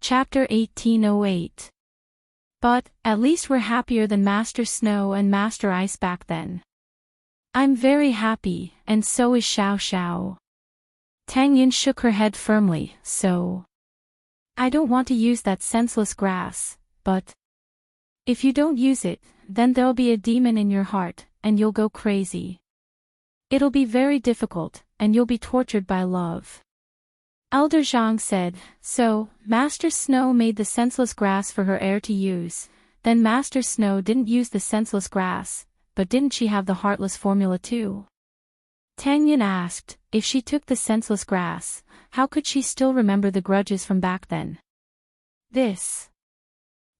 Chapter 1808. But, at least we're happier than Master Snow and Master Ice back then. I'm very happy, and so is Xiao Xiao. Tang Yun shook her head firmly, so. I don't want to use that senseless grass, but. If you don't use it, then there'll be a demon in your heart, and you'll go crazy. It'll be very difficult, and you'll be tortured by love. Elder Zhang said, so, Master Snow made the senseless grass for her heir to use, then Master Snow didn't use the senseless grass, but didn't she have the heartless formula too? Tang Yun asked, if she took the senseless grass, how could she still remember the grudges from back then? This.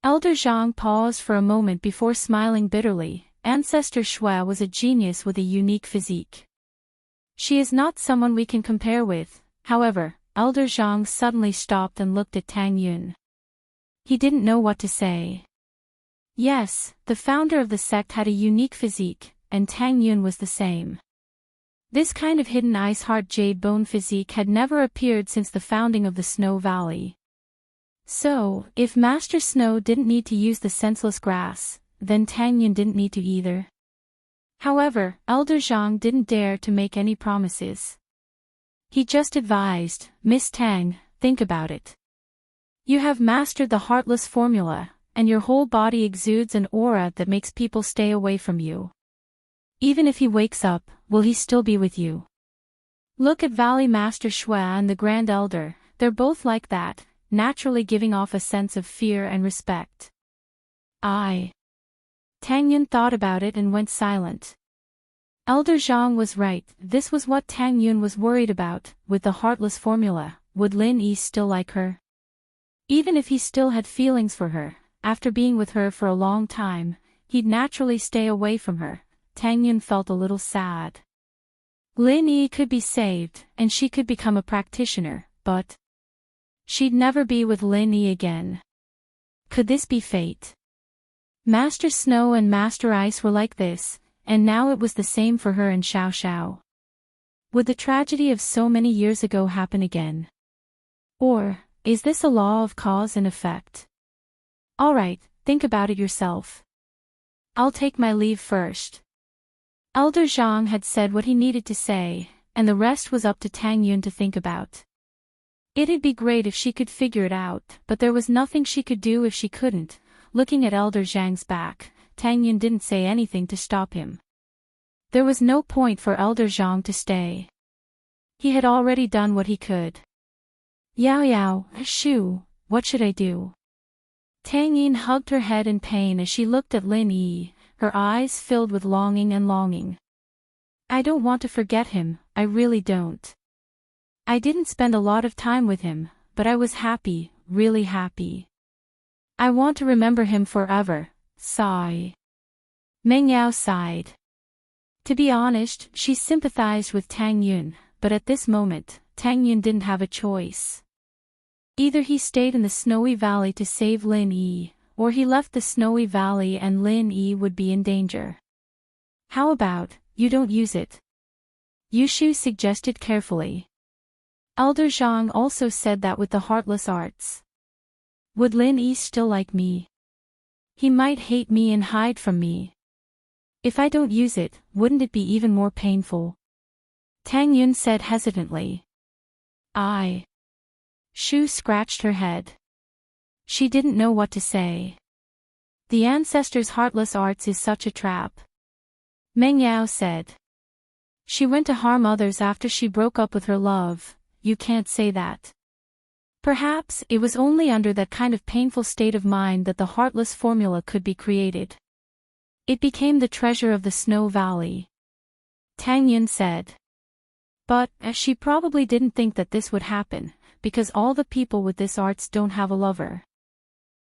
Elder Zhang paused for a moment before smiling bitterly. Ancestor Shui was a genius with a unique physique. She is not someone we can compare with, however. Elder Zhang suddenly stopped and looked at Tang Yun. He didn't know what to say. Yes, the founder of the sect had a unique physique, and Tang Yun was the same. This kind of hidden ice heart jade bone physique had never appeared since the founding of the Snow Valley. So, if Master Snow didn't need to use the senseless grass, then Tang Yun didn't need to either. However, Elder Zhang didn't dare to make any promises. He just advised, Miss Tang, think about it. You have mastered the heartless formula, and your whole body exudes an aura that makes people stay away from you. Even if he wakes up, will he still be with you? Look at Valley Master Shui and the Grand Elder, they're both like that, naturally giving off a sense of fear and respect. Tang Yun thought about it and went silent. Elder Zhang was right, this was what Tang Yun was worried about, with the heartless formula, would Lin Yi still like her? Even if he still had feelings for her, after being with her for a long time, he'd naturally stay away from her. Tang Yun felt a little sad. Lin Yi could be saved, and she could become a practitioner, but she'd never be with Lin Yi again. Could this be fate? Master Snow and Master Ice were like this, and now it was the same for her and Xiao Xiao. Would the tragedy of so many years ago happen again? Or, is this a law of cause and effect? Alright, think about it yourself. I'll take my leave first. Elder Zhang had said what he needed to say, and the rest was up to Tang Yun to think about. It'd be great if she could figure it out, but there was nothing she could do if she couldn't. Looking at Elder Zhang's back, Tang Yun didn't say anything to stop him. There was no point for Elder Zhang to stay. He had already done what he could. Yao, Shu, what should I do? Tang Yin hugged her head in pain as she looked at Lin Yi, her eyes filled with longing. I don't want to forget him, I really don't. I didn't spend a lot of time with him, but I was happy, really happy. I want to remember him forever. Sigh. Meng Yao sighed. To be honest, she sympathized with Tang Yun, but at this moment, Tang Yun didn't have a choice. Either he stayed in the Snowy Valley to save Lin Yi, or he left the Snowy Valley and Lin Yi would be in danger. How about, you don't use it? Yushu suggested carefully. Elder Zhang also said that with the heartless arts. Would Lin Yi still like me? He might hate me and hide from me. If I don't use it, wouldn't it be even more painful? Tang Yun said hesitantly. Shu scratched her head. She didn't know what to say. The ancestors' heartless arts is such a trap. Meng Yao said. She went to harm others after she broke up with her love, you can't say that. Perhaps it was only under that kind of painful state of mind that the heartless formula could be created. It became the treasure of the Snow Valley. Tang Yun said. But, she probably didn't think that this would happen, because all the people with this arts don't have a lover.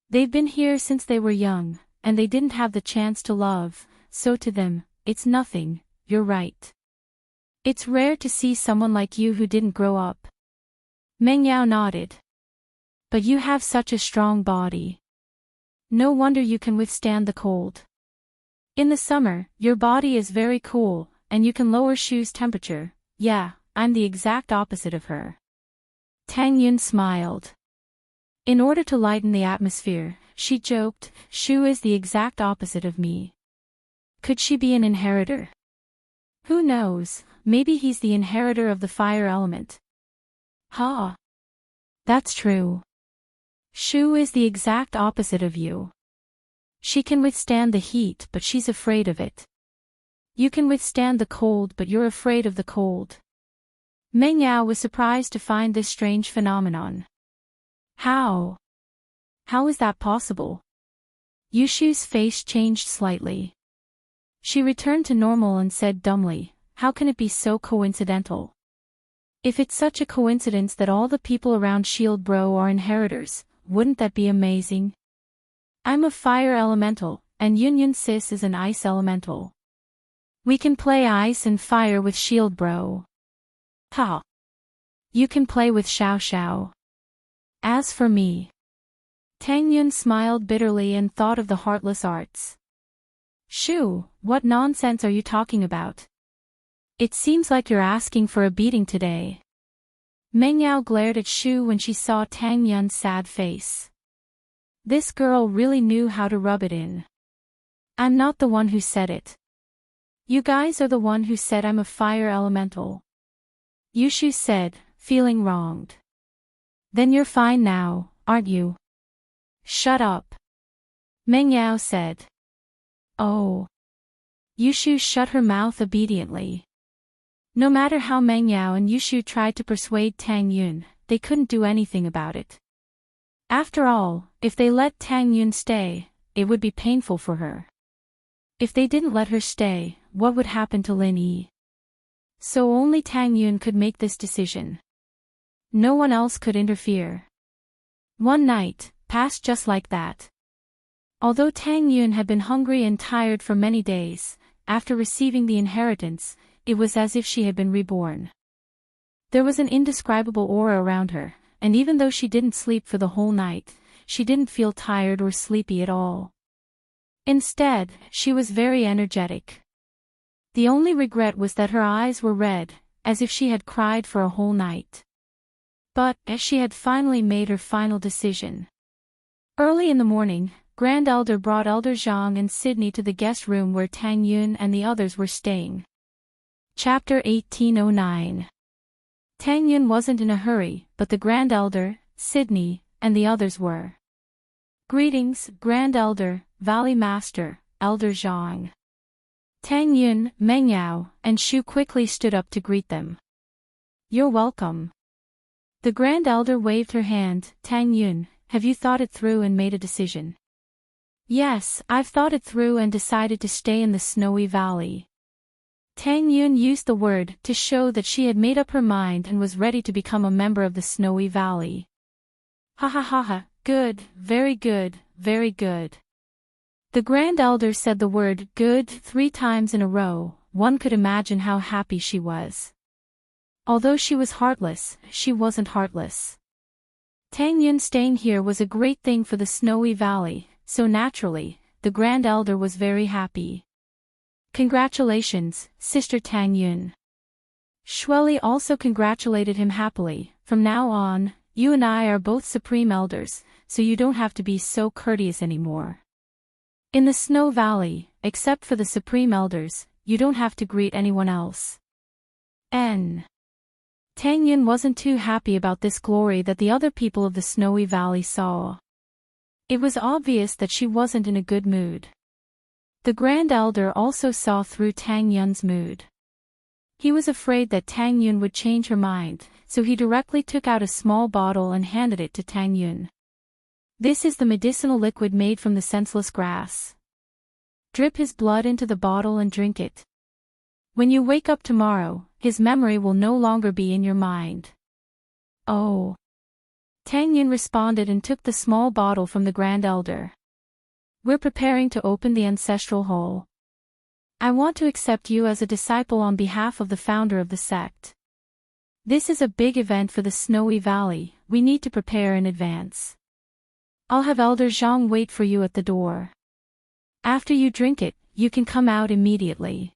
They've been here since they were young, and they didn't have the chance to love, so to them, it's nothing, you're right. It's rare to see someone like you who didn't grow up. Meng Yao nodded. But you have such a strong body. No wonder you can withstand the cold. In the summer, your body is very cool, and you can lower Shu's temperature. Yeah, I'm the exact opposite of her. Tang Yun smiled. In order to lighten the atmosphere, she joked, Shu is the exact opposite of me. Could she be an inheritor? Who knows, maybe he's the inheritor of the fire element. Ha! That's true. Shu is the exact opposite of you. She can withstand the heat but she's afraid of it. You can withstand the cold but you're afraid of the cold. Meng Yao was surprised to find this strange phenomenon. How? How is that possible? Yushu's face changed slightly. She returned to normal and said dumbly, how can it be so coincidental? If it's such a coincidence that all the people around Shield Bro are inheritors, wouldn't that be amazing? I'm a fire elemental, and Yun Sis is an ice elemental. We can play ice and fire with Shield Bro. Ha! You can play with Xiao Xiao. As for me. Tang Yun smiled bitterly and thought of the heartless arts. Shu, what nonsense are you talking about? It seems like you're asking for a beating today. Meng Yao glared at Shu when she saw Tang Yun's sad face. This girl really knew how to rub it in. I'm not the one who said it. You guys are the one who said I'm a fire elemental. Yushu said, feeling wronged. Then you're fine now, aren't you? Shut up. Meng Yao said. Oh. Yushu shut her mouth obediently. No matter how Meng Yao and Yushu tried to persuade Tang Yun, they couldn't do anything about it. After all, if they let Tang Yun stay, it would be painful for her. If they didn't let her stay, what would happen to Lin Yi? So only Tang Yun could make this decision. No one else could interfere. One night passed just like that. Although Tang Yun had been hungry and tired for many days, after receiving the inheritance, it was as if she had been reborn. There was an indescribable aura around her, and even though she didn't sleep for the whole night, she didn't feel tired or sleepy at all. Instead, she was very energetic. The only regret was that her eyes were red, as if she had cried for a whole night. But, as she had finally made her final decision. Early in the morning, Grand Elder brought Elder Zhang and Sydney to the guest room where Tang Yun and the others were staying. Chapter 1809. Tang Yun wasn't in a hurry, but the Grand Elder, Sydney, and the others were. Greetings, Grand Elder, Valley Master, Elder Zhang. Tang Yun, Meng Yao, and Shu quickly stood up to greet them. You're welcome. The Grand Elder waved her hand. Tang Yun, have you thought it through and made a decision? Yes, I've thought it through and decided to stay in the Snowy Valley. Tang Yun used the word to show that she had made up her mind and was ready to become a member of the Snowy Valley. Ha ha ha ha, good, very good, very good. The Grand Elder said the word good 3 times in a row. One could imagine how happy she was. Although she was heartless, she wasn't heartless. Tang Yun staying here was a great thing for the Snowy Valley, so naturally, the Grand Elder was very happy. Congratulations, Sister Tang Yun. Shueli also congratulated him happily. From now on, you and I are both Supreme Elders, so you don't have to be so courteous anymore. In the Snow Valley, except for the Supreme Elders, you don't have to greet anyone else. Tang Yun wasn't too happy about this glory that the other people of the Snowy Valley saw. It was obvious that she wasn't in a good mood. The Grand Elder also saw through Tang Yun's mood. He was afraid that Tang Yun would change her mind, so he directly took out a small bottle and handed it to Tang Yun. This is the medicinal liquid made from the senseless grass. Drip his blood into the bottle and drink it. When you wake up tomorrow, his memory will no longer be in your mind. Oh. Tang Yun responded and took the small bottle from the Grand Elder. We're preparing to open the ancestral hall. I want to accept you as a disciple on behalf of the founder of the sect. This is a big event for the Snowy Valley, we need to prepare in advance. I'll have Elder Zhang wait for you at the door. After you drink it, you can come out immediately.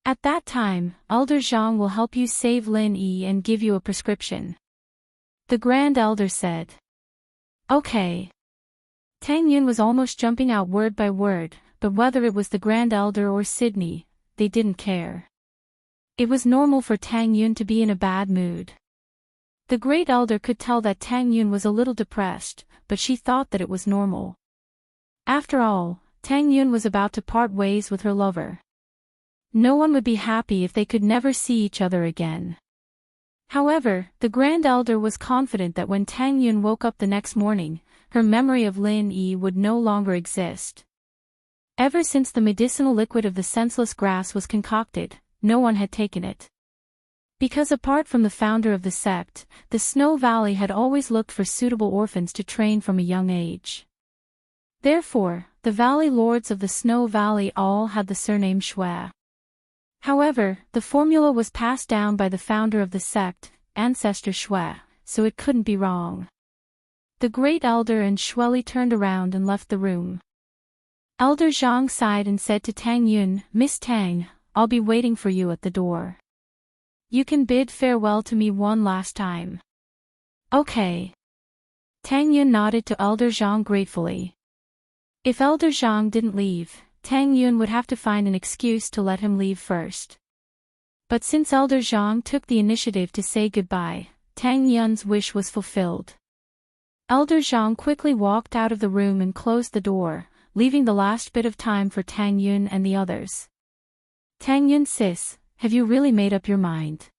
At that time, Elder Zhang will help you save Lin Yi and give you a prescription. The Grand Elder said. Okay. Tang Yun was almost jumping out word by word, but whether it was the Grand Elder or Sydney, they didn't care. It was normal for Tang Yun to be in a bad mood. The Great Elder could tell that Tang Yun was a little depressed, but she thought that it was normal. After all, Tang Yun was about to part ways with her lover. No one would be happy if they could never see each other again. However, the Grand Elder was confident that when Tang Yun woke up the next morning, her memory of Lin Yi would no longer exist. Ever since the medicinal liquid of the senseless grass was concocted, no one had taken it. Because apart from the founder of the sect, the Snow Valley had always looked for suitable orphans to train from a young age. Therefore, the Valley Lords of the Snow Valley all had the surname Shui. However, the formula was passed down by the founder of the sect, Ancestor Shui, so it couldn't be wrong. The Great Elder and Shueli turned around and left the room. Elder Zhang sighed and said to Tang Yun, "Miss Tang, I'll be waiting for you at the door. You can bid farewell to me one last time." Okay. Tang Yun nodded to Elder Zhang gratefully. If Elder Zhang didn't leave, Tang Yun would have to find an excuse to let him leave first. But since Elder Zhang took the initiative to say goodbye, Tang Yun's wish was fulfilled. Elder Zhang quickly walked out of the room and closed the door, leaving the last bit of time for Tang Yun and the others. "Tang Yun sis, have you really made up your mind?"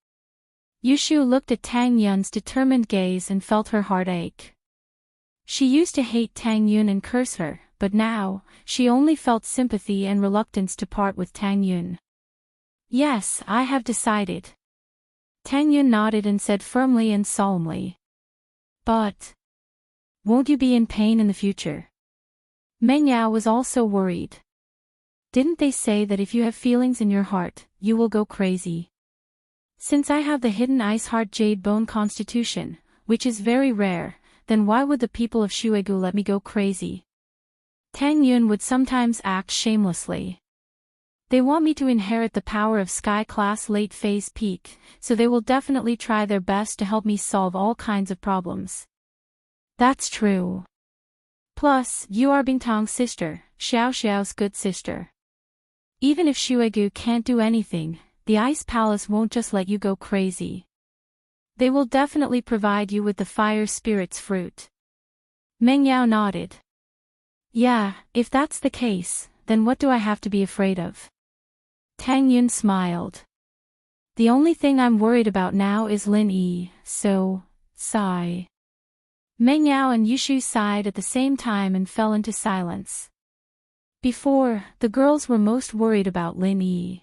Yushu looked at Tang Yun's determined gaze and felt her heart ache. She used to hate Tang Yun and curse her, but now, she only felt sympathy and reluctance to part with Tang Yun. "Yes, I have decided." Tang Yun nodded and said firmly and solemnly. "But won't you be in pain in the future?" Meng Yao was also worried. "Didn't they say that if you have feelings in your heart, you will go crazy? Since I have the hidden ice heart jade bone constitution, which is very rare, then why would the people of Shuegu let me go crazy?" Tang Yun would sometimes act shamelessly. "They want me to inherit the power of Sky-class late-phase peak, so they will definitely try their best to help me solve all kinds of problems." "That's true. Plus, you are Bingtong's sister, Xiao Xiao's good sister. Even if Shuegu can't do anything, the Ice Palace won't just let you go crazy. They will definitely provide you with the Fire Spirit's fruit." Meng Yao nodded. "Yeah, if that's the case, then what do I have to be afraid of?" Tang Yun smiled. "The only thing I'm worried about now is Lin Yi, so, sigh." Meng Yao and Yushu sighed at the same time and fell into silence. Before, the girls were most worried about Lin Yi.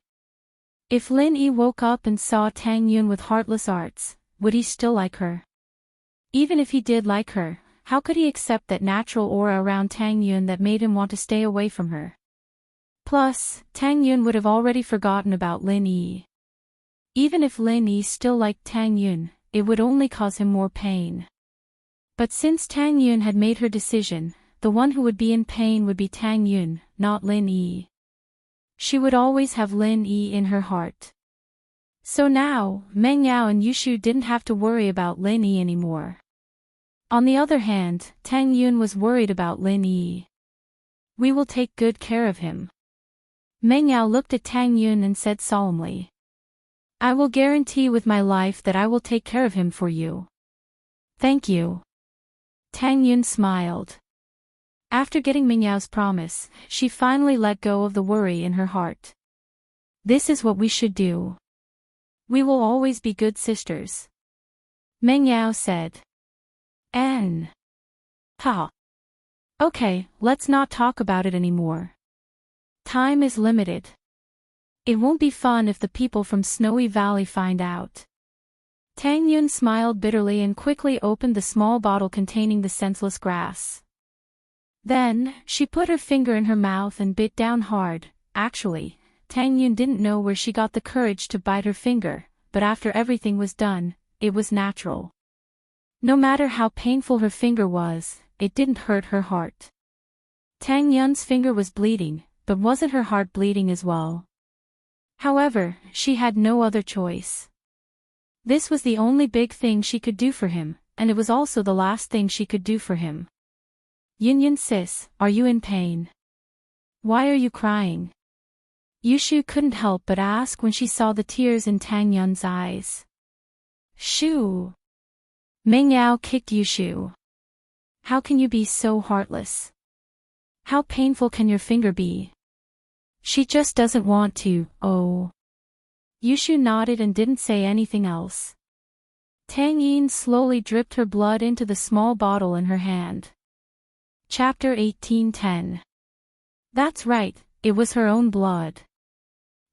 If Lin Yi woke up and saw Tang Yun with heartless arts, would he still like her? Even if he did like her, how could he accept that natural aura around Tang Yun that made him want to stay away from her? Plus, Tang Yun would have already forgotten about Lin Yi. Even if Lin Yi still liked Tang Yun, it would only cause him more pain. But since Tang Yun had made her decision, the one who would be in pain would be Tang Yun, not Lin Yi. She would always have Lin Yi in her heart. So now, Meng Yao and Yushu didn't have to worry about Lin Yi anymore. On the other hand, Tang Yun was worried about Lin Yi. "We will take good care of him." Meng Yao looked at Tang Yun and said solemnly. "I will guarantee with my life that I will take care of him for you." "Thank you." Tang Yun smiled. After getting Meng Yao's promise, she finally let go of the worry in her heart. "This is what we should do. We will always be good sisters," Meng Yao said. Ha. Okay, let's not talk about it anymore. Time is limited. It won't be fun if the people from Snowy Valley find out. Tang Yun smiled bitterly and quickly opened the small bottle containing the senseless grass. Then, she put her finger in her mouth and bit down hard. Actually, Tang Yun didn't know where she got the courage to bite her finger, but after everything was done, it was natural. No matter how painful her finger was, it didn't hurt her heart. Tang Yun's finger was bleeding, but wasn't her heart bleeding as well? However, she had no other choice. This was the only big thing she could do for him, and it was also the last thing she could do for him. Yun sis, are you in pain? Why are you crying? Yushu couldn't help but ask when she saw the tears in Tang Yun's eyes. Shoo! Meng Yao kicked Yushu. How can you be so heartless? How painful can your finger be? She just doesn't want to, oh. Yushu nodded and didn't say anything else. Tang Yin slowly dripped her blood into the small bottle in her hand. Chapter 1810. That's right, it was her own blood.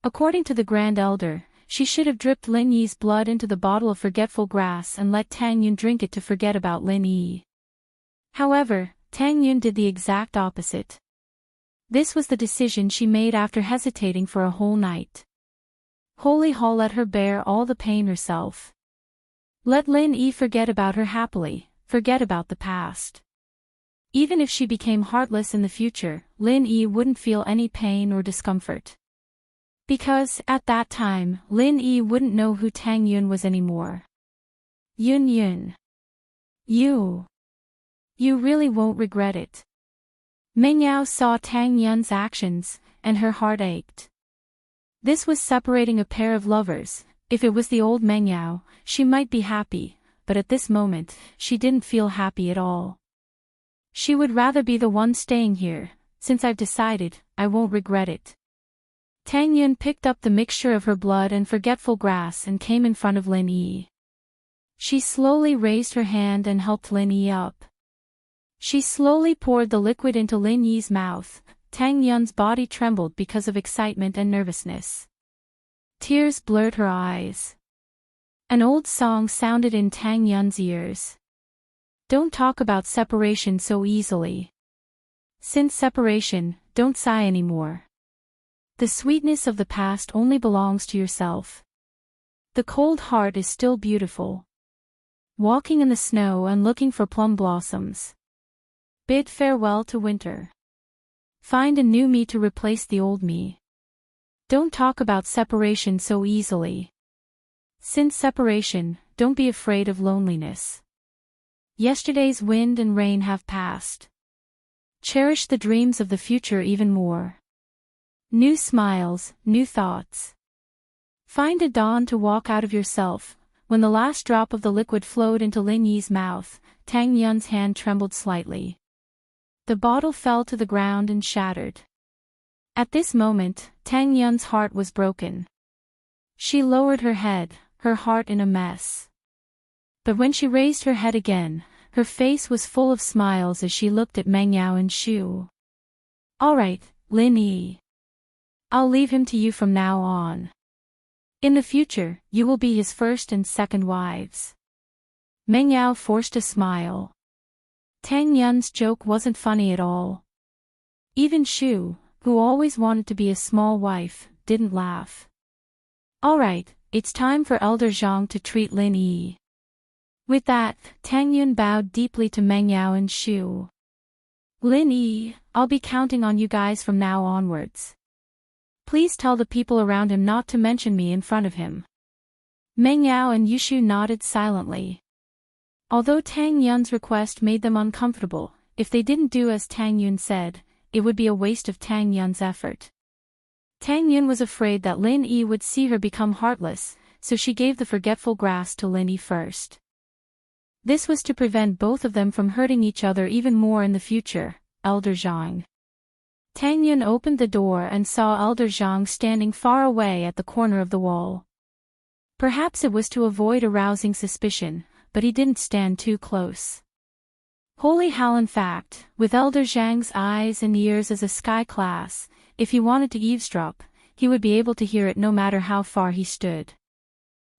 According to the Grand Elder, she should have dripped Lin Yi's blood into the bottle of forgetful grass and let Tang Yun drink it to forget about Lin Yi. However, Tang Yun did the exact opposite. This was the decision she made after hesitating for a whole night. Holy Hall let her bear all the pain herself. Let Lin Yi forget about her happily, forget about the past. Even if she became heartless in the future, Lin Yi wouldn't feel any pain or discomfort. Because, at that time, Lin Yi wouldn't know who Tang Yun was anymore. Yun. You really won't regret it. Meng Yao saw Tang Yun's actions, and her heart ached. This was separating a pair of lovers. If it was the old Meng Yao, she might be happy, but at this moment, she didn't feel happy at all. She would rather be the one staying here. Since I've decided, I won't regret it. Tang Yun picked up the mixture of her blood and forgetful grass and came in front of Lin Yi. She slowly raised her hand and helped Lin Yi up. She slowly poured the liquid into Lin Yi's mouth. Tang Yun's body trembled because of excitement and nervousness. Tears blurred her eyes. An old song sounded in Tang Yun's ears. Don't talk about separation so easily. Since separation, don't sigh anymore. The sweetness of the past only belongs to yourself. The cold heart is still beautiful. Walking in the snow and looking for plum blossoms. Bid farewell to winter. Find a new me to replace the old me. Don't talk about separation so easily. Since separation, don't be afraid of loneliness. Yesterday's wind and rain have passed. Cherish the dreams of the future even more. New smiles, new thoughts. Find a dawn to walk out of yourself. When the last drop of the liquid flowed into Lin Yi's mouth, Tang Yun's hand trembled slightly. The bottle fell to the ground and shattered. At this moment, Tang Yun's heart was broken. She lowered her head, her heart in a mess. But when she raised her head again, her face was full of smiles as she looked at Meng Yao and Shu. All right, Lin Yi. I'll leave him to you from now on. In the future, you will be his first and second wives. Meng Yao forced a smile. Tang Yun's joke wasn't funny at all. Even Shu, who always wanted to be a small wife, didn't laugh. All right, it's time for Elder Zhang to treat Lin Yi. With that, Tang Yun bowed deeply to Meng Yao and Shu. Lin Yi, I'll be counting on you guys from now onwards. Please tell the people around him not to mention me in front of him. Meng Yao and Yushu nodded silently. Although Tang Yun's request made them uncomfortable, if they didn't do as Tang Yun said, it would be a waste of Tang Yun's effort. Tang Yun was afraid that Lin Yi would see her become heartless, so she gave the forgetful grass to Lin Yi first. This was to prevent both of them from hurting each other even more in the future. Elder Zhang. Tang Yun opened the door and saw Elder Zhang standing far away at the corner of the wall. Perhaps it was to avoid arousing suspicion, but he didn't stand too close. Holy hell, in fact, with Elder Zhang's eyes and ears as a sky class, if he wanted to eavesdrop, he would be able to hear it no matter how far he stood.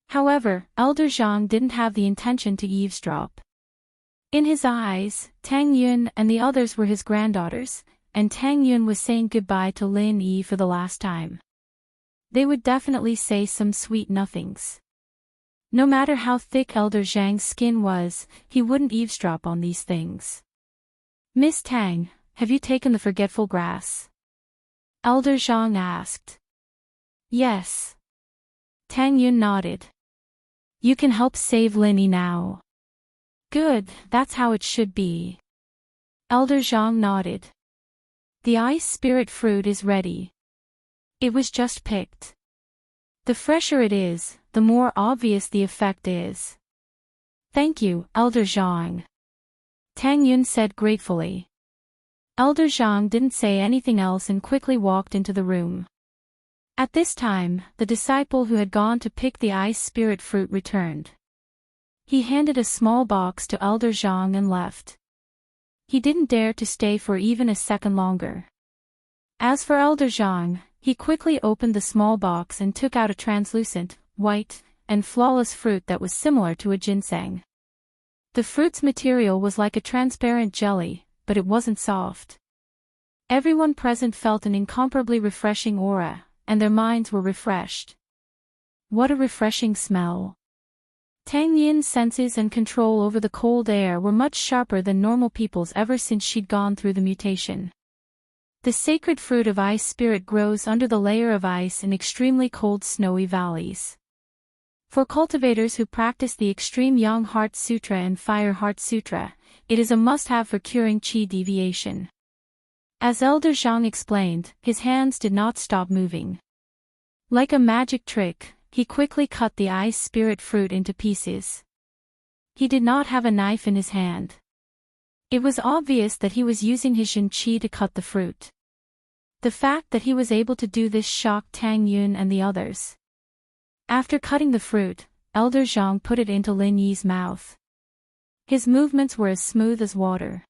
However, Elder Zhang didn't have the intention to eavesdrop. In his eyes, Tang Yun and the others were his granddaughters, and Tang Yun was saying goodbye to Lin Yi for the last time. They would definitely say some sweet nothings. No matter how thick Elder Zhang's skin was, he wouldn't eavesdrop on these things. Miss Tang, have you taken the forgetful grass? Elder Zhang asked. Yes. Tang Yun nodded. You can help save Lin Yi now. Good, that's how it should be. Elder Zhang nodded. The ice spirit fruit is ready. It was just picked. The fresher it is, the more obvious the effect is. Thank you, Elder Zhang. Tang Yun said gratefully. Elder Zhang didn't say anything else and quickly walked into the room. At this time, the disciple who had gone to pick the ice spirit fruit returned. He handed a small box to Elder Zhang and left. He didn't dare to stay for even a second longer. As for Elder Zhang, he quickly opened the small box and took out a translucent, white, and flawless fruit that was similar to a ginseng. The fruit's material was like a transparent jelly, but it wasn't soft. Everyone present felt an incomparably refreshing aura, and their minds were refreshed. What a refreshing smell. Tang Yin's senses and control over the cold air were much sharper than normal people's ever since she'd gone through the mutation. The sacred fruit of ice spirit grows under the layer of ice in extremely cold snowy valleys. For cultivators who practice the extreme Yang Heart Sutra and Fire Heart Sutra, it is a must-have for curing qi deviation. As Elder Zhang explained, his hands did not stop moving. Like a magic trick, he quickly cut the ice spirit fruit into pieces. He did not have a knife in his hand. It was obvious that he was using his Jin Qi to cut the fruit. The fact that he was able to do this shocked Tang Yun and the others. After cutting the fruit, Elder Zhang put it into Lin Yi's mouth. His movements were as smooth as water.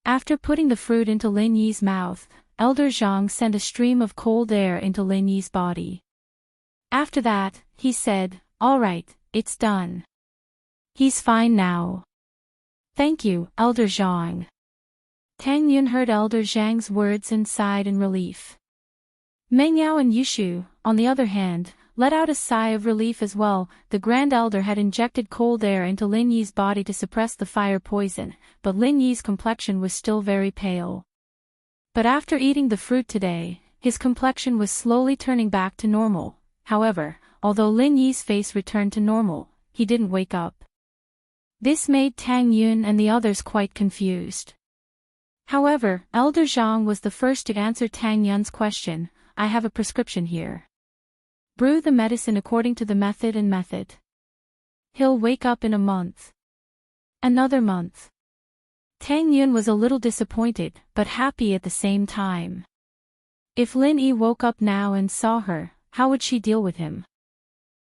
After putting the fruit into Lin Yi's mouth, Elder Zhang sent a stream of cold air into Lin Yi's body. After that, he said, "All right, it's done. He's fine now." "Thank you, Elder Zhang." Tang Yun heard Elder Zhang's words and sighed in relief. Meng Yao and Yushu, on the other hand, let out a sigh of relief as well. The Grand Elder had injected cold air into Lin Yi's body to suppress the fire poison, but Lin Yi's complexion was still very pale. But after eating the fruit today, his complexion was slowly turning back to normal. However, although Lin Yi's face returned to normal, he didn't wake up. This made Tang Yun and the others quite confused. However, Elder Zhang was the first to answer Tang Yun's question. "I have a prescription here. Brew the medicine according to the method. He'll wake up in a month." Another month. Tang Yun was a little disappointed, but happy at the same time. If Lin Yi woke up now and saw her, how would she deal with him?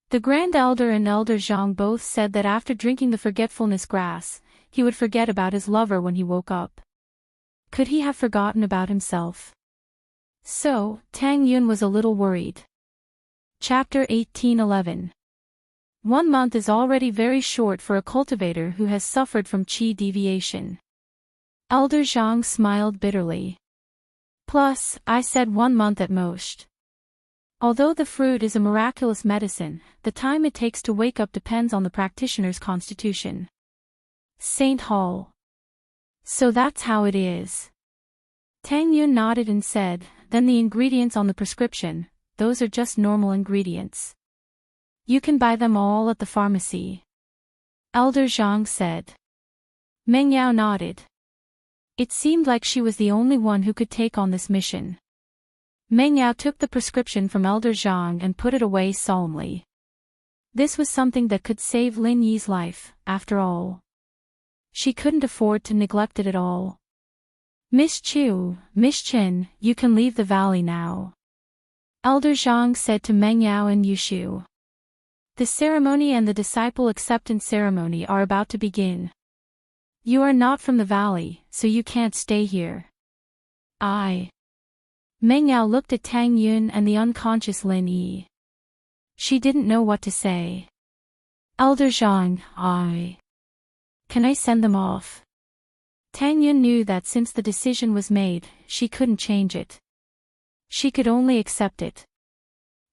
The Grand Elder and Elder Zhang both said that after drinking the forgetfulness grass, he would forget about his lover when he woke up. Could he have forgotten about himself? So, Tang Yun was a little worried. Chapter 18:11. 1 month is already very short for a cultivator who has suffered from qi deviation. Elder Zhang smiled bitterly. Plus, I said 1 month at most. Although the fruit is a miraculous medicine, the time it takes to wake up depends on the practitioner's constitution. Saint Hall. So that's how it is. Tang Yun nodded and said, "Then the ingredients on the prescription, those are just normal ingredients. You can buy them all at the pharmacy." Elder Zhang said. Meng Yao nodded. It seemed like she was the only one who could take on this mission. Meng Yao took the prescription from Elder Zhang and put it away solemnly. This was something that could save Lin Yi's life, after all. She couldn't afford to neglect it at all. "Miss Chu, Miss Chen, you can leave the valley now," Elder Zhang said to Meng Yao and Yushu. "The ceremony and the disciple acceptance ceremony are about to begin. You are not from the valley, so you can't stay here." Meng Yao looked at Tang Yun and the unconscious Lin Yi. She didn't know what to say. "Elder Zhang, can I send them off?" Tang Yun knew that since the decision was made, she couldn't change it. She could only accept it.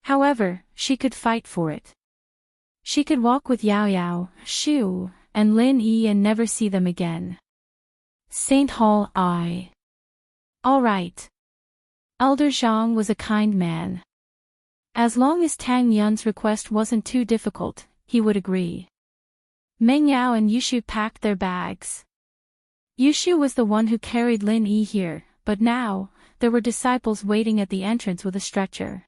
However, she could fight for it. She could walk with Yao Yao, Shu, and Lin Yi and never see them again. Saint Hall, All right. Elder Zhang was a kind man. As long as Tang Yun's request wasn't too difficult, he would agree. Meng Yao and Yushu packed their bags. Yushu was the one who carried Lin Yi here, but now, there were disciples waiting at the entrance with a stretcher.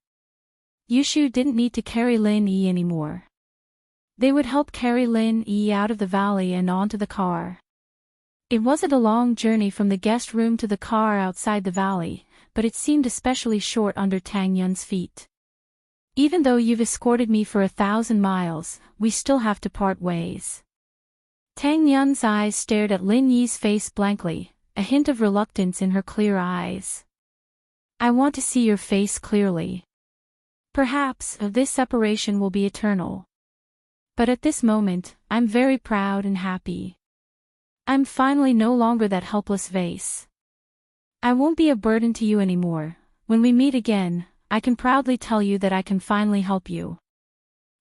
Yushu didn't need to carry Lin Yi anymore. They would help carry Lin Yi out of the valley and onto the car. It wasn't a long journey from the guest room to the car outside the valley, but it seemed especially short under Tang Yun's feet. Even though you've escorted me for 1,000 miles, we still have to part ways. Tang Yun's eyes stared at Lin Yi's face blankly, a hint of reluctance in her clear eyes. I want to see your face clearly. Perhaps, this separation will be eternal. But at this moment, I'm very proud and happy. I'm finally no longer that helpless vase. I won't be a burden to you anymore. When we meet again, I can proudly tell you that I can finally help you.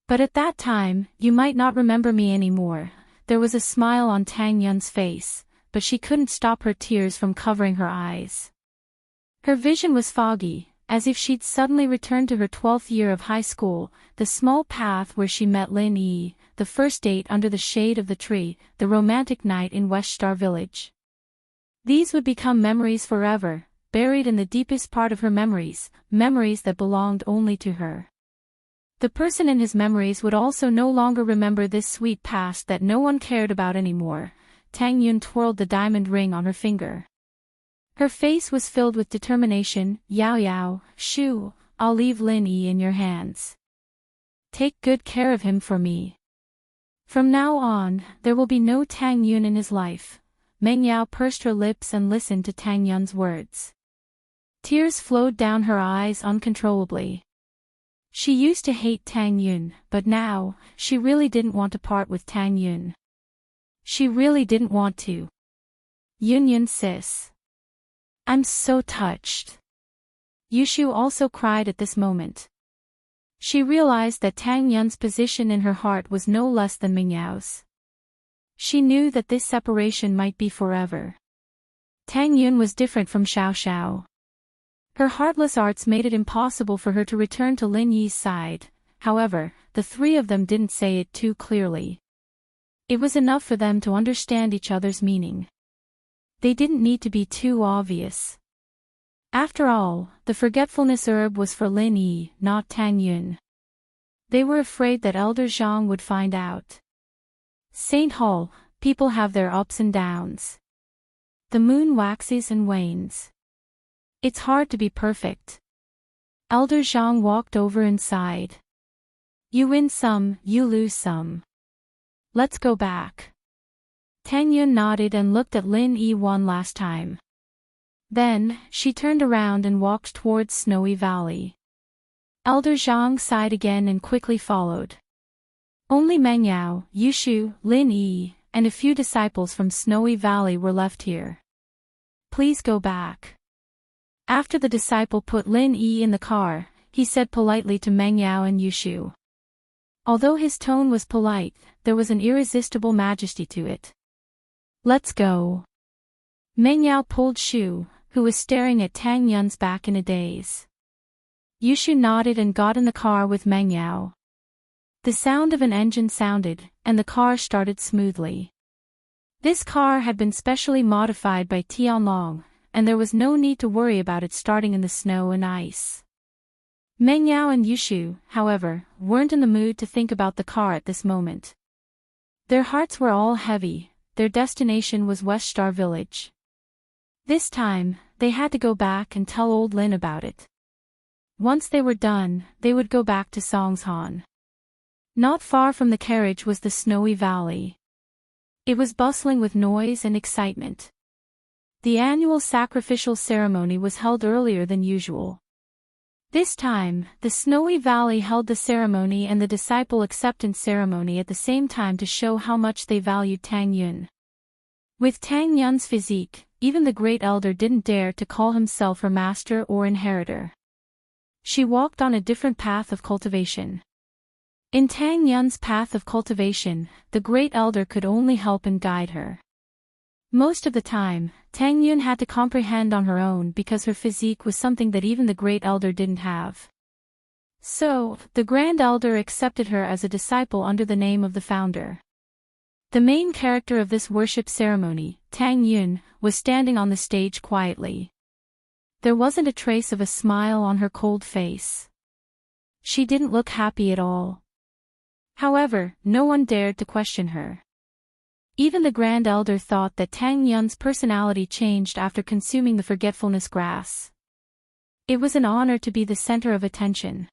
But at that time, you might not remember me anymore. There was a smile on Tang Yun's face, but she couldn't stop her tears from covering her eyes. Her vision was foggy, as if she'd suddenly returned to her 12th year of high school, the small path where she met Lin Yi, the first date under the shade of the tree, the romantic night in West Star Village. These would become memories forever, buried in the deepest part of her memories, memories that belonged only to her. The person in his memories would also no longer remember this sweet past that no one cared about anymore. Tang Yun twirled the diamond ring on her finger. Her face was filled with determination. Yao Yao, Shu, I'll leave Lin Yi in your hands. Take good care of him for me. From now on, there will be no Tang Yun in his life. Meng Yao pursed her lips and listened to Tang Yun's words. Tears flowed down her eyes uncontrollably. She used to hate Tang Yun, but now, she really didn't want to part with Tang Yun. She really didn't want to. Yun sis. I'm so touched. Yushu also cried at this moment. She realized that Tang Yun's position in her heart was no less than Meng Yao's. She knew that this separation might be forever. Tang Yun was different from Xiao Xiao. Her heartless arts made it impossible for her to return to Lin Yi's side. However, the three of them didn't say it too clearly. It was enough for them to understand each other's meaning. They didn't need to be too obvious. After all, the forgetfulness herb was for Lin Yi, not Tang Yun. They were afraid that Elder Zhang would find out. Saint Hall, people have their ups and downs. The moon waxes and wanes. It's hard to be perfect. Elder Zhang walked over and sighed. You win some, you lose some. Let's go back. Tang Yun nodded and looked at Lin Yi one last time. Then, she turned around and walked towards Snowy Valley. Elder Zhang sighed again and quickly followed. Only Meng Yao, Yushu, Lin Yi, and a few disciples from Snowy Valley were left here. Please go back. After the disciple put Lin Yi in the car, he said politely to Meng Yao and Yushu. Although his tone was polite, there was an irresistible majesty to it. Let's go. Meng Yao pulled Shu, who was staring at Tang Yun's back in a daze. Yushu nodded and got in the car with Meng Yao. The sound of an engine sounded, and the car started smoothly. This car had been specially modified by Tianlong, and there was no need to worry about it starting in the snow and ice. Meng Yao and Yushu, however, weren't in the mood to think about the car at this moment. Their hearts were all heavy. Their destination was West Star Village. This time, they had to go back and tell old Lin about it. Once they were done, they would go back to Songshan. Not far from the carriage was the Snowy Valley. It was bustling with noise and excitement. The annual sacrificial ceremony was held earlier than usual. This time, the Snowy Valley held the ceremony and the disciple acceptance ceremony at the same time to show how much they valued Tang Yun. With Tang Yun's physique, even the great elder didn't dare to call himself her master or inheritor. She walked on a different path of cultivation. In Tang Yun's path of cultivation, the great elder could only help and guide her. Most of the time, Tang Yun had to comprehend on her own because her physique was something that even the great elder didn't have. So, the grand elder accepted her as a disciple under the name of the founder. The main character of this worship ceremony, Tang Yun, was standing on the stage quietly. There wasn't a trace of a smile on her cold face. She didn't look happy at all. However, no one dared to question her. Even the Grand Elder thought that Tang Yun's personality changed after consuming the forgetfulness grass. It was an honor to be the center of attention.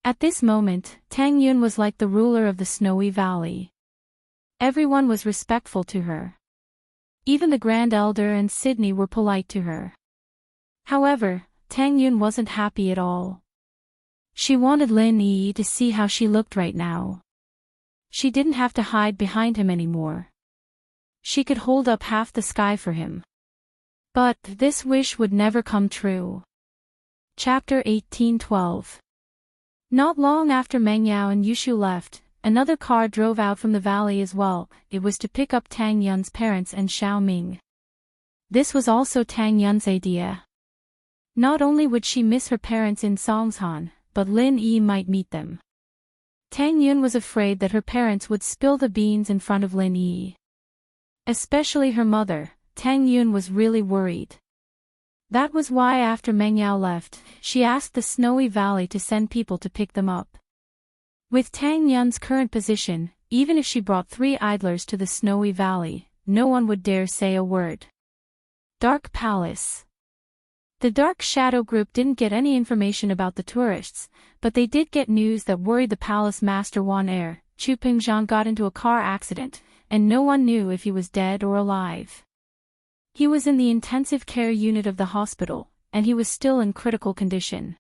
At this moment, Tang Yun was like the ruler of the snowy valley. Everyone was respectful to her. Even the Grand Elder and Sydney were polite to her. However, Tang Yun wasn't happy at all. She wanted Lin Yi to see how she looked right now. She didn't have to hide behind him anymore. She could hold up half the sky for him. But this wish would never come true. Chapter 18:12. Not long after Meng Yao and Yushu left, another car drove out from the valley as well. It was to pick up Tang Yun's parents and Xiao Ming. This was also Tang Yun's idea. Not only would she miss her parents in Songshan, but Lin Yi might meet them. Tang Yun was afraid that her parents would spill the beans in front of Lin Yi. Especially her mother, Tang Yun was really worried. That was why after Meng Yao left, she asked the Snowy Valley to send people to pick them up. With Tang Yun's current position, even if she brought 3 idlers to the Snowy Valley, no one would dare say a word. Dark Palace. The Dark Shadow Group didn't get any information about the tourists, but they did get news that worried the palace master Wan Er. Chu Pingzhan got into a car accident, and no one knew if he was dead or alive. He was in the intensive care unit of the hospital, and he was still in critical condition.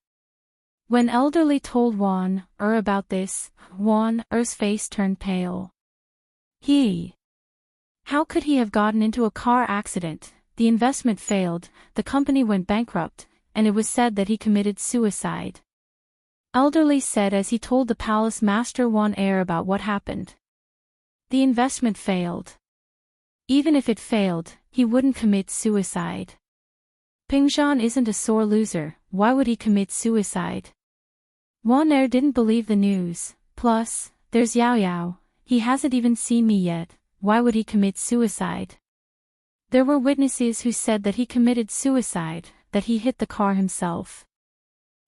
When Elderly told Wan Er about this, Wan Er's face turned pale. How could he have gotten into a car accident? The investment failed, the company went bankrupt, and it was said that he committed suicide. Elderly said as he told the palace master Wan Er about what happened. The investment failed. Even if it failed, he wouldn't commit suicide. Pingzhan isn't a sore loser, why would he commit suicide? Wan Er didn't believe the news. Plus, there's Yao Yao, he hasn't even seen me yet, why would he commit suicide? There were witnesses who said that he committed suicide, that he hit the car himself.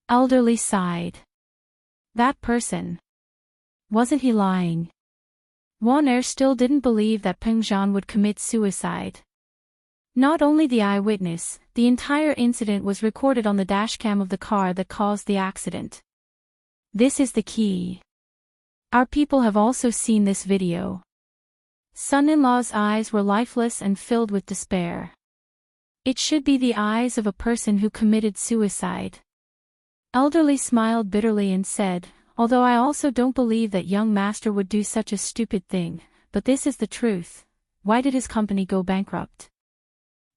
Elderly sighed. That person. Wasn't he lying? Wan Er still didn't believe that Pingzhan would commit suicide. Not only the eyewitness, the entire incident was recorded on the dashcam of the car that caused the accident. This is the key. Our people have also seen this video. Son-in-law's eyes were lifeless and filled with despair. It should be the eyes of a person who committed suicide. Elderly smiled bitterly and said, although I also don't believe that young master would do such a stupid thing, but this is the truth. Why did his company go bankrupt?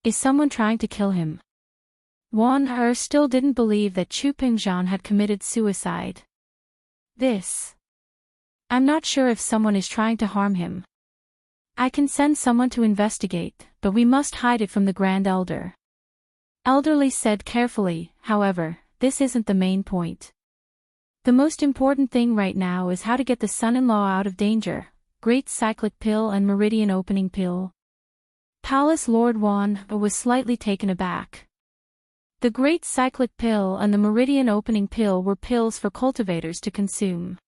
Is someone trying to kill him? Wan Er still didn't believe that Chu Pingzhan had committed suicide. I'm not sure if someone is trying to harm him. I can send someone to investigate, but we must hide it from the Grand Elder. Elderly said carefully, however, this isn't the main point. The most important thing right now is how to get the son-in-law out of danger. Great Cyclic Pill and Meridian Opening Pill. Palace Lord Wan was slightly taken aback. The Great Cyclic Pill and the Meridian Opening Pill were pills for cultivators to consume.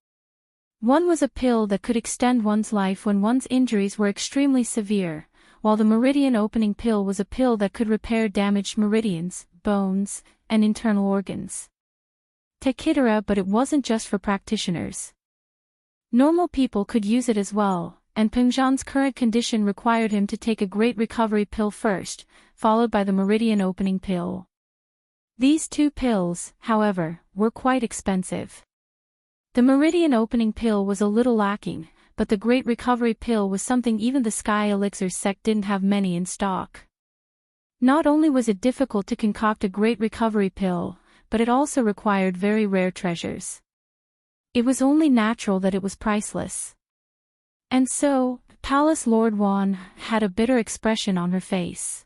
One was a pill that could extend one's life when one's injuries were extremely severe, while the Meridian Opening Pill was a pill that could repair damaged meridians, bones, and internal organs. Tekitara, but it wasn't just for practitioners. Normal people could use it as well, and Pingzhan's current condition required him to take a Great Recovery Pill first, followed by the Meridian Opening Pill. These 2 pills, however, were quite expensive. The Meridian Opening Pill was a little lacking, but the Great Recovery Pill was something even the Sky Elixir sect didn't have many in stock. Not only was it difficult to concoct a Great Recovery Pill, but it also required very rare treasures. It was only natural that it was priceless. And so, Palace Lord Wan had a bitter expression on her face.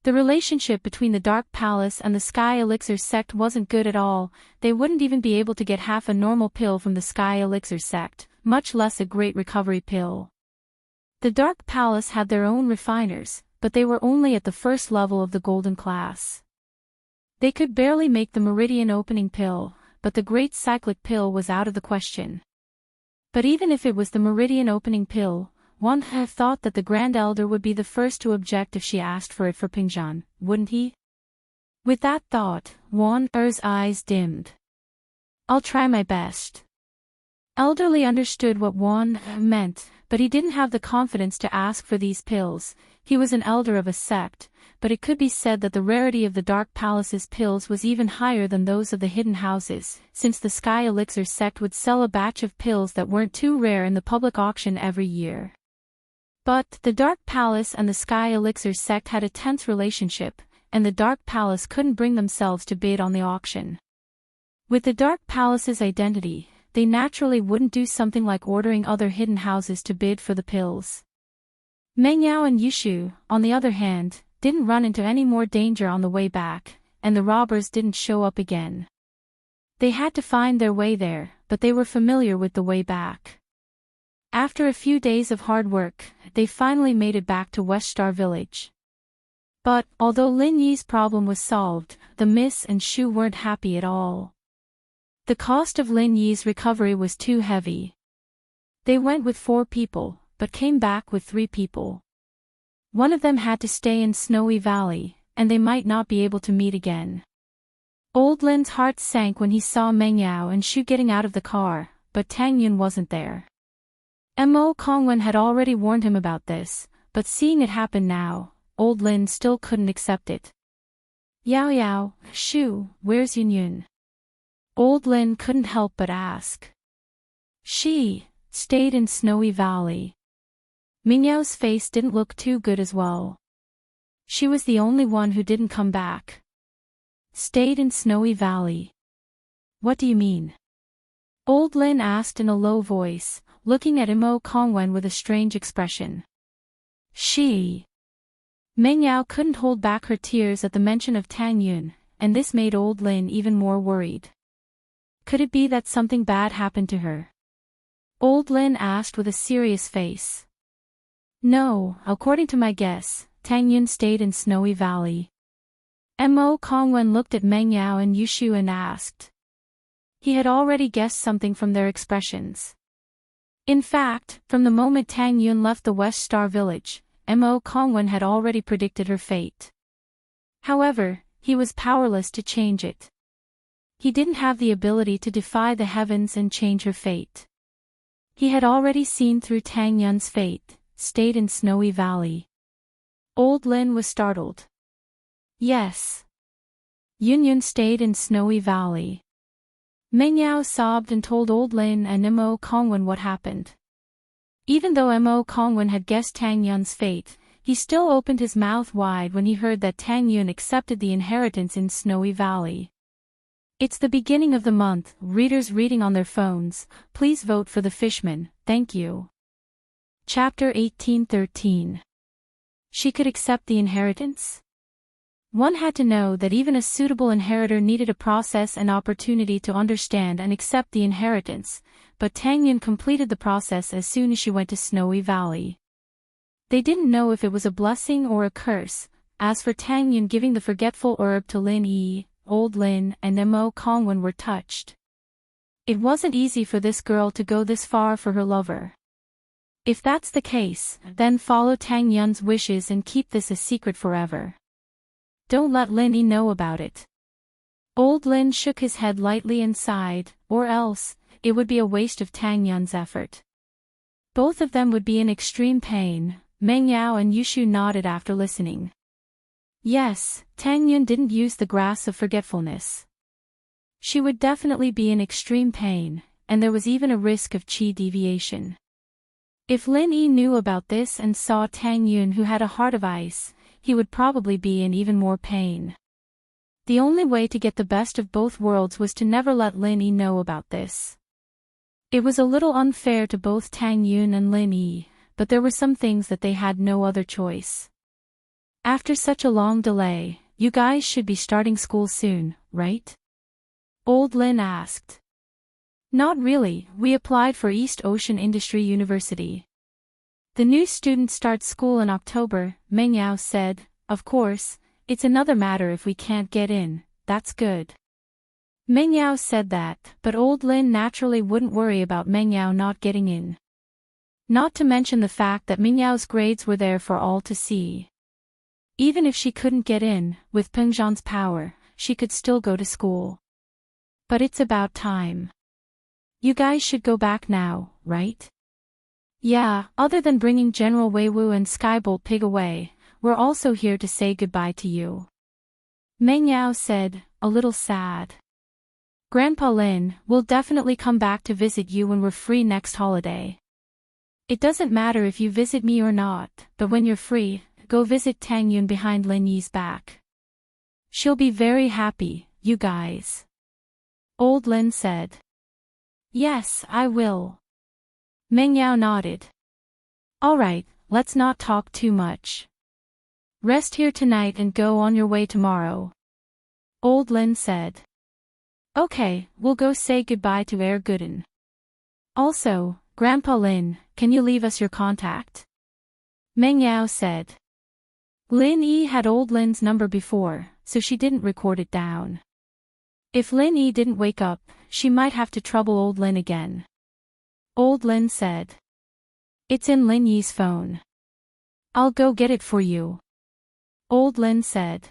The relationship between the Dark Palace and the Sky Elixir sect wasn't good at all. They wouldn't even be able to get half a normal pill from the Sky Elixir sect, much less a Great Recovery Pill. The Dark Palace had their own refiners, but they were only at the first level of the golden class. They could barely make the meridian opening pill, but the great cyclic pill was out of the question. But even if it was the meridian opening pill, one would have thought that the Grand Elder would be the first to object if she asked for it for Pingjan, wouldn't he? With that thought, Wan's eyes dimmed. I'll try my best. Elderly understood what Wan meant, but he didn't have the confidence to ask for these pills. He was an elder of a sect, but it could be said that the rarity of the Dark Palace's pills was even higher than those of the hidden houses, since the Sky Elixir sect would sell a batch of pills that weren't too rare in the public auction every year. But the Dark Palace and the Sky Elixir sect had a tense relationship, and the Dark Palace couldn't bring themselves to bid on the auction. With the Dark Palace's identity, they naturally wouldn't do something like ordering other hidden houses to bid for the pills. Mengyao and Yushu, on the other hand, didn't run into any more danger on the way back, and the robbers didn't show up again. They had to find their way there, but they were familiar with the way back. After a few days of hard work, they finally made it back to West Star Village. But, although Lin Yi's problem was solved, the Miss and Shu weren't happy at all. The cost of Lin Yi's recovery was too heavy. They went with 4 people, but came back with 3 people. One of them had to stay in Snowy Valley, and they might not be able to meet again. Old Lin's heart sank when he saw Mengyao and Shu getting out of the car, but Tang Yun wasn't there. Mo Kongwen had already warned him about this, but seeing it happen now, Old Lin still couldn't accept it. Yao Yao, Shu, where's Yun Yun? Old Lin couldn't help but ask. She stayed in Snowy Valley. Mingyao's face didn't look too good as well. She was the only one who didn't come back. Stayed in Snowy Valley. What do you mean? Old Lin asked in a low voice, looking at Mo Kongwen with a strange expression. She. Mengyao couldn't hold back her tears at the mention of Tang Yun, and this made Old Lin even more worried. Could it be that something bad happened to her? Old Lin asked with a serious face. No, according to my guess, Tang Yun stayed in Snowy Valley. Mo Kongwen looked at Mengyao and Yushu and asked. He had already guessed something from their expressions. In fact, from the moment Tang Yun left the West Star Village, Mo Kongwen had already predicted her fate. However, he was powerless to change it. He didn't have the ability to defy the heavens and change her fate. He had already seen through Tang Yun's fate, stayed in Snowy Valley. Old Lin was startled. Yes. Yun Yun stayed in Snowy Valley. Mengyao sobbed and told Old Lin and Mo Kongwen what happened. Even though Mo Kongwen had guessed Tang Yun's fate, he still opened his mouth wide when he heard that Tang Yun accepted the inheritance in Snowy Valley. It's the beginning of the month, readers reading on their phones, please vote for the Fishman, thank you. Chapter 1813. She could accept the inheritance? One had to know that even a suitable inheritor needed a process and opportunity to understand and accept the inheritance, but Tang Yun completed the process as soon as she went to Snowy Valley. They didn't know if it was a blessing or a curse. As for Tang Yun giving the forgetful herb to Lin Yi, Old Lin and Mo Kongwen were touched. It wasn't easy for this girl to go this far for her lover. If that's the case, then follow Tang Yun's wishes and keep this a secret forever. Don't let Lin Yi know about it. Old Lin shook his head lightly and sighed, or else, it would be a waste of Tang Yun's effort. Both of them would be in extreme pain. Mengyao and Yushu nodded after listening. Yes, Tang Yun didn't use the grass of forgetfulness. She would definitely be in extreme pain, and there was even a risk of qi deviation. If Lin Yi knew about this and saw Tang Yun who had a heart of ice, he would probably be in even more pain. The only way to get the best of both worlds was to never let Lin Yi know about this. It was a little unfair to both Tang Yun and Lin Yi, but there were some things that they had no other choice. After such a long delay, you guys should be starting school soon, right? Old Lin asked. Not really, we applied for East Ocean Industry University. The new students start school in October, Meng Yao said. Of course, it's another matter if we can't get in, that's good. Meng Yao said that, but old Lin naturally wouldn't worry about Meng Yao not getting in. Not to mention the fact that Meng Yao's grades were there for all to see. Even if she couldn't get in, with Peng Zhan's power, she could still go to school. But it's about time. You guys should go back now, right? Yeah, other than bringing General Weiwu and Skybolt Pig away, we're also here to say goodbye to you. Meng Yao said, a little sad. Grandpa Lin, we'll definitely come back to visit you when we're free next holiday. It doesn't matter if you visit me or not, but when you're free, go visit Tang Yun behind Lin Yi's back. She'll be very happy, you guys. Old Lin said. Yes, I will. Meng Yao nodded. Alright, let's not talk too much. Rest here tonight and go on your way tomorrow. Old Lin said. Okay, we'll go say goodbye to Air Gooden. Also, Grandpa Lin, can you leave us your contact? Meng Yao said. Lin Yi had old Lin's number before, so she didn't record it down. If Lin Yi didn't wake up, she might have to trouble old Lin again. Old Lin said. It's in Lin Yi's phone. I'll go get it for you. Old Lin said.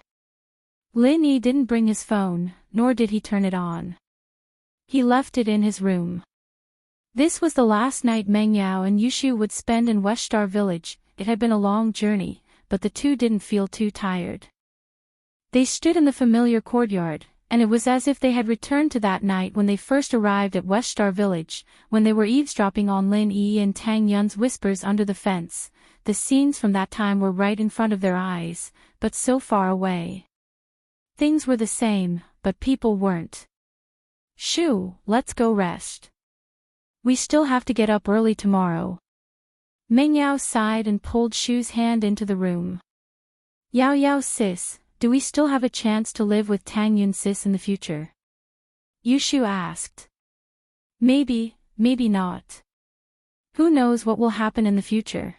Lin Yi didn't bring his phone, nor did he turn it on. He left it in his room. This was the last night Meng Yao and Yushu would spend in West Star Village. It had been a long journey, but the two didn't feel too tired. They stood in the familiar courtyard, and it was as if they had returned to that night when they first arrived at West Star Village, when they were eavesdropping on Lin Yi and Tang Yun's whispers under the fence. The scenes from that time were right in front of their eyes, but so far away. Things were the same, but people weren't. Shoo, let's go rest. We still have to get up early tomorrow. Meng Yao sighed and pulled Shu's hand into the room. Yao Yao sis, do we still have a chance to live with Tang Yun sis in the future? Yushu asked. Maybe, maybe not. Who knows what will happen in the future?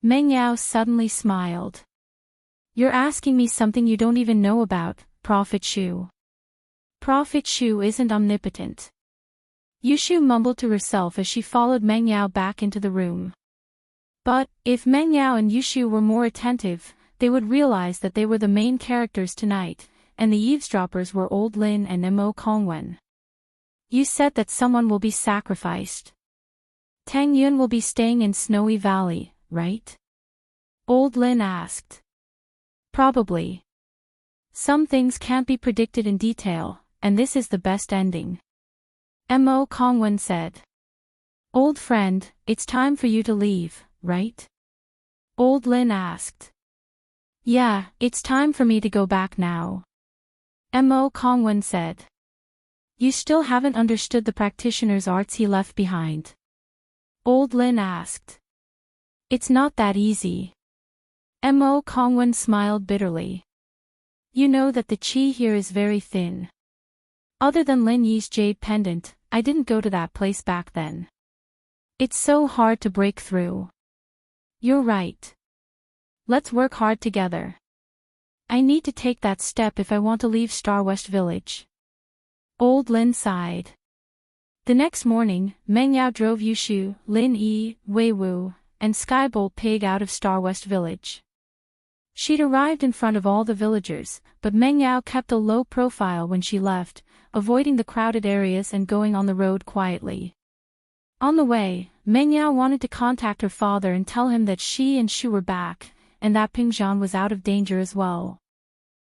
Meng Yao suddenly smiled. You're asking me something you don't even know about, Prophet Shu. Prophet Shu isn't omnipotent. Yushu mumbled to herself as she followed Meng Yao back into the room. But, if Meng Yao and Yushu were more attentive, they would realize that they were the main characters tonight, and the eavesdroppers were Old Lin and Mo Kongwen. You said that someone will be sacrificed. Tang Yun will be staying in Snowy Valley, right? Old Lin asked. Probably. Some things can't be predicted in detail, and this is the best ending. Mo Kongwen said. Old friend, it's time for you to leave, right? Old Lin asked. Yeah, it's time for me to go back now. Mo Kongwen said. You still haven't understood the practitioner's arts he left behind. Old Lin asked. It's not that easy. Mo Kongwen smiled bitterly. You know that the qi here is very thin. Other than Lin Yi's jade pendant, I didn't go to that place back then. It's so hard to break through. You're right. Let's work hard together. I need to take that step if I want to leave Star West Village. Old Lin sighed. The next morning, Meng Yao drove Yushu, Lin Yi, Weiwu, and Skybolt Pig out of Star West Village. She'd arrived in front of all the villagers, but Meng Yao kept a low profile when she left, avoiding the crowded areas and going on the road quietly. On the way, Meng Yao wanted to contact her father and tell him that she and Shu were back, and that Ping Zhan was out of danger as well.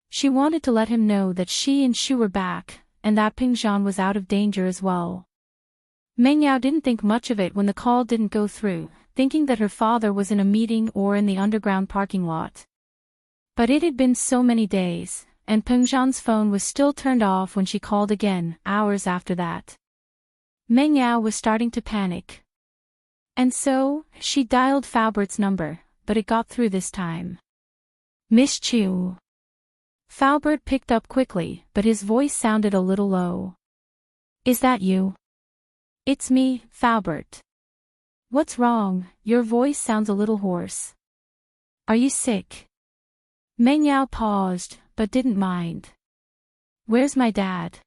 She wanted to let him know that she and Shu were back, and that Ping Zhan was out of danger as well. Meng Yao didn't think much of it when the call didn't go through, thinking that her father was in a meeting or in the underground parking lot. But it had been so many days, and Peng Zhan's phone was still turned off when she called again, hours after that. Meng Yao was starting to panic. And so, she dialed Faubert's number, but it got through this time. Miss Chu. Faubert picked up quickly, but his voice sounded a little low. Is that you? It's me, Faubert. What's wrong? Your voice sounds a little hoarse. Are you sick? Meng Yao paused, but didn't mind. Where's my dad?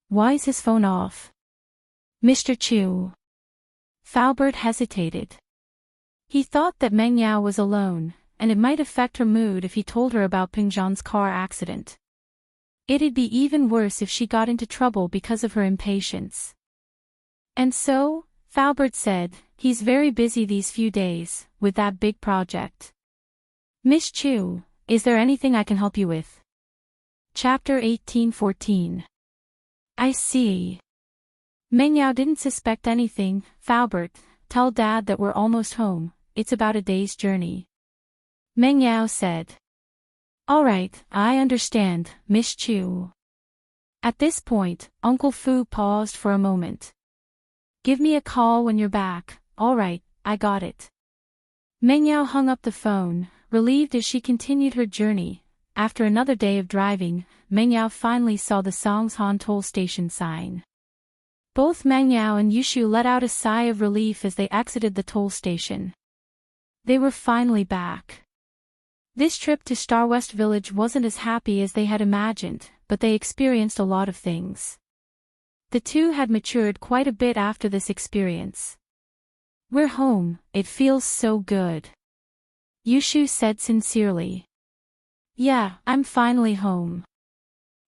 Why's his phone off? Mr. Chu. Faubert hesitated. He thought that Meng Yao was alone, and it might affect her mood if he told her about Pingzhan's car accident. It'd be even worse if she got into trouble because of her impatience. And so, Faubert said, he's very busy these few days, with that big project. Miss Chu, is there anything I can help you with? Chapter 1814. I see. Meng Yao didn't suspect anything. Faubert, tell Dad that we're almost home, it's about a day's journey. Meng Yao said. All right, I understand, Miss Chu. At this point, Uncle Fu paused for a moment. Give me a call when you're back. All right, I got it. Meng Yao hung up the phone, relieved as she continued her journey. After another day of driving, Meng Yao finally saw the Songshan toll station sign. Both Meng Yao and Yushu let out a sigh of relief as they exited the toll station. They were finally back. This trip to Star West Village wasn't as happy as they had imagined, but they experienced a lot of things. The two had matured quite a bit after this experience. We're home, it feels so good. Yushu said sincerely. Yeah, I'm finally home.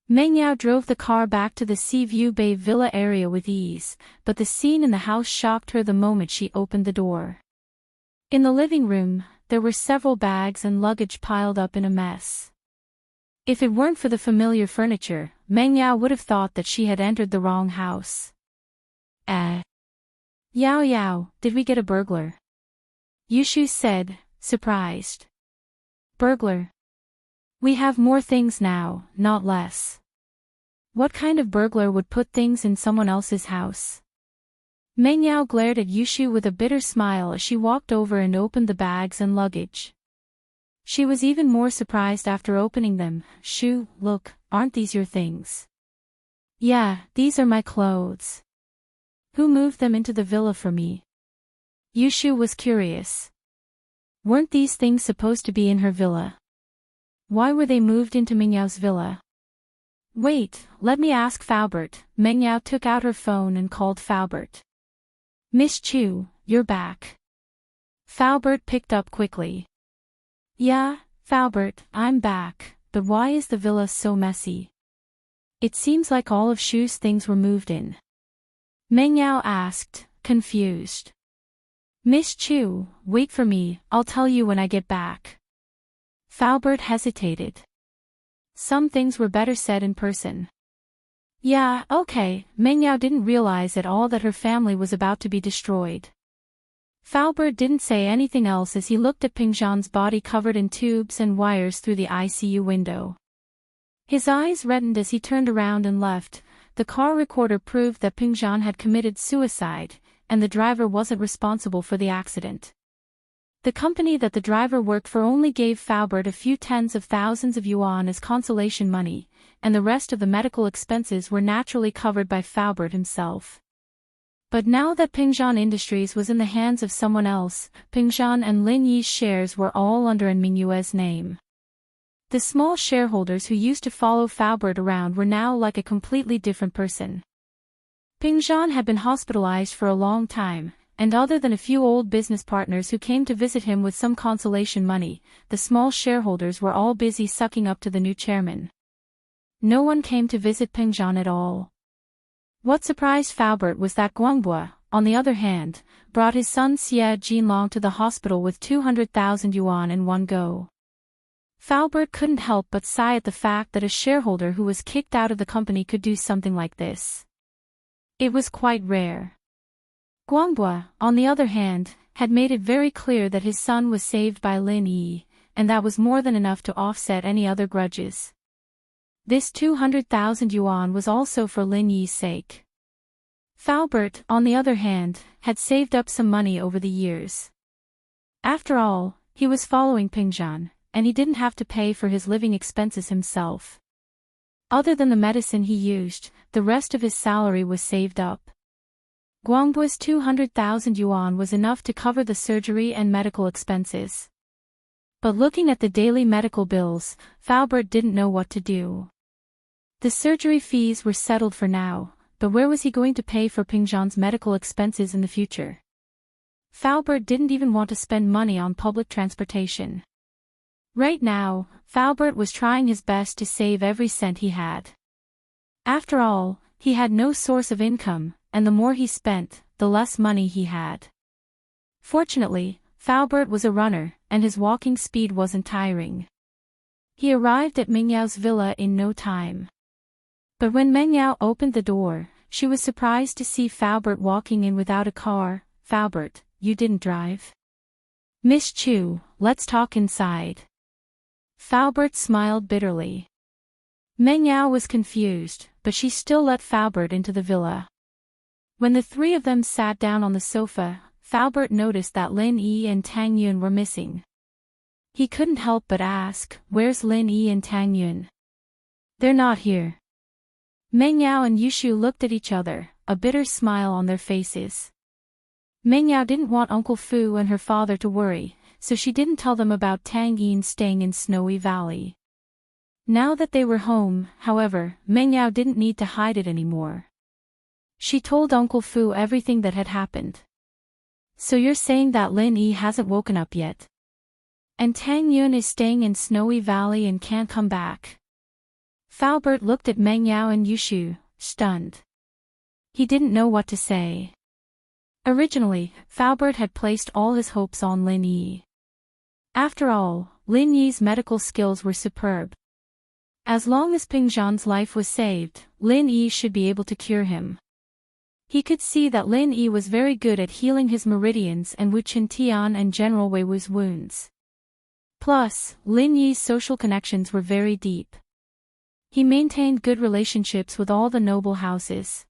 Meng Yao drove the car back to the Seaview Bay Villa area with ease, but the scene in the house shocked her the moment she opened the door. In the living room, there were several bags and luggage piled up in a mess. If it weren't for the familiar furniture, Meng Yao would have thought that she had entered the wrong house. Yao Yao, did we get a burglar? Yushu said, surprised. Burglar? We have more things now, not less. What kind of burglar would put things in someone else's house? Meng Yao glared at Yushu with a bitter smile as she walked over and opened the bags and luggage. She was even more surprised after opening them. Shu, look, aren't these your things? Yeah, these are my clothes. Who moved them into the villa for me? Yushu was curious. Weren't these things supposed to be in her villa? Why were they moved into Meng Yao's villa? Wait, let me ask Faubert. Meng Yao took out her phone and called Faubert. Miss Chu, you're back. Faubert picked up quickly. Yeah, Faubert, I'm back, but why is the villa so messy? It seems like all of Shu's things were moved in. Meng Yao asked, confused. Miss Chu, wait for me, I'll tell you when I get back. Faubert hesitated. Some things were better said in person. Yeah, okay. Meng Yao didn't realize at all that her family was about to be destroyed. Faubert didn't say anything else as he looked at Pingzhan's body covered in tubes and wires through the ICU window. His eyes reddened as he turned around and left. The car recorder proved that Pingzhan had committed suicide, and the driver wasn't responsible for the accident. The company that the driver worked for only gave Faubert a few tens of thousands of yuan as consolation money, and the rest of the medical expenses were naturally covered by Faubert himself. But now that Pingzhan Industries was in the hands of someone else, Pingzhan and Lin Yi's shares were all under An Mingyue's name. The small shareholders who used to follow Faubert around were now like a completely different person. Pingzhan had been hospitalized for a long time, and other than a few old business partners who came to visit him with some consolation money, the small shareholders were all busy sucking up to the new chairman. No one came to visit Pingzhan at all. What surprised Faubert was that Guangbua, on the other hand, brought his son Xie Jinlong to the hospital with 200,000 yuan in one go. Faubert couldn't help but sigh at the fact that a shareholder who was kicked out of the company could do something like this. It was quite rare. Guangbua, on the other hand, had made it very clear that his son was saved by Lin Yi, and that was more than enough to offset any other grudges. This 200,000 yuan was also for Lin Yi's sake. Faubert, on the other hand, had saved up some money over the years. After all, he was following Pingzhan, and he didn't have to pay for his living expenses himself. Other than the medicine he used, the rest of his salary was saved up. Guangbua's 200,000 yuan was enough to cover the surgery and medical expenses. But looking at the daily medical bills, Faubert didn't know what to do. The surgery fees were settled for now, but where was he going to pay for Pingzhan's medical expenses in the future? Faubert didn't even want to spend money on public transportation. Right now, Faubert was trying his best to save every cent he had. After all, he had no source of income, and the more he spent, the less money he had. Fortunately, Faubert was a runner, and his walking speed wasn't tiring. He arrived at Mengyao's villa in no time. But when Mengyao opened the door, she was surprised to see Faubert walking in without a car. "Faubert, you didn't drive?" "Miss Chu, let's talk inside." Faubert smiled bitterly. Mengyao was confused, but she still let Faubert into the villa. When the three of them sat down on the sofa, Faubert noticed that Lin Yi and Tang Yun were missing. He couldn't help but ask, "Where's Lin Yi and Tang Yun?" "They're not here." Mengyao and Yushu looked at each other, a bitter smile on their faces. Mengyao didn't want Uncle Fu and her father to worry, so she didn't tell them about Tang Yin staying in Snowy Valley. Now that they were home, however, Mengyao didn't need to hide it anymore. She told Uncle Fu everything that had happened. "So you're saying that Lin Yi hasn't woken up yet? And Tang Yun is staying in Snowy Valley and can't come back?" Faubert looked at Mengyao and Yushu, stunned. He didn't know what to say. Originally, Faubert had placed all his hopes on Lin Yi. After all, Lin Yi's medical skills were superb. As long as Pingzhan's life was saved, Lin Yi should be able to cure him. He could see that Lin Yi was very good at healing his meridians and Wu Qintian and General Wei Wu's wounds. Plus, Lin Yi's social connections were very deep. He maintained good relationships with all the noble houses.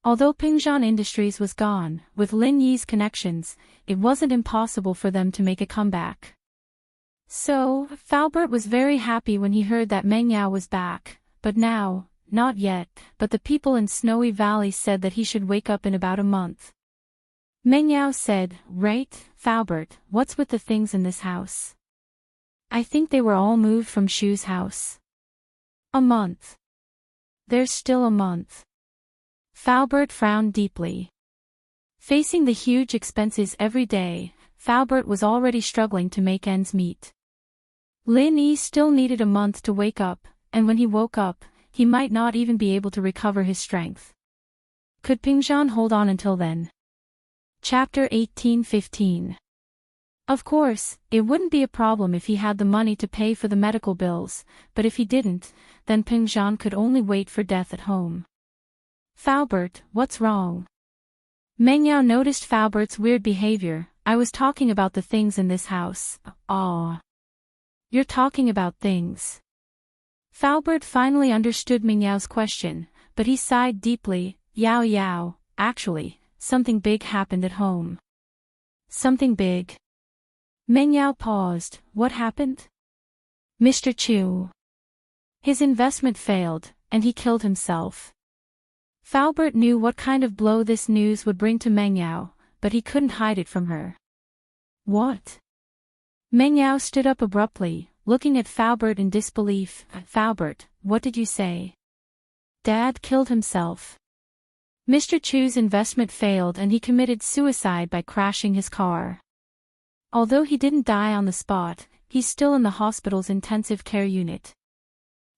Although Pingzhan Industries was gone, with Lin Yi's connections, it wasn't impossible for them to make a comeback. So, Faubert was very happy when he heard that Mengyao was back, but now, not yet, but the people in Snowy Valley said that he should wake up in about a month. Mengyao said, "Right, Faubert, what's with the things in this house?" "I think they were all moved from Shu's house." "A month. There's still a month." Faubert frowned deeply. Facing the huge expenses every day, Faubert was already struggling to make ends meet. Lin Yi still needed a month to wake up, and when he woke up, he might not even be able to recover his strength. Could Pingzhan hold on until then? Chapter 18:15. Of course, it wouldn't be a problem if he had the money to pay for the medical bills, but if he didn't, then Pingzhan could only wait for death at home. "Faubert, what's wrong?" Mengyao noticed Faubert's weird behavior. "I was talking about the things in this house." "Aw. You're talking about things." Faubert finally understood Mengyao's question, but he sighed deeply. "Yao Yao, actually, something big happened at home." "Something big?" Mengyao paused. "What happened?" "Mr. Chu. His investment failed, and he killed himself." Faubert knew what kind of blow this news would bring to Mengyao, but he couldn't hide it from her. "What?" Mengyao stood up abruptly, looking at Faubert in disbelief. "Faubert, what did you say?" "Dad killed himself. Mr. Chu's investment failed and he committed suicide by crashing his car. Although he didn't die on the spot, he's still in the hospital's intensive care unit.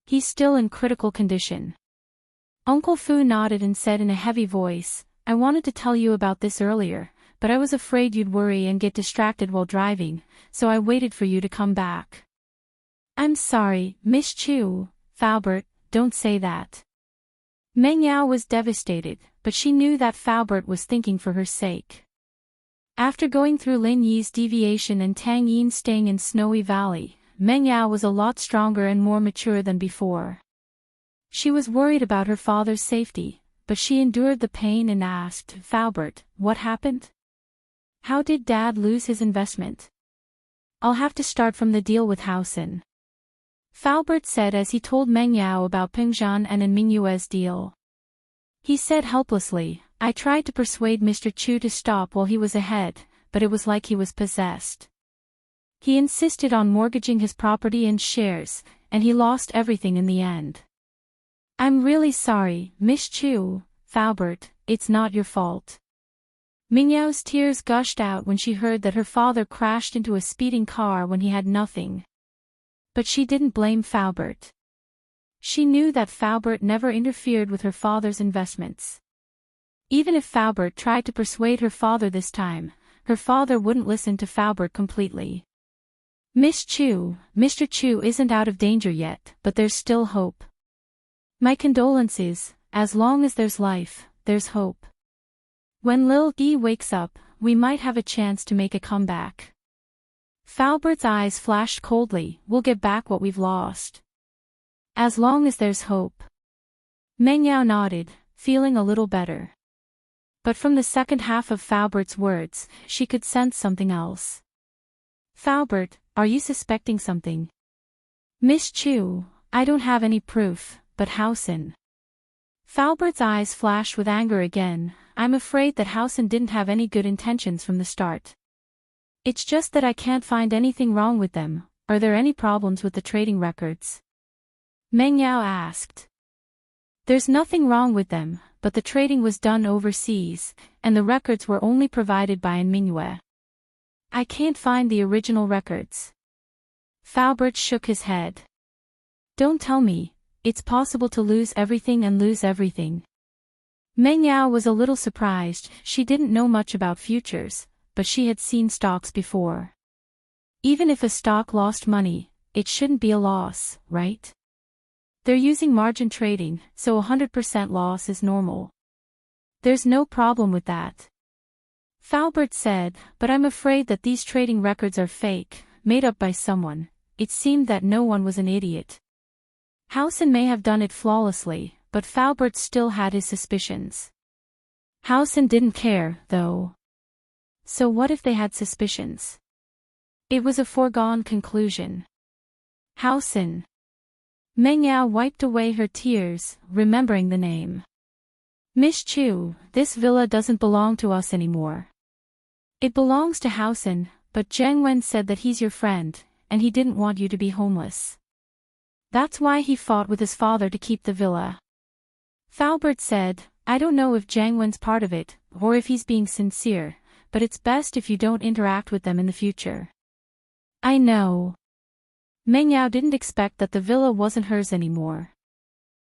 He's still in critical condition." Uncle Fu nodded and said in a heavy voice, "I wanted to tell you about this earlier, but I was afraid you'd worry and get distracted while driving, so I waited for you to come back." "I'm sorry, Miss Chu." "Faubert, don't say that." Mengyao was devastated, but she knew that Faubert was thinking for her sake. After going through Lin Yi's deviation and Tang Yin staying in Snowy Valley, Mengyao was a lot stronger and more mature than before. She was worried about her father's safety, but she endured the pain and asked, "Faubert, what happened? How did Dad lose his investment?" "I'll have to start from the deal with Housen," Faubert said as he told Mengyao about Pingzhan and Mingyue's deal. He said helplessly, I tried to persuade Mr. Chu to stop while he was ahead, but it was like he was possessed. He insisted on mortgaging his property and shares, and he lost everything in the end. I'm really sorry, Miss Chu, Faubert, it's not your fault. Mingyao's tears gushed out when she heard that her father crashed into a speeding car when he had nothing. But she didn't blame Faubert. She knew that Faubert never interfered with her father's investments. Even if Faubert tried to persuade her father this time, her father wouldn't listen to Faubert completely. Miss Chu, Mr. Chu isn't out of danger yet, but there's still hope. My condolences, as long as there's life, there's hope. When Lil Yi wakes up, we might have a chance to make a comeback. Faubert's eyes flashed coldly, we'll get back what we've lost. As long as there's hope. Meng Yao nodded, feeling a little better. But from the second half of Faubert's words, she could sense something else. Faubert, are you suspecting something? Miss Chu, I don't have any proof, but Housen. Faubert's eyes flashed with anger again. I'm afraid that Housen didn't have any good intentions from the start. It's just that I can't find anything wrong with them. Are there any problems with the trading records? Meng Yao asked. There's nothing wrong with them, but the trading was done overseas, and the records were only provided by An Mingyue. I can't find the original records. Faubert shook his head. Don't tell me, it's possible to lose everything and lose everything. Meng Yao was a little surprised. She didn't know much about futures, but she had seen stocks before. Even if a stock lost money, it shouldn't be a loss, right? They're using margin trading, so 100% loss is normal. There's no problem with that. Faubert said, but I'm afraid that these trading records are fake, made up by someone. It seemed that no one was an idiot. Housen may have done it flawlessly, but Faubert still had his suspicions. Housen didn't care, though. So what if they had suspicions? It was a foregone conclusion. Housen. Meng Yao wiped away her tears, remembering the name. Miss Chu, this villa doesn't belong to us anymore. It belongs to Housen, but Zheng Wen said that he's your friend, and he didn't want you to be homeless. That's why he fought with his father to keep the villa. Faubert said, I don't know if Zheng Wen's part of it, or if he's being sincere, but it's best if you don't interact with them in the future. I know. Meng Yao didn't expect that the villa wasn't hers anymore.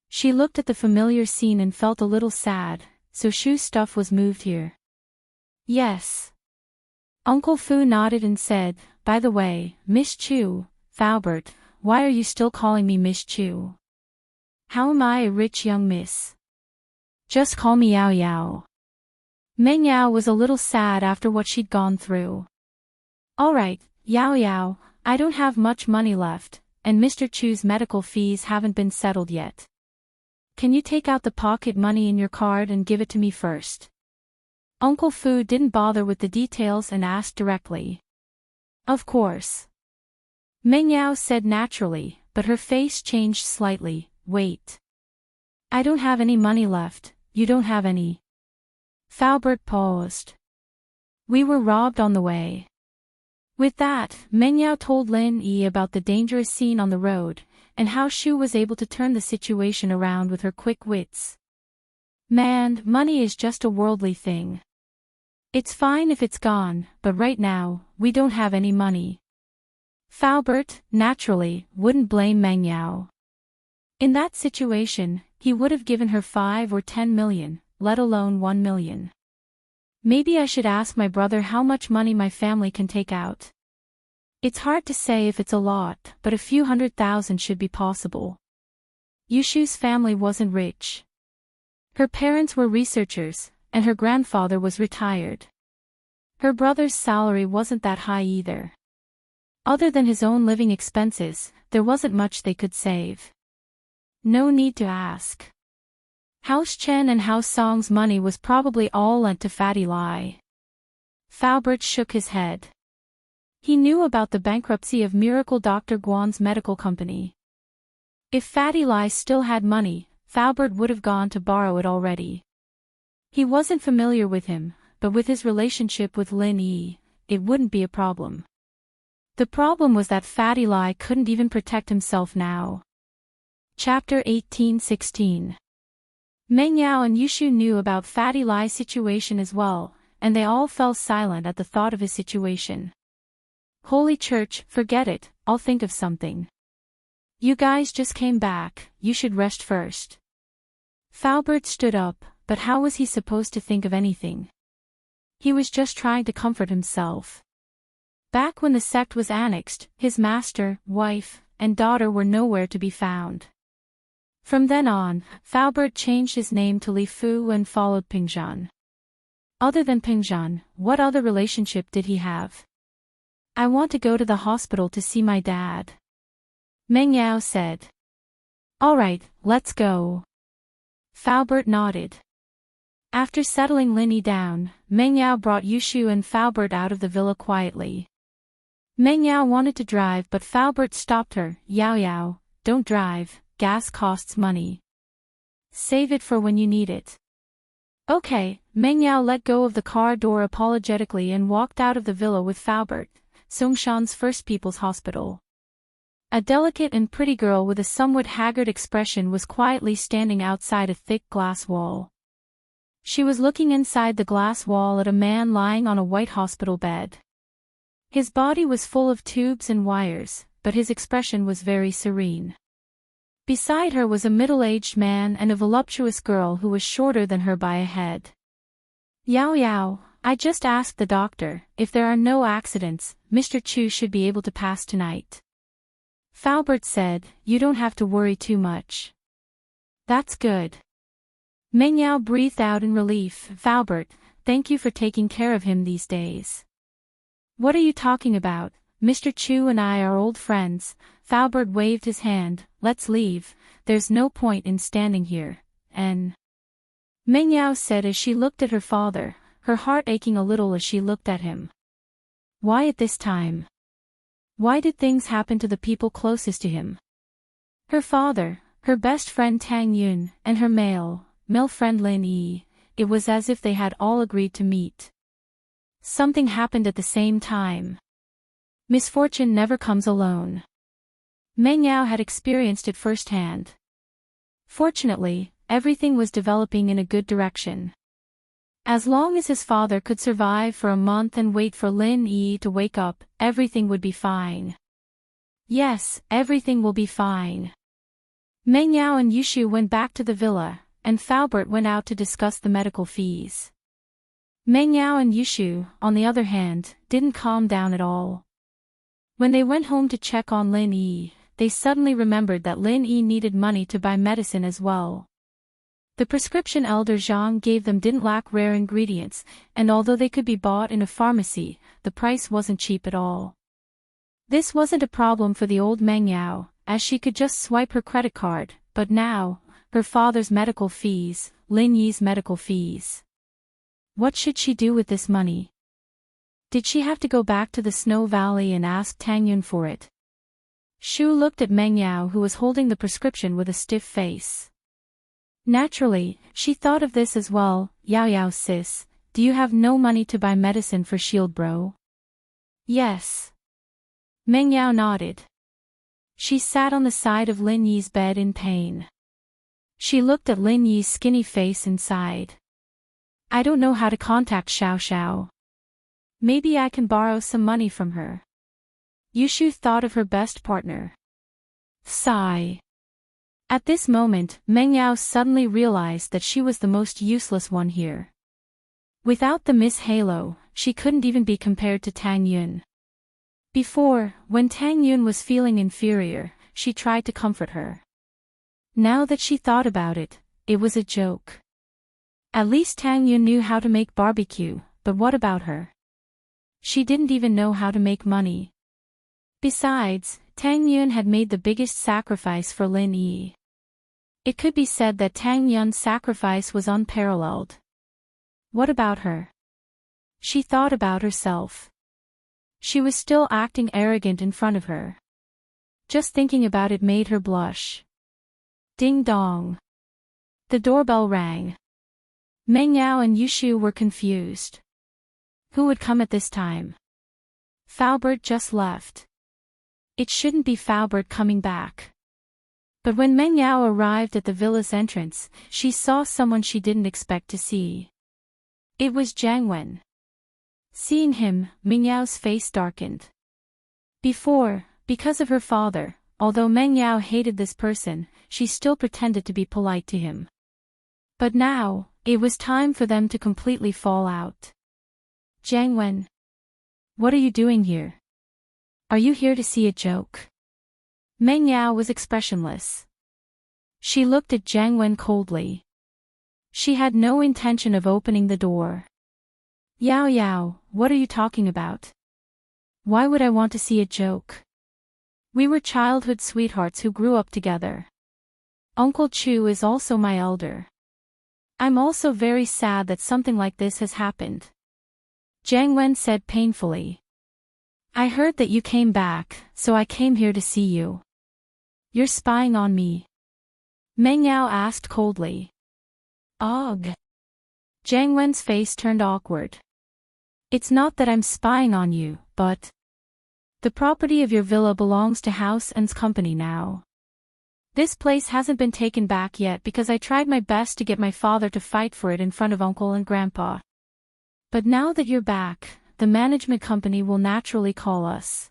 She looked at the familiar scene and felt a little sad, so Shu's stuff was moved here. Yes. Uncle Fu nodded and said, by the way, Miss Chu, Faubert, why are you still calling me Miss Chu? How am I a rich young miss? Just call me Yao Yao. Meng Yao was a little sad after what she'd gone through. Alright, Yao Yao, I don't have much money left, and Mr. Chu's medical fees haven't been settled yet. Can you take out the pocket money in your card and give it to me first? Uncle Fu didn't bother with the details and asked directly. Of course. Meng Yao said naturally, but her face changed slightly. Wait. I don't have any money left, you don't have any. Faubert paused. We were robbed on the way. With that, Meng Yao told Lin Yi about the dangerous scene on the road, and how Shu was able to turn the situation around with her quick wits. Man, money is just a worldly thing. It's fine if it's gone, but right now, we don't have any money. Faubert, naturally, wouldn't blame Meng Yao. In that situation, he would have given her 5 or 10 million, let alone 1 million. Maybe I should ask my brother how much money my family can take out. It's hard to say if it's a lot, but a few 100,000 should be possible. Yushu's family wasn't rich. Her parents were researchers, and her grandfather was retired. Her brother's salary wasn't that high either. Other than his own living expenses, there wasn't much they could save. No need to ask. House Chen and House Song's money was probably all lent to Fatty Lai. Faubert shook his head. He knew about the bankruptcy of Miracle Dr. Guan's medical company. If Fatty Lai still had money, Faubert would have gone to borrow it already. He wasn't familiar with him, but with his relationship with Lin Yi, it wouldn't be a problem. The problem was that Fatty Lai couldn't even protect himself now. Chapter 1816. Meng Yao and Yushu knew about Fatty Lai's situation as well, and they all fell silent at the thought of his situation. Holy Church, forget it, I'll think of something. You guys just came back, you should rest first. Faubert stood up, but how was he supposed to think of anything? He was just trying to comfort himself. Back when the sect was annexed, his master, wife, and daughter were nowhere to be found. From then on, Faubert changed his name to Li Fu and followed Pingzhan. Other than Pingzhan, what other relationship did he have? I want to go to the hospital to see my dad. Meng Yao said. Alright, let's go. Faubert nodded. After settling Lin Yi down, Meng Yao brought Yushu and Faubert out of the villa quietly. Meng Yao wanted to drive but Faubert stopped her. Yao Yao, don't drive, gas costs money. Save it for when you need it. Okay, Meng Yao let go of the car door apologetically and walked out of the villa with Faubert, Songshan's First People's Hospital. A delicate and pretty girl with a somewhat haggard expression was quietly standing outside a thick glass wall. She was looking inside the glass wall at a man lying on a white hospital bed. His body was full of tubes and wires, but his expression was very serene. Beside her was a middle-aged man and a voluptuous girl who was shorter than her by a head. Yao Yao, I just asked the doctor, if there are no accidents, Mr. Chu should be able to pass tonight. Faubert said, you don't have to worry too much. That's good. Meng Yao breathed out in relief. Faubert, thank you for taking care of him these days. What are you talking about? Mr. Chu and I are old friends. Faubert waved his hand. Let's leave, there's no point in standing here, Meng Yao said as she looked at her father, her heart aching a little as she looked at him. Why at this time? Why did things happen to the people closest to him? Her father, her best friend Tang Yun, and her male friend Lin Yi, it was as if they had all agreed to meet. Something happened at the same time. Misfortune never comes alone. Meng Yao had experienced it firsthand. Fortunately, everything was developing in a good direction. As long as his father could survive for a month and wait for Lin Yi to wake up, everything would be fine. Yes, everything will be fine. Meng Yao and Yushu went back to the villa, and Faubert went out to discuss the medical fees. Meng Yao and Yushu, on the other hand, didn't calm down at all. When they went home to check on Lin Yi, they suddenly remembered that Lin Yi needed money to buy medicine as well. The prescription Elder Zhang gave them didn't lack rare ingredients, and although they could be bought in a pharmacy, the price wasn't cheap at all. This wasn't a problem for the old Meng Yao, as she could just swipe her credit card, but now, her father's medical fees, Lin Yi's medical fees. What should she do with this money? Did she have to go back to the Snow Valley and ask Tang Yun for it? Shu looked at Meng Yao, who was holding the prescription with a stiff face. Naturally, she thought of this as well. Yao Yao sis, do you have no money to buy medicine for Shield Bro? Yes. Meng Yao nodded. She sat on the side of Lin Yi's bed in pain. She looked at Lin Yi's skinny face and sighed. I don't know how to contact Xiao Xiao. Maybe I can borrow some money from her. Yushu thought of her best partner. Sigh. At this moment, Meng Yao suddenly realized that she was the most useless one here. Without the Miss Halo, she couldn't even be compared to Tang Yun. Before, when Tang Yun was feeling inferior, she tried to comfort her. Now that she thought about it, it was a joke. At least Tang Yun knew how to make barbecue, but what about her? She didn't even know how to make money. Besides, Tang Yun had made the biggest sacrifice for Lin Yi. It could be said that Tang Yun's sacrifice was unparalleled. What about her? She thought about herself. She was still acting arrogant in front of her. Just thinking about it made her blush. Ding dong. The doorbell rang. Meng Yao and Yushu were confused. Who would come at this time? Faubert just left. It shouldn't be Faubert coming back. But when Meng Yao arrived at the villa's entrance, she saw someone she didn't expect to see. It was Jiang Wen. Seeing him, Meng Yao's face darkened. Because of her father, although Meng Yao hated this person, she still pretended to be polite to him. But now, it was time for them to completely fall out. Jiang Wen. What are you doing here? Are you here to see a joke? Meng Yao was expressionless. She looked at Jiang Wen coldly. She had no intention of opening the door. Yao Yao, what are you talking about? Why would I want to see a joke? We were childhood sweethearts who grew up together. Uncle Chu is also my elder. I'm also very sad that something like this has happened. Jiang Wen said painfully. I heard that you came back, so I came here to see you. You're spying on me? Meng Yao asked coldly. Ugh. Jiang Wen's face turned awkward. It's not that I'm spying on you, but the property of your villa belongs to House N's company now. This place hasn't been taken back yet because I tried my best to get my father to fight for it in front of Uncle and Grandpa. But now that you're back, the management company will naturally call us.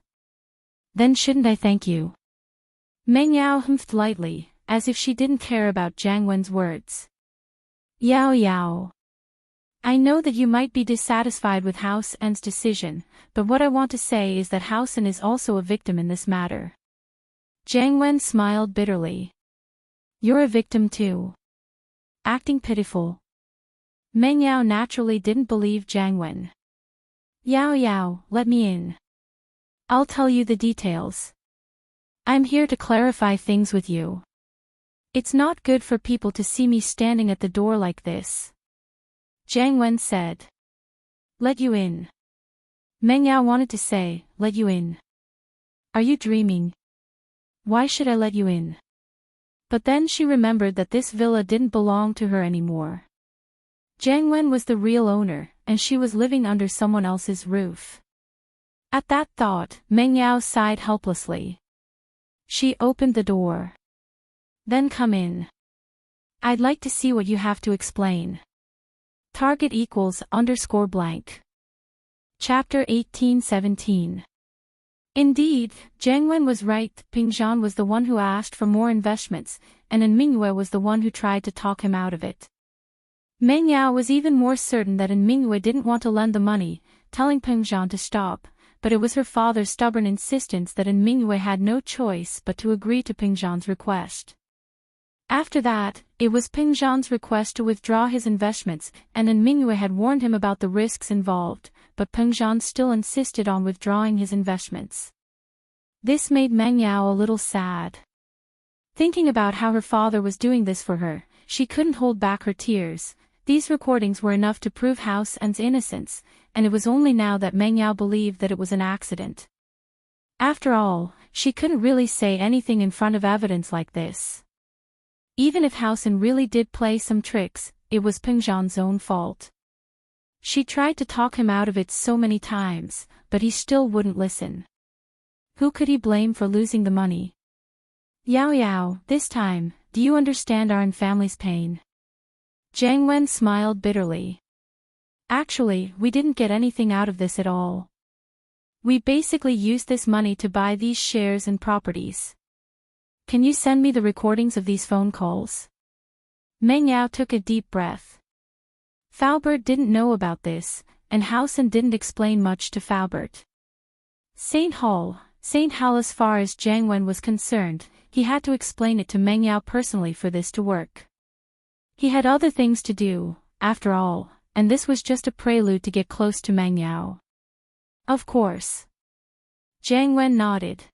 Then shouldn't I thank you? Meng Yao humphed lightly, as if she didn't care about Jiang Wen's words. Yao Yao. I know that you might be dissatisfied with House N's decision, but what I want to say is that House N is also a victim in this matter. Jiang Wen smiled bitterly. You're a victim too. Acting pitiful. Meng Yao naturally didn't believe Jiang Wen. Yao Yao, let me in. I'll tell you the details. I'm here to clarify things with you. It's not good for people to see me standing at the door like this. Jiang Wen said. Let you in. Meng Yao wanted to say, let you in. Are you dreaming? Why should I let you in? But then she remembered that this villa didn't belong to her anymore. Jiang Wen was the real owner, and she was living under someone else's roof. At that thought, Meng Yao sighed helplessly. She opened the door. Then come in. I'd like to see what you have to explain. Target =_ blank. Chapter 18:17. Indeed, Jiang Wen was right. Pingzhan was the one who asked for more investments, and Mingwei was the one who tried to talk him out of it. Meng Yao was even more certain that Mingwei didn't want to lend the money, telling Pingzhan to stop, but it was her father's stubborn insistence that Mingwei had no choice but to agree to Pingzhan's request. After that, it was Pingzhan's request to withdraw his investments, and Mingwei had warned him about the risks involved, but Pingzhan still insisted on withdrawing his investments. This made Meng Yao a little sad. Thinking about how her father was doing this for her, she couldn't hold back her tears. These recordings were enough to prove House N's innocence, and it was only now that Meng Yao believed that it was an accident. After all, she couldn't really say anything in front of evidence like this. Even if House N really did play some tricks, it was Pingzhan's own fault. She tried to talk him out of it so many times, but he still wouldn't listen. Who could he blame for losing the money? Yao Yao, this time, do you understand our family's pain? Jiang Wen smiled bitterly. Actually, we didn't get anything out of this at all. We basically used this money to buy these shares and properties. Can you send me the recordings of these phone calls? Meng Yao took a deep breath. Faubert didn't know about this, and House N didn't explain much to Faubert. St. Hall, as far as Jiang Wen was concerned, he had to explain it to Meng Yao personally for this to work. He had other things to do, after all, and this was just a prelude to get close to Meng Yao. Of course. Jiang Wen nodded.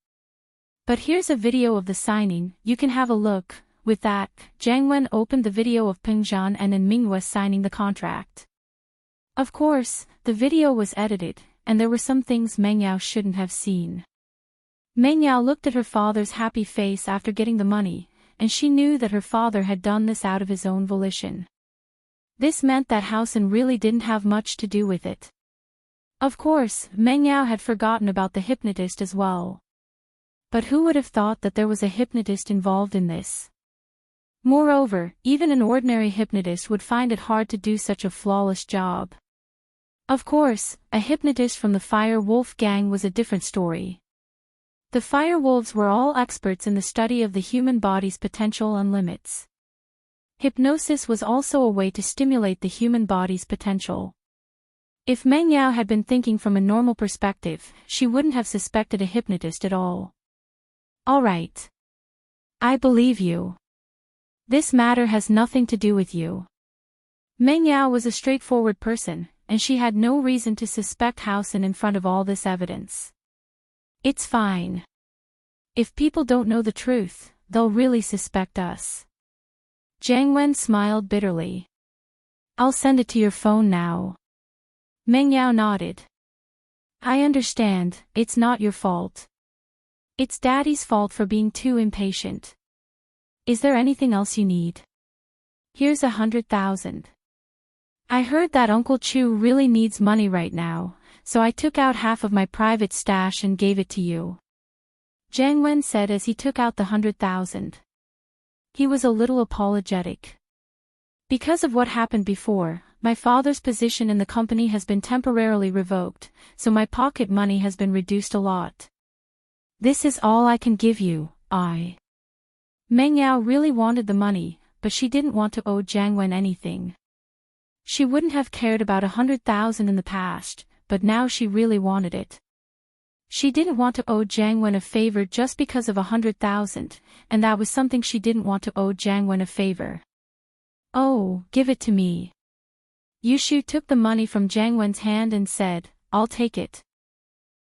But here's a video of the signing, you can have a look. With that, Jiang Wen opened the video of Pingzhan and Mingwei signing the contract. Of course, the video was edited, and there were some things Meng Yao shouldn't have seen. Meng Yao looked at her father's happy face after getting the money, and she knew that her father had done this out of his own volition. This meant that Housen really didn't have much to do with it. Of course, Meng Yao had forgotten about the hypnotist as well. But who would have thought that there was a hypnotist involved in this? Moreover, even an ordinary hypnotist would find it hard to do such a flawless job. Of course, a hypnotist from the Fire Wolf gang was a different story. The Fire Wolves were all experts in the study of the human body's potential and limits. Hypnosis was also a way to stimulate the human body's potential. If Meng Yao had been thinking from a normal perspective, she wouldn't have suspected a hypnotist at all. All right. I believe you. This matter has nothing to do with you. Meng Yao was a straightforward person, and she had no reason to suspect Housen in front of all this evidence. It's fine. If people don't know the truth, they'll really suspect us. Jiang Wen smiled bitterly. I'll send it to your phone now. Meng Yao nodded. I understand, it's not your fault. It's Daddy's fault for being too impatient. Is there anything else you need? Here's 100,000. I heard that Uncle Chu really needs money right now, so I took out half of my private stash and gave it to you. Jiang Wen said as he took out the 100,000. He was a little apologetic. Because of what happened before, my father's position in the company has been temporarily revoked, so my pocket money has been reduced a lot. This is all I can give you, Meng Yao really wanted the money, but she didn't want to owe Jiang Wen anything. She wouldn't have cared about 100,000 in the past, but now she really wanted it. She didn't want to owe Jiang Wen a favor just because of 100,000, and that was something she didn't want to owe Jiang Wen a favor. Oh, give it to me. Yushu took the money from Jiang Wen's hand and said, I'll take it.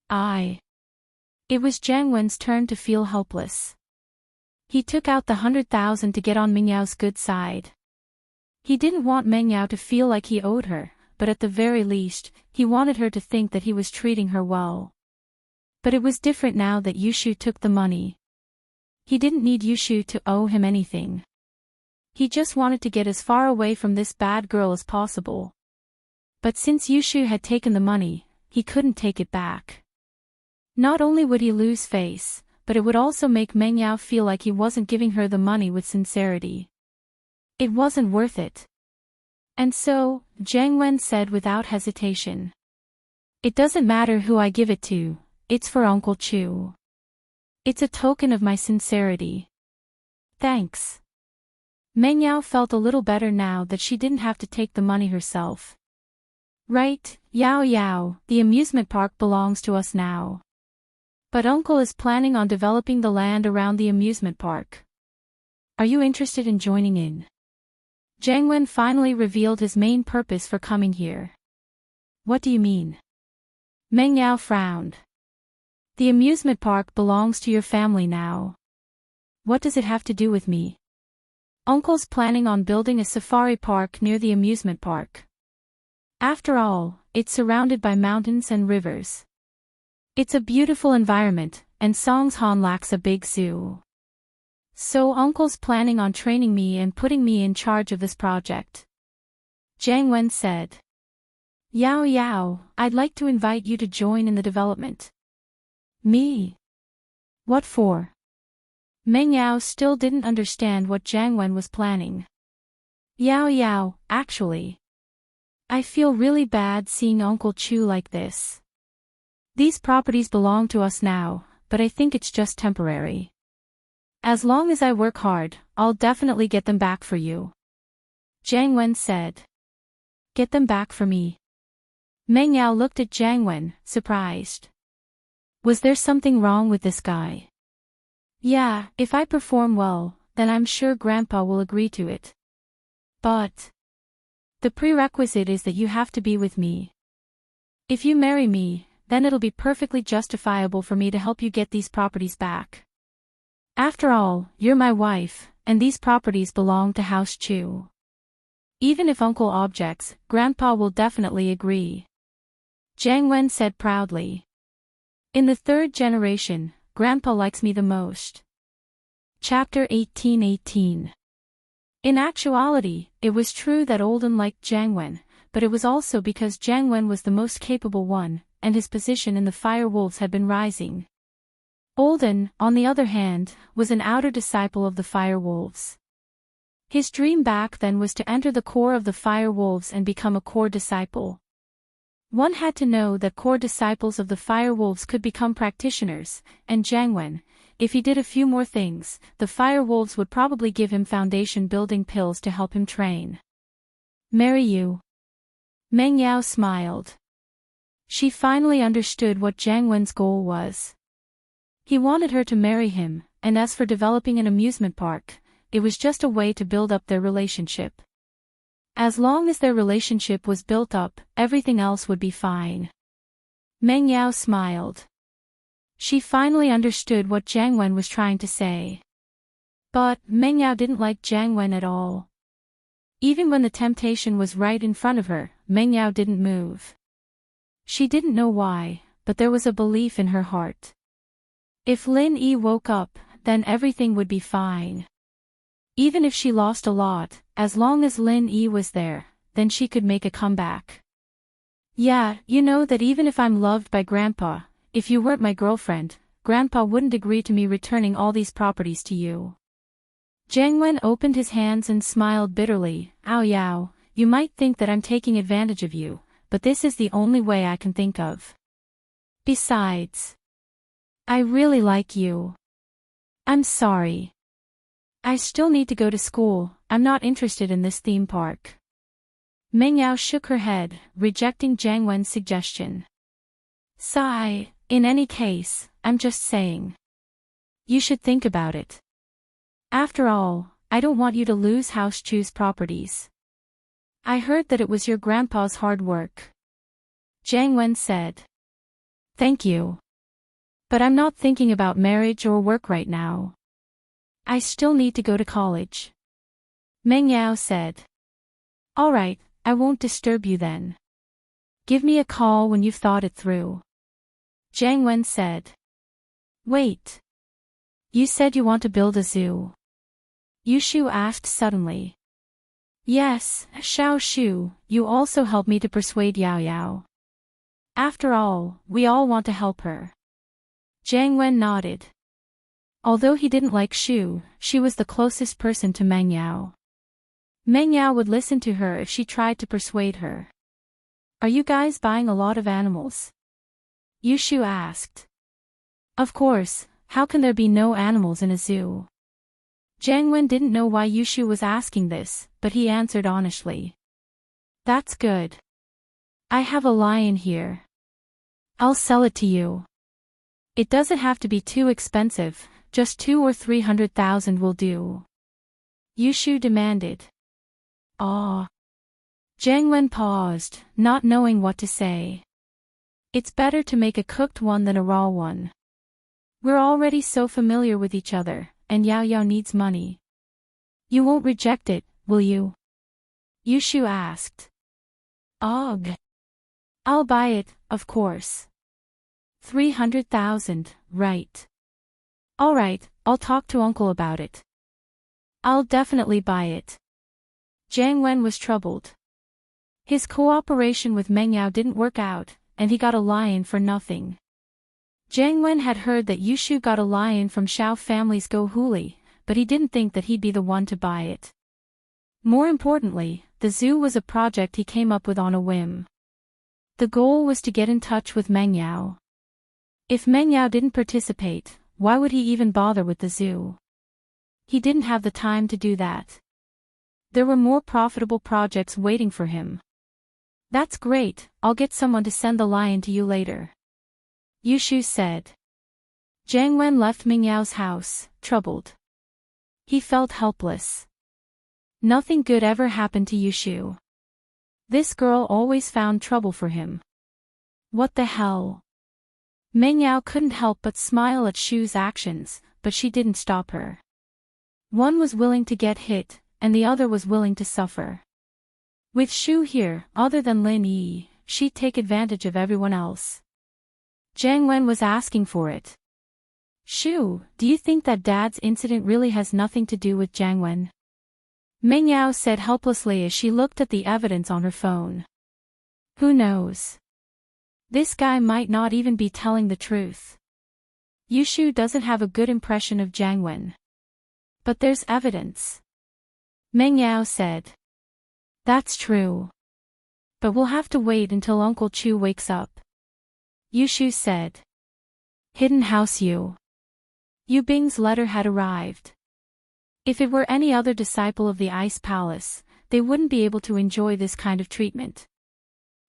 It was Jiang Wen's turn to feel helpless. He took out the 100,000 to get on Meng Yao's good side. He didn't want Meng Yao to feel like he owed her, but at the very least, he wanted her to think that he was treating her well. But it was different now that Yushu took the money. He didn't need Yushu to owe him anything. He just wanted to get as far away from this bad girl as possible. But since Yushu had taken the money, he couldn't take it back. Not only would he lose face, but it would also make Meng Yao feel like he wasn't giving her the money with sincerity. It wasn't worth it. And so, Jiang Wen said without hesitation. It doesn't matter who I give it to, it's for Uncle Chu. It's a token of my sincerity. Thanks. Meng Yao felt a little better now that she didn't have to take the money herself. Right, Yao Yao, the amusement park belongs to us now. But Uncle is planning on developing the land around the amusement park. Are you interested in joining in? Jiang Wen finally revealed his main purpose for coming here. What do you mean? Meng Yao frowned. The amusement park belongs to your family now. What does it have to do with me? Uncle's planning on building a safari park near the amusement park. After all, it's surrounded by mountains and rivers. It's a beautiful environment, and Songshan lacks a big zoo. So Uncle's planning on training me and putting me in charge of this project. Jiang Wen said. Yao Yao, I'd like to invite you to join in the development. Me? What for? Meng Yao still didn't understand what Jiang Wen was planning. Yao Yao, actually. I feel really bad seeing Uncle Chu like this. These properties belong to us now, but I think it's just temporary. As long as I work hard, I'll definitely get them back for you. Jiang Wen said. Get them back for me. Meng Yao looked at Jiang Wen, surprised. Was there something wrong with this guy? Yeah, if I perform well, then I'm sure Grandpa will agree to it. But the prerequisite is that you have to be with me. If you marry me, then it'll be perfectly justifiable for me to help you get these properties back. After all, you're my wife, and these properties belong to House Chu. Even if Uncle objects, Grandpa will definitely agree. Jiang Wen said proudly. In the third generation, Grandpa likes me the most. Chapter 18:18. In actuality, it was true that Olden liked Jiang Wen, but it was also because Jiang Wen was the most capable one, and his position in the Fire Wolves had been rising. Olden, on the other hand, was an outer disciple of the Fire Wolves. His dream back then was to enter the core of the Fire Wolves and become a core disciple. One had to know that core disciples of the Fire Wolves could become practitioners, and Jiang Wen, if he did a few more things, the Fire Wolves would probably give him foundation-building pills to help him train. Marry you. Meng Yao smiled. She finally understood what Jiang Wen's goal was. He wanted her to marry him, and as for developing an amusement park, it was just a way to build up their relationship. As long as their relationship was built up, everything else would be fine. Meng Yao smiled. She finally understood what Jiang Wen was trying to say. But Meng Yao didn't like Jiang Wen at all. Even when the temptation was right in front of her, Meng Yao didn't move. She didn't know why, but there was a belief in her heart. If Lin Yi woke up, then everything would be fine. Even if she lost a lot, as long as Lin Yi was there, then she could make a comeback. Yeah, you know that even if I'm loved by Grandpa, if you weren't my girlfriend, Grandpa wouldn't agree to me returning all these properties to you. Jiang Wen opened his hands and smiled bitterly. Ao Yao, you might think that I'm taking advantage of you, but this is the only way I can think of. Besides, I really like you. I'm sorry. I still need to go to school, I'm not interested in this theme park. Meng Yao shook her head, rejecting Jiang Wen's suggestion. Sigh, in any case, I'm just saying. You should think about it. After all, I don't want you to lose House Chu's properties. I heard that it was your grandpa's hard work. Jiang Wen said. Thank you. But I'm not thinking about marriage or work right now. I still need to go to college. Meng Yao said. All right, I won't disturb you then. Give me a call when you've thought it through. Jiang Wen said. Wait. You said you want to build a zoo. Yushu asked suddenly. Yes, Xiao Shu, you also helped me to persuade Yao Yao. After all, we all want to help her. Jiang Wen nodded. Although he didn't like Shu, she was the closest person to Meng Yao. Meng Yao would listen to her if she tried to persuade her. Are you guys buying a lot of animals? Yushu asked. Of course, how can there be no animals in a zoo? Jiang Wen didn't know why Yushu was asking this, but he answered honestly. That's good. I have a lion here. I'll sell it to you. It doesn't have to be too expensive, just 200,000 or 300,000 will do. Yushu demanded. Ah. Jiang Wen paused, not knowing what to say. It's better to make a cooked one than a raw one. We're already so familiar with each other, and Yao Yao needs money. You won't reject it, will you? Yushu asked. Ugh. I'll buy it, of course. 300,000, right. All right, I'll talk to Uncle about it. I'll definitely buy it. Jiang Wen was troubled. His cooperation with Meng Yao didn't work out, and he got a lion for nothing. Jiang Wen had heard that Yushu got a lion from Xiao family's Go Huli, but he didn't think that he'd be the one to buy it. More importantly, the zoo was a project he came up with on a whim. The goal was to get in touch with Meng Yao. If Meng Yao didn't participate, why would he even bother with the zoo? He didn't have the time to do that. There were more profitable projects waiting for him. That's great, I'll get someone to send the lion to you later. Yushu said. Jiang Wen left Meng Yao's house, troubled. He felt helpless. Nothing good ever happened to Yushu. This girl always found trouble for him. What the hell? Meng Yao couldn't help but smile at Shu's actions, but she didn't stop her. One was willing to get hit, and the other was willing to suffer. With Shu here, other than Lin Yi, she'd take advantage of everyone else. Jiang Wen was asking for it. Shu, do you think that Dad's incident really has nothing to do with Jiang Wen? Meng Yao said helplessly as she looked at the evidence on her phone. Who knows? This guy might not even be telling the truth. Yushu doesn't have a good impression of Jiang Wen. But there's evidence. Meng Yao said. That's true. But we'll have to wait until Uncle Chu wakes up. Yushu said. Hidden House Yu. Yu Bing's letter had arrived. If it were any other disciple of the Ice Palace, they wouldn't be able to enjoy this kind of treatment.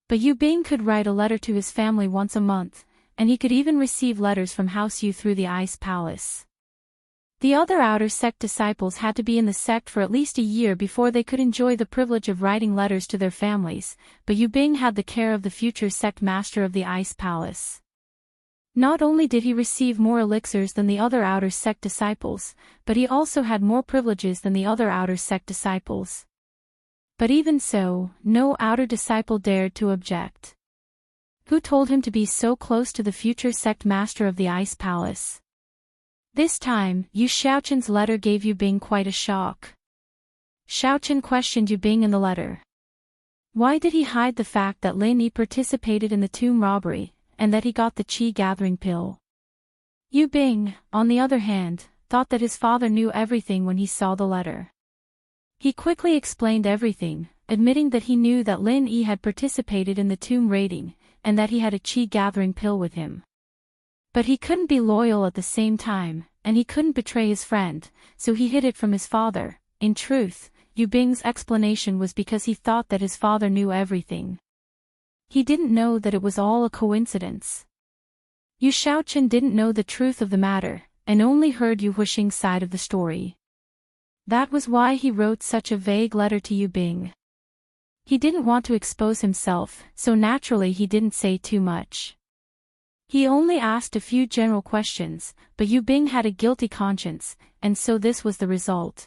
But Yu Bing could write a letter to his family once a month, and he could even receive letters from House Yu through the Ice Palace. The other outer sect disciples had to be in the sect for at least a year before they could enjoy the privilege of writing letters to their families, but Yu Bing had the care of the future sect master of the Ice Palace. Not only did he receive more elixirs than the other outer sect disciples, but he also had more privileges than the other outer sect disciples. But even so, no outer disciple dared to object. Who told him to be so close to the future sect master of the Ice Palace? This time, Yu Xiaoqin's letter gave Yu Bing quite a shock. Xiaoqin questioned Yu Bing in the letter. Why did he hide the fact that Lin Yi participated in the tomb robbery, and that he got the qi-gathering pill? Yu Bing, on the other hand, thought that his father knew everything when he saw the letter. He quickly explained everything, admitting that he knew that Lin Yi had participated in the tomb raiding, and that he had a qi-gathering pill with him. But he couldn't be loyal at the same time, and he couldn't betray his friend, so he hid it from his father. In truth, Yu Bing's explanation was because he thought that his father knew everything. He didn't know that it was all a coincidence. Yu Xiaoqin didn't know the truth of the matter, and only heard Yu Huixing's side of the story. That was why he wrote such a vague letter to Yu Bing. He didn't want to expose himself, so naturally he didn't say too much. He only asked a few general questions, but Yu Bing had a guilty conscience, and so this was the result.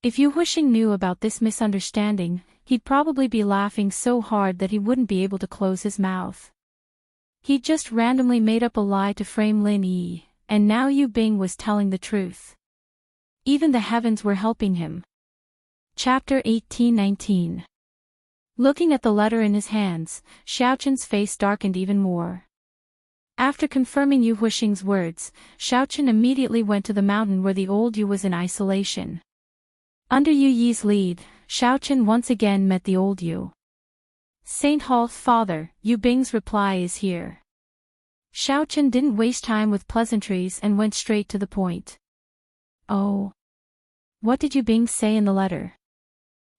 If Yu Huixing knew about this misunderstanding, he'd probably be laughing so hard that he wouldn't be able to close his mouth. He'd just randomly made up a lie to frame Lin Yi, and now Yu Bing was telling the truth. Even the heavens were helping him. Chapter 18-19. Looking at the letter in his hands, Xiaoqin's face darkened even more. After confirming Yu Huixing's words, Xiaoqin immediately went to the mountain where the old Yu was in isolation. Under Yu Yi's lead, Xiaoqin once again met the old Yu. Saint Hall, father, Yu Bing's reply is here. Xiaoqin didn't waste time with pleasantries and went straight to the point. Oh. What did Yu Bing say in the letter?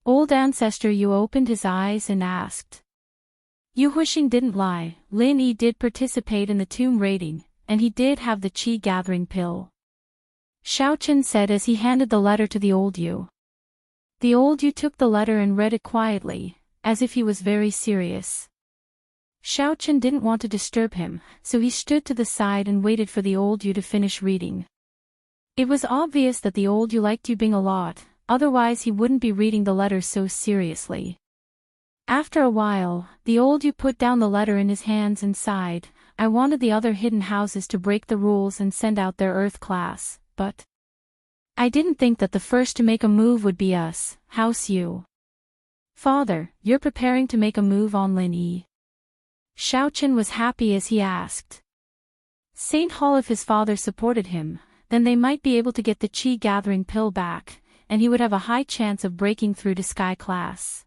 Old ancestor Yu opened his eyes and asked. Yu Huixing didn't lie, Lin Yi did participate in the tomb raiding, and he did have the qi-gathering pill. Xiaoqin said as he handed the letter to the old Yu. The old Yu took the letter and read it quietly, as if he was very serious. Xiaoqin didn't want to disturb him, so he stood to the side and waited for the old Yu to finish reading. It was obvious that the old Yu liked Yu Bing a lot, otherwise he wouldn't be reading the letter so seriously. After a while, the old Yu put down the letter in his hands and sighed. I wanted the other hidden houses to break the rules and send out their Earth class, but I didn't think that the first to make a move would be us, House Yu. Father, you're preparing to make a move on Lin Yi? Xiaoqin was happy as he asked. Saint Hall, if his father supported him, then they might be able to get the qi-gathering pill back, and he would have a high chance of breaking through to Sky class.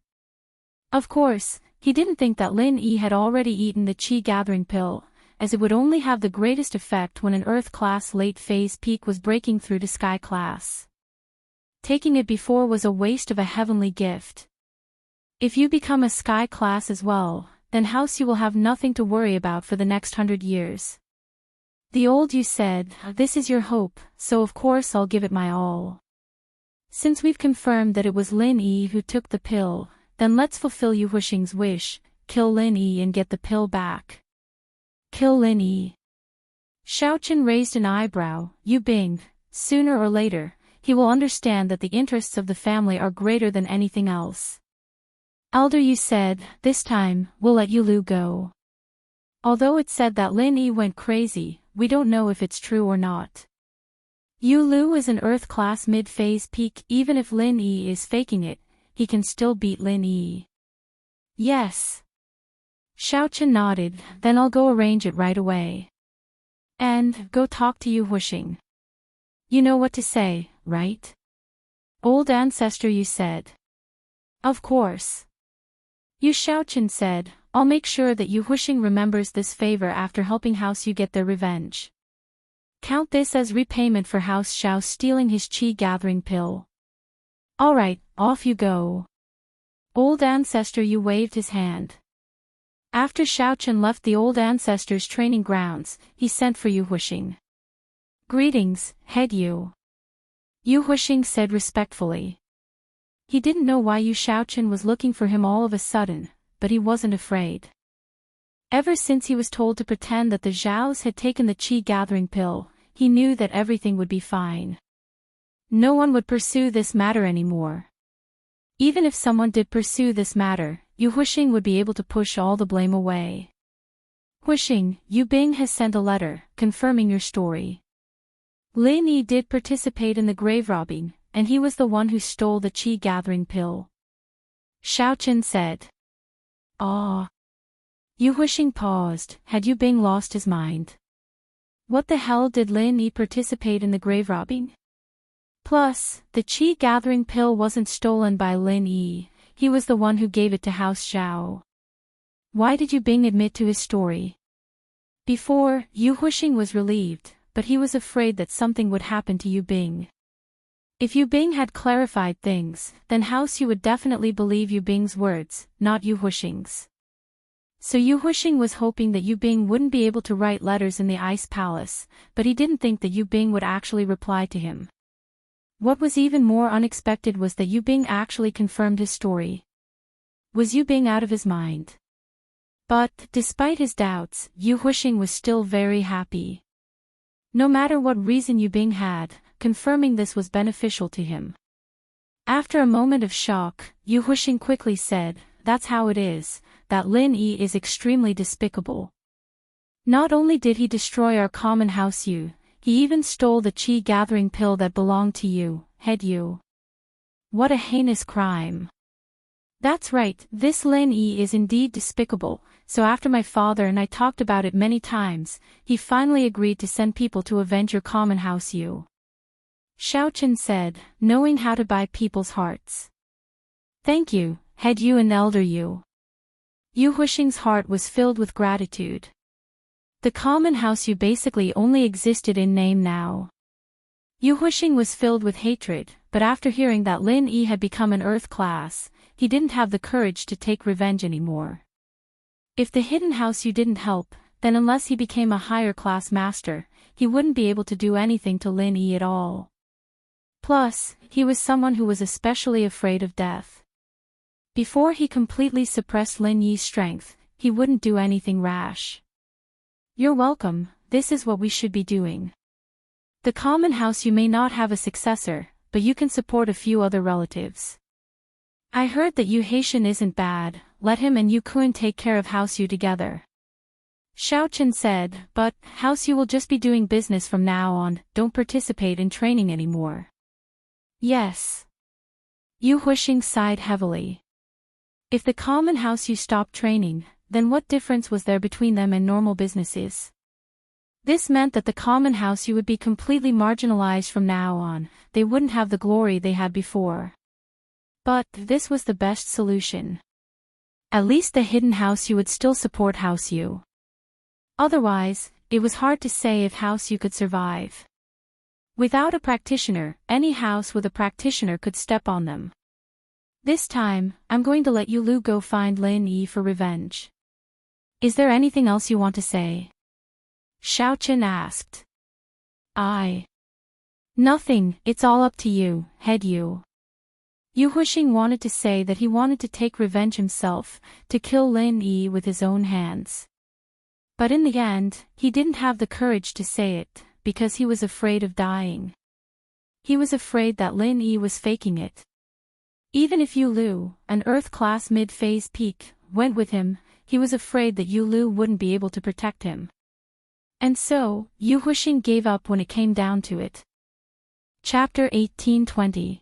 Of course, he didn't think that Lin Yi had already eaten the qi-gathering pill, as it would only have the greatest effect when an Earth class late phase peak was breaking through to Sky class. Taking it before was a waste of a heavenly gift. If you become a Sky class as well, then House Yu will have nothing to worry about for the next 100 years. The old Yu said, this is your hope, so of course I'll give it my all. Since we've confirmed that it was Lin Yi who took the pill, then let's fulfill Yu Huixing's wish, kill Lin Yi and get the pill back. Kill Lin Yi. Xiaoqin raised an eyebrow. Yu Bing, sooner or later, he will understand that the interests of the family are greater than anything else. Elder Yu said, this time, we'll let Yu Lu go. Although it's said that Lin Yi went crazy, we don't know if it's true or not. Yu Lu is an Earth-class mid-phase peak. Even if Lin Yi is faking it, he can still beat Lin Yi. Yes. Xiaochen nodded, then I'll go arrange it right away. And, go talk to Yu Huixing. You know what to say, right? Old ancestor, you said. Of course. Yu Xiaochen said, I'll make sure that Yu Huixing remembers this favor after helping House Yu get their revenge. Count this as repayment for House Xiao stealing his qi gathering pill. Alright, off you go. Old ancestor Yu waved his hand. After Xiaochen left the old ancestor's training grounds, he sent for Yu Huixing. Greetings, head Yu. Yu Huixing said respectfully. He didn't know why Yu Xiaochen was looking for him all of a sudden, but he wasn't afraid. Ever since he was told to pretend that the Zhaos had taken the qi gathering pill, he knew that everything would be fine. No one would pursue this matter anymore. Even if someone did pursue this matter, Yu Huixing would be able to push all the blame away. Huixing, Yu Bing has sent a letter, confirming your story. Lin Yi did participate in the grave robbing, and he was the one who stole the qi gathering pill. Xiaochen said. Ah. Yu Huixing paused. Had Yu Bing lost his mind? What the hell did Lin Yi participate in the grave robbing? Plus, the qi gathering pill wasn't stolen by Lin Yi, he was the one who gave it to House Xiao. Why did Yu Bing admit to his story? Before, Yu Huixing was relieved, but he was afraid that something would happen to Yu Bing. If Yu Bing had clarified things, then House Yu would definitely believe Yu Bing's words, not Yu Huixing's. So Yu Huixing was hoping that Yu Bing wouldn't be able to write letters in the Ice Palace, but he didn't think that Yu Bing would actually reply to him. What was even more unexpected was that Yu Bing actually confirmed his story. Was Yu Bing out of his mind? But, despite his doubts, Yu Huixing was still very happy. No matter what reason Yu Bing had, confirming this was beneficial to him. After a moment of shock, Yu Huixing quickly said, that's how it is, that Lin Yi is extremely despicable. Not only did he destroy our common House Yu, he even stole the qi gathering pill that belonged to you, head Yu. What a heinous crime. That's right, this Lin Yi is indeed despicable, so after my father and I talked about it many times, he finally agreed to send people to avenge your common House Yu. Xiaochen said, knowing how to buy people's hearts. Thank you, head Yu and elder Yu. Yu Huixing's heart was filled with gratitude. The common House Yu basically only existed in name now. Yu Huixing was filled with hatred, but after hearing that Lin Yi had become an Earth class, he didn't have the courage to take revenge anymore. If the hidden House Yu didn't help, then unless he became a higher class master, he wouldn't be able to do anything to Lin Yi at all. Plus, he was someone who was especially afraid of death. Before he completely suppressed Lin Yi's strength, he wouldn't do anything rash. You're welcome, this is what we should be doing. The common House Yu may not have a successor, but you can support a few other relatives. I heard that Yu Haitian isn't bad, let him and Yu Kun take care of House Yu together. Xiaochen said, but, House Yu will just be doing business from now on, don't participate in training anymore. Yes. Yu Huixing sighed heavily. If the common House Yu stopped training, then what difference was there between them and normal businesses? This meant that the common House Yu would be completely marginalized from now on, they wouldn't have the glory they had before. But, this was the best solution. At least the hidden House Yu would still support House Yu. Otherwise, it was hard to say if House Yu could survive. Without a practitioner, any house with a practitioner could step on them. This time, I'm going to let Yu Lu go find Lin Yi for revenge. Is there anything else you want to say? Xiaochen asked. Nothing, it's all up to you, head Yu. Yu Huixing wanted to say that he wanted to take revenge himself, to kill Lin Yi with his own hands. But in the end, he didn't have the courage to say it, because he was afraid of dying. He was afraid that Lin Yi was faking it. Even if Yu Lu, an Earth-class mid-phase peak, went with him, he was afraid that Yu Lu wouldn't be able to protect him. And so, Yu Huixing gave up when it came down to it. Chapter 1820.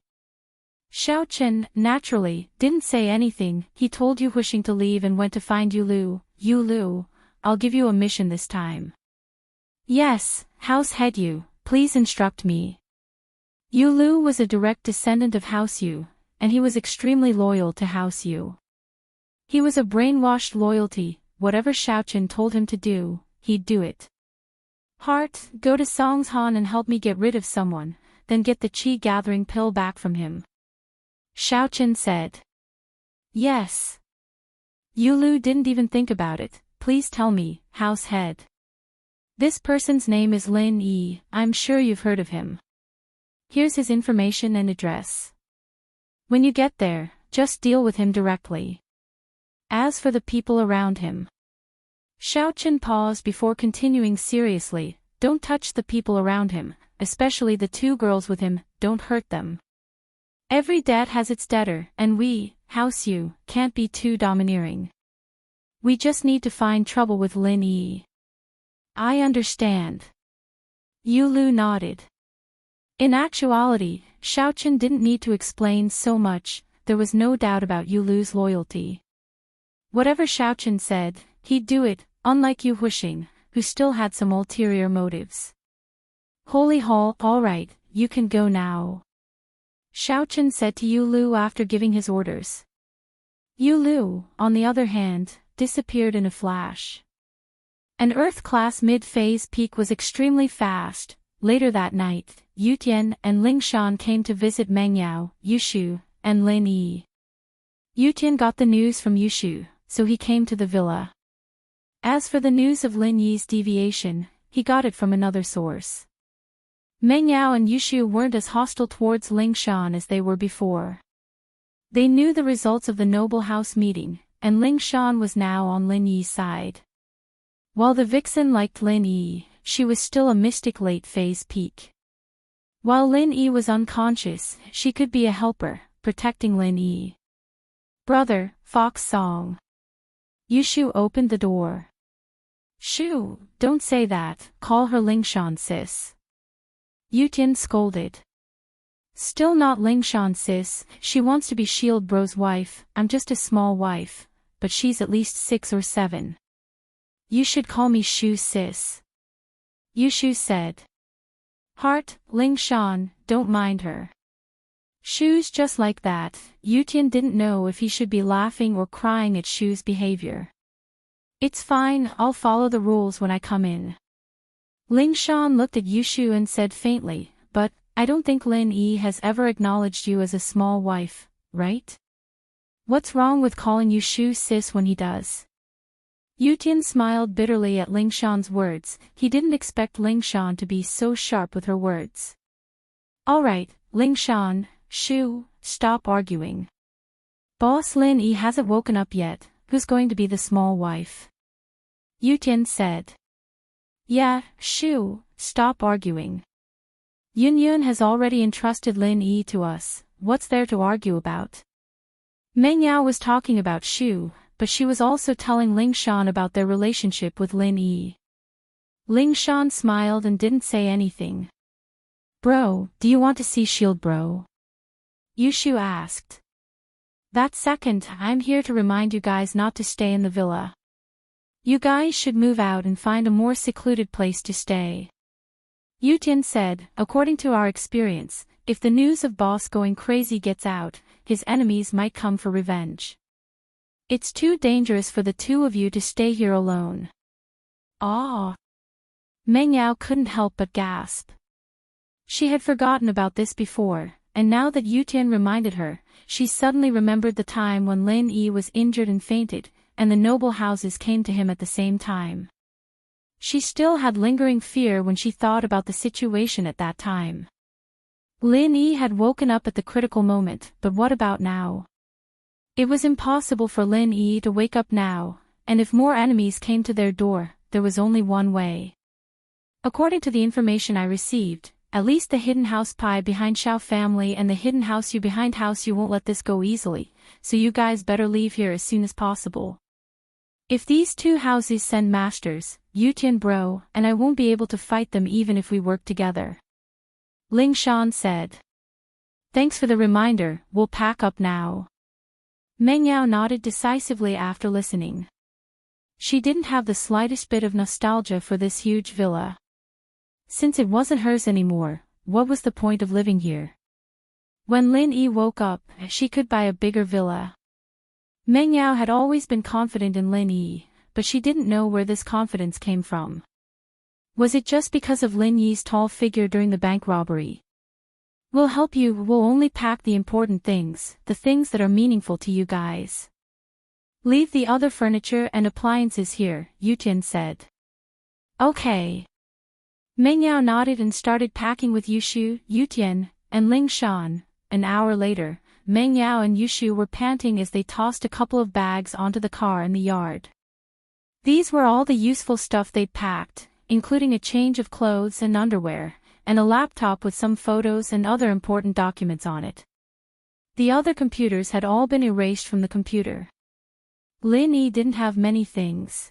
Xiaochen, naturally, didn't say anything. He told Yu wishing to leave and went to find Yulu. Yulu, I'll give you a mission this time. Yes, House Head Yu, please instruct me. Yulu was a direct descendant of House Yu, and he was extremely loyal to House Yu. He was a brainwashed loyalty. Whatever Xiaochen told him to do, he'd do it. Heart, go to Songshan and help me get rid of someone, then get the chi-gathering pill back from him. Xiaochen said. Yes. Yulu didn't even think about it. Please tell me, House Head. This person's name is Lin Yi, I'm sure you've heard of him. Here's his information and address. When you get there, just deal with him directly. As for the people around him. Xiaochen paused before continuing seriously, don't touch the people around him, especially the two girls with him, don't hurt them. Every debt has its debtor, and we, House Yu, can't be too domineering. We just need to find trouble with Lin Yi. I understand. Yulu nodded. In actuality, Xiaochen didn't need to explain so much, there was no doubt about Yulu's loyalty. Whatever Xiaochen said, he'd do it, unlike Yu Huixing, who still had some ulterior motives. Holy Hall, alright, you can go now. Xiaochen said to Yulu after giving his orders. Yulu, on the other hand, disappeared in a flash. An Earth-class mid-phase peak was extremely fast. Later that night, Yutian and Lingshan came to visit Mengyao, Yushu, and Lin Yi. Yutian got the news from Yushu, so he came to the villa. As for the news of Lin Yi's deviation, he got it from another source. Mengyao and Yushu weren't as hostile towards Lingshan as they were before. They knew the results of the noble house meeting, and Lingshan was now on Lin Yi's side. While the vixen liked Lin Yi, she was still a mystic late-phase peak. While Lin Yi was unconscious, she could be a helper, protecting Lin Yi. Brother, Fox Song. Yushu opened the door. Shoo, don't say that, call her Lingshan sis. Yutian scolded. Still not Lingshan sis, she wants to be Shield Bro's wife, I'm just a small wife, but she's at least 6 or 7. You should call me Shu sis. Yushu said. Heart, Lingshan, don't mind her. Shu's just like that. Yutian didn't know if he should be laughing or crying at Shu's behavior. It's fine, I'll follow the rules when I come in. Lingshan looked at Yushu and said faintly, but, I don't think Lin Yi has ever acknowledged you as a small wife, right? What's wrong with calling you Shu sis when he does? Yutian smiled bitterly at Lingshan's words. He didn't expect Lingshan to be so sharp with her words. Alright, Lingshan, Shu, stop arguing. Boss Lin Yi hasn't woken up yet, who's going to be the small wife? Yutian said. Yeah, Shu, stop arguing. Yunyun has already entrusted Lin Yi to us, what's there to argue about? Mengyao was talking about Shu, but she was also telling Lingshan about their relationship with Lin Yi. Lingshan smiled and didn't say anything. Bro, do you want to see Shield Bro? Yushu asked. That second, I'm here to remind you guys not to stay in the villa. You guys should move out and find a more secluded place to stay. Yutian said, according to our experience, if the news of boss going crazy gets out, his enemies might come for revenge. It's too dangerous for the two of you to stay here alone. Ah! Mengyao couldn't help but gasp. She had forgotten about this before, and now that Yutian reminded her, she suddenly remembered the time when Lin Yi was injured and fainted, and the noble houses came to him at the same time. She still had lingering fear when she thought about the situation at that time. Lin Yi had woken up at the critical moment, but what about now? It was impossible for Lin Yi to wake up now, and if more enemies came to their door, there was only one way. According to the information I received, at least the hidden house Pi behind Xiao family and the hidden house Yu behind house Yu won't let this go easily, so you guys better leave here as soon as possible. If these two houses send masters, Yutian bro, and I won't be able to fight them even if we work together. Ling Shan said. Thanks for the reminder, we'll pack up now. Meng Yao nodded decisively after listening. She didn't have the slightest bit of nostalgia for this huge villa. Since it wasn't hers anymore, what was the point of living here? When Lin Yi woke up, she could buy a bigger villa. Meng Yao had always been confident in Lin Yi, but she didn't know where this confidence came from. Was it just because of Lin Yi's tall figure during the bank robbery? We'll help you, we'll only pack the important things, the things that are meaningful to you guys. Leave the other furniture and appliances here, Yutian said. Okay. Meng Yao nodded and started packing with Yushu, Yutian, and Ling Shan. An hour later, Meng Yao and Yushu were panting as they tossed a couple of bags onto the car in the yard. These were all the useful stuff they'd packed, including a change of clothes and underwear, and a laptop with some photos and other important documents on it. The other computers had all been erased from the computer. Lin Yi didn't have many things.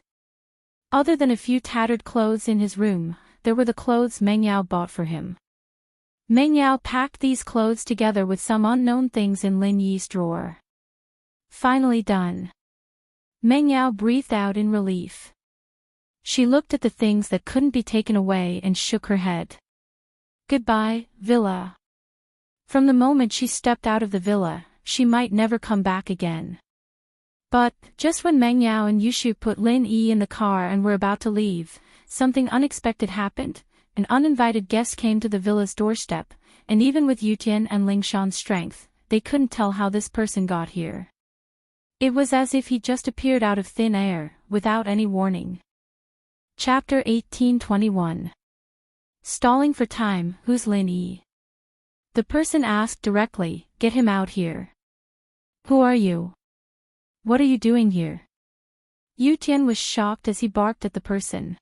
Other than a few tattered clothes in his room, there were the clothes Meng Yao bought for him. Meng Yao packed these clothes together with some unknown things in Lin Yi's drawer. Finally done. Meng Yao breathed out in relief. She looked at the things that couldn't be taken away and shook her head. Goodbye, villa. From the moment she stepped out of the villa, she might never come back again. But, just when Meng Yao and Yushu put Lin Yi in the car and were about to leave, something unexpected happened. An uninvited guest came to the villa's doorstep, and even with Yutian and Ling Shan's strength, they couldn't tell how this person got here. It was as if he just appeared out of thin air, without any warning. Chapter 1821. Stalling for time, who's Lin Yi? The person asked directly, get him out here. Who are you? What are you doing here? Yutian was shocked as he barked at the person.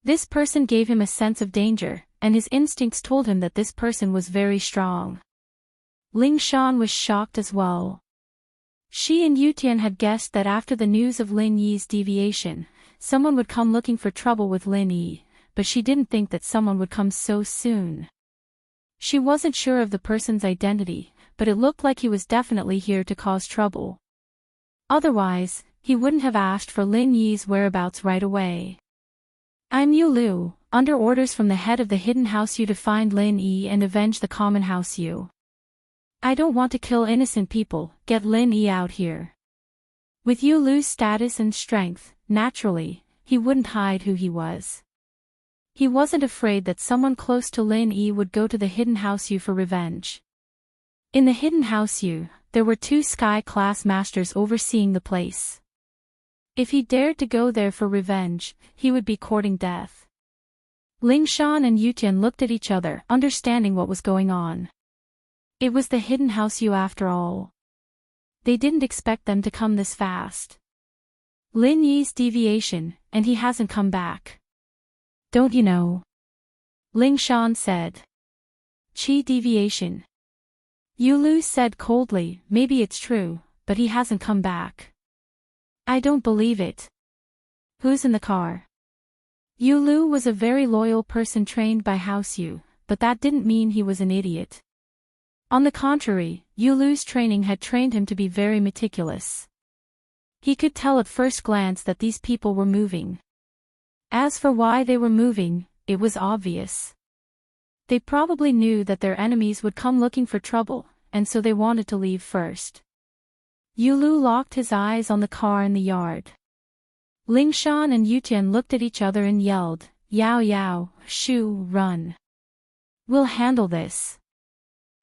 This person gave him a sense of danger, and his instincts told him that this person was very strong. Ling Shan was shocked as well. She and Yutian had guessed that after the news of Lin Yi's deviation, someone would come looking for trouble with Lin Yi, but she didn't think that someone would come so soon. She wasn't sure of the person's identity, but it looked like he was definitely here to cause trouble. Otherwise, he wouldn't have asked for Lin Yi's whereabouts right away. I'm Yu Lu, under orders from the head of the Hidden House Yu to find Lin Yi and avenge the Common House Yu. I don't want to kill innocent people, get Lin Yi out here. With Yu Lu's status and strength, naturally, he wouldn't hide who he was. He wasn't afraid that someone close to Lin Yi would go to the Hidden House Yu for revenge. In the Hidden House Yu, there were 2 Sky-class masters overseeing the place. If he dared to go there for revenge, he would be courting death. Ling Shan and Yutian looked at each other, understanding what was going on. It was the Hidden House Yu after all. They didn't expect them to come this fast. Lin Yi's deviation, and he hasn't come back. Don't you know? Ling Shan said. Qi deviation. Yu Lu said coldly, maybe it's true, but he hasn't come back. I don't believe it. Who's in the car? Yu Lu was a very loyal person trained by House Yu, but that didn't mean he was an idiot. On the contrary, Yu Lu's training had trained him to be very meticulous. He could tell at first glance that these people were moving. As for why they were moving, it was obvious. They probably knew that their enemies would come looking for trouble, and so they wanted to leave first. Yu Lu locked his eyes on the car in the yard. Ling Shan and Yutian looked at each other and yelled, Yao Yao, Shu, run. We'll handle this.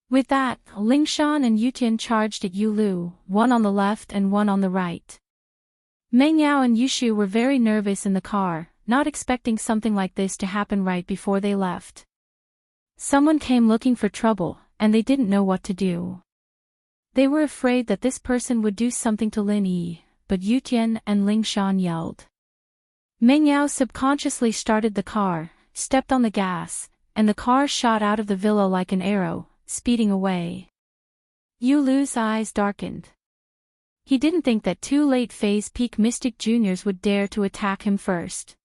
With that, Ling Shan and Yutian charged at Yu Lu, one on the left and one on the right. Meng Yao and Yushu were very nervous in the car, not expecting something like this to happen right before they left. Someone came looking for trouble, and they didn't know what to do. They were afraid that this person would do something to Lin Yi, but Yutian and Ling Shan yelled. Meng Yao subconsciously started the car, stepped on the gas, and the car shot out of the villa like an arrow, speeding away. Yu Lu's eyes darkened. He didn't think that 2 late phase peak mystic juniors would dare to attack him first.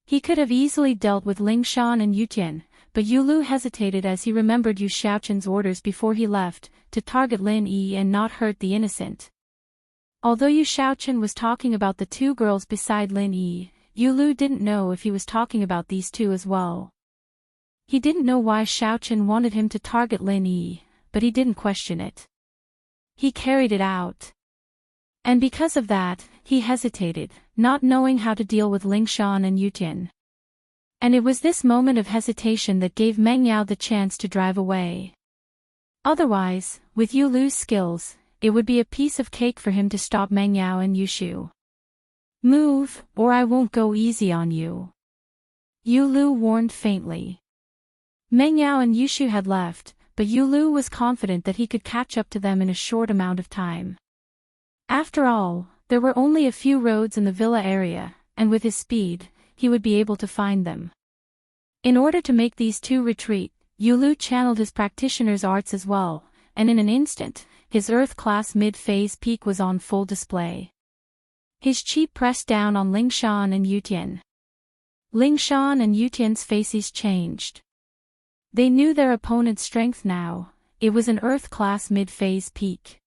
He could have easily dealt with Ling Shan and Yutian, but Yulu hesitated as he remembered Yu Xiaoqin's orders before he left, to target Lin Yi and not hurt the innocent. Although Yu Xiaoqin was talking about the two girls beside Lin Yi, Yulu didn't know if he was talking about these two as well. He didn't know why Xiaoqin wanted him to target Lin Yi, but he didn't question it. He carried it out. And because of that, he hesitated, not knowing how to deal with Lingshan and Yutian. And it was this moment of hesitation that gave Meng Yao the chance to drive away. Otherwise, with Yulu's skills, it would be a piece of cake for him to stop Meng Yao and Yushu. "Move, or I won't go easy on you," Yulu warned faintly. Meng Yao and Yushu had left, but Yulu was confident that he could catch up to them in a short amount of time. After all, there were only a few roads in the villa area, and with his speed, he would be able to find them. In order to make these two retreat, Yulu channeled his practitioner's arts as well, and in an instant, his Earth-class mid-phase peak was on full display. His chi pressed down on Lingshan and Yutian. Lingshan and Yutian's faces changed. They knew their opponent's strength now. It was an Earth-class mid-phase peak.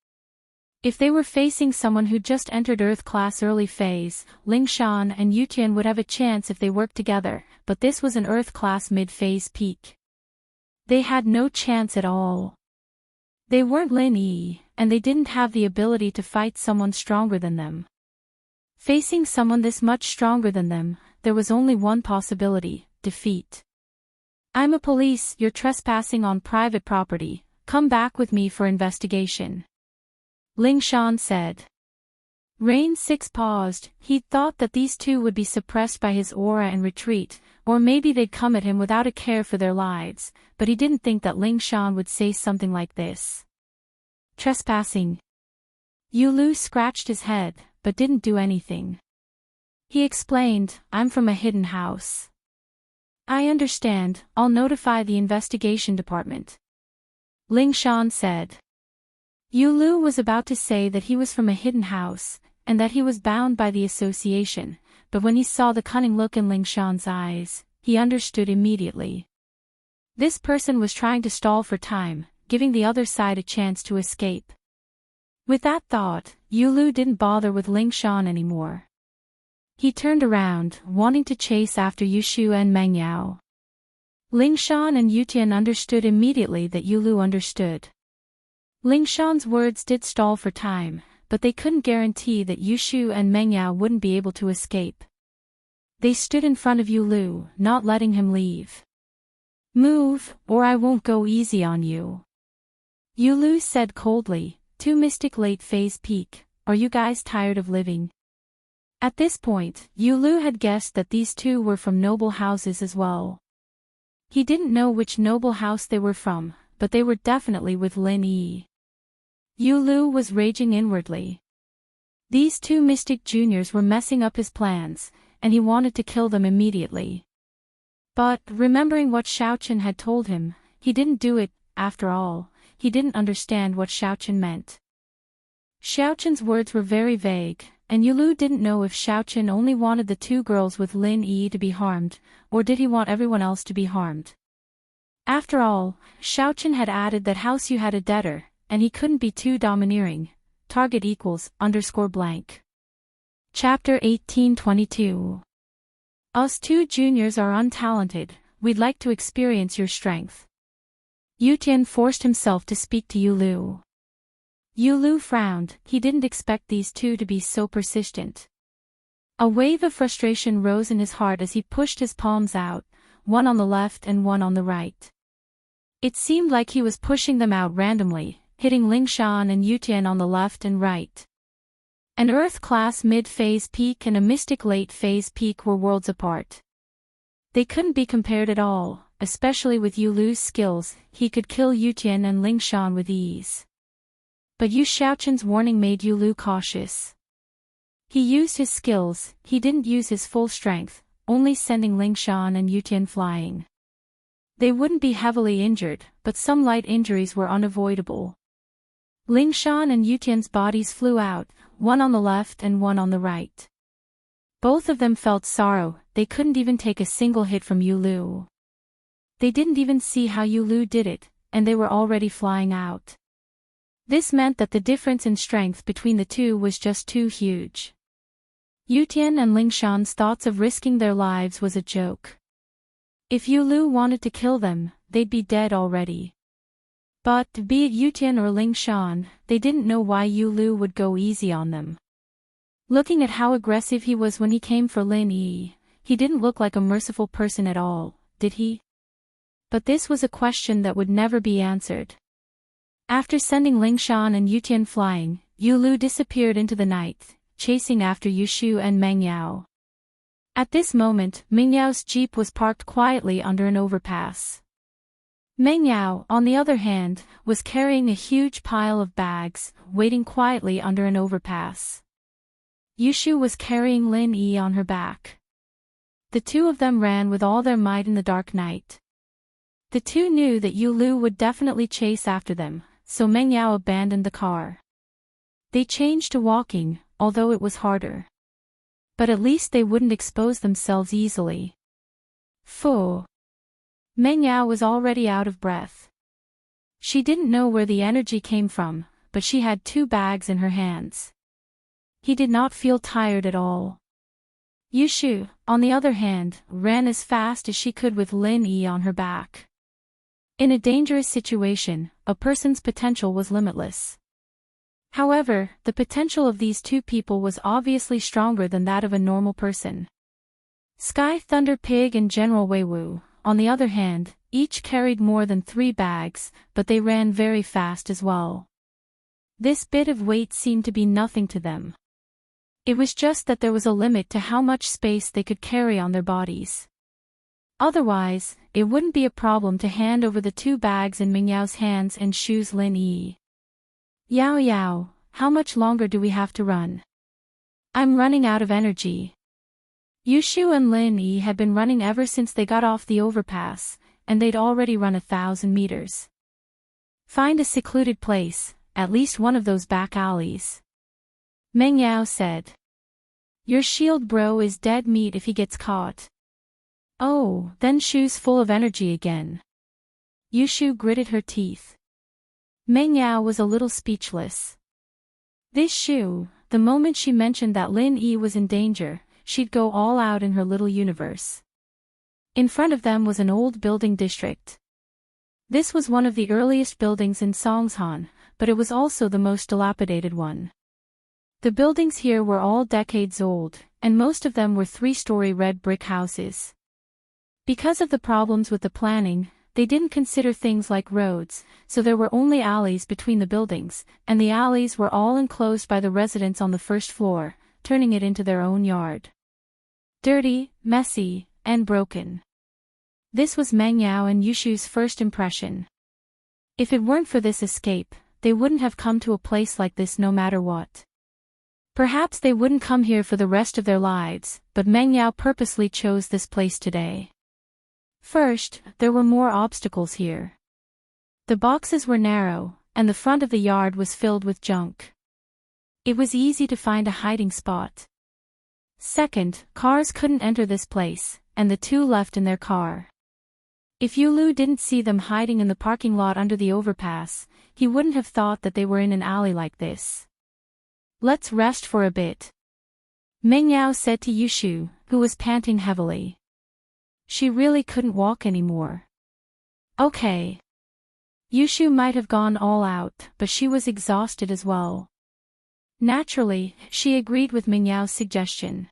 If they were facing someone who just entered Earth-class early phase, Lingshan and Yutian would have a chance if they worked together, but this was an Earth-class mid-phase peak. They had no chance at all. They weren't Lin Yi, and they didn't have the ability to fight someone stronger than them. Facing someone this much stronger than them, there was only one possibility: defeat. "I'm a police, you're trespassing on private property, come back with me for investigation," Lingshan said. Rain 6 paused. He'd thought that these two would be suppressed by his aura and retreat, or maybe they'd come at him without a care for their lives, but he didn't think that Lingshan would say something like this. Trespassing. Yulu scratched his head, but didn't do anything. He explained, "I'm from a hidden house." "I understand, I'll notify the investigation department," Lingshan said. Yulu was about to say that he was from a hidden house, and that he was bound by the association, but when he saw the cunning look in Lingshan's eyes, he understood immediately. This person was trying to stall for time, giving the other side a chance to escape. With that thought, Yulu didn't bother with Lingshan anymore. He turned around, wanting to chase after Yushu and Meng Yao. Lingshan and Yutian understood immediately that Yulu understood. Lingshan's words did stall for time, but they couldn't guarantee that Yushu and Meng Yao wouldn't be able to escape. They stood in front of Yulu, not letting him leave. "Move, or I won't go easy on you," Yulu said coldly. "Two mystic late phase peak, are you guys tired of living?" At this point, Yulu had guessed that these two were from noble houses as well. He didn't know which noble house they were from, but they were definitely with Lin Yi. Yulu was raging inwardly. These two mystic juniors were messing up his plans, and he wanted to kill them immediately. But, remembering what Xiaoqin had told him, he didn't do it. After all, he didn't understand what Xiaoqin meant. Xiaoqin's words were very vague, and Yulu didn't know if Xiaoqin only wanted the two girls with Lin Yi to be harmed, or did he want everyone else to be harmed. After all, Xiaoqin had added that House Yu had a debtor, and he couldn't be too domineering. Target equals _blank. Chapter 1822. Us two juniors are untalented, we'd like to experience your strength. Yutian forced himself to speak to Yulu. Yulu frowned, he didn't expect these two to be so persistent. A wave of frustration rose in his heart as he pushed his palms out, one on the left and one on the right. It seemed like he was pushing them out randomly, hitting Lingshan and Yutian on the left and right. An Earth-class mid-phase peak and a mystic late-phase peak were worlds apart. They couldn't be compared at all, especially with Yulu's skills. He could kill Yutian and Lingshan with ease. But Yu Xiaoqin's warning made Yulu cautious. He used his skills, he didn't use his full strength, only sending Lingshan and Yutian flying. They wouldn't be heavily injured, but some light injuries were unavoidable. Lingshan and Yutian's bodies flew out, one on the left and one on the right. Both of them felt sorrow, they couldn't even take a single hit from Yulu. They didn't even see how Yulu did it, and they were already flying out. This meant that the difference in strength between the two was just too huge. Yutian and Lingshan's thoughts of risking their lives was a joke. If Yulu wanted to kill them, they'd be dead already. But, be it Yutian or Lingshan, they didn't know why Yulu would go easy on them. Looking at how aggressive he was when he came for Lin Yi, he didn't look like a merciful person at all, did he? But this was a question that would never be answered. After sending Lingshan and Yutian flying, Yulu disappeared into the night, chasing after Yushu and Meng Yao. At this moment, Meng Yao's jeep was parked quietly under an overpass. Meng Yao, on the other hand, was carrying a huge pile of bags, waiting quietly under an overpass. Yushu was carrying Lin Yi on her back. The two of them ran with all their might in the dark night. The two knew that Yulu would definitely chase after them, so Meng Yao abandoned the car. They changed to walking, although it was harder. But at least they wouldn't expose themselves easily. Phew. Meng Yao was already out of breath. She didn't know where the energy came from, but she had 2 bags in her hands. He did not feel tired at all. Yushu, on the other hand, ran as fast as she could with Lin Yi on her back. In a dangerous situation, a person's potential was limitless. However, the potential of these 2 people was obviously stronger than that of a normal person. Sky Thunder Pig and General Weiwu, on the other hand, each carried more than 3 bags, but they ran very fast as well. This bit of weight seemed to be nothing to them. It was just that there was a limit to how much space they could carry on their bodies. Otherwise, it wouldn't be a problem to hand over the 2 bags in Meng Yao's hands and choose Lin Yi. Yao Yao, how much longer do we have to run? I'm running out of energy. Yushu and Lin Yi had been running ever since they got off the overpass, and they'd already run 1,000 meters. Find a secluded place, at least one of those back alleys. Meng Yao said. Your shield bro is dead meat if he gets caught. Oh, then Shu's full of energy again. Yushu gritted her teeth. Meng Yao was a little speechless. This Shu, the moment she mentioned that Lin Yi was in danger, she'd go all out in her little universe. In front of them was an old building district. This was one of the earliest buildings in Songshan, but it was also the most dilapidated one. The buildings here were all decades old, and most of them were 3-story red brick houses. Because of the problems with the planning, they didn't consider things like roads, so there were only alleys between the buildings, and the alleys were all enclosed by the residents on the first floor, turning it into their own yard. Dirty, messy, and broken. This was Meng Yao and Yushu's first impression. If it weren't for this escape, they wouldn't have come to a place like this no matter what. Perhaps they wouldn't come here for the rest of their lives, but Meng Yao purposely chose this place today. First, there were more obstacles here. The boxes were narrow, and the front of the yard was filled with junk. It was easy to find a hiding spot. Second, cars couldn't enter this place, and the two left in their car. If Yulu didn't see them hiding in the parking lot under the overpass, he wouldn't have thought that they were in an alley like this. Let's rest for a bit, Meng Yao said to Yushu, who was panting heavily. She really couldn't walk anymore. Okay. Yushu might have gone all out, but she was exhausted as well. Naturally, she agreed with Meng Yao's suggestion.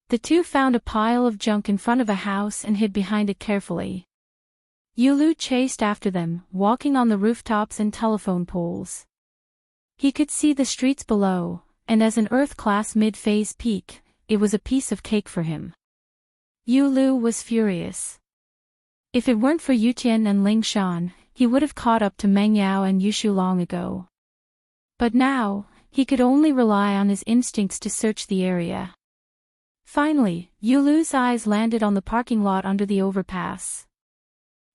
The two found a pile of junk in front of a house and hid behind it carefully. Yulu chased after them, walking on the rooftops and telephone poles. He could see the streets below, and as an Earth-class mid-phase peak, it was a piece of cake for him. Yulu was furious. If it weren't for Yutian and Lingshan, he would have caught up to Meng Yao and Yushu long ago. But now, he could only rely on his instincts to search the area. Finally, Yulu's eyes landed on the parking lot under the overpass.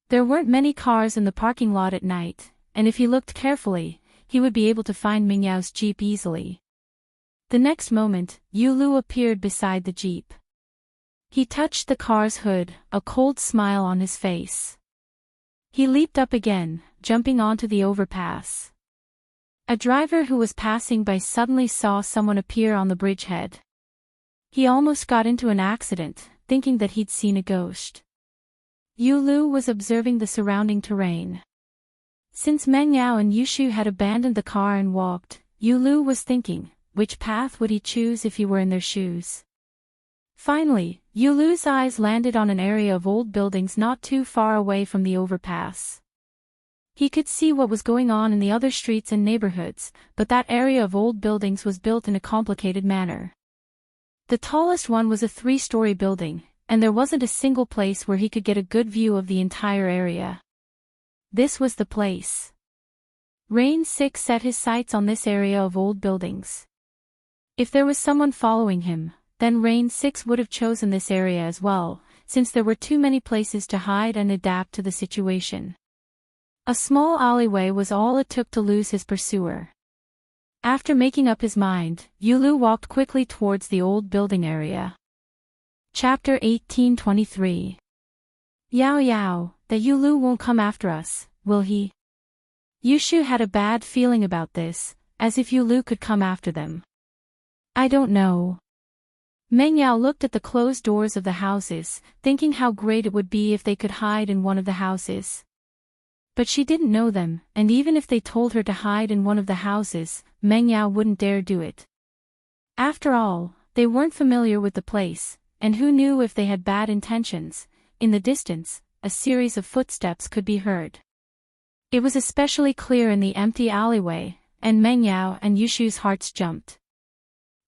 There weren't many cars in the parking lot at night, and if he looked carefully, he would be able to find Meng Yao's jeep easily. The next moment, Yulu appeared beside the jeep. He touched the car's hood, a cold smile on his face. He leaped up again, jumping onto the overpass. A driver who was passing by suddenly saw someone appear on the bridgehead. He almost got into an accident, thinking that he'd seen a ghost. Yulu was observing the surrounding terrain. Since Meng Yao and Yushu had abandoned the car and walked, Yulu was thinking, which path would he choose if he were in their shoes? Finally, Yulu's eyes landed on an area of old buildings not too far away from the overpass. He could see what was going on in the other streets and neighborhoods, but that area of old buildings was built in a complicated manner. The tallest one was a 3-story building, and there wasn't a single place where he could get a good view of the entire area. This was the place. Rain 6 set his sights on this area of old buildings. If there was someone following him, then Rain 6 would have chosen this area as well, since there were too many places to hide and adapt to the situation. A small alleyway was all it took to lose his pursuer. After making up his mind, Yulu walked quickly towards the old building area. Chapter 1823. Yao Yao, that Yulu won't come after us, will he? Yushu had a bad feeling about this, as if Yulu could come after them. I don't know. Meng Yao looked at the closed doors of the houses, thinking how great it would be if they could hide in one of the houses. But she didn't know them, and even if they told her to hide in one of the houses, Meng Yao wouldn't dare do it. After all, they weren't familiar with the place, and who knew if they had bad intentions. In the distance, a series of footsteps could be heard. It was especially clear in the empty alleyway, and Meng Yao and Yushu's hearts jumped.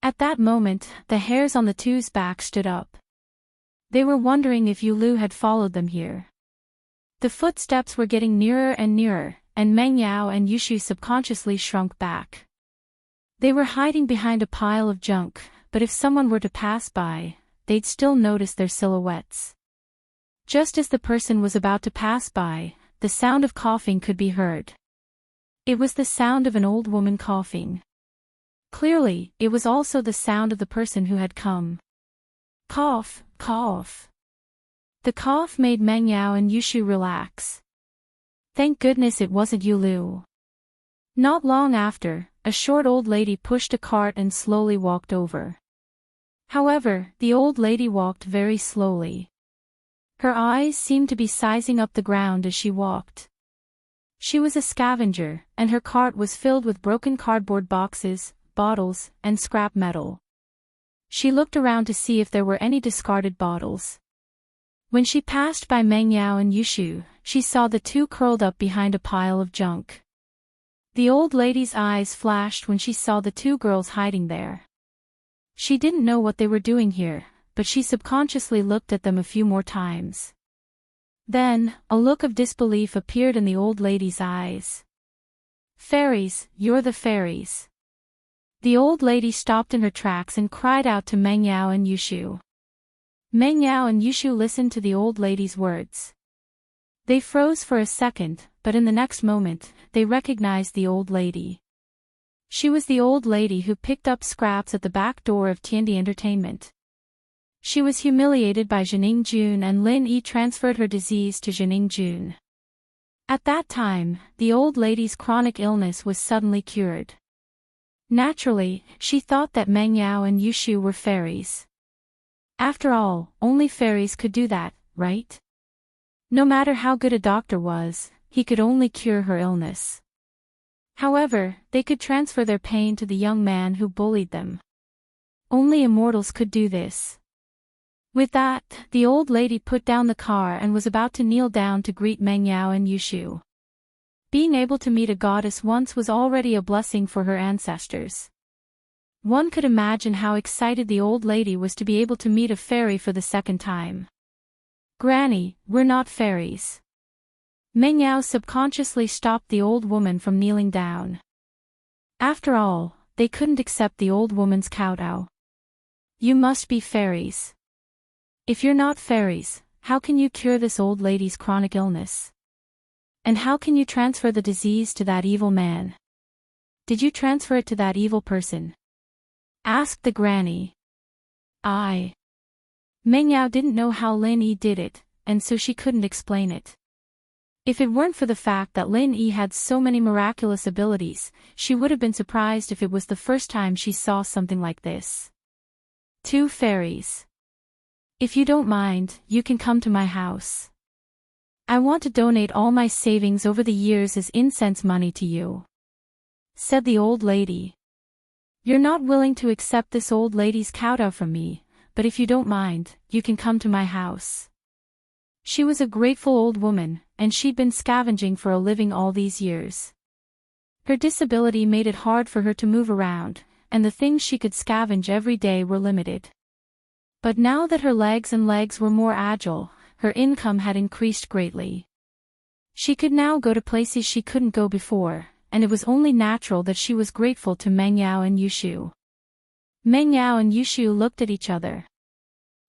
At that moment, the hairs on the two's back stood up. They were wondering if Yulu had followed them here. The footsteps were getting nearer and nearer, and Meng Yao and Yushu subconsciously shrunk back. They were hiding behind a pile of junk, but if someone were to pass by, they'd still notice their silhouettes. Just as the person was about to pass by, the sound of coughing could be heard. It was the sound of an old woman coughing. Clearly, it was also the sound of the person who had come. Cough, cough. The cough made Meng Yao and Yushu relax. Thank goodness it wasn't Yulu. Not long after, a short old lady pushed a cart and slowly walked over. However, the old lady walked very slowly. Her eyes seemed to be sizing up the ground as she walked. She was a scavenger, and her cart was filled with broken cardboard boxes, bottles, and scrap metal. She looked around to see if there were any discarded bottles. When she passed by Meng Yao and Yushu, she saw the two curled up behind a pile of junk. The old lady's eyes flashed when she saw the two girls hiding there. She didn't know what they were doing here, but she subconsciously looked at them a few more times. Then, a look of disbelief appeared in the old lady's eyes. Fairies, you're the fairies. The old lady stopped in her tracks and cried out to Meng Yao and Yushu. Meng Yao and Yushu listened to the old lady's words. They froze for a second, but in the next moment, they recognized the old lady. She was the old lady who picked up scraps at the back door of Tiandi Entertainment. She was humiliated by Jining Jun, and Lin Yi transferred her disease to Jining Jun. At that time, the old lady's chronic illness was suddenly cured. Naturally, she thought that Meng Yao and Yushu were fairies. After all, only fairies could do that, right? No matter how good a doctor was, he could only cure her illness. However, they could transfer their pain to the young man who bullied them. Only immortals could do this. With that, the old lady put down the car and was about to kneel down to greet Meng Yao and Yushu. Being able to meet a goddess once was already a blessing for her ancestors. One could imagine how excited the old lady was to be able to meet a fairy for the second time. Granny, we're not fairies. Meng Yao subconsciously stopped the old woman from kneeling down. After all, they couldn't accept the old woman's kowtow. You must be fairies. If you're not fairies, how can you cure this old lady's chronic illness? And how can you transfer the disease to that evil man? Did you transfer it to that evil person? Asked the granny. Meng Yao didn't know how Lin Yi did it, and so she couldn't explain it. If it weren't for the fact that Lin Yi had so many miraculous abilities, she would have been surprised if it was the first time she saw something like this. 2 fairies. If you don't mind, you can come to my house. I want to donate all my savings over the years as incense money to you," said the old lady. "You're not willing to accept this old lady's kowtow from me, but if you don't mind, you can come to my house." She was a grateful old woman, and she'd been scavenging for a living all these years. Her disability made it hard for her to move around, and the things she could scavenge every day were limited. But now that her legs were more agile, her income had increased greatly. She could now go to places she couldn't go before, and it was only natural that she was grateful to Meng Yao and Yushu. Meng Yao and Yushu looked at each other.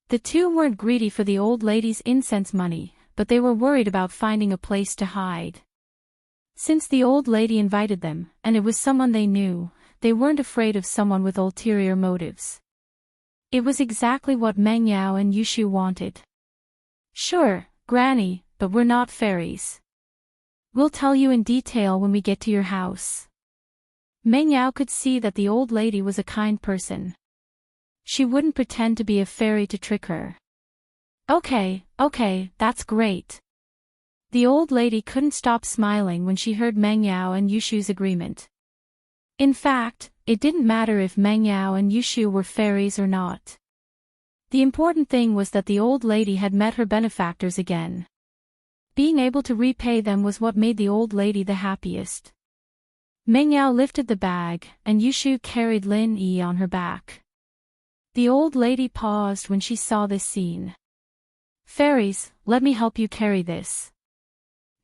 The two weren't greedy for the old lady's incense money, but they were worried about finding a place to hide. Since the old lady invited them, and it was someone they knew, they weren't afraid of someone with ulterior motives. It was exactly what Meng Yao and Yushu wanted. "Sure, Granny, but we're not fairies. We'll tell you in detail when we get to your house." Meng Yao could see that the old lady was a kind person. She wouldn't pretend to be a fairy to trick her. Okay, that's great." The old lady couldn't stop smiling when she heard Meng Yao and Yushu's agreement. In fact, it didn't matter if Meng Yao and Yushu were fairies or not. The important thing was that the old lady had met her benefactors again. Being able to repay them was what made the old lady the happiest. Meng Yao lifted the bag, and Yushu carried Lin Yi on her back. The old lady paused when she saw this scene. "Fairies, let me help you carry this.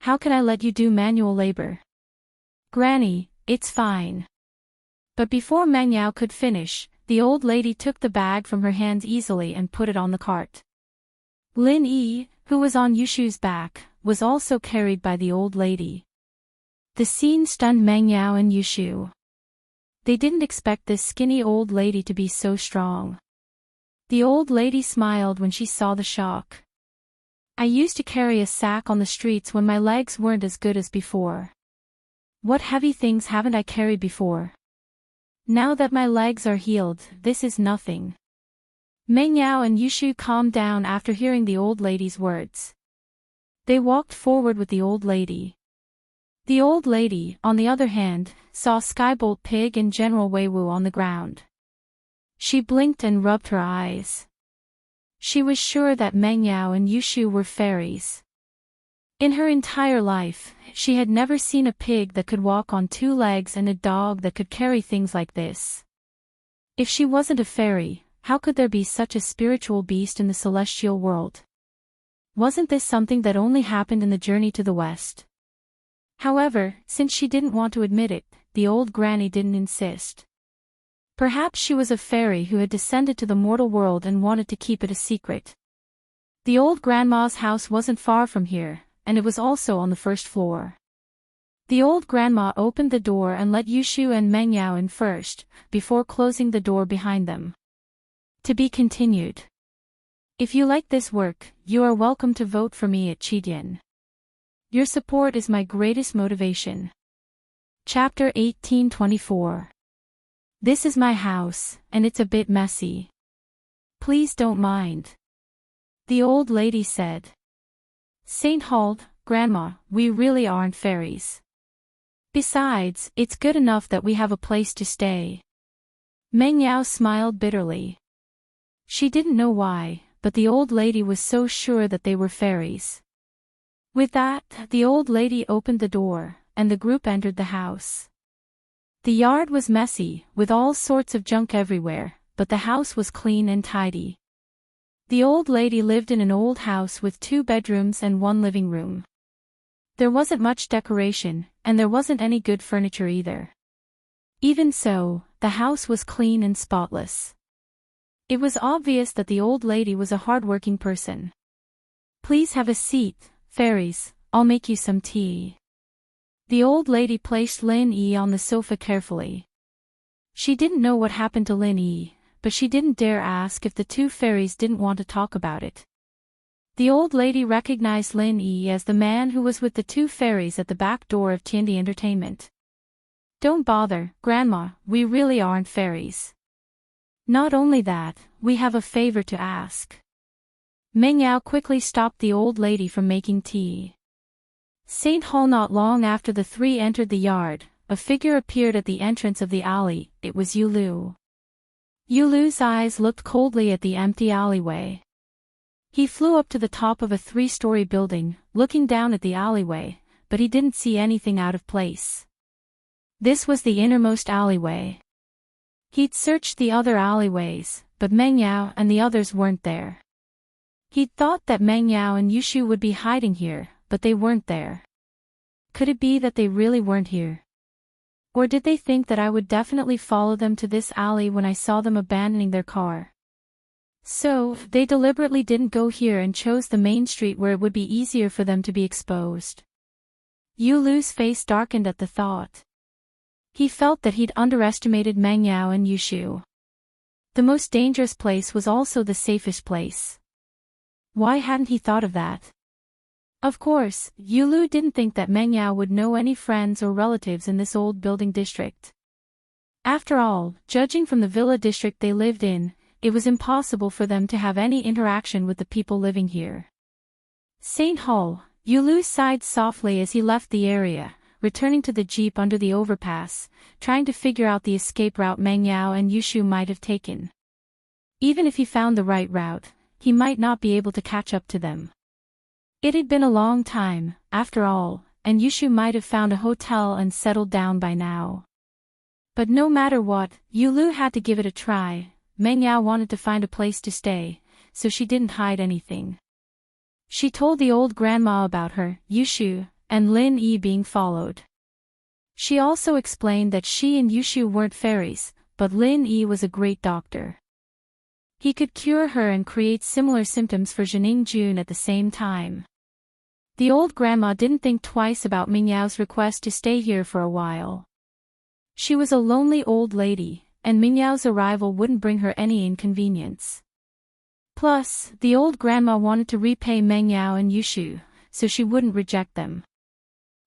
How can I let you do manual labor?" "Granny, it's fine." But before Meng Yao could finish, the old lady took the bag from her hands easily and put it on the cart. Lin Yi, who was on Yushu's back, was also carried by the old lady. The scene stunned Meng Yao and Yushu. They didn't expect this skinny old lady to be so strong. The old lady smiled when she saw the shock. "I used to carry a sack on the streets when my legs weren't as good as before. What heavy things haven't I carried before? Now that my legs are healed, this is nothing." Meng Yao and Yushu calmed down after hearing the old lady's words. They walked forward with the old lady. The old lady, on the other hand, saw Skybolt Pig and General Weiwu on the ground. She blinked and rubbed her eyes. She was sure that Meng Yao and Yushu were fairies. In her entire life, she had never seen a pig that could walk on 2 legs and a dog that could carry things like this. If she wasn't a fairy, how could there be such a spiritual beast in the celestial world? Wasn't this something that only happened in the journey to the west? However, since she didn't want to admit it, the old granny didn't insist. Perhaps she was a fairy who had descended to the mortal world and wanted to keep it a secret. The old grandma's house wasn't far from here, and it was also on the 1st floor. The old grandma opened the door and let Yushu and Meng Yao in first, before closing the door behind them. To be continued. If you like this work, you are welcome to vote for me at Chidian. Your support is my greatest motivation. Chapter 1824. This is my house, and it's a bit messy. Please don't mind. The old lady said. Saint Hald, Grandma, we really aren't fairies. Besides, it's good enough that we have a place to stay. Meng Yao smiled bitterly. She didn't know why, but the old lady was so sure that they were fairies. With that, the old lady opened the door, and the group entered the house. The yard was messy, with all sorts of junk everywhere, but the house was clean and tidy. The old lady lived in an old house with 2 bedrooms and 1 living room. There wasn't much decoration, and there wasn't any good furniture either. Even so, the house was clean and spotless. It was obvious that the old lady was a hard-working person. Please have a seat, fairies, I'll make you some tea. The old lady placed Lin Yi on the sofa carefully. She didn't know what happened to Lin Yi, but she didn't dare ask if the 2 fairies didn't want to talk about it. The old lady recognized Lin Yi as the man who was with the two fairies at the back door of Tiandi Entertainment. Don't bother, Grandma, we really aren't fairies. Not only that, we have a favor to ask. Meng Yao quickly stopped the old lady from making tea. St. Hall. Not long after the three entered the yard, a figure appeared at the entrance of the alley. It was Yulu. Yulu's eyes looked coldly at the empty alleyway. He flew up to the top of a 3-story building, looking down at the alleyway, but he didn't see anything out of place. This was the innermost alleyway. He'd searched the other alleyways, but Meng Yao and the others weren't there. He'd thought that Meng Yao and Yushu would be hiding here, but they weren't there. Could it be that they really weren't here? Or did they think that I would definitely follow them to this alley when I saw them abandoning their car? So, they deliberately didn't go here and chose the main street where it would be easier for them to be exposed. Yulu's face darkened at the thought. He felt that he'd underestimated Meng Yao and Yushu. The most dangerous place was also the safest place. Why hadn't he thought of that? Of course, Yulu didn't think that Meng Yao would know any friends or relatives in this old building district. After all, judging from the villa district they lived in, it was impossible for them to have any interaction with the people living here. St. Hall, Yulu sighed softly as he left the area, returning to the jeep under the overpass, trying to figure out the escape route Meng Yao and Yushu might have taken. Even if he found the right route, he might not be able to catch up to them. It had been a long time, after all, and Yushu might have found a hotel and settled down by now. But no matter what, Yulu had to give it a try. Meng Yao wanted to find a place to stay, so she didn't hide anything. She told the old grandma about her, Yushu, and Lin Yi being followed. She also explained that she and Yushu weren't fairies, but Lin Yi was a great doctor. He could cure her and create similar symptoms for Jining Jun at the same time. The old grandma didn't think twice about Meng Yao's request to stay here for a while. She was a lonely old lady, and Meng Yao's arrival wouldn't bring her any inconvenience. Plus, the old grandma wanted to repay Meng Yao and Yushu, so she wouldn't reject them.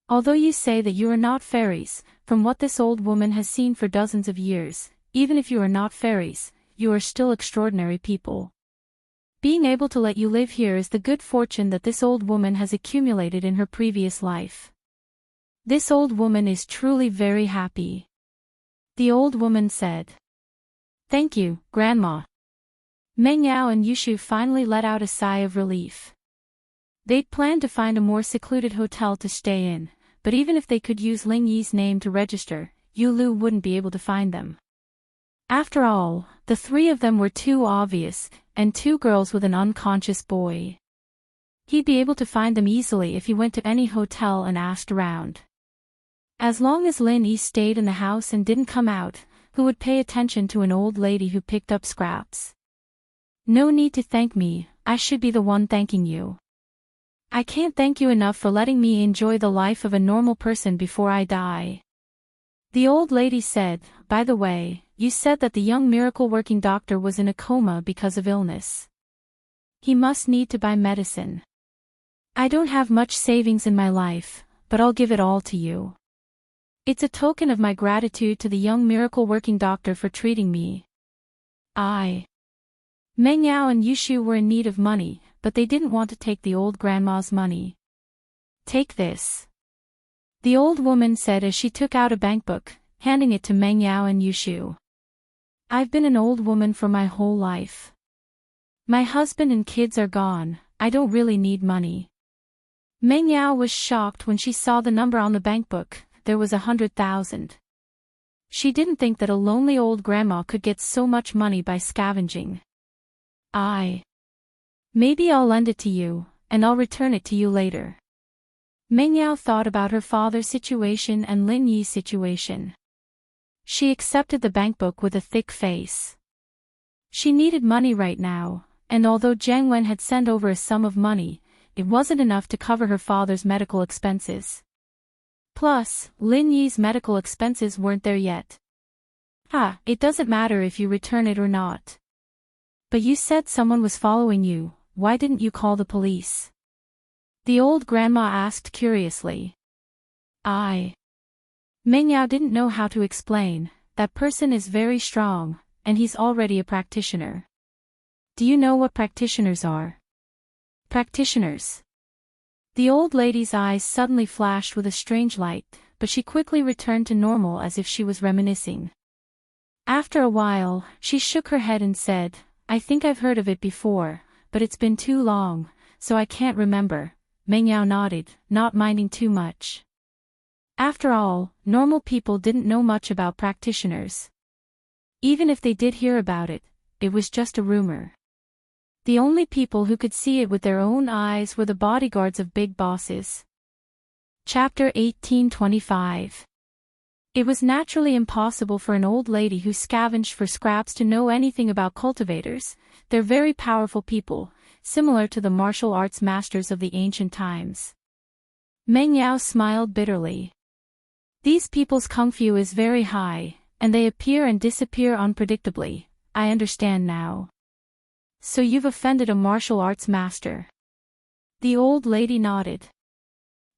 Although you say that you are not fairies, from what this old woman has seen for dozens of years, even if you are not fairies, you are still extraordinary people. Being able to let you live here is the good fortune that this old woman has accumulated in her previous life. This old woman is truly very happy. The old woman said. Thank you, Grandma. Meng Yao and Yushu finally let out a sigh of relief. They'd planned to find a more secluded hotel to stay in, but even if they could use Ling Yi's name to register, Yulu wouldn't be able to find them. After all, the three of them were too obvious, and 2 girls with an unconscious boy. He'd be able to find them easily if he went to any hotel and asked around. As long as Lin Yi stayed in the house and didn't come out, who would pay attention to an old lady who picked up scraps? No need to thank me, I should be the one thanking you. I can't thank you enough for letting me enjoy the life of a normal person before I die. The old lady said, by the way, you said that the young miracle-working doctor was in a coma because of illness. He must need to buy medicine. I don't have much savings in my life, but I'll give it all to you. It's a token of my gratitude to the young miracle-working doctor for treating me. Meng Yao and Yushu were in need of money, but they didn't want to take the old grandma's money. Take this. The old woman said as she took out a bankbook, handing it to Meng Yao and Yushu. I've been an old woman for my whole life. My husband and kids are gone, I don't really need money. Meng Yao was shocked when she saw the number on the bankbook. There was 100,000. She didn't think that a lonely old grandma could get so much money by scavenging. Maybe I'll lend it to you, and I'll return it to you later. Meng Yao thought about her father's situation and Lin Yi's situation. She accepted the bankbook with a thick face. She needed money right now, and although Jiang Wen had sent over a sum of money, it wasn't enough to cover her father's medical expenses. Plus, Lin Yi's medical expenses weren't there yet. It doesn't matter if you return it or not. But you said someone was following you, why didn't you call the police? The old grandma asked curiously. Meng Yao didn't know how to explain. That person is very strong, and he's already a practitioner. Do you know what practitioners are? Practitioners. The old lady's eyes suddenly flashed with a strange light, but she quickly returned to normal as if she was reminiscing. After a while, she shook her head and said, I think I've heard of it before, but it's been too long, so I can't remember. Meng Yao nodded, not minding too much. After all, normal people didn't know much about practitioners. Even if they did hear about it, it was just a rumor. The only people who could see it with their own eyes were the bodyguards of big bosses. Chapter 1825. It was naturally impossible for an old lady who scavenged for scraps to know anything about cultivators. They're very powerful people, similar to the martial arts masters of the ancient times. Meng Yao smiled bitterly. These people's kung fu is very high, and they appear and disappear unpredictably. I understand now. So you've offended a martial arts master. The old lady nodded.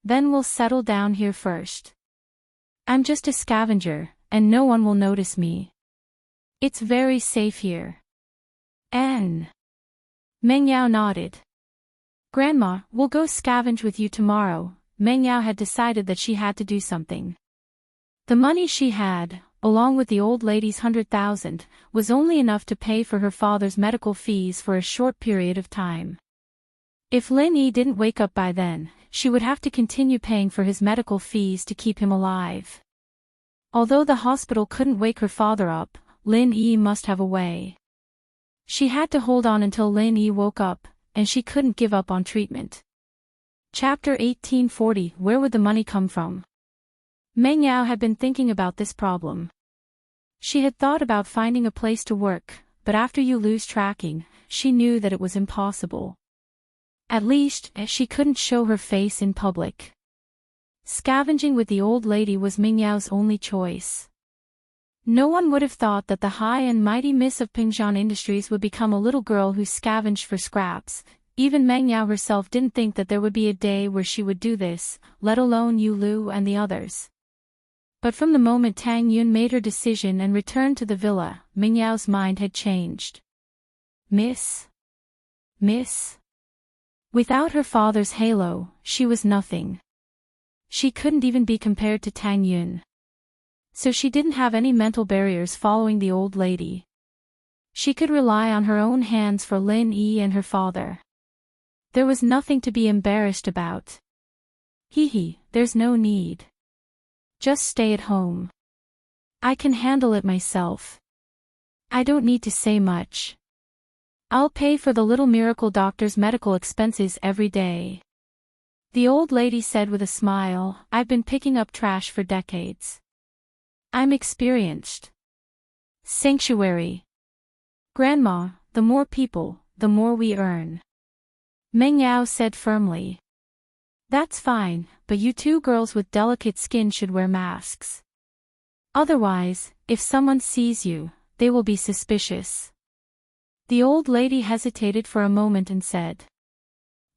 Then we'll settle down here first. I'm just a scavenger, and no one will notice me. It's very safe here. Meng Yao nodded. Grandma, we'll go scavenge with you tomorrow. Meng Yao had decided that she had to do something. The money she had, along with the old lady's 100,000, was only enough to pay for her father's medical fees for a short period of time. If Lin Yi didn't wake up by then, she would have to continue paying for his medical fees to keep him alive. Although the hospital couldn't wake her father up, Lin Yi must have a way. She had to hold on until Lin Yi woke up, and she couldn't give up on treatment. Chapter 1840. Where would the money come from? Meng Yao had been thinking about this problem. She had thought about finding a place to work, but after Yulu's tracking, she knew that it was impossible. At least, she couldn't show her face in public. Scavenging with the old lady was Meng Yao's only choice. No one would have thought that the high and mighty miss of Pingzhan Industries would become a little girl who scavenged for scraps. Even Meng Yao herself didn't think that there would be a day where she would do this, let alone Yulu and the others. But from the moment Tang Yun made her decision and returned to the villa, Meng Yao's mind had changed. Miss. Without her father's halo, she was nothing. She couldn't even be compared to Tang Yun. So she didn't have any mental barriers following the old lady. She could rely on her own hands for Lin Yi and her father. There was nothing to be embarrassed about. There's no need. Just stay at home. I can handle it myself. I don't need to say much. I'll pay for the little miracle doctor's medical expenses every day. The old lady said with a smile, I've been picking up trash for decades. I'm experienced. Sanctuary. Grandma, the more people, the more we earn. Meng Yao said firmly. That's fine, but you two girls with delicate skin should wear masks. Otherwise, if someone sees you, they will be suspicious. The old lady hesitated for a moment and said.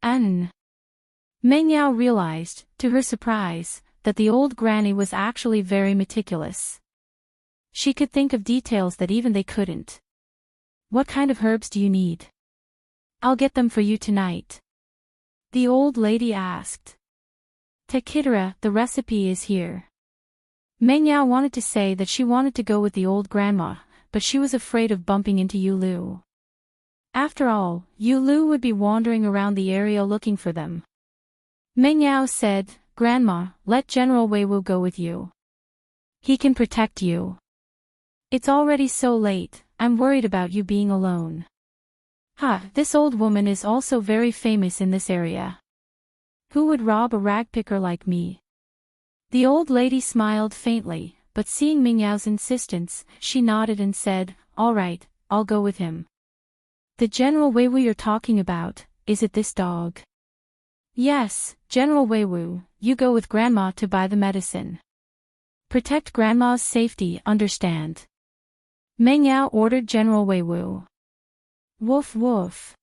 Meng Yao realized, to her surprise, that the old granny was actually very meticulous. She could think of details that even they couldn't. What kind of herbs do you need? I'll get them for you tonight. The old lady asked. Tekitara, the recipe is here. Meng Yao wanted to say that she wanted to go with the old grandma, but she was afraid of bumping into Yulu. After all, Yulu would be wandering around the area looking for them. Meng Yao said, Grandma, let General Weiwu go with you. He can protect you. It's already so late, I'm worried about you being alone. This old woman is also very famous in this area. Who would rob a ragpicker like me? The old lady smiled faintly, but seeing Meng Yao's insistence, she nodded and said, All right, I'll go with him. The General Weiwu you're talking about, is it this dog? Yes, General Weiwu, you go with Grandma to buy the medicine. Protect Grandma's safety, understand? Meng Yao ordered General Weiwu. Woof woof.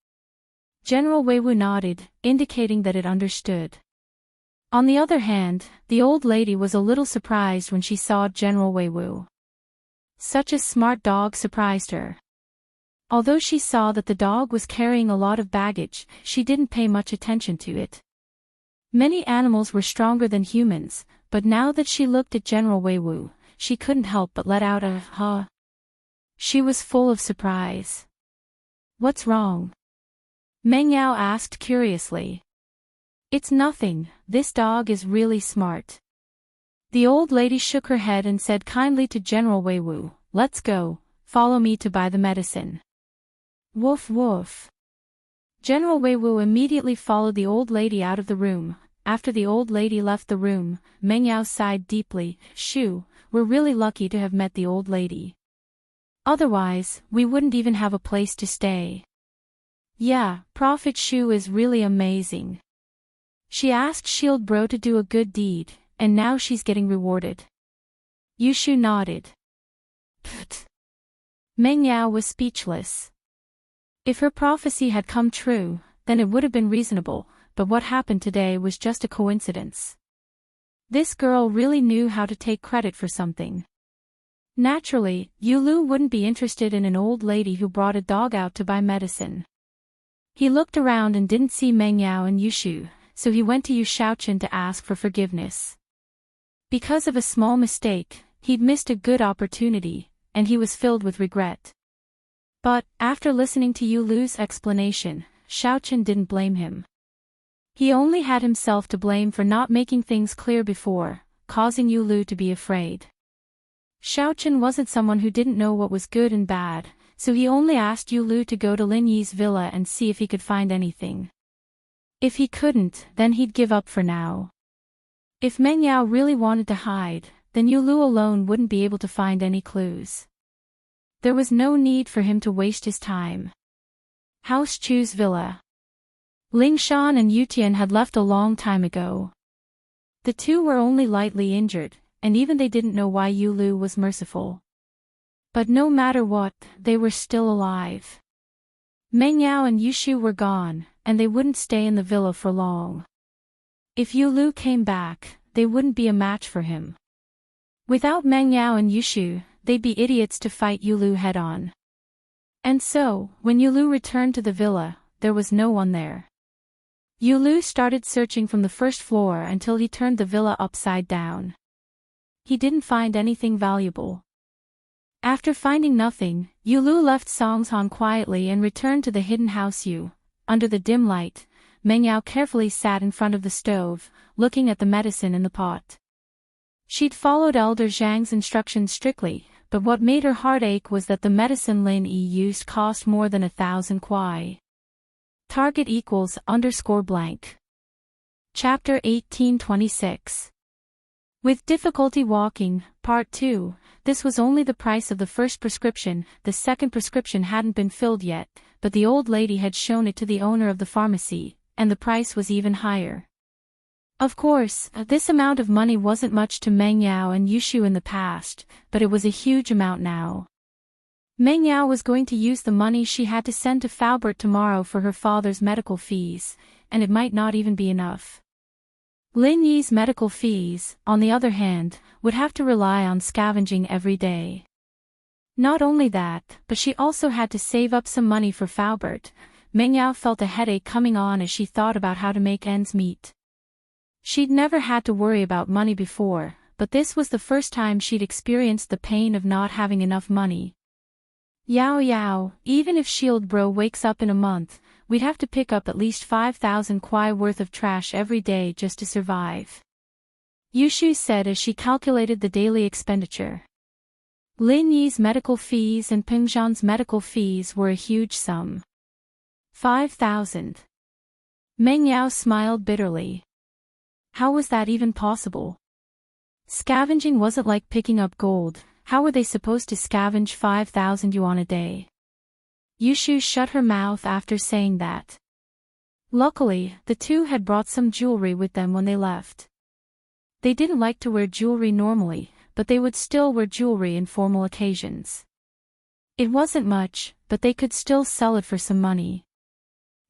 General Weiwu nodded, indicating that it understood. On the other hand, the old lady was a little surprised when she saw General Weiwu. Such a smart dog surprised her. Although she saw that the dog was carrying a lot of baggage, she didn't pay much attention to it. Many animals were stronger than humans, but now that she looked at General Weiwu, she couldn't help but let out a huh. She was full of surprise. "What's wrong?" Meng Yao asked curiously. "It's nothing, this dog is really smart." The old lady shook her head and said kindly to General Weiwu, "Let's go, follow me to buy the medicine." Woof woof. General Weiwu immediately followed the old lady out of the room. After the old lady left the room, Meng Yao sighed deeply. "Shoo, we're really lucky to have met the old lady. Otherwise, we wouldn't even have a place to stay." "Yeah, Prophet Shu is really amazing. She asked Shield Bro to do a good deed, and now she's getting rewarded." Yushu nodded. Pfft. Meng Yao was speechless. If her prophecy had come true, then it would have been reasonable, but what happened today was just a coincidence. This girl really knew how to take credit for something. Naturally, Yulu wouldn't be interested in an old lady who brought a dog out to buy medicine. He looked around and didn't see Meng Yao and Yushu, so he went to Yu Shaochen to ask for forgiveness. Because of a small mistake, he'd missed a good opportunity, and he was filled with regret. But, after listening to Yulu's explanation, Shaochen didn't blame him. He only had himself to blame for not making things clear before, causing Yulu to be afraid. Shaochen wasn't someone who didn't know what was good and bad, so he only asked Yulu to go to Lin Yi's villa and see if he could find anything. If he couldn't, then he'd give up for now. If Meng Yao really wanted to hide, then Yulu alone wouldn't be able to find any clues. There was no need for him to waste his time. House Chu's villa. Ling Shan and Yutian had left a long time ago. The two were only lightly injured, and even they didn't know why Yulu was merciful. But no matter what, they were still alive. Meng Yao and Yushu were gone, and they wouldn't stay in the villa for long. If Yulu came back, they wouldn't be a match for him. Without Meng Yao and Yushu, they'd be idiots to fight Yulu head-on. And so, when Yulu returned to the villa, there was no one there. Yulu started searching from the first floor until he turned the villa upside down. He didn't find anything valuable. After finding nothing, Yulu left Songzhan quietly and returned to the hidden house Yu. Under the dim light, Meng Yao carefully sat in front of the stove, looking at the medicine in the pot. She'd followed Elder Zhang's instructions strictly, but what made her heart ache was that the medicine Lin Yi used cost more than 1,000 kuai. Target =_blank. Chapter 1826. With difficulty walking, Part 2, this was only the price of the first prescription. The second prescription hadn't been filled yet, but the old lady had shown it to the owner of the pharmacy, and the price was even higher. Of course, this amount of money wasn't much to Meng Yao and Yushu in the past, but it was a huge amount now. Meng Yao was going to use the money she had to send to Faubert tomorrow for her father's medical fees, and it might not even be enough. Lin Yi's medical fees, on the other hand, would have to rely on scavenging every day. Not only that, but she also had to save up some money for Faubert. Meng Yao felt a headache coming on as she thought about how to make ends meet. She'd never had to worry about money before, but this was the first time she'd experienced the pain of not having enough money. Yao, even if Shield Bro wakes up in a month, we'd have to pick up at least 5,000 kuai worth of trash every day just to survive. Yushu said as she calculated the daily expenditure. Lin Yi's medical fees and Peng Zhan's medical fees were a huge sum. 5,000. Meng Yao smiled bitterly. How was that even possible? Scavenging wasn't like picking up gold. How were they supposed to scavenge 5,000 yuan a day? Yushu shut her mouth after saying that. Luckily, the two had brought some jewelry with them when they left. They didn't like to wear jewelry normally, but they would still wear jewelry in formal occasions. It wasn't much, but they could still sell it for some money.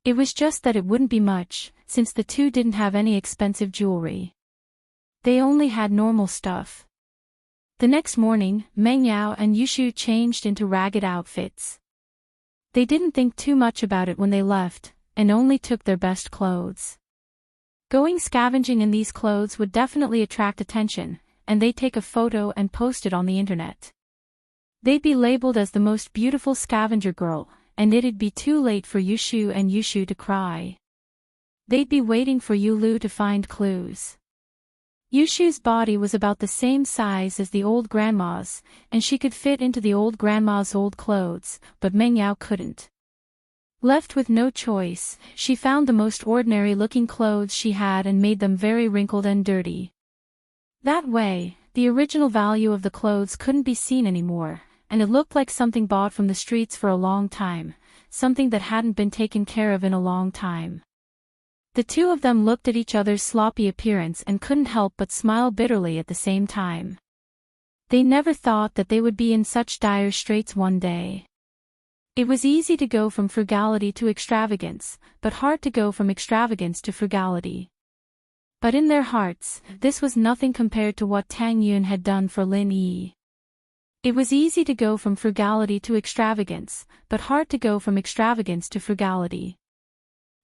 It was just that it wouldn't be much, since the two didn't have any expensive jewelry. They only had normal stuff. The next morning, Meng Yao and Yushu changed into ragged outfits. They didn't think too much about it when they left, and only took their best clothes. Going scavenging in these clothes would definitely attract attention, and they'd take a photo and post it on the internet. They'd be labeled as the most beautiful scavenger girl, and it'd be too late for Yushu and Yushu to cry. They'd be waiting for Yulu to find clues. Yushu's body was about the same size as the old grandma's, and she could fit into the old grandma's old clothes, but Meng Yao couldn't. Left with no choice, she found the most ordinary-looking clothes she had and made them very wrinkled and dirty. That way, the original value of the clothes couldn't be seen anymore, and it looked like something bought from the streets for a long time, something that hadn't been taken care of in a long time. The two of them looked at each other's sloppy appearance and couldn't help but smile bitterly at the same time. They never thought that they would be in such dire straits one day. It was easy to go from frugality to extravagance, but hard to go from extravagance to frugality. But in their hearts, this was nothing compared to what Tang Yun had done for Lin Yi. It was easy to go from frugality to extravagance, but hard to go from extravagance to frugality.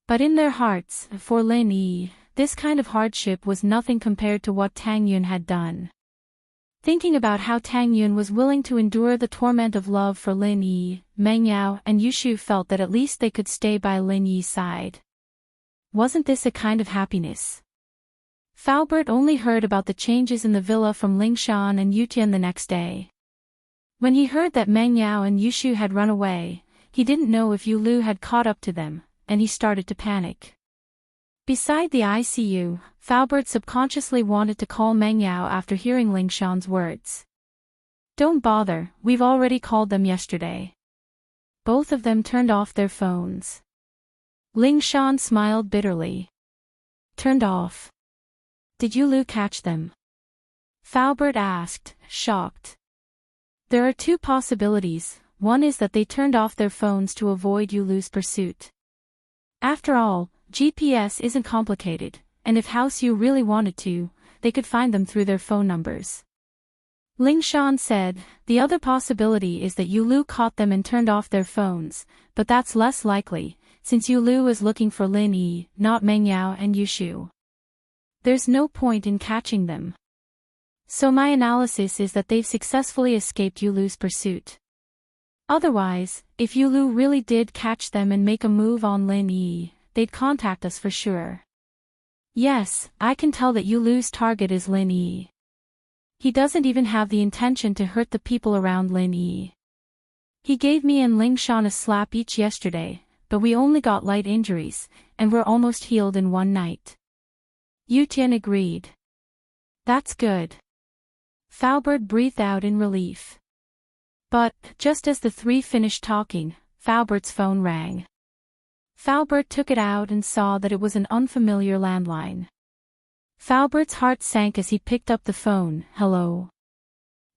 But in their hearts, for Lin Yi, this kind of hardship was nothing compared to what Tang Yun had done. Thinking about how Tang Yun was willing to endure the torment of love for Lin Yi, Meng Yao and Yushu felt that at least they could stay by Lin Yi's side. Wasn't this a kind of happiness? Faubert only heard about the changes in the villa from Lingshan and Yutian the next day. When he heard that Meng Yao and Yushu had run away, he didn't know if Yulu had caught up to them, and he started to panic. Beside the ICU, Faubert subconsciously wanted to call Meng Yao after hearing Lingshan's words. "Don't bother, we've already called them yesterday." Both of them turned off their phones. Lingshan smiled bitterly. "Turned off? Did Yulu catch them?" Faubert asked, shocked. "There are two possibilities. One is that they turned off their phones to avoid Yulu's pursuit. After all, GPS isn't complicated, and if House Yu really wanted to, they could find them through their phone numbers." Lingshan said, "The other possibility is that Yulu caught them and turned off their phones, but that's less likely, since Yulu is looking for Lin Yi, not Meng Yao and Yushu. There's no point in catching them. So my analysis is that they've successfully escaped Yulu's pursuit. Otherwise, if Yulu really did catch them and make a move on Lin Yi, they'd contact us for sure. Yes, I can tell that Yulu's target is Lin Yi. He doesn't even have the intention to hurt the people around Lin Yi. He gave me and Lingshan a slap each yesterday, but we only got light injuries, and we're almost healed in one night." Yutian agreed. "That's good." Faubert breathed out in relief. But, just as the three finished talking, Faubert's phone rang. Faubert took it out and saw that it was an unfamiliar landline. Faubert's heart sank as he picked up the phone. "Hello."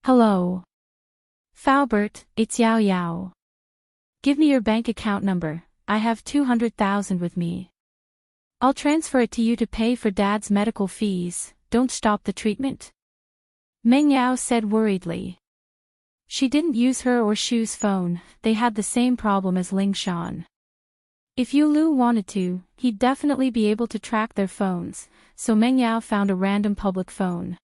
"Hello." "Faubert, it's Yao Yao. Give me your bank account number, I have 200,000 with me. I'll transfer it to you to pay for Dad's medical fees, don't stop the treatment." Meng Yao said worriedly. She didn't use her or Shu's phone, they had the same problem as Lingshan. If Yulu wanted to, he'd definitely be able to track their phones, so Meng Yao found a random public phone.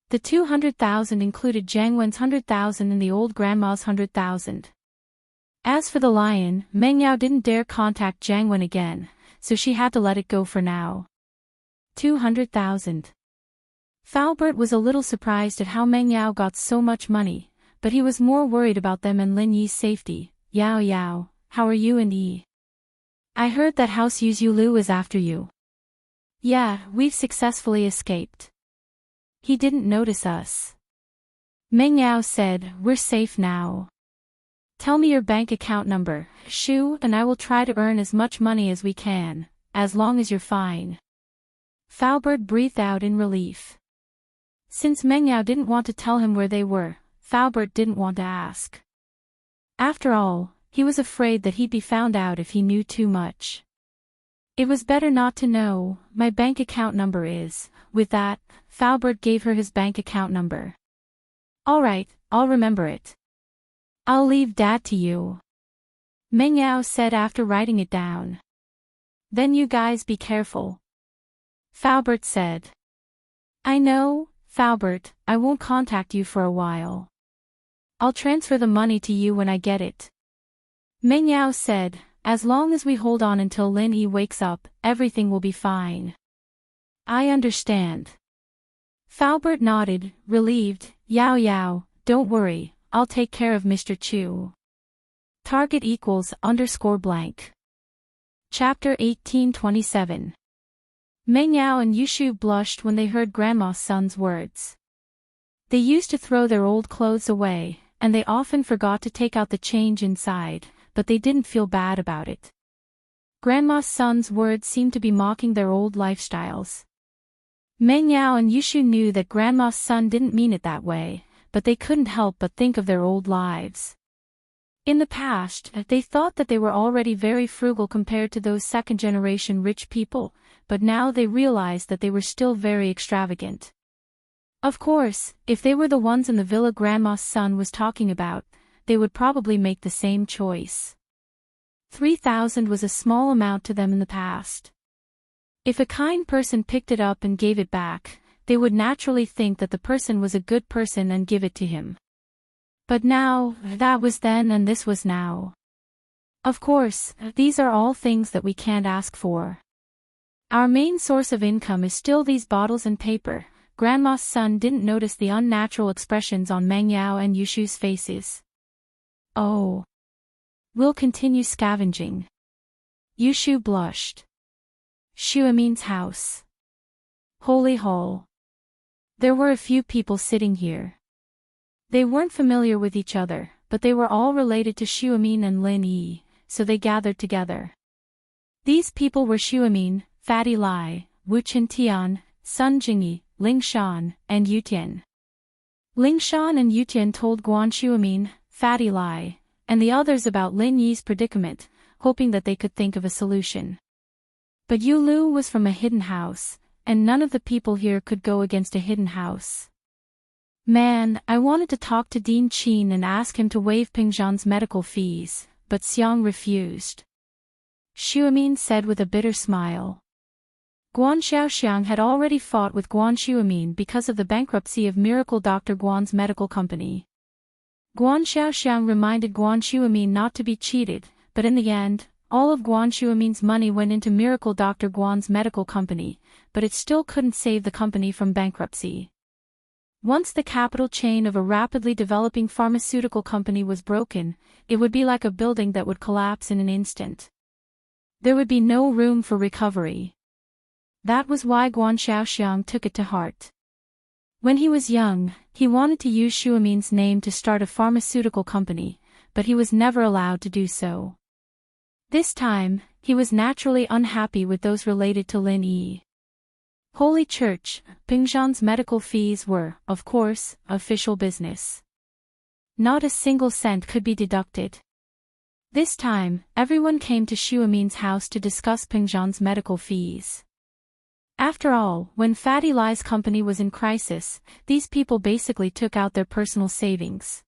The 200,000 included Jiang Wen's 100,000 and the old grandma's 100,000. As for the lion, Meng Yao didn't dare contact Jiang Wen again, so she had to let it go for now. 200,000. Faubert was a little surprised at how Meng Yao got so much money, but he was more worried about them and Lin Yi's safety. "Yao Yao, how are you and Yi? I heard that House Yu's Yulu is after you." "Yeah, we've successfully escaped. He didn't notice us." Meng Yao said, "We're safe now. Tell me your bank account number, Shu, and I will try to earn as much money as we can, as long as you're fine." Faubert breathed out in relief. Since Meng Yao didn't want to tell him where they were, Faubert didn't want to ask. After all, he was afraid that he'd be found out if he knew too much. It was better not to know. My bank account number is. With that, Faubert gave her his bank account number. All right, I'll remember it. I'll leave Dad to you, Meng Yao said after writing it down. Then you guys be careful, Faubert said. I know, Faubert, I won't contact you for a while. I'll transfer the money to you when I get it, Meng Yao said. As long as we hold on until Lin Yi wakes up, everything will be fine. I understand. Faubert nodded, relieved. Yao Yao, don't worry, I'll take care of Mr. Chu. Target =_ blank. Chapter 1827. Meng Yao and Yushu blushed when they heard Grandma's son's words. They used to throw their old clothes away, and they often forgot to take out the change inside, but they didn't feel bad about it. Grandma's son's words seemed to be mocking their old lifestyles. Meng Yao and Yushu knew that Grandma's son didn't mean it that way, but they couldn't help but think of their old lives. In the past, they thought that they were already very frugal compared to those second-generation rich people, but now they realized that they were still very extravagant. Of course, if they were the ones in the villa Grandma's son was talking about, they would probably make the same choice. 3,000 was a small amount to them in the past. If a kind person picked it up and gave it back, they would naturally think that the person was a good person and give it to him. But now, that was then and this was now. Of course, these are all things that we can't ask for. Our main source of income is still these bottles and paper. Grandma's son didn't notice the unnatural expressions on Meng Yao and Yushu's faces. Oh. We'll continue scavenging. Yushu blushed. Shuamin's house. Holy Hall. There were a few people sitting here. They weren't familiar with each other, but they were all related to Shuamin and Lin Yi, so they gathered together. These people were Shuamin, Fatty Lai, Wu Qintian, Sun Jingyi, Ling Shan, and Yutian. Ling Shan and Yutian told Guan Shuamin, Fatty Lai, and the others about Lin Yi's predicament, hoping that they could think of a solution. But Yu Lu was from a hidden house, and none of the people here could go against a hidden house. Man, I wanted to talk to Dean Qin and ask him to waive Pingzhan's medical fees, but Xiang refused. Shuamin said with a bitter smile. Guan Xiaoxiang had already fought with Guan Shuamin because of the bankruptcy of Miracle Dr. Guan's medical company. Guan Xiaoxiang reminded Guan Shuamin not to be cheated, but in the end, all of Guan Shuamin's money went into Miracle Dr. Guan's medical company, but it still couldn't save the company from bankruptcy. Once the capital chain of a rapidly developing pharmaceutical company was broken, it would be like a building that would collapse in an instant. There would be no room for recovery. That was why Guan Xiaoxiang took it to heart. When he was young, he wanted to use Shuamin's name to start a pharmaceutical company, but he was never allowed to do so. This time, he was naturally unhappy with those related to Lin Yi. Holy Church, Pingzhan's medical fees were, of course, official business. Not a single cent could be deducted. This time, everyone came to Shuamin's house to discuss Pingzhan's medical fees. After all, when Fatty Lai's company was in crisis, these people basically took out their personal savings.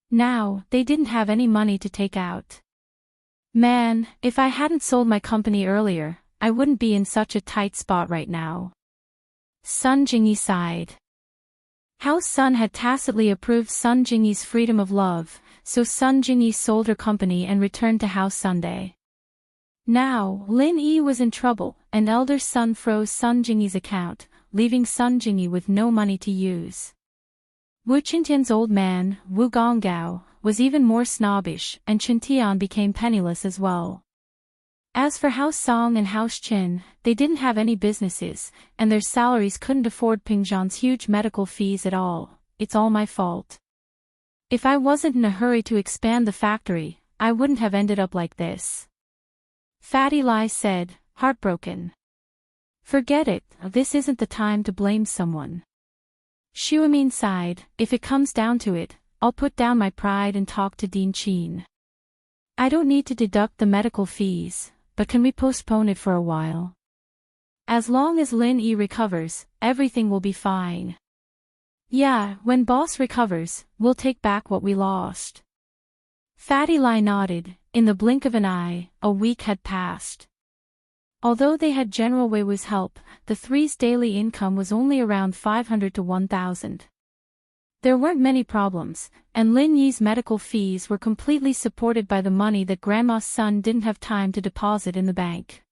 Now, they didn't have any money to take out. Man, if I hadn't sold my company earlier, I wouldn't be in such a tight spot right now. Sun Jingyi sighed. House Sun had tacitly approved Sun Jingyi's freedom of love, so Sun Jingyi sold her company and returned to House Sunday. Now, Lin Yi was in trouble, and elder Sun froze Sun Jingyi's account, leaving Sun Jingyi with no money to use. Wu Qintian's old man, Wu Gonggao, was even more snobbish, and Qintian became penniless as well. As for House Song and House Qin, they didn't have any businesses, and their salaries couldn't afford Pingzhan's huge medical fees at all. It's all my fault. If I wasn't in a hurry to expand the factory, I wouldn't have ended up like this. Fatty Lai said, heartbroken. Forget it, this isn't the time to blame someone. Shuamin sighed, if it comes down to it, I'll put down my pride and talk to Dean Qin. I don't need to deduct the medical fees, but can we postpone it for a while? As long as Lin Yi recovers, everything will be fine. Yeah, when boss recovers, we'll take back what we lost. Fatty Lai nodded. In the blink of an eye, a week had passed. Although they had General Wei Wu's help, the three's daily income was only around 500 to 1,000. There weren't many problems, and Lin Yi's medical fees were completely supported by the money that Grandma's son didn't have time to deposit in the bank.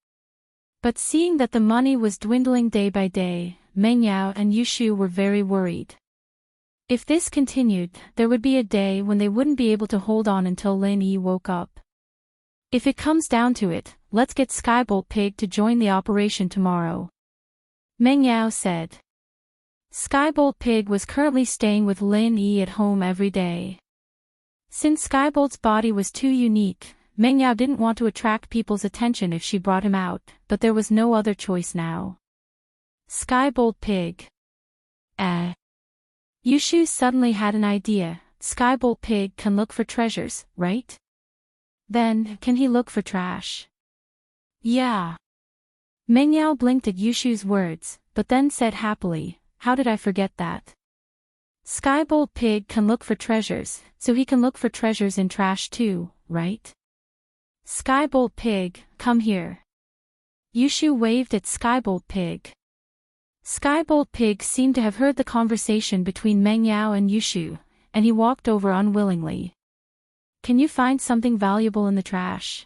But seeing that the money was dwindling day by day, Meng Yao and Yushu were very worried. If this continued, there would be a day when they wouldn't be able to hold on until Lin Yi woke up. If it comes down to it, let's get Skybolt Pig to join the operation tomorrow. Meng Yao said. Skybolt Pig was currently staying with Lin Yi at home every day. Since Skybolt's body was too unique, Meng Yao didn't want to attract people's attention if she brought him out, but there was no other choice now. Skybolt Pig. Yushu suddenly had an idea. Skybolt Pig can look for treasures, right? Then, can he look for trash? Yeah. Meng Yao blinked at Yushu's words, but then said happily, how did I forget that? Skybolt Pig can look for treasures, so he can look for treasures in trash too, right? Skybolt Pig, come here. Yushu waved at Skybolt Pig. Skybolt Pig seemed to have heard the conversation between Meng Yao and Yushu, and he walked over unwillingly. Can you find something valuable in the trash?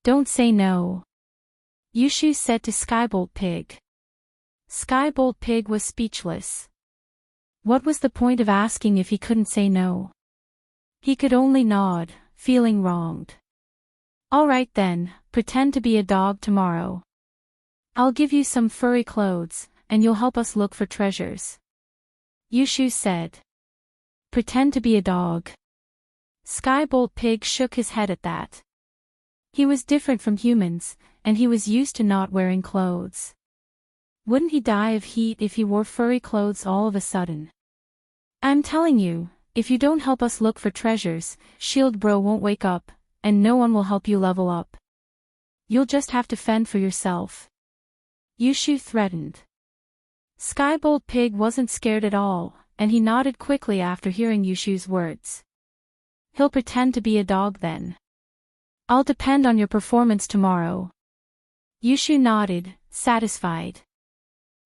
Don't say no. Yushu said to Skybolt Pig. Skybolt Pig was speechless. What was the point of asking if he couldn't say no? He could only nod, feeling wronged. All right then, pretend to be a dog tomorrow. I'll give you some furry clothes, and you'll help us look for treasures. Yushu said. Pretend to be a dog. Skybolt Pig shook his head at that. He was different from humans, and he was used to not wearing clothes. Wouldn't he die of heat if he wore furry clothes all of a sudden? I'm telling you, if you don't help us look for treasures, Shield Bro won't wake up, and no one will help you level up. You'll just have to fend for yourself. Yushu threatened. Skybolt Pig wasn't scared at all, and he nodded quickly after hearing Yushu's words. He'll pretend to be a dog then. I'll depend on your performance tomorrow. Yushu nodded, satisfied.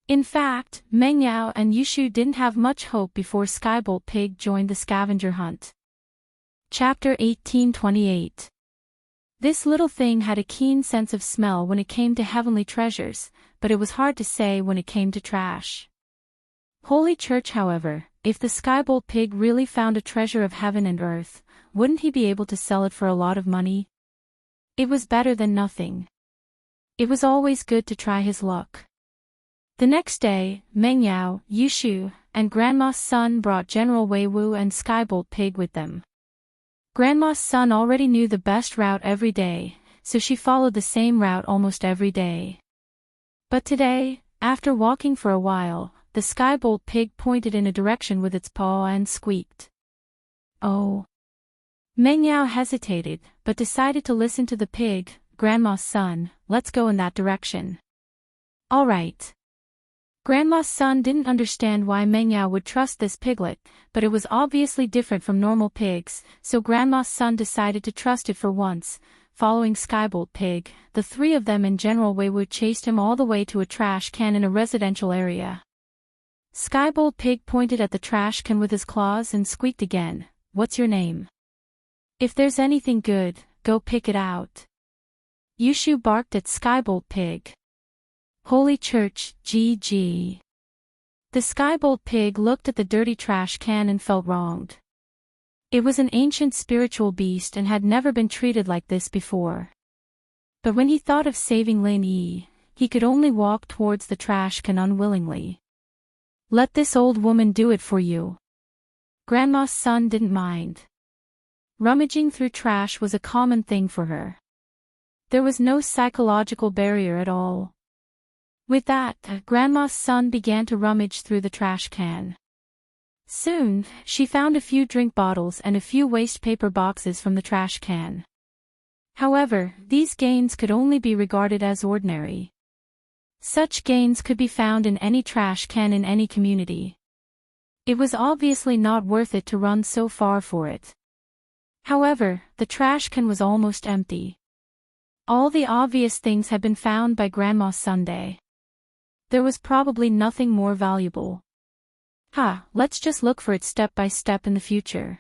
In fact, Meng Yao and Yushu didn't have much hope before Skybolt Pig joined the scavenger hunt. Chapter 1828. This little thing had a keen sense of smell when it came to heavenly treasures, but it was hard to say when it came to trash. Holy Church, however, if the Skybolt Pig really found a treasure of heaven and earth, wouldn't he be able to sell it for a lot of money? It was better than nothing. It was always good to try his luck. The next day, Meng Yao, Yushu, and Grandma's son brought General Wei Wu and Skybolt Pig with them. Grandma's son already knew the best route every day, so she followed the same route almost every day. But today, after walking for a while, the Skybolt Pig pointed in a direction with its paw and squeaked. Oh. Meng Yao hesitated, but decided to listen to the pig. Grandma's son, let's go in that direction. All right. Grandma's son didn't understand why Meng Yao would trust this piglet, but it was obviously different from normal pigs, so Grandma's son decided to trust it for once. Following Skybolt Pig, the three of them and General Wei Wu chased him all the way to a trash can in a residential area. Skybolt Pig pointed at the trash can with his claws and squeaked again, "What's your name? If there's anything good, go pick it out." Yushu barked at Skybolt Pig. Holy Church, GG. The Skybolt Pig looked at the dirty trash can and felt wronged. It was an ancient spiritual beast and had never been treated like this before. But when he thought of saving Lin Yi, he could only walk towards the trash can unwillingly. Let this old woman do it for you. Grandma's son didn't mind. Rummaging through trash was a common thing for her. There was no psychological barrier at all. With that, Grandma's son began to rummage through the trash can. Soon, she found a few drink bottles and a few waste paper boxes from the trash can. However, these gains could only be regarded as ordinary. Such gains could be found in any trash can in any community. It was obviously not worth it to run so far for it. However, the trash can was almost empty. All the obvious things had been found by Grandma Sunday. There was probably nothing more valuable. Let's just look for it step by step in the future.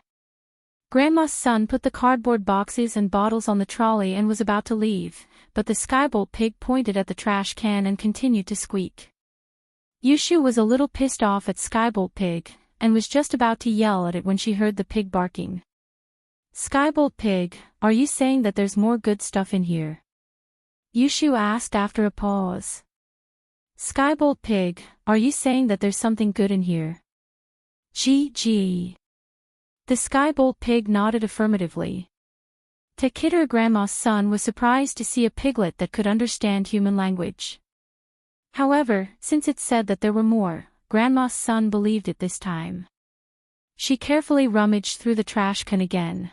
Grandma's son put the cardboard boxes and bottles on the trolley and was about to leave, but the Skybolt pig pointed at the trash can and continued to squeak. Yushu was a little pissed off at Skybolt pig, and was just about to yell at it when she heard the pig barking. Skybolt pig, are you saying that there's more good stuff in here? Yushu asked after a pause. Skybolt pig, are you saying that there's something good in here? Gee. The Skybolt pig nodded affirmatively. Taketer Grandma's son was surprised to see a piglet that could understand human language. However, since it said that there were more, Grandma's son believed it this time. She carefully rummaged through the trash can again.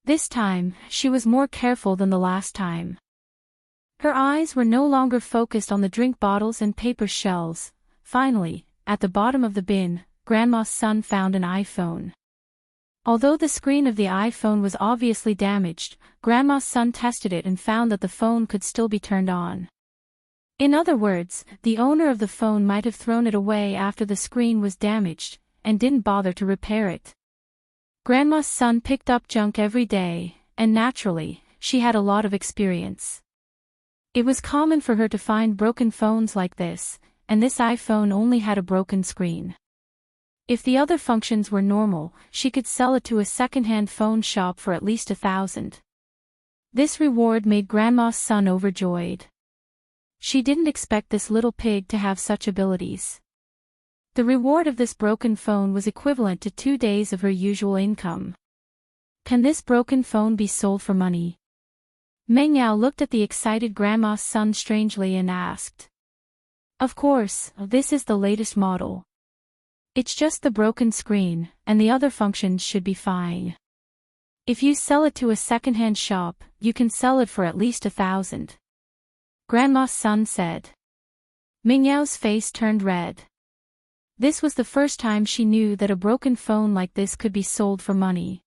This time, she was more careful than the last time. Her eyes were no longer focused on the drink bottles and paper shells. Finally, at the bottom of the bin, Grandma's son found an iPhone. Although the screen of the iPhone was obviously damaged, Grandma's son tested it and found that the phone could still be turned on. In other words, the owner of the phone might have thrown it away after the screen was damaged, and didn't bother to repair it. Grandma's son picked up junk every day, and naturally, she had a lot of experience. It was common for her to find broken phones like this, and this iPhone only had a broken screen. If the other functions were normal, she could sell it to a second-hand phone shop for at least $1,000. This reward made Grandma's son overjoyed. She didn't expect this little pig to have such abilities. The reward of this broken phone was equivalent to 2 days of her usual income. Can this broken phone be sold for money? Meng Yao looked at the excited Grandma's son strangely and asked. Of course, this is the latest model. It's just the broken screen, and the other functions should be fine. If you sell it to a second-hand shop, you can sell it for at least $1,000. Grandma's son said. Meng Yao's face turned red. This was the first time she knew that a broken phone like this could be sold for money.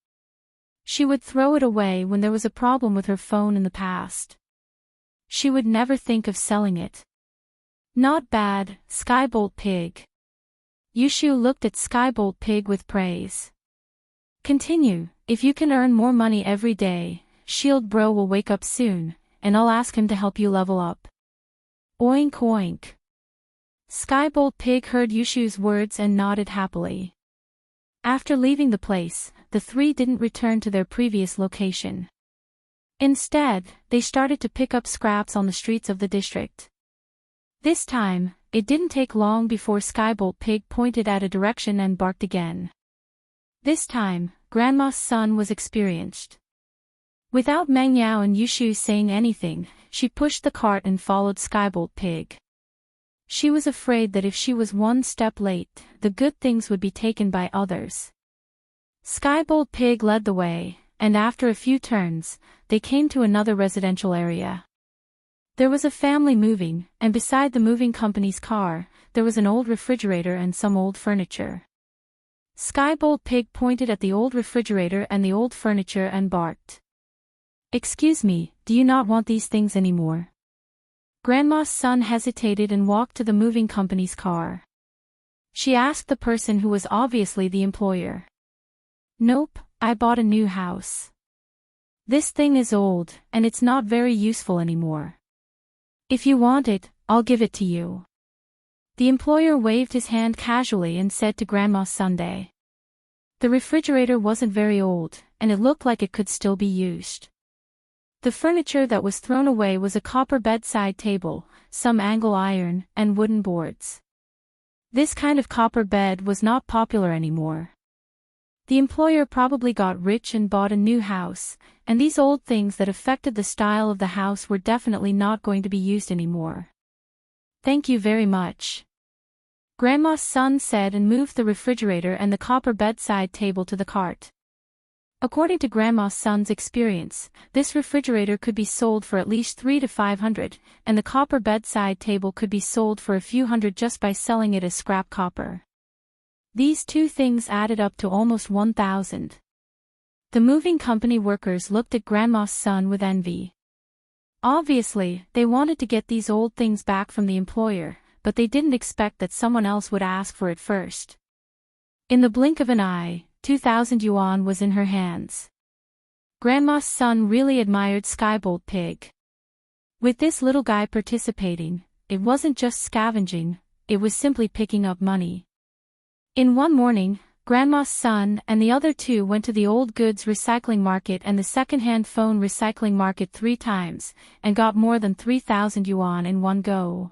She would throw it away when there was a problem with her phone in the past. She would never think of selling it. Not bad, Skybolt pig. Yushu looked at Skybolt pig with praise. Continue, if you can earn more money every day, Shield Bro will wake up soon, and I'll ask him to help you level up. Oink oink. Skybolt pig heard Yushu's words and nodded happily. After leaving the place, the three didn't return to their previous location. Instead, they started to pick up scraps on the streets of the district. This time, it didn't take long before Skybolt pig pointed at a direction and barked again. This time, Grandma's son was experienced. Without Meng Yao and Yushu saying anything, she pushed the cart and followed Skybolt pig. She was afraid that if she was one step late, the good things would be taken by others. Skybolt pig led the way, and after a few turns, they came to another residential area. There was a family moving, and beside the moving company's car, there was an old refrigerator and some old furniture. Skybolt pig pointed at the old refrigerator and the old furniture and barked. Excuse me, do you not want these things anymore? Grandma's son hesitated and walked to the moving company's car. She asked the person who was obviously the employer. Nope, I bought a new house. This thing is old, and it's not very useful anymore. If you want it, I'll give it to you. The employer waved his hand casually and said to Grandma Sunday. The refrigerator wasn't very old, and it looked like it could still be used. The furniture that was thrown away was a copper bedside table, some angle iron, and wooden boards. This kind of copper bed was not popular anymore. The employer probably got rich and bought a new house, and these old things that affected the style of the house were definitely not going to be used anymore. Thank you very much. Grandma's son said and moved the refrigerator and the copper bedside table to the cart. According to Grandma's son's experience, this refrigerator could be sold for at least 300 to 500, and the copper bedside table could be sold for a few hundred just by selling it as scrap copper. These two things added up to almost 1,000. The moving company workers looked at Grandma's son with envy. Obviously, they wanted to get these old things back from the employer, but they didn't expect that someone else would ask for it first. In the blink of an eye, 2,000 yuan was in her hands. Grandma's son really admired Skybolt Pig. With this little guy participating, it wasn't just scavenging, it was simply picking up money. In one morning, Grandma's son and the other two went to the old goods recycling market and the second-hand phone recycling market 3 times, and got more than 3,000 yuan in one go.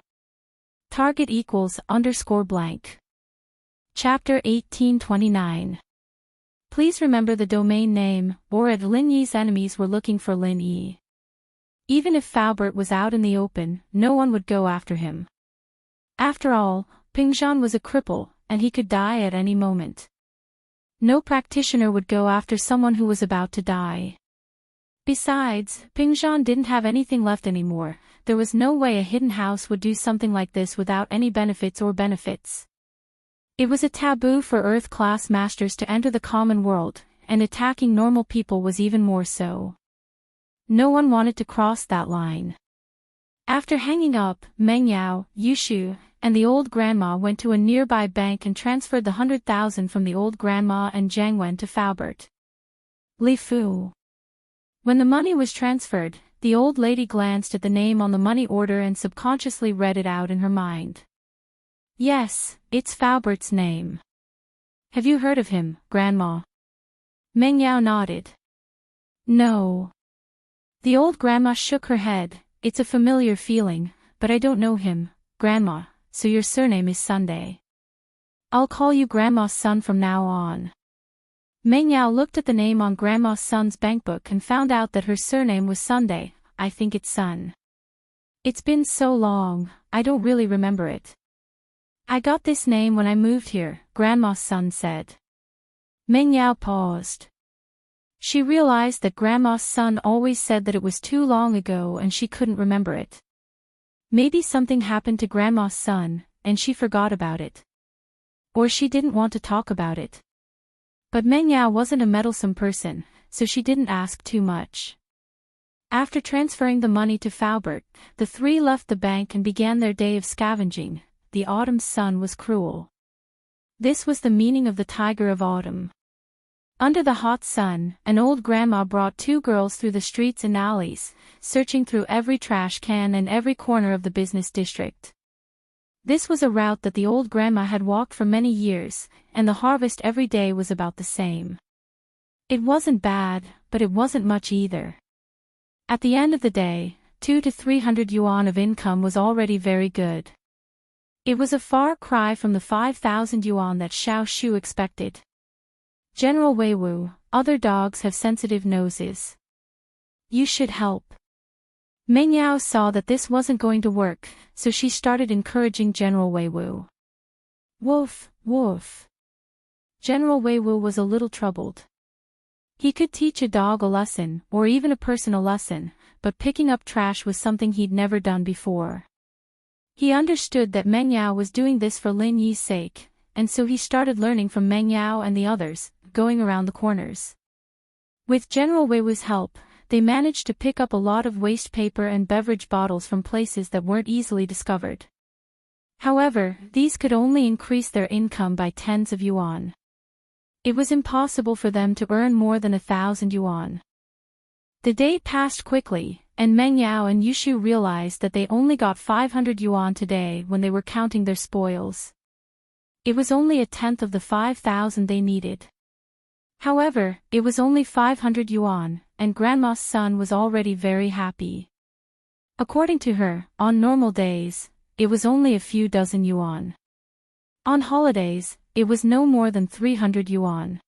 Target =_blank. Chapter 1829. Please remember the domain name, or at Lin Yi's enemies were looking for Lin Yi. Even if Faubert was out in the open, no one would go after him. After all, Pingzhan was a cripple, and he could die at any moment. No practitioner would go after someone who was about to die. Besides, Pingzhan didn't have anything left anymore. There was no way a hidden house would do something like this without any benefits. It was a taboo for Earth-class masters to enter the common world, and attacking normal people was even more so. No one wanted to cross that line. After hanging up, Meng Yao, Yushu, and the old grandma went to a nearby bank and transferred the 100,000 from the old grandma and Jiang Wen to Faubert. Li Fu. When the money was transferred, the old lady glanced at the name on the money order and subconsciously read it out in her mind. Yes, it's Faubert's name. Have you heard of him, Grandma? Meng Yao nodded. No. The old grandma shook her head. It's a familiar feeling, but I don't know him, Grandma, so your surname is Sunday. I'll call you Grandma's son from now on. Meng Yao looked at the name on Grandma's son's bankbook and found out that her surname was Sunday. I think it's Sun. It's been so long, I don't really remember it. I got this name when I moved here, Grandma's son said. Meng Yao paused. She realized that Grandma's son always said that it was too long ago and she couldn't remember it. Maybe something happened to Grandma's son, and she forgot about it. Or she didn't want to talk about it. But Meng Yao wasn't a meddlesome person, so she didn't ask too much. After transferring the money to Faubert, the three left the bank and began their day of scavenging. The autumn sun was cruel. This was the meaning of the tiger of autumn. Under the hot sun, an old grandma brought 2 girls through the streets and alleys, searching through every trash can and every corner of the business district. This was a route that the old grandma had walked for many years, and the harvest every day was about the same. It wasn't bad, but it wasn't much either. At the end of the day, 200 to 300 yuan of income was already very good. It was a far cry from the 5,000 yuan that Xiao Shu expected. General Weiwu, other dogs have sensitive noses. You should help. Meng Yao saw that this wasn't going to work, so she started encouraging General Weiwu. Woof, woof. General Weiwu was a little troubled. He could teach a dog a lesson, or even a person a lesson, but picking up trash was something he'd never done before. He understood that Meng Yao was doing this for Lin Yi's sake, and so he started learning from Meng Yao and the others, going around the corners. With General Weiwu's help, they managed to pick up a lot of waste paper and beverage bottles from places that weren't easily discovered. However, these could only increase their income by tens of yuan. It was impossible for them to earn more than 1,000 yuan. The day passed quickly, and Meng Yao and Yushu realized that they only got 500 yuan today when they were counting their spoils. It was only a tenth of the 5,000 they needed. However, it was only 500 yuan, and Grandma's son was already very happy. According to her, on normal days, it was only a few dozen yuan. On holidays, it was no more than 300 yuan.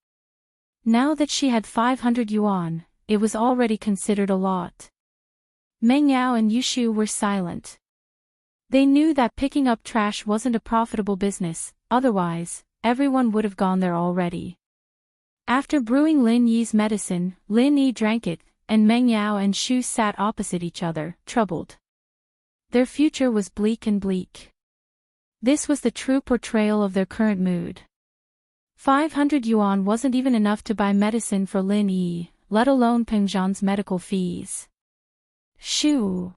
Now that she had 500 yuan, it was already considered a lot. Meng Yao and Yushu were silent. They knew that picking up trash wasn't a profitable business, otherwise, everyone would have gone there already. After brewing Lin Yi's medicine, Lin Yi drank it, and Meng Yao and Shu sat opposite each other, troubled. Their future was bleak and bleak. This was the true portrayal of their current mood. 500 yuan wasn't even enough to buy medicine for Lin Yi, let alone Peng Zhan's medical fees. Shu.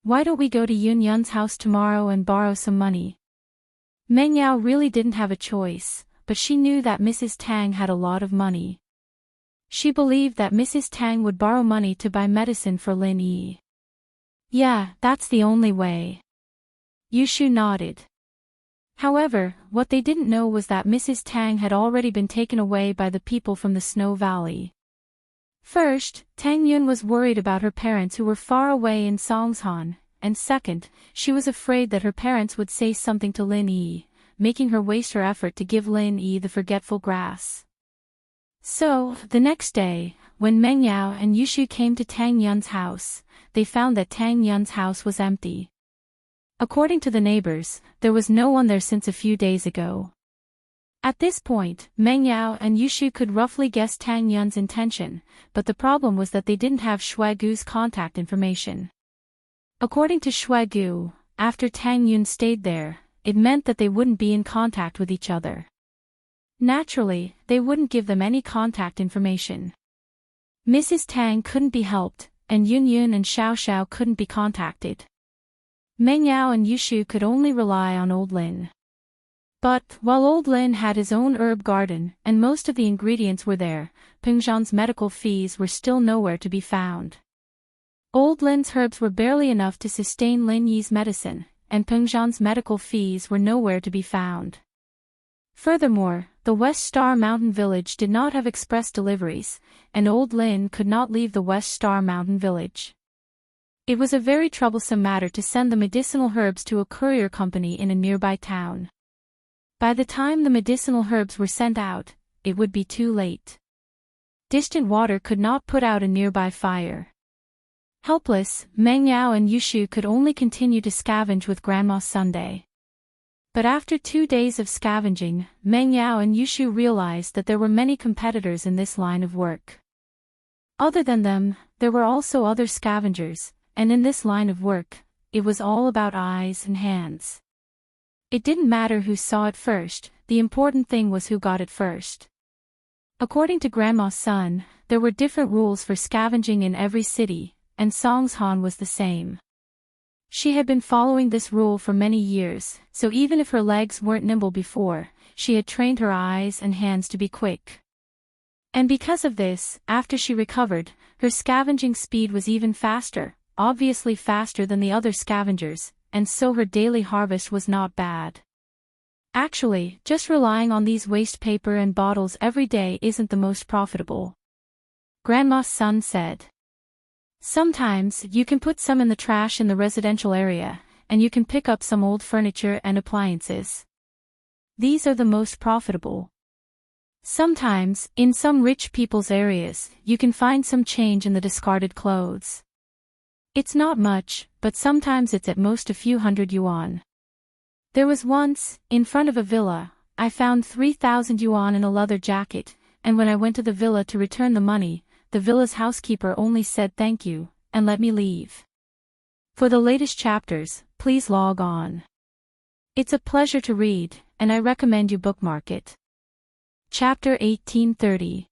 Why don't we go to Yun Yun's house tomorrow and borrow some money? Meng Yao really didn't have a choice, but she knew that Mrs. Tang had a lot of money. She believed that Mrs. Tang would borrow money to buy medicine for Lin Yi. Yeah, that's the only way. Yushu nodded. However, what they didn't know was that Mrs. Tang had already been taken away by the people from the Snow Valley. First, Tang Yun was worried about her parents who were far away in Songshan, and second, she was afraid that her parents would say something to Lin Yi, making her waste her effort to give Lin Yi the forgetful grass. So, the next day, when Meng Yao and Yushu came to Tang Yun's house, they found that Tang Yun's house was empty. According to the neighbors, there was no one there since a few days ago. At this point, Meng Yao and Yushu could roughly guess Tang Yun's intention, but the problem was that they didn't have Shuaigu's contact information. According to Shuaigu, after Tang Yun stayed there, it meant that they wouldn't be in contact with each other. Naturally, they wouldn't give them any contact information. Mrs. Tang couldn't be helped, and Yun Yun and Xiao Xiao couldn't be contacted. Meng Yao and Yushu could only rely on Old Lin. But, while Old Lin had his own herb garden and most of the ingredients were there, Peng Zhan's medical fees were still nowhere to be found. Old Lin's herbs were barely enough to sustain Lin Yi's medicine, and Peng Zhan's medical fees were nowhere to be found. Furthermore, the West Star Mountain Village did not have express deliveries, and Old Lin could not leave the West Star Mountain Village. It was a very troublesome matter to send the medicinal herbs to a courier company in a nearby town. By the time the medicinal herbs were sent out, it would be too late. Distant water could not put out a nearby fire. Helpless, Meng Yao and Yushu could only continue to scavenge with Grandma Sunday. But after 2 days of scavenging, Meng Yao and Yushu realized that there were many competitors in this line of work. Other than them, there were also other scavengers, and in this line of work, it was all about eyes and hands. It didn't matter who saw it first, the important thing was who got it first. According to Grandma's son, there were different rules for scavenging in every city, and Songshan was the same. She had been following this rule for many years, so even if her legs weren't nimble before, she had trained her eyes and hands to be quick. And because of this, after she recovered, her scavenging speed was even faster, obviously faster than the other scavengers, and so her daily harvest was not bad. Actually, just relying on these waste paper and bottles every day isn't the most profitable. Grandma's son said. Sometimes, you can put some in the trash in the residential area, and you can pick up some old furniture and appliances. These are the most profitable. Sometimes, in some rich people's areas, you can find some change in the discarded clothes. It's not much, but sometimes it's at most a few hundred yuan. There was once, in front of a villa, I found 3,000 yuan in a leather jacket, and when I went to the villa to return the money, the villa's housekeeper only said thank you, and let me leave. For the latest chapters, please log on. It's a pleasure to read, and I recommend you bookmark it. Chapter 1830.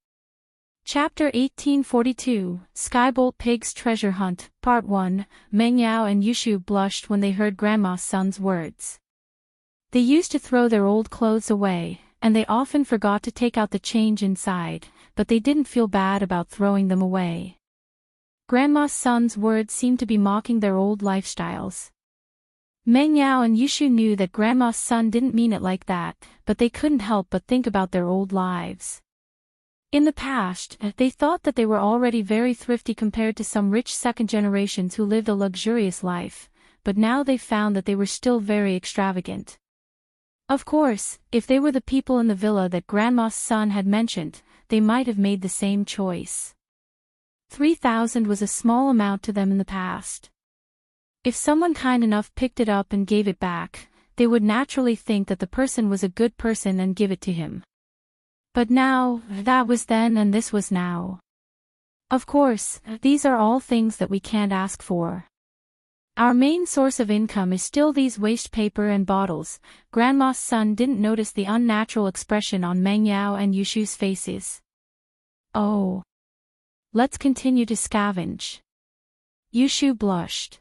Chapter 1842, Skybolt Pig's Treasure Hunt, Part 1, Meng Yao and Yushu blushed when they heard Grandma's son's words. They used to throw their old clothes away, and they often forgot to take out the change inside, but they didn't feel bad about throwing them away. Grandma's son's words seemed to be mocking their old lifestyles. Meng Yao and Yushu knew that Grandma's son didn't mean it like that, but they couldn't help but think about their old lives. In the past, they thought that they were already very thrifty compared to some rich second generations who lived a luxurious life, but now they found that they were still very extravagant. Of course, if they were the people in the villa that Grandma's son had mentioned, they might have made the same choice. 3,000 was a small amount to them in the past. If someone kind enough picked it up and gave it back, they would naturally think that the person was a good person and give it to him. But now, that was then and this was now. Of course, these are all things that we can't ask for. Our main source of income is still these waste paper and bottles. Grandma's son didn't notice the unnatural expression on Meng Yao and Yushu's faces. Oh. Let's continue to scavenge. Yushu blushed.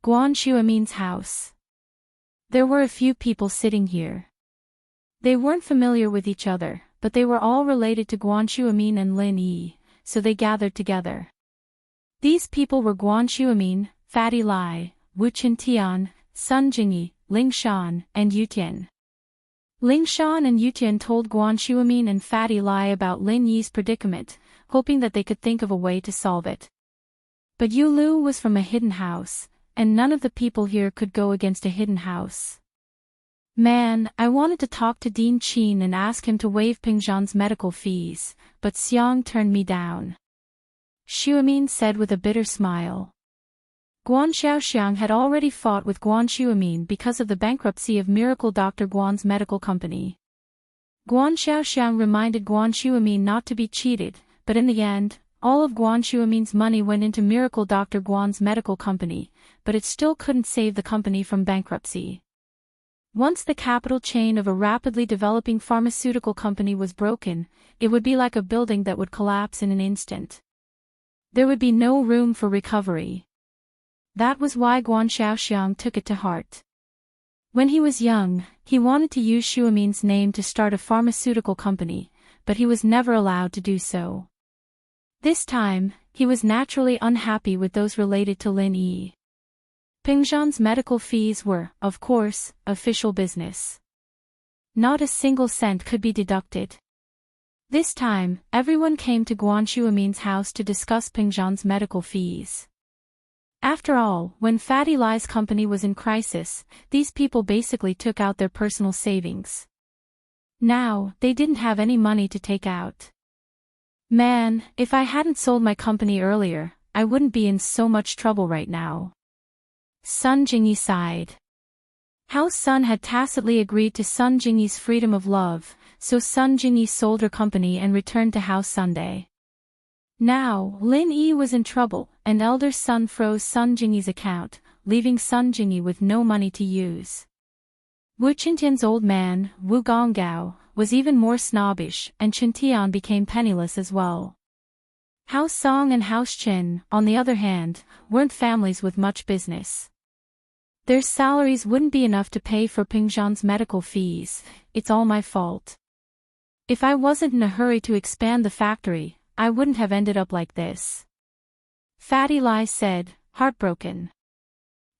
Guan Shuamin's house. There were a few people sitting here. They weren't familiar with each other, but they were all related to Guan Shuamin and Lin Yi, so they gathered together. These people were Guan Shuamin, Fatty Lai, Wu Qintian, Sun Jingyi, Ling Shan, and Yutian. Ling Shan and Yutian told Guan Shuamin and Fatty Lai about Lin Yi's predicament, hoping that they could think of a way to solve it. But Yu Lu was from a hidden house, and none of the people here could go against a hidden house. Man, I wanted to talk to Dean Qin and ask him to waive Pingzhan's medical fees, but Xiang turned me down. Shuamin said with a bitter smile. Guan Xiaoxiang had already fought with Guan Shuamin because of the bankruptcy of Miracle Dr. Guan's medical company. Guan Xiaoxiang reminded Guan Shuamin not to be cheated, but in the end, all of Guan Shuamin's money went into Miracle Dr. Guan's medical company, but it still couldn't save the company from bankruptcy. Once the capital chain of a rapidly developing pharmaceutical company was broken, it would be like a building that would collapse in an instant. There would be no room for recovery. That was why Guan Xiaoxiang took it to heart. When he was young, he wanted to use Shuamin's name to start a pharmaceutical company, but he was never allowed to do so. This time, he was naturally unhappy with those related to Lin Yi. Pingzhan's medical fees were, of course, official business. Not a single cent could be deducted. This time, everyone came to Guan Shuamin's house to discuss Pingzhan's medical fees. After all, when Fatty Lai's company was in crisis, these people basically took out their personal savings. Now, they didn't have any money to take out. Man, if I hadn't sold my company earlier, I wouldn't be in so much trouble right now. Sun Jingyi sighed. How Sun had tacitly agreed to Sun Jingyi's freedom of love, so Sun Jingyi sold her company and returned to House Sunday. Now, Lin Yi was in trouble, and elder Sun froze Sun Jingyi's account, leaving Sun Jingyi with no money to use. Wu Qintian's old man, Wu Gonggao, was even more snobbish, and Qintian became penniless as well. House Song and House Qin, on the other hand, weren't families with much business. Their salaries wouldn't be enough to pay for Pingzhan's medical fees. It's all my fault. If I wasn't in a hurry to expand the factory, I wouldn't have ended up like this. Fatty Lai said, heartbroken.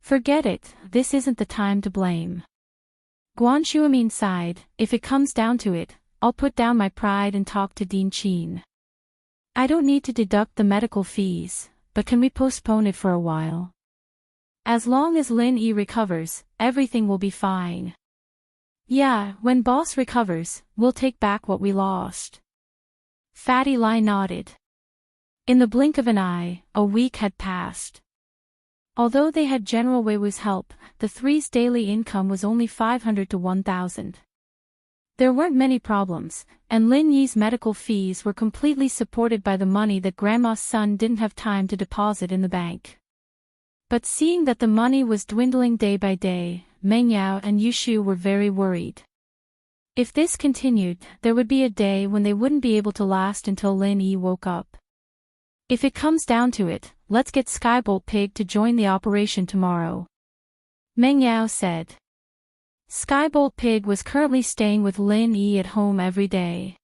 Forget it, this isn't the time to blame. Guan Shuamin sighed, if it comes down to it, I'll put down my pride and talk to Dean Qin. I don't need to deduct the medical fees, but can we postpone it for a while? As long as Lin Yi recovers, everything will be fine. Yeah, when boss recovers, we'll take back what we lost. Fatty Lai nodded. In the blink of an eye, a week had passed. Although they had General Wei Wu's help, the three's daily income was only 500 to 1,000. There weren't many problems, and Lin Yi's medical fees were completely supported by the money that Grandma's son didn't have time to deposit in the bank. But seeing that the money was dwindling day by day, Meng Yao and Yushu were very worried. If this continued, there would be a day when they wouldn't be able to last until Lin Yi woke up. If it comes down to it, let's get Skybolt Pig to join the operation tomorrow. Meng Yao said. Skybolt Pig was currently staying with Lin Yi at home every day.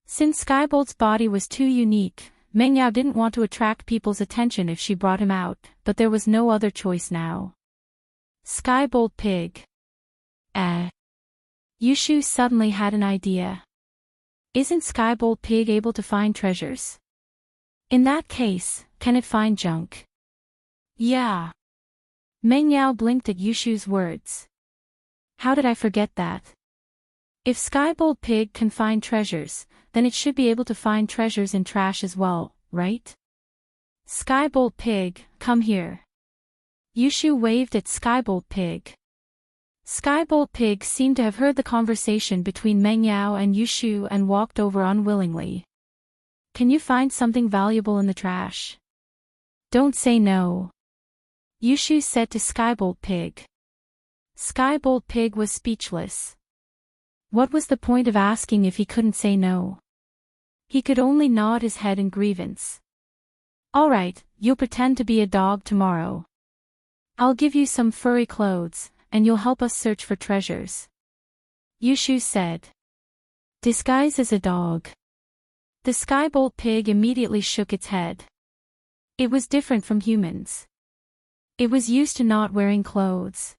Since Skybolt's body was too unique, Meng Yao didn't want to attract people's attention if she brought him out, but there was no other choice now. Skybolt Pig. Yushu suddenly had an idea. Isn't Skybolt Pig able to find treasures? In that case, can it find junk? Yeah. Meng Yao blinked at Yushu's words. How did I forget that? If Skybolt Pig can find treasures, then it should be able to find treasures in trash as well, right? Skybolt Pig, come here. Yushu waved at Skybolt Pig. Skybolt Pig seemed to have heard the conversation between Meng Yao and Yushu and walked over unwillingly. Can you find something valuable in the trash? Don't say no. Yushu said to Skybolt Pig. Skybolt Pig was speechless. What was the point of asking if he couldn't say no? He could only nod his head in grievance. All right, you'll pretend to be a dog tomorrow. I'll give you some furry clothes, and you'll help us search for treasures. Yushu said. Disguise as a dog. The Skybolt Pig immediately shook its head. It was different from humans. It was used to not wearing clothes.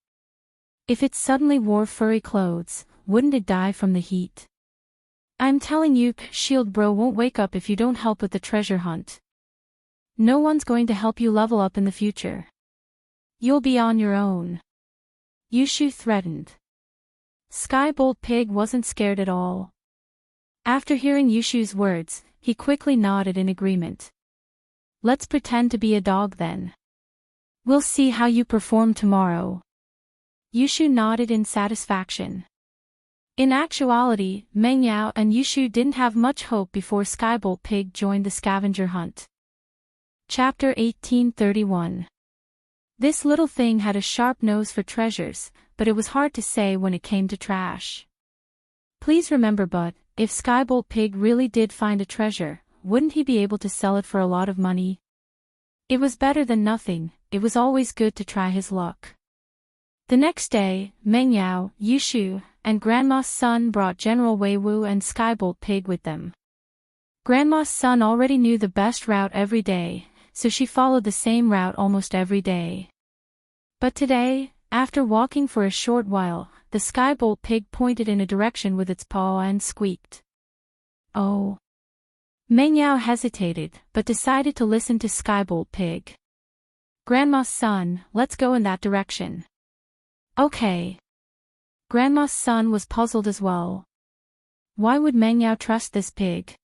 If it suddenly wore furry clothes, wouldn't it die from the heat? I'm telling you, Shield Bro won't wake up if you don't help with the treasure hunt. No one's going to help you level up in the future. You'll be on your own. Yushu threatened. Skybolt Pig wasn't scared at all. After hearing Yushu's words, he quickly nodded in agreement. Let's pretend to be a dog then. We'll see how you perform tomorrow. Yushu nodded in satisfaction. In actuality, Meng Yao and Yushu didn't have much hope before Skybolt Pig joined the scavenger hunt. Chapter 1831. This little thing had a sharp nose for treasures, but it was hard to say when it came to trash. Please remember, but if Skybolt Pig really did find a treasure, wouldn't he be able to sell it for a lot of money? It was better than nothing. It was always good to try his luck. The next day, Meng Yao, Yushu, and Grandma's son brought General Wei Wu and Skybolt Pig with them. Grandma's son already knew the best route every day, so she followed the same route almost every day. But today, after walking for a short while, the Skybolt Pig pointed in a direction with its paw and squeaked. Oh. Meng Yao hesitated, but decided to listen to Skybolt Pig. Grandma's son, let's go in that direction. Okay. Grandma's son was puzzled as well. Why would Meng Yao trust this pig?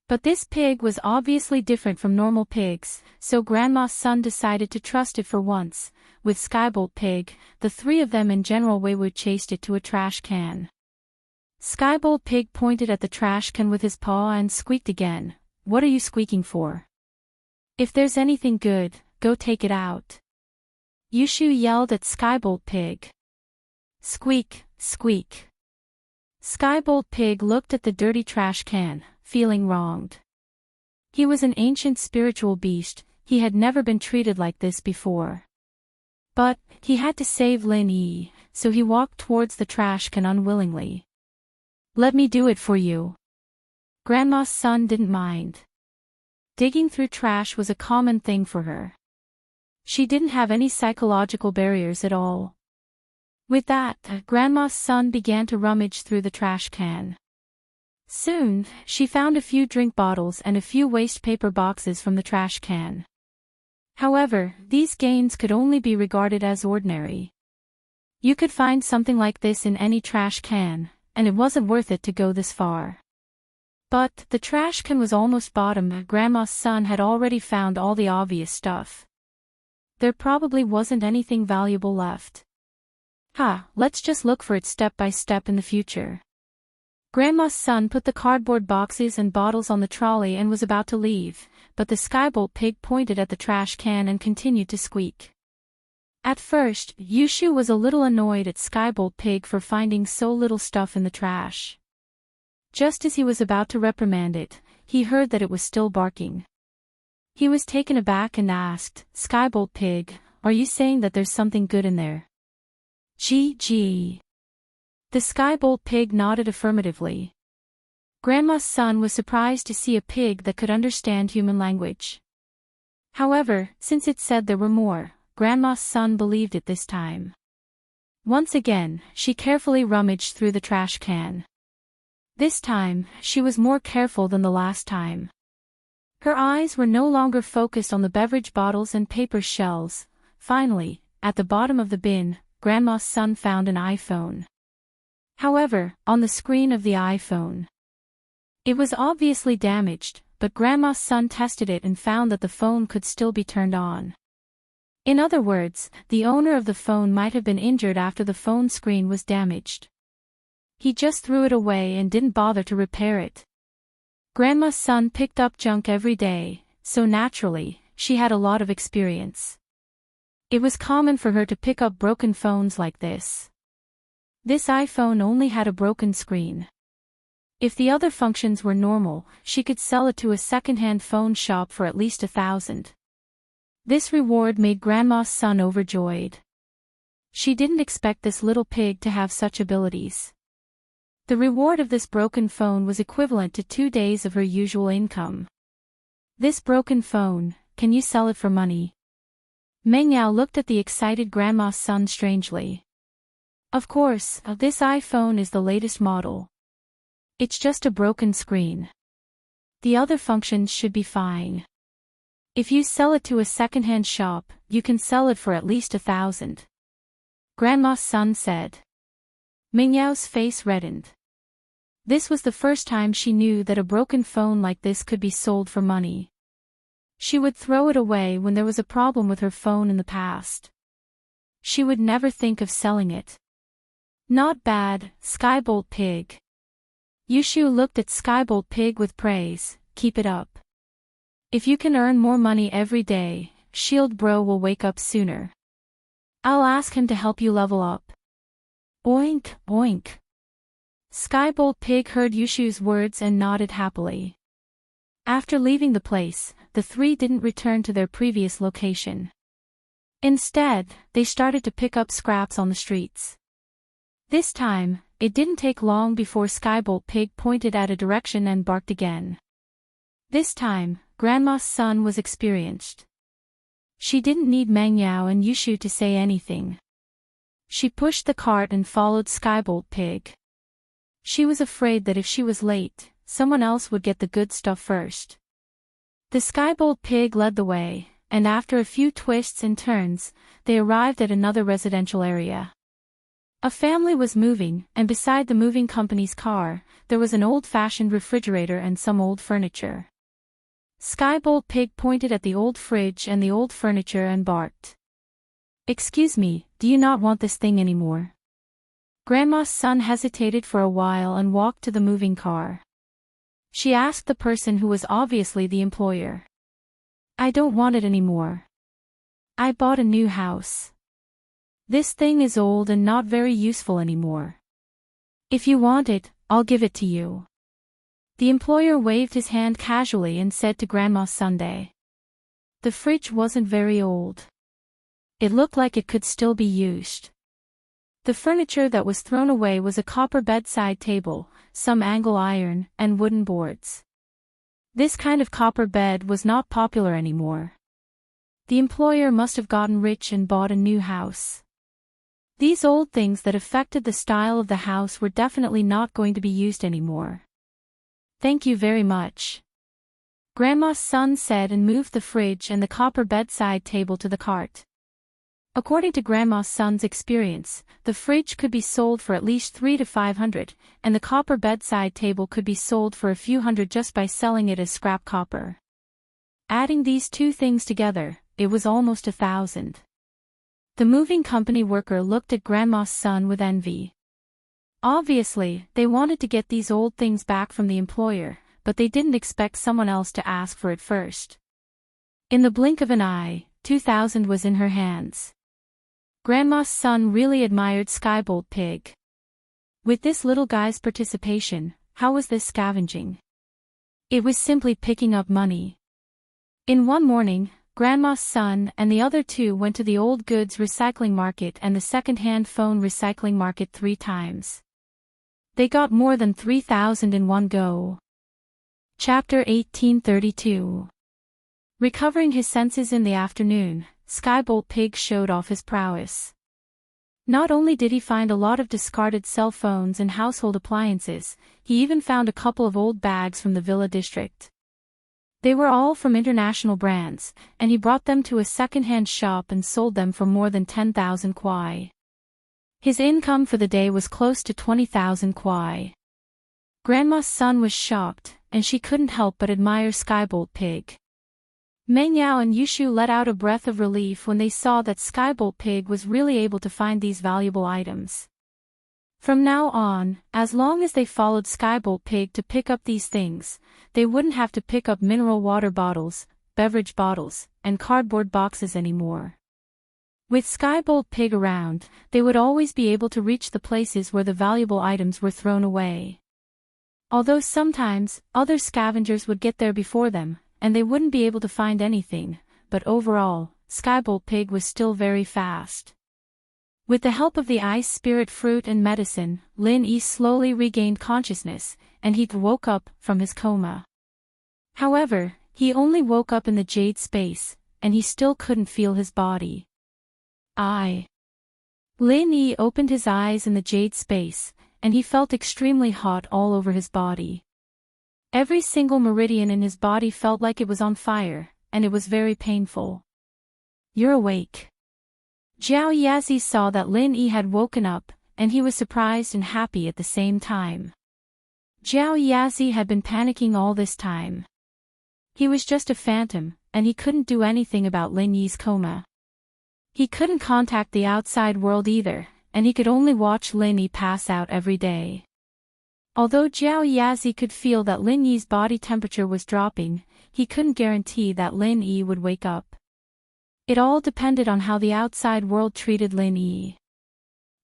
But this pig was obviously different from normal pigs, so Grandma's son decided to trust it for once. With Skybolt Pig, the three of them and General Wei Wu chased it to a trash can. Skybolt Pig pointed at the trash can with his paw and squeaked again. What are you squeaking for? If there's anything good, go take it out. Yushu yelled at Skybolt Pig. Squeak, squeak. Skybolt Pig looked at the dirty trash can, feeling wronged. He was an ancient spiritual beast, he had never been treated like this before. But, he had to save Lin Yi, so he walked towards the trash can unwillingly. Let me do it for you. Grandma's son didn't mind. Digging through trash was a common thing for her. She didn't have any psychological barriers at all. With that, Grandma's son began to rummage through the trash can. Soon, she found a few drink bottles and a few waste paper boxes from the trash can. However, these gains could only be regarded as ordinary. You could find something like this in any trash can, and it wasn't worth it to go this far. But, the trash can was almost bottom. Grandma's son had already found all the obvious stuff. There probably wasn't anything valuable left. Let's just look for it step by step in the future. Grandma's son put the cardboard boxes and bottles on the trolley and was about to leave, but the Skybolt Pig pointed at the trash can and continued to squeak. At first, Yushu was a little annoyed at Skybolt Pig for finding so little stuff in the trash. Just as he was about to reprimand it, he heard that it was still barking. He was taken aback and asked, Skybolt Pig, are you saying that there's something good in there? Gee. The Skybolt Pig nodded affirmatively. Grandma's son was surprised to see a pig that could understand human language. However, since it said there were more, Grandma's son believed it this time. Once again, she carefully rummaged through the trash can. This time, she was more careful than the last time. Her eyes were no longer focused on the beverage bottles and paper shells. Finally, at the bottom of the bin, Grandma's son found an iPhone. However, on the screen of the iPhone, it was obviously damaged, but Grandma's son tested it and found that the phone could still be turned on. In other words, the owner of the phone might have been injured after the phone screen was damaged. He just threw it away and didn't bother to repair it. Grandma's son picked up junk every day, so naturally, she had a lot of experience. It was common for her to pick up broken phones like this. This iPhone only had a broken screen. If the other functions were normal, she could sell it to a second-hand phone shop for at least $1,000. This reward made Grandma's son overjoyed. She didn't expect this little pig to have such abilities. The reward of this broken phone was equivalent to 2 days of her usual income. This broken phone, can you sell it for money? Mengyao looked at the excited Grandma's son strangely. Of course, this iPhone is the latest model. It's just a broken screen. The other functions should be fine. If you sell it to a second-hand shop, you can sell it for at least $1,000. Grandma's son said. Mingyao's face reddened. This was the first time she knew that a broken phone like this could be sold for money. She would throw it away when there was a problem with her phone in the past. She would never think of selling it. Not bad, Skybolt Pig. Yushu looked at Skybolt Pig with praise. Keep it up. If you can earn more money every day, Shield Bro will wake up sooner. I'll ask him to help you level up. Oink, oink. Skybolt Pig heard Yushu's words and nodded happily. After leaving the place, the three didn't return to their previous location. Instead, they started to pick up scraps on the streets. This time, it didn't take long before Skybolt Pig pointed at a direction and barked again. This time, Grandma's son was experienced. She didn't need Mengyao and Yushu to say anything. She pushed the cart and followed Skybolt Pig. She was afraid that if she was late, someone else would get the good stuff first. The Skybolt Pig led the way, and after a few twists and turns, they arrived at another residential area. A family was moving, and beside the moving company's car, there was an old-fashioned refrigerator and some old furniture. Skybolt Pig pointed at the old fridge and the old furniture and barked. Excuse me, do you not want this thing anymore? Grandma's son hesitated for a while and walked to the moving car. She asked the person who was obviously the employer. I don't want it anymore. I bought a new house. This thing is old and not very useful anymore. If you want it, I'll give it to you. The employer waved his hand casually and said to Grandma Sunday. The fridge wasn't very old. It looked like it could still be used. The furniture that was thrown away was a copper bedside table, some angle iron, and wooden boards. This kind of copper bed was not popular anymore. The employer must have gotten rich and bought a new house. These old things that affected the style of the house were definitely not going to be used anymore. Thank you very much. Grandma's son said and moved the fridge and the copper bedside table to the cart. According to Grandma's son's experience, the fridge could be sold for at least $300 to $500, and the copper bedside table could be sold for a few hundred just by selling it as scrap copper. Adding these two things together, it was almost $1,000. The moving company worker looked at Grandma's son with envy. Obviously, they wanted to get these old things back from the employer, but they didn't expect someone else to ask for it first. In the blink of an eye, $2,000 was in her hands. Grandma's son really admired Skybolt Pig. With this little guy's participation, how was this scavenging? It was simply picking up money. In one morning, Grandma's son and the other two went to the old goods recycling market and the second-hand phone recycling market 3 times. They got more than $3,000 in one go. Chapter 1832. Recovering his senses in the afternoon, Skybolt Pig showed off his prowess. Not only did he find a lot of discarded cell phones and household appliances, he even found a couple of old bags from the Villa district. They were all from international brands, and he brought them to a second-hand shop and sold them for more than 10,000 kwai. His income for the day was close to 20,000 kwai. Grandma's son was shocked, and she couldn't help but admire Skybolt Pig. Mengyao and Yushu let out a breath of relief when they saw that Skybolt Pig was really able to find these valuable items. From now on, as long as they followed Skybolt Pig to pick up these things, they wouldn't have to pick up mineral water bottles, beverage bottles, and cardboard boxes anymore. With Skybolt Pig around, they would always be able to reach the places where the valuable items were thrown away. Although sometimes, other scavengers would get there before them, and they wouldn't be able to find anything, but overall, Skybolt Pig was still very fast. With the help of the ice spirit fruit and medicine, Lin Yi slowly regained consciousness, and he woke up from his coma. However, he only woke up in the jade space, and he still couldn't feel his body. Lin Yi opened his eyes in the jade space, and he felt extremely hot all over his body. Every single meridian in his body felt like it was on fire, and it was very painful. "You're awake." Zhao Yazi saw that Lin Yi had woken up, and he was surprised and happy at the same time. Zhao Yazi had been panicking all this time. He was just a phantom, and he couldn't do anything about Lin Yi's coma. He couldn't contact the outside world either, and he could only watch Lin Yi pass out every day. Although Zhao Yazi could feel that Lin Yi's body temperature was dropping, he couldn't guarantee that Lin Yi would wake up. It all depended on how the outside world treated Lin Yi.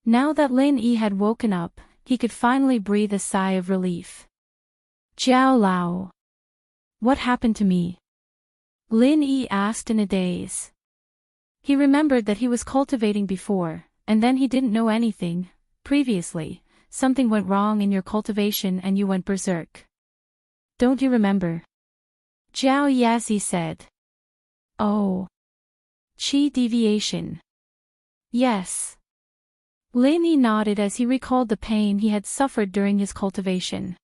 Now that Lin Yi had woken up, he could finally breathe a sigh of relief. "Zhao Lao. What happened to me?" Lin Yi asked in a daze. He remembered that he was cultivating before, and then he didn't know anything. Previously, something went wrong in your cultivation and you went berserk. "Don't you remember?" Zhao Yazi said. "Oh. Qi deviation. Yes." Lin Yi nodded as he recalled the pain he had suffered during his cultivation.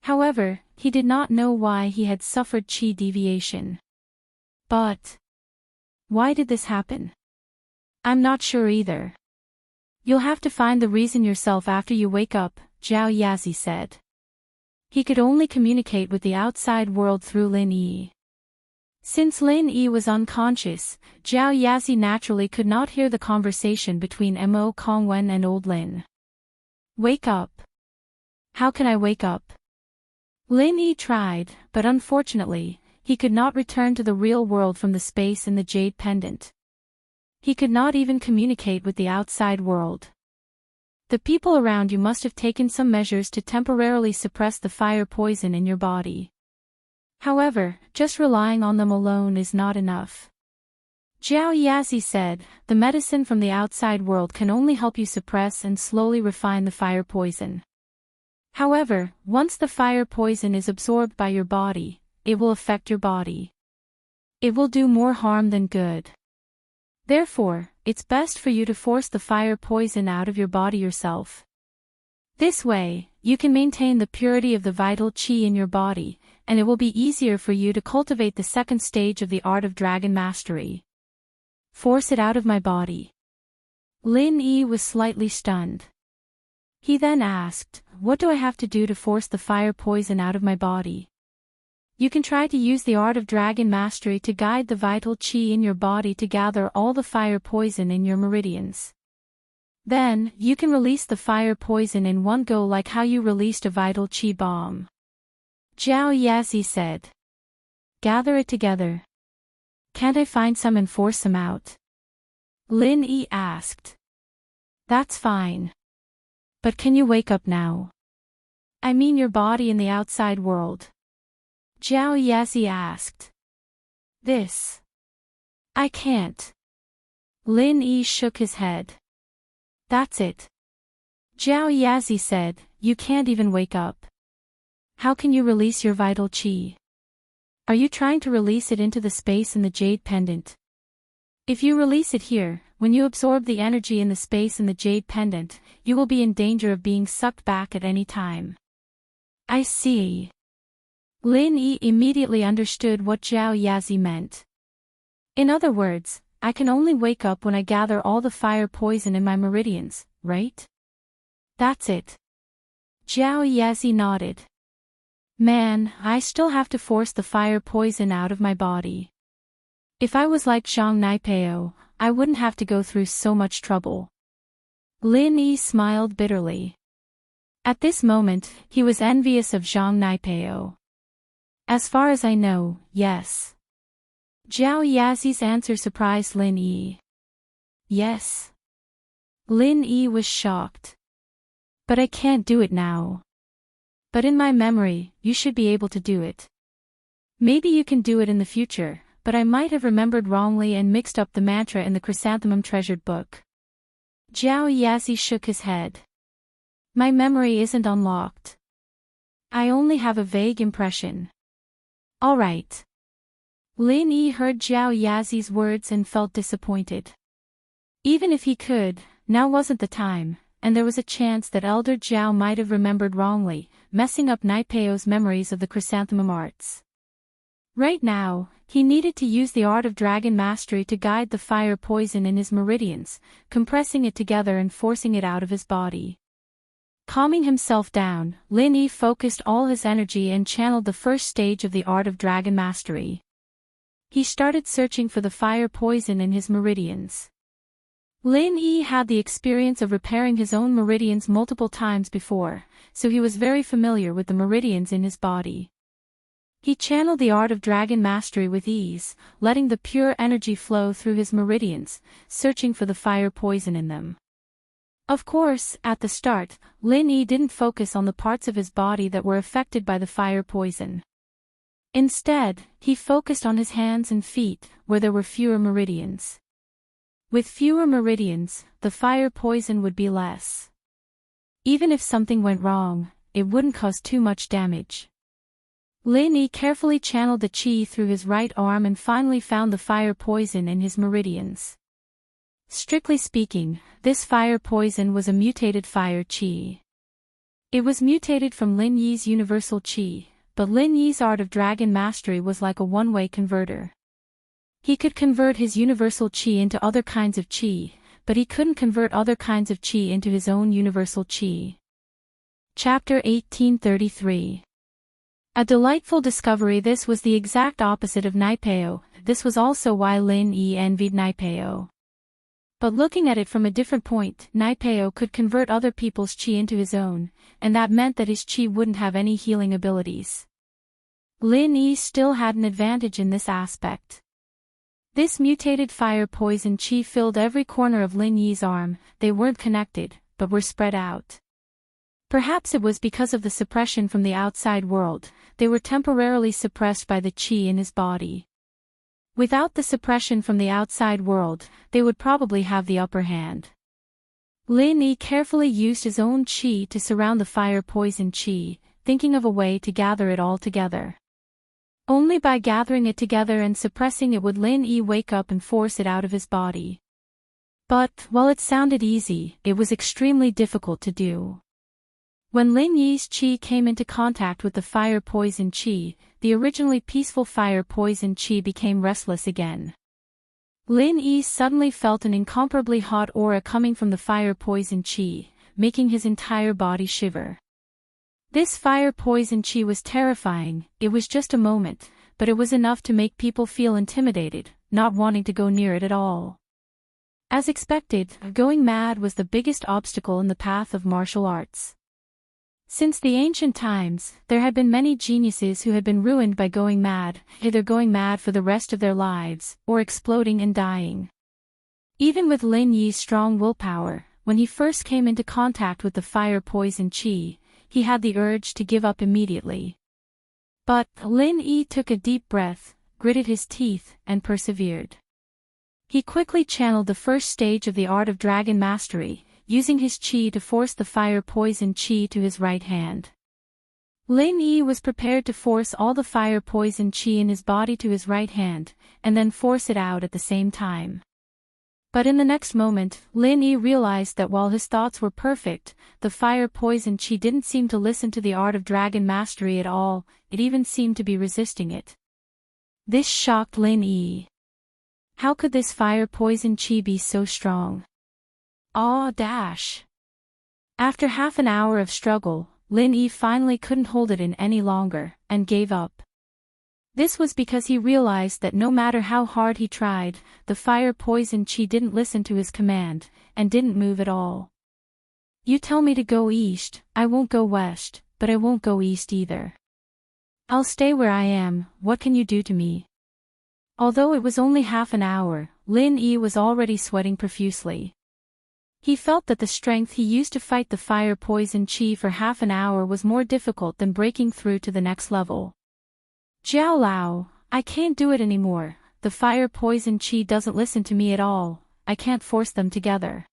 However, he did not know why he had suffered qi deviation. But why did this happen? "I'm not sure either. You'll have to find the reason yourself after you wake up," Zhao Yazi said. He could only communicate with the outside world through Lin Yi. Since Lin Yi was unconscious, Zhao Yazi naturally could not hear the conversation between Mo Kongwen and Old Lin. "Wake up. How can I wake up?" Lin Yi tried, but unfortunately, he could not return to the real world from the space in the jade pendant. He could not even communicate with the outside world. The people around you must have taken some measures to temporarily suppress the fire poison in your body. However, just relying on them alone is not enough. Zhao Yazi said, "The medicine from the outside world can only help you suppress and slowly refine the fire poison. However, once the fire poison is absorbed by your body, it will affect your body. It will do more harm than good. Therefore, it's best for you to force the fire poison out of your body yourself. This way, you can maintain the purity of the vital qi in your body, and it will be easier for you to cultivate the second stage of the art of dragon mastery." "Force it out of my body." Lin Yi was slightly stunned. He then asked, "What do I have to do to force the fire poison out of my body?" "You can try to use the art of dragon mastery to guide the vital qi in your body to gather all the fire poison in your meridians. Then, you can release the fire poison in one go like how you released a vital qi bomb." Zhao Yazi said. "Gather it together. Can't I find some and force some out?" Lin Yi asked. "That's fine. But can you wake up now? I mean your body in the outside world." Zhao Yazi asked. "This. I can't." Lin Yi shook his head. "That's it." Zhao Yazi said, "You can't even wake up. How can you release your vital qi? Are you trying to release it into the space in the jade pendant? If you release it here, when you absorb the energy in the space in the jade pendant, you will be in danger of being sucked back at any time." "I see." Lin Yi immediately understood what Zhao Yazi meant. "In other words, I can only wake up when I gather all the fire poison in my meridians, right?" "That's it." Zhao Yazi nodded. "Man, I still have to force the fire poison out of my body." If I was like Zhang Naipeo, I wouldn't have to go through so much trouble. Lin Yi smiled bitterly. At this moment, he was envious of Zhang Naipeo. As far as I know, yes. Zhao Yazi's answer surprised Lin Yi. Yes. Lin Yi was shocked. But I can't do it now. But in my memory, you should be able to do it. Maybe you can do it in the future, but I might have remembered wrongly and mixed up the mantra in the chrysanthemum treasured book. Zhao Yazi shook his head. My memory isn't unlocked. I only have a vague impression. All right. Lin Yi heard Zhao Yazi's words and felt disappointed. Even if he could, now wasn't the time, and there was a chance that Elder Zhao might have remembered wrongly, messing up Naipeo's memories of the chrysanthemum arts. Right now, he needed to use the art of dragon mastery to guide the fire poison in his meridians, compressing it together and forcing it out of his body. Calming himself down, Lin Yi focused all his energy and channeled the first stage of the art of dragon mastery. He started searching for the fire poison in his meridians. Lin Yi had the experience of repairing his own meridians multiple times before, so he was very familiar with the meridians in his body. He channeled the art of dragon mastery with ease, letting the pure energy flow through his meridians, searching for the fire poison in them. Of course, at the start, Lin Yi didn't focus on the parts of his body that were affected by the fire poison. Instead, he focused on his hands and feet, where there were fewer meridians. With fewer meridians, the fire poison would be less. Even if something went wrong, it wouldn't cause too much damage. Lin Yi carefully channeled the qi through his right arm and finally found the fire poison in his meridians. Strictly speaking, this fire poison was a mutated fire qi. It was mutated from Lin Yi's universal qi, but Lin Yi's art of dragon mastery was like a one-way converter. He could convert his universal qi into other kinds of qi, but he couldn't convert other kinds of qi into his own universal qi. Chapter 1833. A delightful discovery. This was the exact opposite of Naipeo. This was also why Lin Yi envied Naipeo. But looking at it from a different point, Naipeo could convert other people's qi into his own, and that meant that his qi wouldn't have any healing abilities. Lin Yi still had an advantage in this aspect. This mutated fire poison qi filled every corner of Lin Yi's arm. They weren't connected, but were spread out. Perhaps it was because of the suppression from the outside world, they were temporarily suppressed by the qi in his body. Without the suppression from the outside world, they would probably have the upper hand. Lin Yi carefully used his own qi to surround the fire poison qi, thinking of a way to gather it all together. Only by gathering it together and suppressing it would Lin Yi wake up and force it out of his body. But, while it sounded easy, it was extremely difficult to do. When Lin Yi's qi came into contact with the fire poison qi, the originally peaceful fire poison qi became restless again. Lin Yi suddenly felt an incomparably hot aura coming from the fire poison qi, making his entire body shiver. This fire poison qi was terrifying. It was just a moment, but it was enough to make people feel intimidated, not wanting to go near it at all. As expected, going mad was the biggest obstacle in the path of martial arts. Since the ancient times, there had been many geniuses who had been ruined by going mad, either going mad for the rest of their lives, or exploding and dying. Even with Lin Yi's strong willpower, when he first came into contact with the fire poison qi, he had the urge to give up immediately. But, Lin Yi took a deep breath, gritted his teeth, and persevered. He quickly channeled the first stage of the art of dragon mastery, using his qi to force the fire poison qi to his right hand. Lin Yi was prepared to force all the fire poison qi in his body to his right hand, and then force it out at the same time. But in the next moment, Lin Yi realized that while his thoughts were perfect, the fire poison qi didn't seem to listen to the art of dragon mastery at all. It even seemed to be resisting it. This shocked Lin Yi. How could this fire poison qi be so strong? After half an hour of struggle, Lin Yi finally couldn't hold it in any longer, and gave up. This was because he realized that no matter how hard he tried, the fire poison chi didn't listen to his command, and didn't move at all. You tell me to go east, I won't go west, but I won't go east either. I'll stay where I am, what can you do to me? Although it was only half an hour, Lin Yi was already sweating profusely. He felt that the strength he used to fight the fire poison chi for half an hour was more difficult than breaking through to the next level. Jiao Lao, I can't do it anymore, the fire poison chi doesn't listen to me at all, I can't force them together.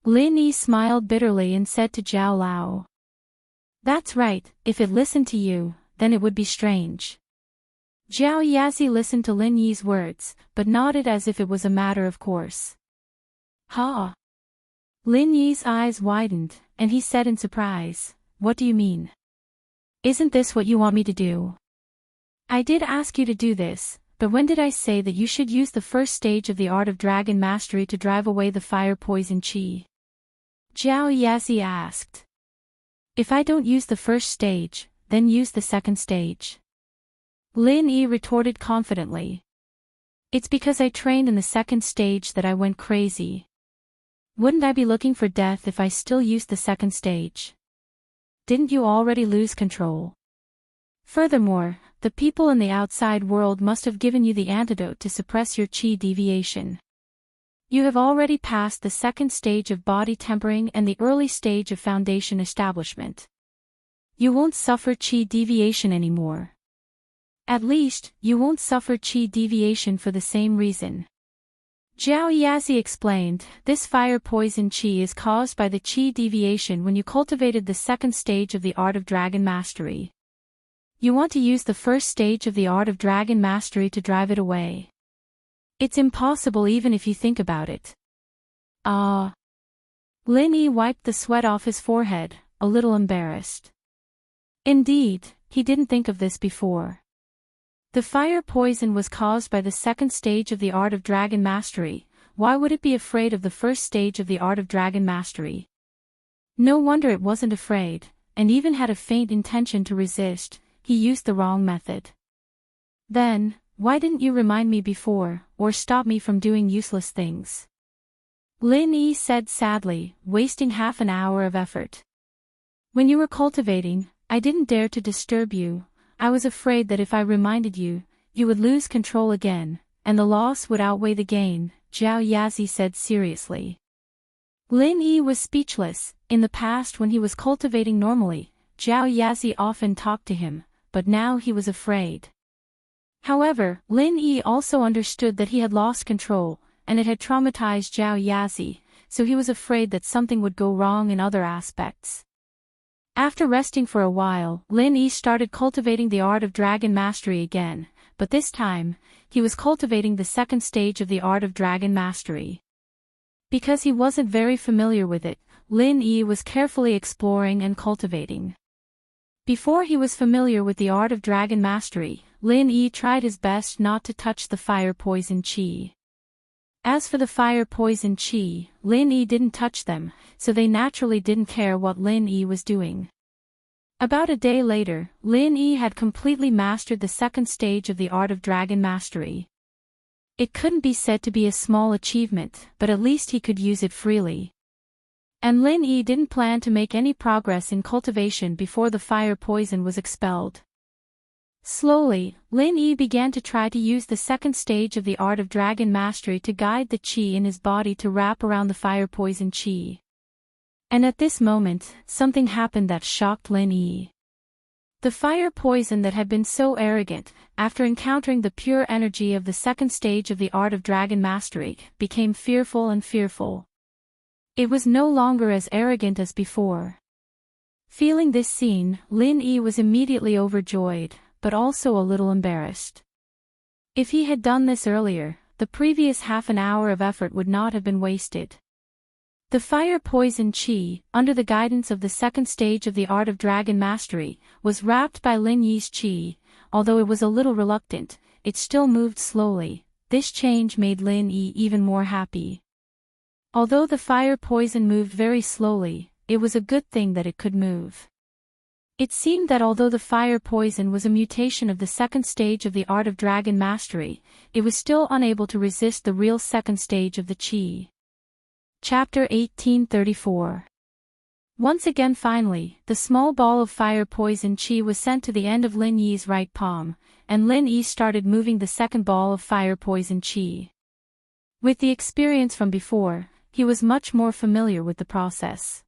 Lin Yi smiled bitterly and said to Jiao Lao. That's right, if it listened to you, then it would be strange. Jiao Yazi listened to Lin Yi's words, but nodded as if it was a matter of course. Ha! Lin Yi's eyes widened, and he said in surprise, what do you mean? Isn't this what you want me to do? I did ask you to do this, but when did I say that you should use the first stage of the art of dragon mastery to drive away the fire poison chi? Jiao Yazi asked. If I don't use the first stage, then use the second stage. Lin Yi retorted confidently. It's because I trained in the second stage that I went crazy. Wouldn't I be looking for death if I still used the second stage? Didn't you already lose control? Furthermore, the people in the outside world must have given you the antidote to suppress your chi deviation. You have already passed the second stage of body tempering and the early stage of foundation establishment. You won't suffer chi deviation anymore. At least, you won't suffer chi deviation for the same reason. Jiao Yazi explained, this fire poison chi is caused by the chi deviation when you cultivated the second stage of the art of dragon mastery. You want to use the first stage of the art of dragon mastery to drive it away. It's impossible even if you think about it. Ah. Lin Yi wiped the sweat off his forehead, a little embarrassed. Indeed, he didn't think of this before. The fire poison was caused by the second stage of the art of dragon mastery, why would it be afraid of the first stage of the art of dragon mastery? No wonder it wasn't afraid, and even had a faint intention to resist, he used the wrong method. Then, why didn't you remind me before, or stop me from doing useless things? Lin Yi said sadly, wasting half an hour of effort. When you were cultivating, I didn't dare to disturb you, I was afraid that if I reminded you, you would lose control again, and the loss would outweigh the gain, Jiao Yazi said seriously. Lin Yi was speechless. In the past when he was cultivating normally, Jiao Yazi often talked to him, but now he was afraid. However, Lin Yi also understood that he had lost control, and it had traumatized Jiao Yazi, so he was afraid that something would go wrong in other aspects. After resting for a while, Lin Yi started cultivating the art of dragon mastery again, but this time, he was cultivating the second stage of the art of dragon mastery. Because he wasn't very familiar with it, Lin Yi was carefully exploring and cultivating. Before he was familiar with the art of dragon mastery, Lin Yi tried his best not to touch the fire poison chi. As for the fire poison chi, Lin Yi didn't touch them, so they naturally didn't care what Lin Yi was doing. About a day later, Lin Yi had completely mastered the second stage of the art of dragon mastery. It couldn't be said to be a small achievement, but at least he could use it freely. And Lin Yi didn't plan to make any progress in cultivation before the fire poison was expelled. Slowly, Lin Yi began to try to use the second stage of the art of dragon mastery to guide the chi in his body to wrap around the fire poison chi. And at this moment, something happened that shocked Lin Yi. The fire poison that had been so arrogant, after encountering the pure energy of the second stage of the art of dragon mastery, became fearful and fearful. It was no longer as arrogant as before. Feeling this scene, Lin Yi was immediately overjoyed, but also a little embarrassed. If he had done this earlier, the previous half an hour of effort would not have been wasted. The fire poison chi, under the guidance of the second stage of the art of dragon mastery, was wrapped by Lin Yi's chi. Although it was a little reluctant, it still moved slowly. This change made Lin Yi even more happy. Although the fire poison moved very slowly, it was a good thing that it could move. It seemed that although the fire poison was a mutation of the second stage of the art of dragon mastery, it was still unable to resist the real second stage of the chi. Chapter 1834. Once again finally, the small ball of fire poison chi was sent to the end of Lin Yi's right palm, and Lin Yi started moving the second ball of fire poison chi. With the experience from before, he was much more familiar with the process.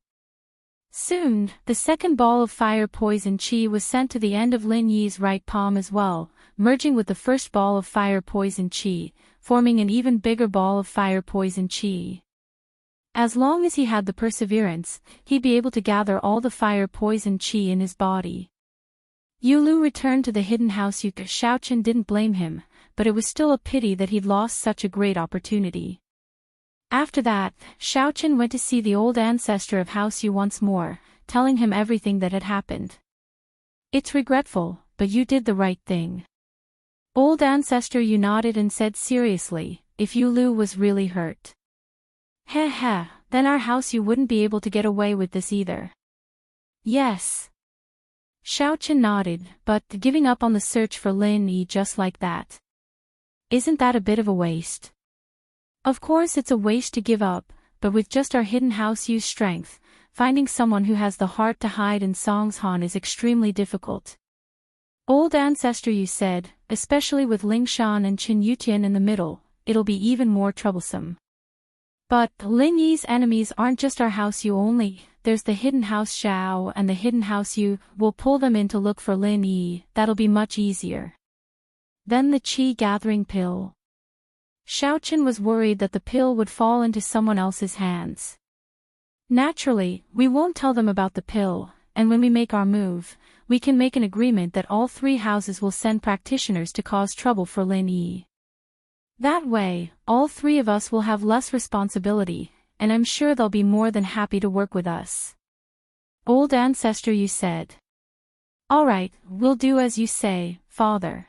Soon, the second ball of fire poison chi was sent to the end of Lin Yi's right palm as well, merging with the first ball of fire poison chi, forming an even bigger ball of fire poison chi. As long as he had the perseverance, he'd be able to gather all the fire poison chi in his body. Yulu returned to the hidden house. Xiaochen didn't blame him, but it was still a pity that he'd lost such a great opportunity. After that, Xiaochen went to see the old ancestor of House Yu once more, telling him everything that had happened. It's regretful, but you did the right thing. Old ancestor Yu nodded and said seriously, if Yulu was really hurt. Heh, then our House Yu wouldn't be able to get away with this either. Yes. Xiaochen nodded, but giving up on the search for Lin Yi just like that. Isn't that a bit of a waste? Of course it's a waste to give up, but with just our hidden House Yu's strength, finding someone who has the heart to hide in Songshan is extremely difficult. Old ancestor Yu said, especially with Lingshan and Qin Yutian in the middle, it'll be even more troublesome. But Lin Yi's enemies aren't just our House Yu only, there's the hidden House Xiao and the hidden House Yu. We'll pull them in to look for Lin Yi, that'll be much easier. Then the Qi gathering pill. Xiaochen was worried that the pill would fall into someone else's hands. Naturally, we won't tell them about the pill, and when we make our move, we can make an agreement that all three houses will send practitioners to cause trouble for Lin Yi. That way, all three of us will have less responsibility, and I'm sure they'll be more than happy to work with us. Old ancestor Yu said. All right, we'll do as you say, father.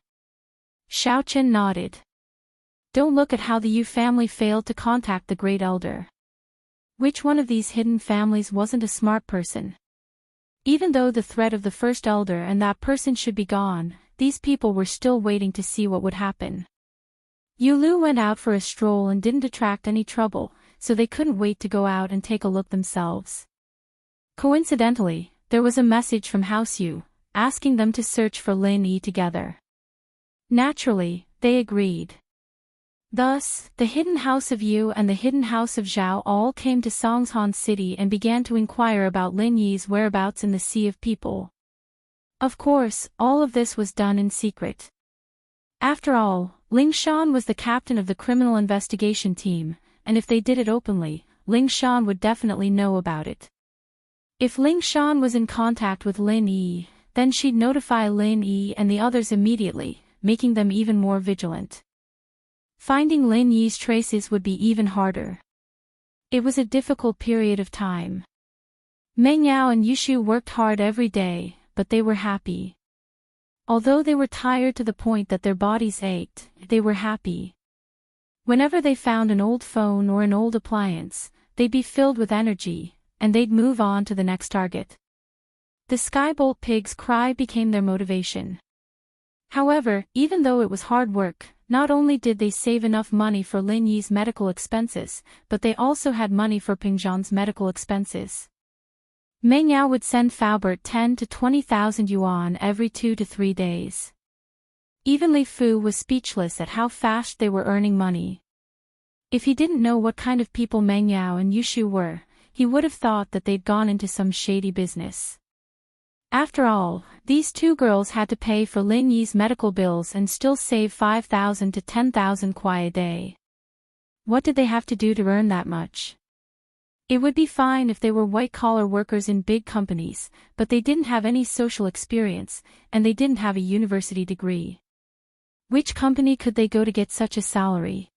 Xiaochen nodded. Don't look at how the Yu family failed to contact the Great Elder. Which one of these hidden families wasn't a smart person? Even though the threat of the first elder and that person should be gone, these people were still waiting to see what would happen. Yulu went out for a stroll and didn't attract any trouble, so they couldn't wait to go out and take a look themselves. Coincidentally, there was a message from House Yu, asking them to search for Lin Yi together. Naturally, they agreed. Thus, the hidden house of Yu and the hidden house of Zhao all came to Songshan City and began to inquire about Lin Yi's whereabouts in the Sea of People. Of course, all of this was done in secret. After all, Lingshan was the captain of the criminal investigation team, and if they did it openly, Lingshan would definitely know about it. If Lingshan was in contact with Lin Yi, then she'd notify Lin Yi and the others immediately, making them even more vigilant. Finding Lin Yi's traces would be even harder. It was a difficult period of time. Meng Yao and Yushu worked hard every day, but they were happy. Although they were tired to the point that their bodies ached, they were happy. Whenever they found an old phone or an old appliance, they'd be filled with energy, and they'd move on to the next target. The Skybolt pig's cry became their motivation. However, even though it was hard work, not only did they save enough money for Lin Yi's medical expenses, but they also had money for Pingzhan's medical expenses. Meng Yao would send Faubert 10 to 20,000 yuan every 2 to 3 days. Even Li Fu was speechless at how fast they were earning money. If he didn't know what kind of people Meng Yao and Yushu were, he would have thought that they'd gone into some shady business. After all, these two girls had to pay for Lin Yi's medical bills and still save 5,000 to 10,000 kuai a day. What did they have to do to earn that much? It would be fine if they were white-collar workers in big companies, but they didn't have any social experience, and they didn't have a university degree. Which company could they go to get such a salary?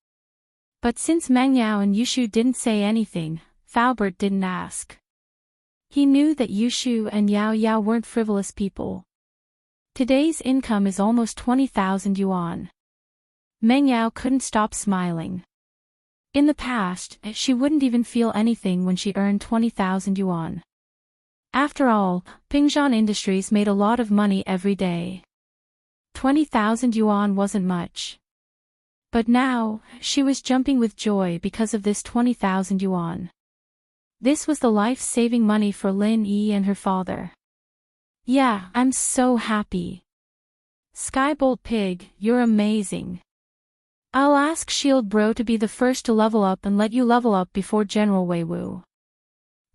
But since Meng Yao and Yushu didn't say anything, Faubert didn't ask. He knew that Yushu and Yao Yao weren't frivolous people. Today's income is almost 20,000 yuan. Meng Yao couldn't stop smiling. In the past, she wouldn't even feel anything when she earned 20,000 yuan. After all, Pingzhan Industries made a lot of money every day. 20,000 yuan wasn't much. But now, she was jumping with joy because of this 20,000 yuan. This was the life-saving money for Lin Yi and her father. Yeah, I'm so happy. Skybolt Pig, you're amazing. I'll ask Shield Bro to be the first to level up and let you level up before General Weiwu.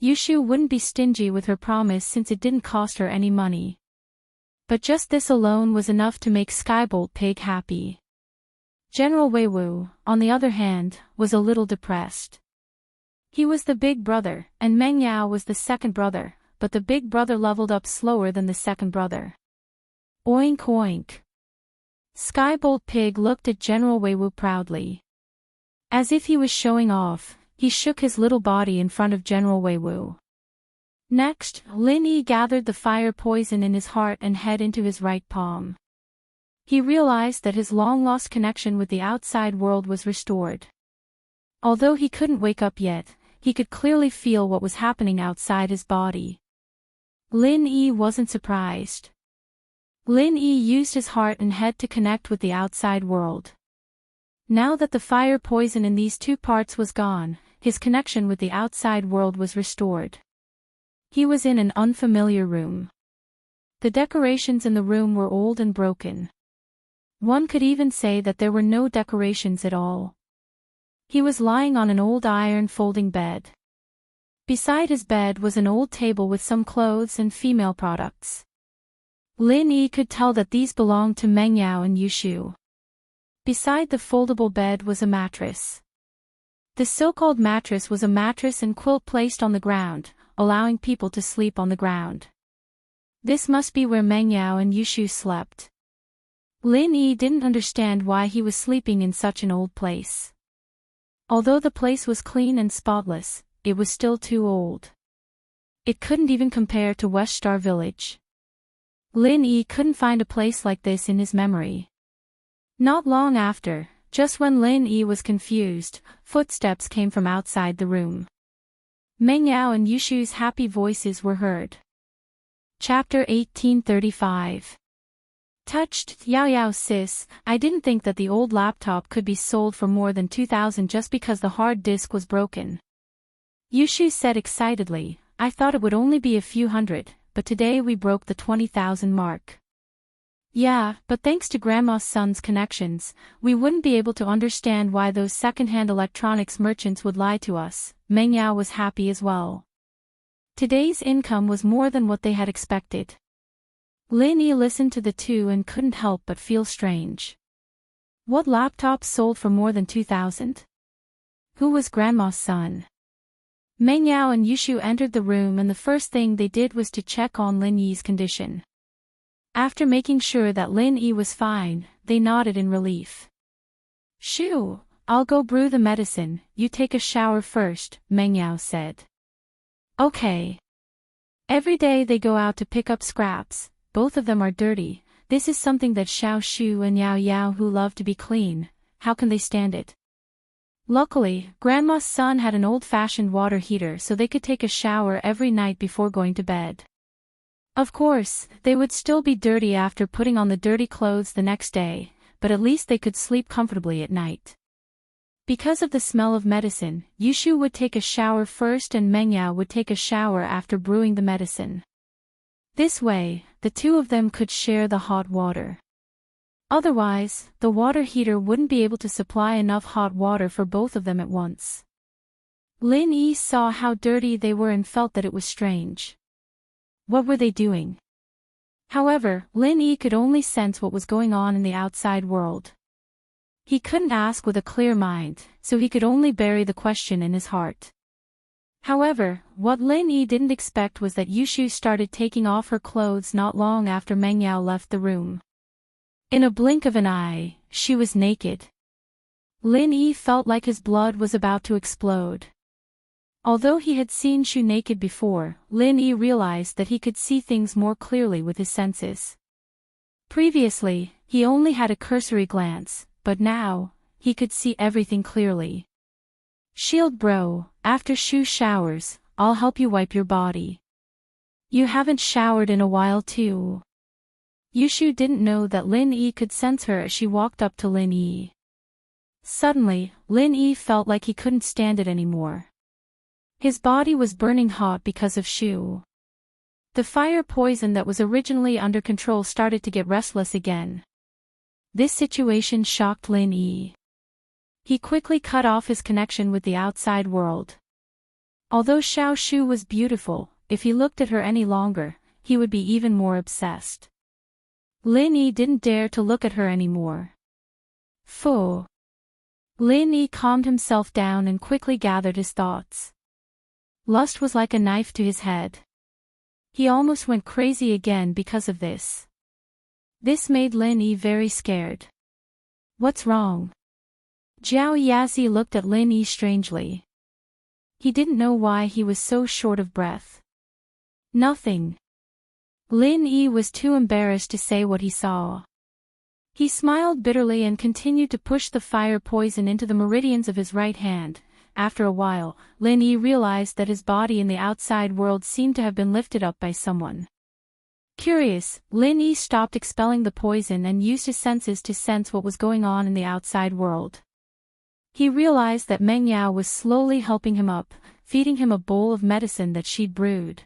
Yushu wouldn't be stingy with her promise since it didn't cost her any money. But just this alone was enough to make Skybolt Pig happy. General Weiwu, on the other hand, was a little depressed. He was the big brother, and Meng Yao was the second brother, but the big brother leveled up slower than the second brother. Oink oink. Skybolt Pig looked at General Weiwu proudly. As if he was showing off, he shook his little body in front of General Weiwu. Next, Lin Yi gathered the fire poison in his heart and head into his right palm. He realized that his long-lost connection with the outside world was restored. Although he couldn't wake up yet, he could clearly feel what was happening outside his body. Lin Yi wasn't surprised. Lin Yi used his heart and head to connect with the outside world. Now that the fire poison in these two parts was gone, his connection with the outside world was restored. He was in an unfamiliar room. The decorations in the room were old and broken. One could even say that there were no decorations at all. He was lying on an old iron folding bed. Beside his bed was an old table with some clothes and female products. Lin Yi could tell that these belonged to Meng Yao and Yushu. Beside the foldable bed was a mattress. The so-called mattress was a mattress and quilt placed on the ground, allowing people to sleep on the ground. This must be where Meng Yao and Yushu slept. Lin Yi didn't understand why he was sleeping in such an old place. Although the place was clean and spotless, it was still too old. It couldn't even compare to West Star Village. Lin Yi couldn't find a place like this in his memory. Not long after, just when Lin Yi was confused, footsteps came from outside the room. Meng Yao and Yushu's happy voices were heard. Chapter 1835. Touched, Yao Yao sis, I didn't think that the old laptop could be sold for more than 2,000 just because the hard disk was broken. Yushu said excitedly, I thought it would only be a few hundred, but today we broke the 20,000 mark. Yeah, but thanks to Grandma's son's connections, we wouldn't be able to understand why those second-hand electronics merchants would lie to us. Meng Yao was happy as well. Today's income was more than what they had expected. Lin Yi listened to the two and couldn't help but feel strange. What laptop sold for more than 2,000? Who was Grandma's son? Meng Yao and Yushu entered the room and the first thing they did was to check on Lin Yi's condition. After making sure that Lin Yi was fine, they nodded in relief. Shoo, I'll go brew the medicine, you take a shower first, Meng Yao said. Okay. Every day they go out to pick up scraps, both of them are dirty, this is something that Xiao Shu and Yao Yao who love to be clean, how can they stand it? Luckily, Grandma's son had an old-fashioned water heater so they could take a shower every night before going to bed. Of course, they would still be dirty after putting on the dirty clothes the next day, but at least they could sleep comfortably at night. Because of the smell of medicine, Yushu would take a shower first and Meng Yao would take a shower after brewing the medicine. This way, the two of them could share the hot water. Otherwise, the water heater wouldn't be able to supply enough hot water for both of them at once. Lin Yi saw how dirty they were and felt that it was strange. What were they doing? However, Lin Yi could only sense what was going on in the outside world. He couldn't ask with a clear mind, so he could only bury the question in his heart. However, what Lin Yi didn't expect was that Yushu started taking off her clothes not long after Meng Yao left the room. In a blink of an eye, she was naked. Lin Yi felt like his blood was about to explode. Although he had seen Shu naked before, Lin Yi realized that he could see things more clearly with his senses. Previously, he only had a cursory glance, but now, he could see everything clearly. Shield bro, after Shu showers, I'll help you wipe your body. You haven't showered in a while too. Yushu didn't know that Lin Yi could sense her as she walked up to Lin Yi. Suddenly, Lin Yi felt like he couldn't stand it anymore. His body was burning hot because of Shu. The fire poison that was originally under control started to get restless again. This situation shocked Lin Yi. He quickly cut off his connection with the outside world. Although Xiao Shu was beautiful, if he looked at her any longer, he would be even more obsessed. Lin Yi didn't dare to look at her anymore. Phew. Lin Yi calmed himself down and quickly gathered his thoughts. Lust was like a knife to his head. He almost went crazy again because of this. This made Lin Yi very scared. What's wrong? Jiao Yazi looked at Lin Yi strangely. He didn't know why he was so short of breath. Nothing. Lin Yi was too embarrassed to say what he saw. He smiled bitterly and continued to push the fire poison into the meridians of his right hand. After a while, Lin Yi realized that his body in the outside world seemed to have been lifted up by someone. Curious, Lin Yi stopped expelling the poison and used his senses to sense what was going on in the outside world. He realized that Meng Yao was slowly helping him up, feeding him a bowl of medicine that she'd brewed.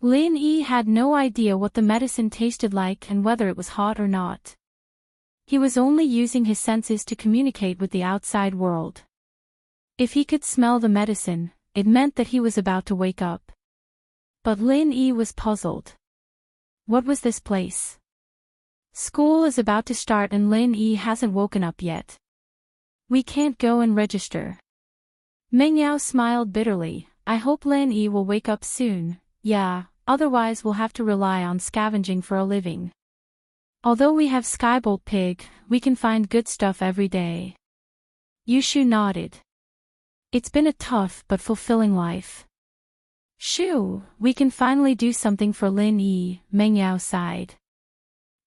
Lin Yi had no idea what the medicine tasted like and whether it was hot or not. He was only using his senses to communicate with the outside world. If he could smell the medicine, it meant that he was about to wake up. But Lin Yi was puzzled. What was this place? School is about to start and Lin Yi hasn't woken up yet. We can't go and register. Meng Yao smiled bitterly. I hope Lin Yi will wake up soon. Yeah, otherwise we'll have to rely on scavenging for a living. Although we have Skybolt Pig, we can find good stuff every day. Yushu nodded. It's been a tough but fulfilling life. Shoo, we can finally do something for Lin Yi, Meng Yao sighed.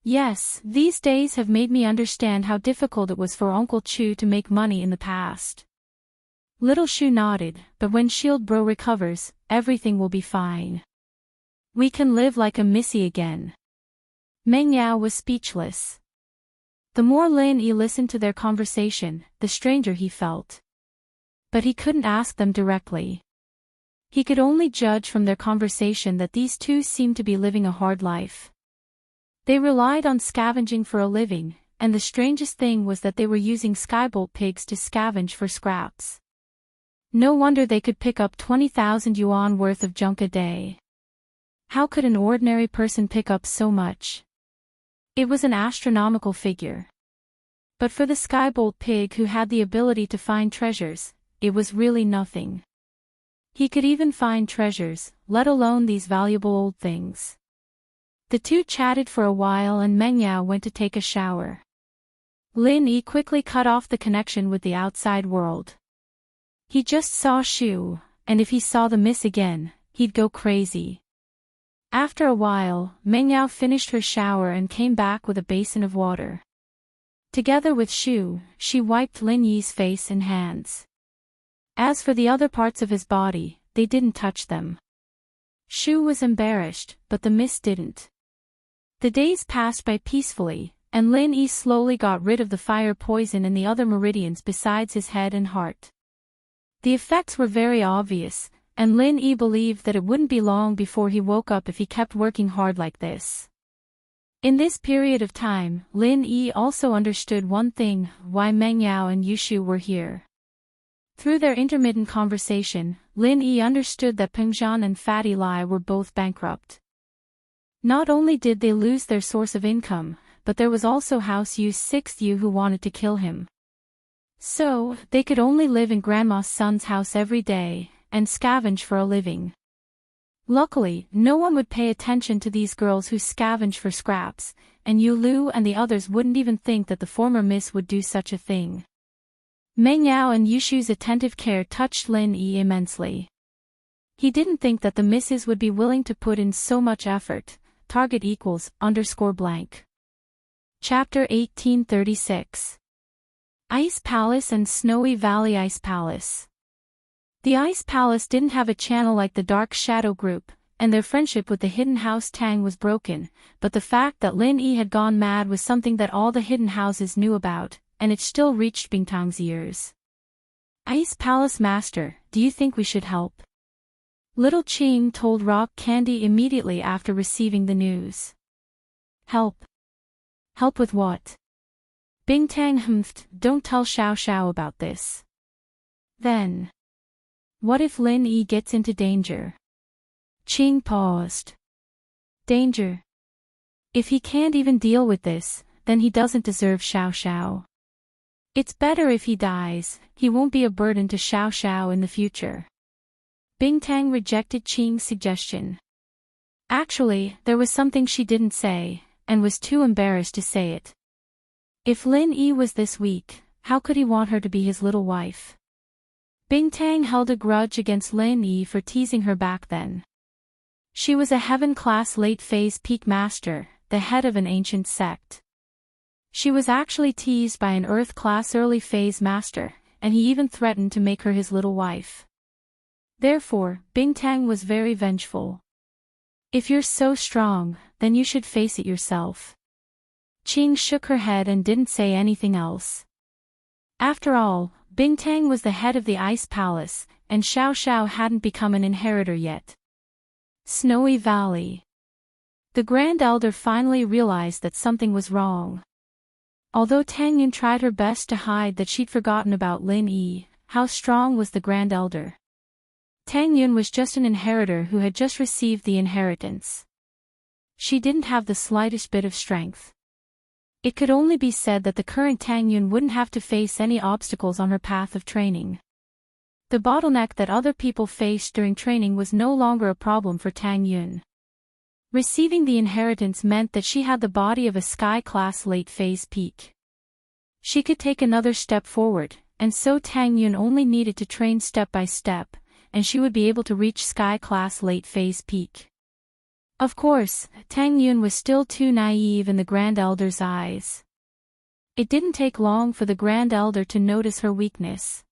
Yes, these days have made me understand how difficult it was for Uncle Chu to make money in the past. Little Shu nodded, but when Shield Bro recovers, everything will be fine. We can live like a Missy again. Meng Yao was speechless. The more Lin Yi listened to their conversation, the stranger he felt. But he couldn't ask them directly. He could only judge from their conversation that these two seemed to be living a hard life. They relied on scavenging for a living, and the strangest thing was that they were using Skybolt pigs to scavenge for scraps. No wonder they could pick up 20,000 yuan worth of junk a day. How could an ordinary person pick up so much? It was an astronomical figure. But for the Skybolt pig who had the ability to find treasures, it was really nothing. He could even find treasures, let alone these valuable old things. The two chatted for a while and Meng Yao went to take a shower. Lin Yi quickly cut off the connection with the outside world. He just saw Shu, and if he saw the miss again, he'd go crazy. After a while, Meng Yao finished her shower and came back with a basin of water. Together with Shu, she wiped Lin Yi's face and hands. As for the other parts of his body, they didn't touch them. Shu was embarrassed, but the miss didn't. The days passed by peacefully, and Lin Yi slowly got rid of the fire poison in the other meridians besides his head and heart. The effects were very obvious, and Lin Yi believed that it wouldn't be long before he woke up if he kept working hard like this. In this period of time, Lin Yi also understood one thing, why Meng Yao and Yushu were here. Through their intermittent conversation, Lin Yi understood that Pengzhan and Fatty Lai were both bankrupt. Not only did they lose their source of income, but there was also House Yu's sixth Yu who wanted to kill him. So, they could only live in Grandma's son's house every day, and scavenge for a living. Luckily, no one would pay attention to these girls who scavenged for scraps, and Yu Lu and the others wouldn't even think that the former miss would do such a thing. Meng Yao and Yushu's attentive care touched Lin Yi immensely. He didn't think that the misses would be willing to put in so much effort. Target =_. Chapter 1836. Ice Palace and Snowy Valley Ice Palace. The Ice Palace didn't have a channel like the Dark Shadow Group, and their friendship with the hidden house Tang was broken, but the fact that Lin Yi had gone mad was something that all the hidden houses knew about, and it still reached Bingtang's ears. Ice Palace Master, do you think we should help? Little Qing told Rock Candy immediately after receiving the news. Help? Help with what? Bingtang humphed, don't tell Xiao Xiao about this. Then. What if Lin Yi gets into danger? Qing paused. Danger? If he can't even deal with this, then he doesn't deserve Xiao Xiao. It's better if he dies, he won't be a burden to Xiao Xiao in the future. Bingtang rejected Qing's suggestion. Actually, there was something she didn't say, and was too embarrassed to say it. If Lin Yi was this weak, how could he want her to be his little wife? Bingtang held a grudge against Lin Yi for teasing her back then. She was a heaven-class late-phase peak master, the head of an ancient sect. She was actually teased by an Earth-class early-phase master, and he even threatened to make her his little wife. Therefore, Bingtang was very vengeful. If you're so strong, then you should face it yourself. Qing shook her head and didn't say anything else. After all, Bingtang was the head of the Ice Palace, and Xiao Xiao hadn't become an inheritor yet. Snowy Valley. The Grand Elder finally realized that something was wrong. Although Tang Yun tried her best to hide that she'd forgotten about Lin Yi, how strong was the Grand Elder? Tang Yun was just an inheritor who had just received the inheritance. She didn't have the slightest bit of strength. It could only be said that the current Tang Yun wouldn't have to face any obstacles on her path of training. The bottleneck that other people faced during training was no longer a problem for Tang Yun. Receiving the inheritance meant that she had the body of a sky-class late-phase peak. She could take another step forward, and so Tang Yun only needed to train step by step, and she would be able to reach sky-class late-phase peak. Of course, Tang Yun was still too naive in the Grand Elder's eyes. It didn't take long for the Grand Elder to notice her weakness.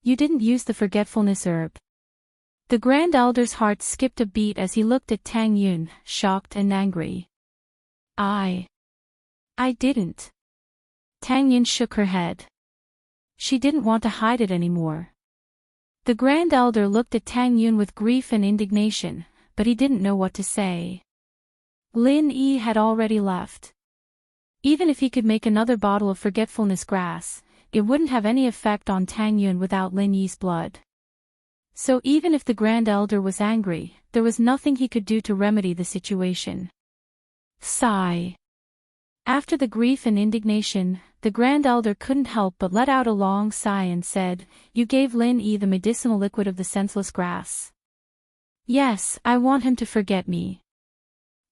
You didn't use the forgetfulness herb. The Grand Elder's heart skipped a beat as he looked at Tang Yun, shocked and angry. I didn't. Tang Yun shook her head. She didn't want to hide it anymore. The Grand Elder looked at Tang Yun with grief and indignation, but he didn't know what to say. Lin Yi had already left. Even if he could make another bottle of forgetfulness grass, it wouldn't have any effect on Tang Yun without Lin Yi's blood. So even if the Grand Elder was angry, there was nothing he could do to remedy the situation. Sigh. After the grief and indignation, the Grand Elder couldn't help but let out a long sigh and said, "You gave Lin Yi the medicinal liquid of the senseless grass." "Yes, I want him to forget me.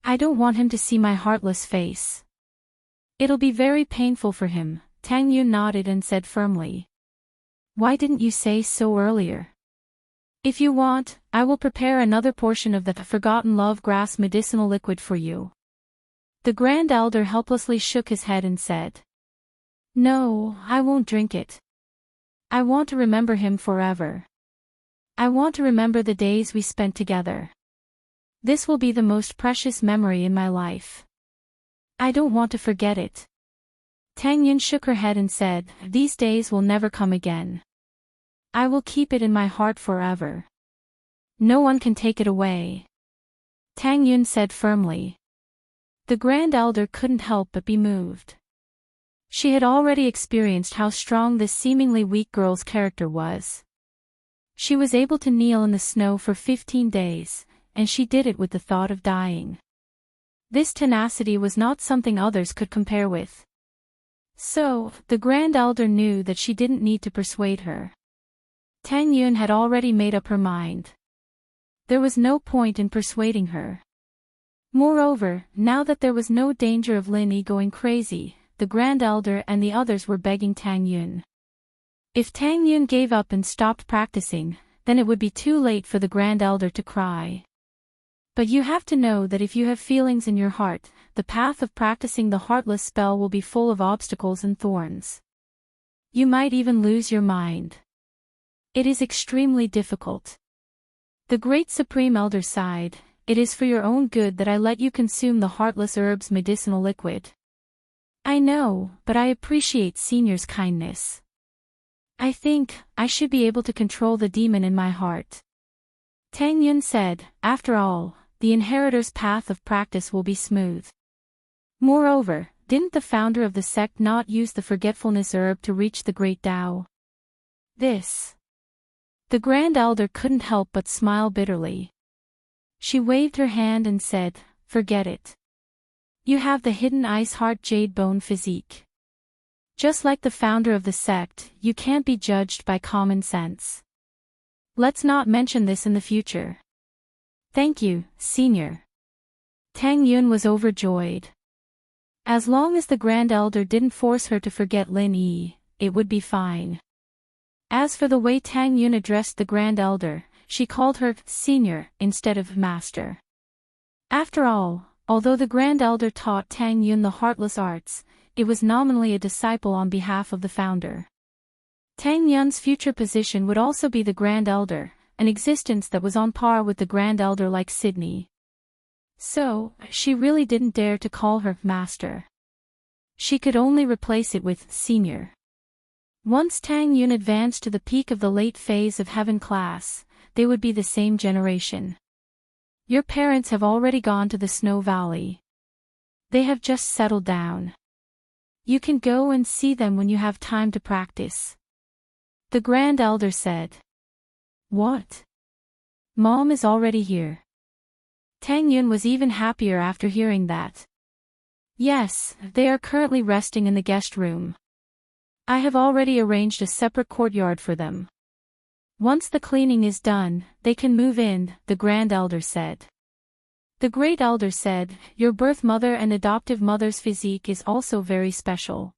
I don't want him to see my heartless face. It'll be very painful for him," Tang Yun nodded and said firmly. "Why didn't you say so earlier? If you want, I will prepare another portion of the forgotten love grass medicinal liquid for you." The Grand Elder helplessly shook his head and said, "No, I won't drink it. I want to remember him forever. I want to remember the days we spent together. This will be the most precious memory in my life. I don't want to forget it." Tang Yun shook her head and said, "These days will never come again. I will keep it in my heart forever. No one can take it away," Tang Yun said firmly. The Grand Elder couldn't help but be moved. She had already experienced how strong this seemingly weak girl's character was. She was able to kneel in the snow for 15 days, and she did it with the thought of dying. This tenacity was not something others could compare with. So, the Grand Elder knew that she didn't need to persuade her. Tang Yun had already made up her mind. There was no point in persuading her. Moreover, now that there was no danger of Lin Yi going crazy, the Grand Elder and the others were begging Tang Yun. If Tang Yun gave up and stopped practicing, then it would be too late for the Grand Elder to cry. But you have to know that if you have feelings in your heart, the path of practicing the heartless spell will be full of obstacles and thorns. You might even lose your mind. It is extremely difficult. The great supreme elder sighed, "It is for your own good that I let you consume the heartless herb's medicinal liquid." "I know, but I appreciate Senior's kindness. I think I should be able to control the demon in my heart." Tang Yun said, "After all, the inheritor's path of practice will be smooth. Moreover, didn't the founder of the sect not use the forgetfulness herb to reach the great Tao?" The Grand Elder couldn't help but smile bitterly. She waved her hand and said, "Forget it. You have the hidden ice heart jade bone physique. Just like the founder of the sect, you can't be judged by common sense. Let's not mention this in the future." "Thank you, Senior." Tang Yun was overjoyed. As long as the Grand Elder didn't force her to forget Lin Yi, it would be fine. As for the way Tang Yun addressed the Grand Elder, she called her Senior instead of Master. After all, although the Grand Elder taught Tang Yun the heartless arts, it was nominally a disciple on behalf of the founder. Tang Yun's future position would also be the Grand Elder, an existence that was on par with the Grand Elder like Sydney. So, she really didn't dare to call her Master. She could only replace it with Senior. Once Tang Yun advanced to the peak of the late phase of heaven class, they would be the same generation. "Your parents have already gone to the Snow Valley. They have just settled down. You can go and see them when you have time to practice," the Grand Elder said. "What? Mom is already here?" Tang Yun was even happier after hearing that. "Yes, they are currently resting in the guest room. I have already arranged a separate courtyard for them. Once the cleaning is done, they can move in," the Grand Elder said. The Great Elder said, "Your birth mother and adoptive mother's physique is also very special.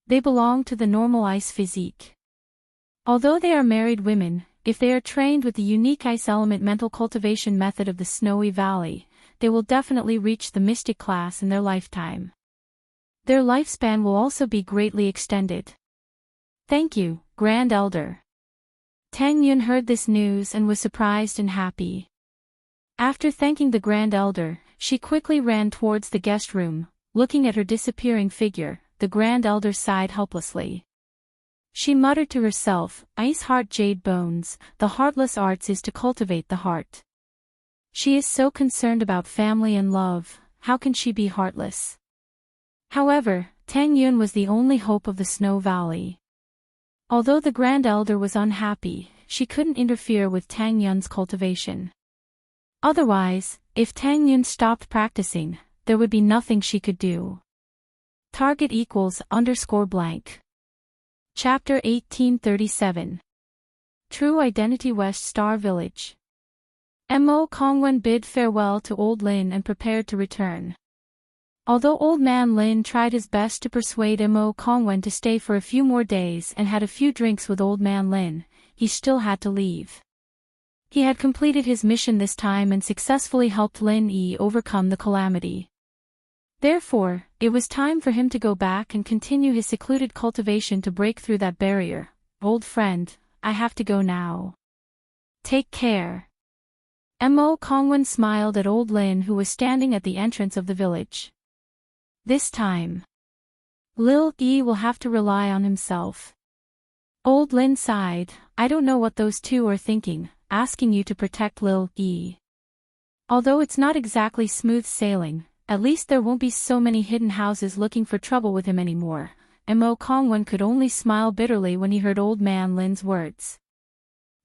They belong to the normal ice physique. Although they are married women, if they are trained with the unique ice element mental cultivation method of the Snowy Valley, they will definitely reach the mystic class in their lifetime. Their lifespan will also be greatly extended." "Thank you, Grand Elder." Tang Yun heard this news and was surprised and happy. After thanking the Grand Elder, she quickly ran towards the guest room. Looking at her disappearing figure, the Grand Elder sighed helplessly. She muttered to herself, "Ice heart jade bones, the heartless arts is to cultivate the heart. She is so concerned about family and love, how can she be heartless?" However, Tang Yun was the only hope of the Snow Valley. Although the Grand Elder was unhappy, she couldn't interfere with Tang Yun's cultivation. Otherwise, if Tang Yun stopped practicing, there would be nothing she could do. Target =_blank. Chapter 1837. True Identity West Star Village. Mo Kongwen bid farewell to Old Lin and prepared to return. Although Old Man Lin tried his best to persuade Mo Kongwen to stay for a few more days and had a few drinks with Old Man Lin, he still had to leave. He had completed his mission this time and successfully helped Lin Yi overcome the calamity. Therefore, it was time for him to go back and continue his secluded cultivation to break through that barrier. "Old friend, I have to go now. Take care." Mo Kongwen smiled at Old Lin, who was standing at the entrance of the village. This time, Lil Yi will have to rely on himself. Old Lin sighed, "I don't know what those two are thinking, asking you to protect Lil Yi. Although it's not exactly smooth sailing, at least there won't be so many hidden houses looking for trouble with him anymore." Mo Kongwen could only smile bitterly when he heard Old Man Lin's words.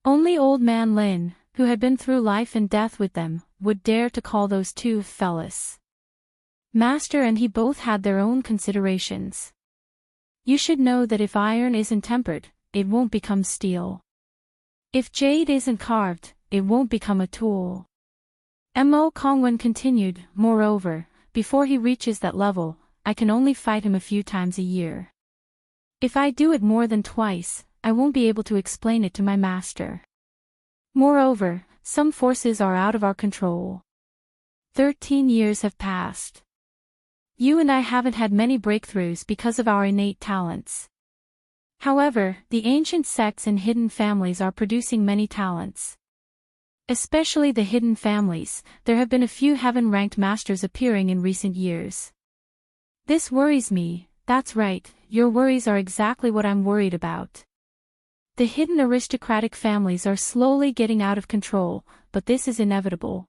Only Old Man Lin, who had been through life and death with them, would dare to call those two fellas Master, and he both had their own considerations. "You should know that if iron isn't tempered, it won't become steel. If jade isn't carved, it won't become a tool." Mo Kongwen continued, "Moreover, before he reaches that level, I can only fight him a few times a year. If I do it more than twice, I won't be able to explain it to my master. Moreover, some forces are out of our control. 13 years have passed. You and I haven't had many breakthroughs because of our innate talents. However, the ancient sects and hidden families are producing many talents. Especially the hidden families, there have been a few heaven-ranked masters appearing in recent years. This worries me. That's right, your worries are exactly what I'm worried about. The hidden aristocratic families are slowly getting out of control, but this is inevitable.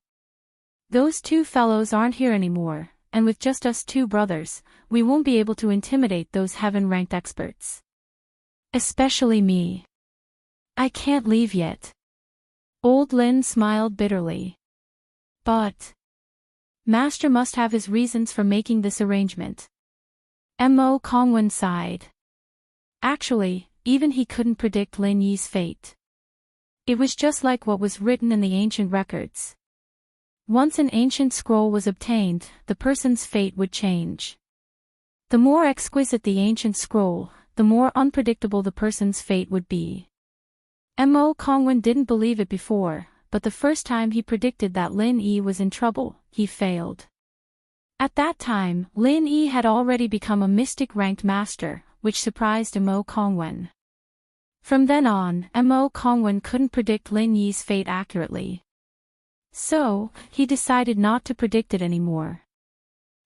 Those two fellows aren't here anymore, and with just us two brothers, we won't be able to intimidate those heaven-ranked experts. Especially me. I can't leave yet. Old Lin smiled bitterly. But Master must have his reasons for making this arrangement. Mo Kongwen sighed. Actually, even he couldn't predict Lin Yi's fate. It was just like what was written in the ancient records. Once an ancient scroll was obtained, the person's fate would change. The more exquisite the ancient scroll, the more unpredictable the person's fate would be. Mo Kongwen didn't believe it before, but the first time he predicted that Lin Yi was in trouble, he failed. At that time, Lin Yi had already become a mystic-ranked master, which surprised Mo Kongwen. From then on, Mo Kongwen couldn't predict Lin Yi's fate accurately. So, he decided not to predict it anymore.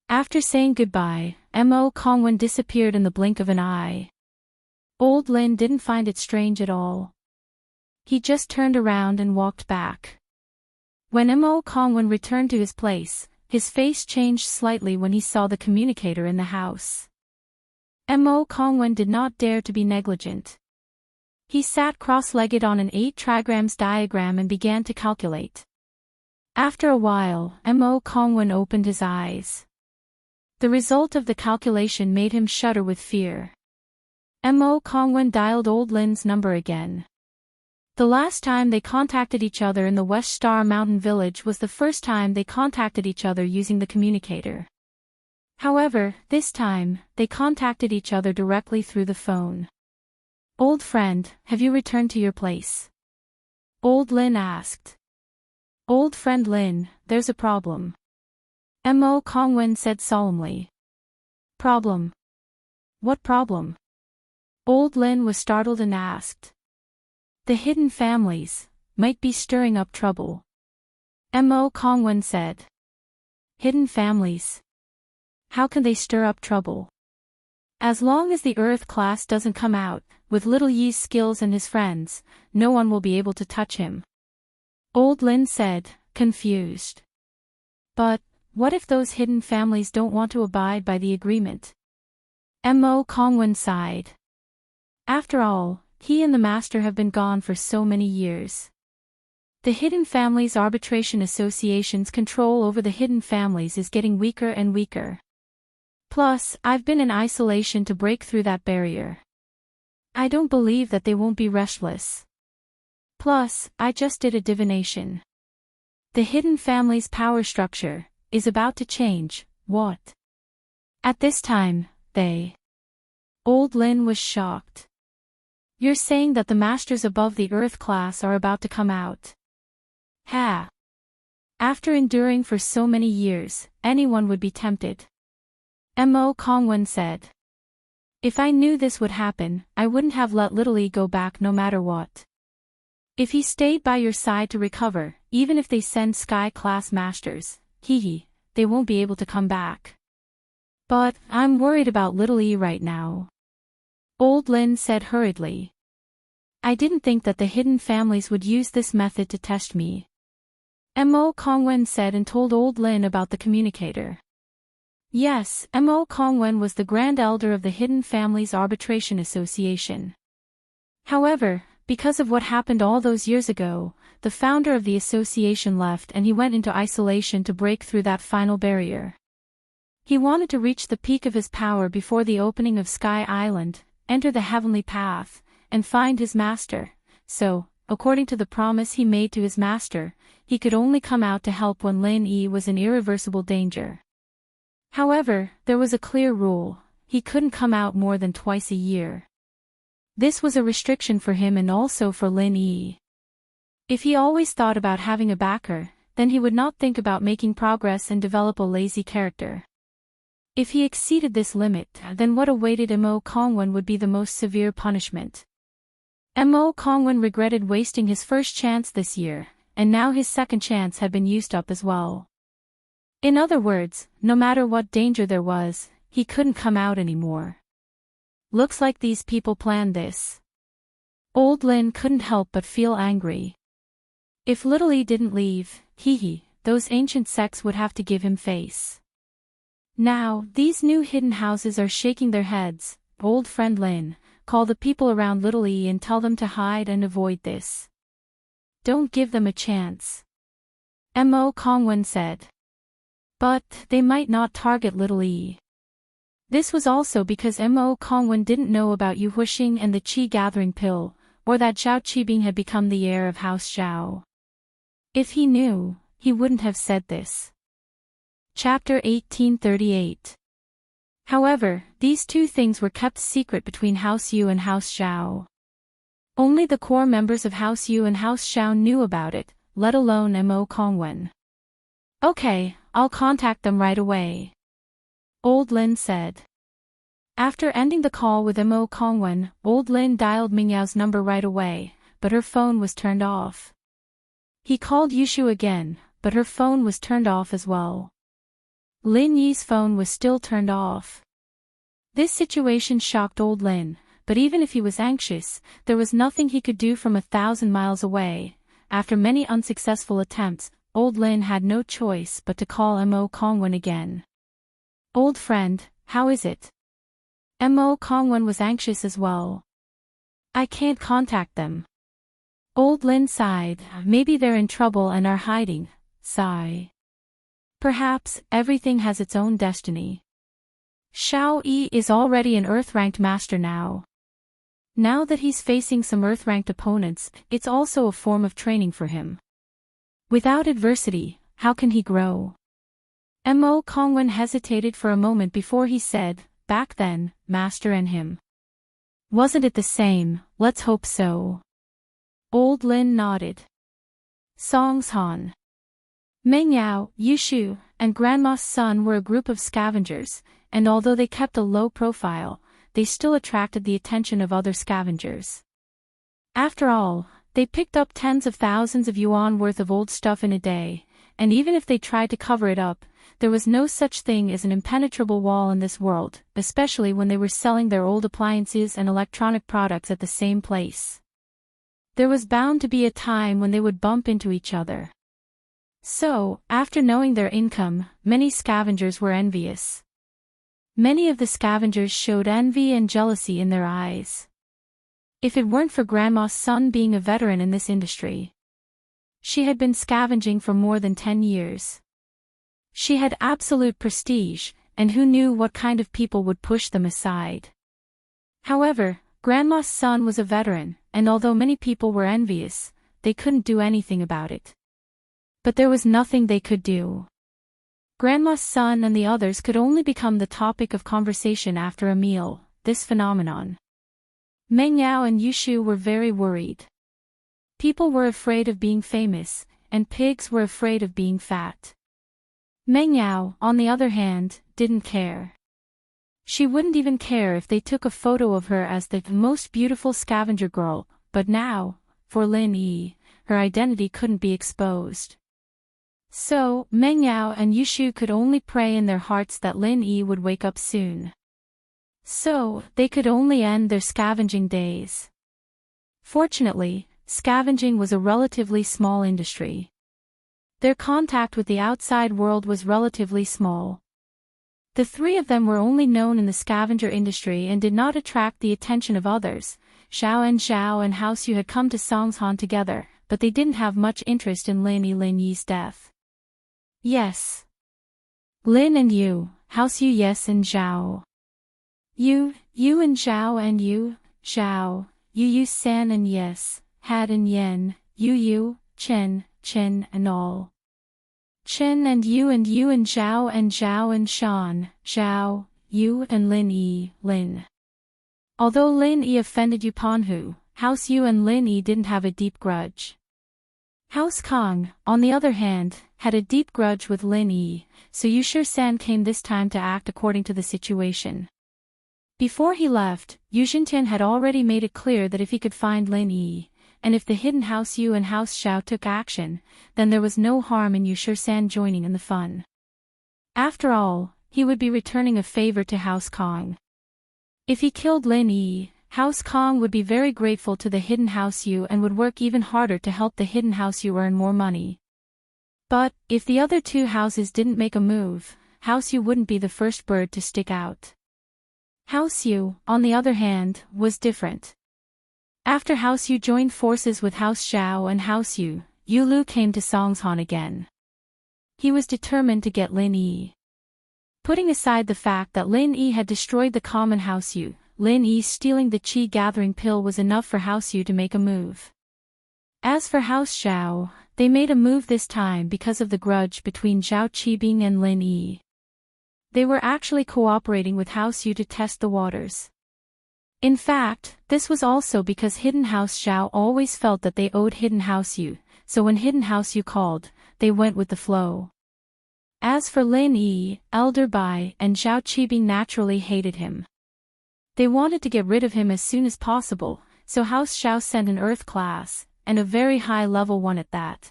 After saying goodbye, Mo Kongwen disappeared in the blink of an eye. Old Lin didn't find it strange at all. He just turned around and walked back. When Mo Kongwen returned to his place, his face changed slightly when he saw the communicator in the house. Mo Kongwen did not dare to be negligent. He sat cross-legged on an 8 trigrams diagram and began to calculate. After a while, Mo Kongwen opened his eyes. The result of the calculation made him shudder with fear. Mo Kongwen dialed Old Lin's number again. The last time they contacted each other in the West Star Mountain Village was the first time they contacted each other using the communicator. However, this time, they contacted each other directly through the phone. Old friend, have you returned to your place? Old Lin asked. Old friend Lin, there's a problem. Mo Kongwen said solemnly. Problem? What problem? Old Lin was startled and asked. The hidden families might be stirring up trouble. Mo Kongwen said. Hidden families? How can they stir up trouble? As long as the Earth class doesn't come out, with Little Yi's skills and his friends, no one will be able to touch him. Old Lin said, confused. But, what if those hidden families don't want to abide by the agreement? Mo Kongwen sighed. After all, he and the Master have been gone for so many years. The Hidden Families Arbitration Association's control over the hidden families is getting weaker and weaker. Plus, I've been in isolation to break through that barrier. I don't believe that they won't be restless. Plus, I just did a divination. The hidden family's power structure is about to change. What? At this time, they... Old Lin was shocked. You're saying that the masters above the Earth class are about to come out? Ha! After enduring for so many years, anyone would be tempted. Mo Kongwen said. If I knew this would happen, I wouldn't have let Little Yi go back no matter what. If he stayed by your side to recover, even if they send Sky-class masters, they won't be able to come back. But, I'm worried about Little Yi right now. Old Lin said hurriedly. I didn't think that the hidden families would use this method to test me. Mo Kongwen said and told Old Lin about the communicator. Yes, Mo Kongwen was the Grand Elder of the Hidden Families Arbitration Association. However, because of what happened all those years ago, the founder of the association left and he went into isolation to break through that final barrier. He wanted to reach the peak of his power before the opening of Sky Island, enter the heavenly path, and find his master, so, according to the promise he made to his master, he could only come out to help when Lin Yi was in irreversible danger. However, there was a clear rule: he couldn't come out more than twice a year. This was a restriction for him and also for Lin Yi. If he always thought about having a backer, then he would not think about making progress and develop a lazy character. If he exceeded this limit, then what awaited Mo Kongwen would be the most severe punishment. Mo Kongwen regretted wasting his first chance this year, and now his second chance had been used up as well. In other words, no matter what danger there was, he couldn't come out anymore. Looks like these people planned this. Old Lin couldn't help but feel angry. If Little E didn't leave, those ancient sects would have to give him face. Now, these new hidden houses are shaking their heads. Old friend Lin, call the people around Little E and tell them to hide and avoid this. Don't give them a chance. Mo Kongwen said. But, they might not target Little E. This was also because Mo Kongwen didn't know about Yu Huixing and the Qi gathering pill, or that Zhao Qibing had become the heir of House Zhao. If he knew, he wouldn't have said this. Chapter 1838. However, these two things were kept secret between House Yu and House Zhao. Only the core members of House Yu and House Zhao knew about it, let alone Mo Kongwen. Okay, I'll contact them right away. Old Lin said. After ending the call with Mo Kongwen, Old Lin dialed Mingyao's number right away, but her phone was turned off. He called Yushu again, but her phone was turned off as well. Lin Yi's phone was still turned off. This situation shocked Old Lin, but even if he was anxious, there was nothing he could do from 1,000 miles away. After many unsuccessful attempts, Old Lin had no choice but to call Mo Kongwen again. Old friend, how is it? Mo Kongwen was anxious as well. I can't contact them. Old Lin sighed. Maybe they're in trouble and are hiding. Sigh. Perhaps everything has its own destiny. Xiao Yi is already an Earth-ranked master now. Now that he's facing some Earth-ranked opponents, it's also a form of training for him. Without adversity, how can he grow? Mo Kongwen hesitated for a moment before he said, back then, master and him. Wasn't it the same? Let's hope so. Old Lin nodded. Songshan. Mengyao, Yushu, and Grandma's son were a group of scavengers, and although they kept a low profile, they still attracted the attention of other scavengers. After all, they picked up tens of thousands of yuan worth of old stuff in a day, and even if they tried to cover it up, there was no such thing as an impenetrable wall in this world, especially when they were selling their old appliances and electronic products at the same place. There was bound to be a time when they would bump into each other. So, after knowing their income, many scavengers were envious. Many of the scavengers showed envy and jealousy in their eyes. If it weren't for Grandma's son being a veteran in this industry. She had been scavenging for more than 10 years. She had absolute prestige, and who knew what kind of people would push them aside. However, Grandma's son was a veteran, and although many people were envious, they couldn't do anything about it. But there was nothing they could do. Grandma's son and the others could only become the topic of conversation after a meal, this phenomenon. Mengyao and Yushu were very worried. People were afraid of being famous, and pigs were afraid of being fat. Mengyao, on the other hand, didn't care. She wouldn't even care if they took a photo of her as the most beautiful scavenger girl, but now, for Lin Yi, her identity couldn't be exposed. So, Mengyao and Yushu could only pray in their hearts that Lin Yi would wake up soon. So, they could only end their scavenging days. Fortunately, scavenging was a relatively small industry. Their contact with the outside world was relatively small. The three of them were only known in the scavenger industry and did not attract the attention of others. Zhao and House Yu had come to Songshan together, but they didn't have much interest in Lin Yi's death. Yes. Lin and Yu, House Yu yes and Zhao. You and Zhao and Yu, Zhao, Yu San and yes, Had and Yen, Yu, Chen and all. Chen and Yu and Zhao and Shan, Zhao, Yu and Lin Yi, Lin. Although Lin Yi offended Yu Panhu, House Yu and Lin Yi didn't have a deep grudge. House Kong, on the other hand, had a deep grudge with Lin Yi, so Yu San came this time to act according to the situation. Before he left, Yu Xintian had already made it clear that if he could find Lin Yi, and if the hidden House Yu and House Xiao took action, then there was no harm in Yu Shisan joining in the fun. After all, he would be returning a favor to House Kong. If he killed Lin Yi, House Kong would be very grateful to the hidden House Yu and would work even harder to help the hidden House Yu earn more money. But, if the other two houses didn't make a move, House Yu wouldn't be the first bird to stick out. House Yu, on the other hand, was different. After House Yu joined forces with House Xiao and House Yu, Yu Lu came to Songshan again. He was determined to get Lin Yi. Putting aside the fact that Lin Yi had destroyed the common House Yu, Lin Yi stealing the Qi gathering pill was enough for House Yu to make a move. As for House Xiao, they made a move this time because of the grudge between Zhao Qibing and Lin Yi. They were actually cooperating with House Yu to test the waters. In fact, this was also because Hidden House Xiao always felt that they owed Hidden House Yu, so when Hidden House Yu called, they went with the flow. As for Lin Yi, Elder Bai and Zhao Qibing naturally hated him. They wanted to get rid of him as soon as possible, so House Xiao sent an Earth class, and a very high-level one at that.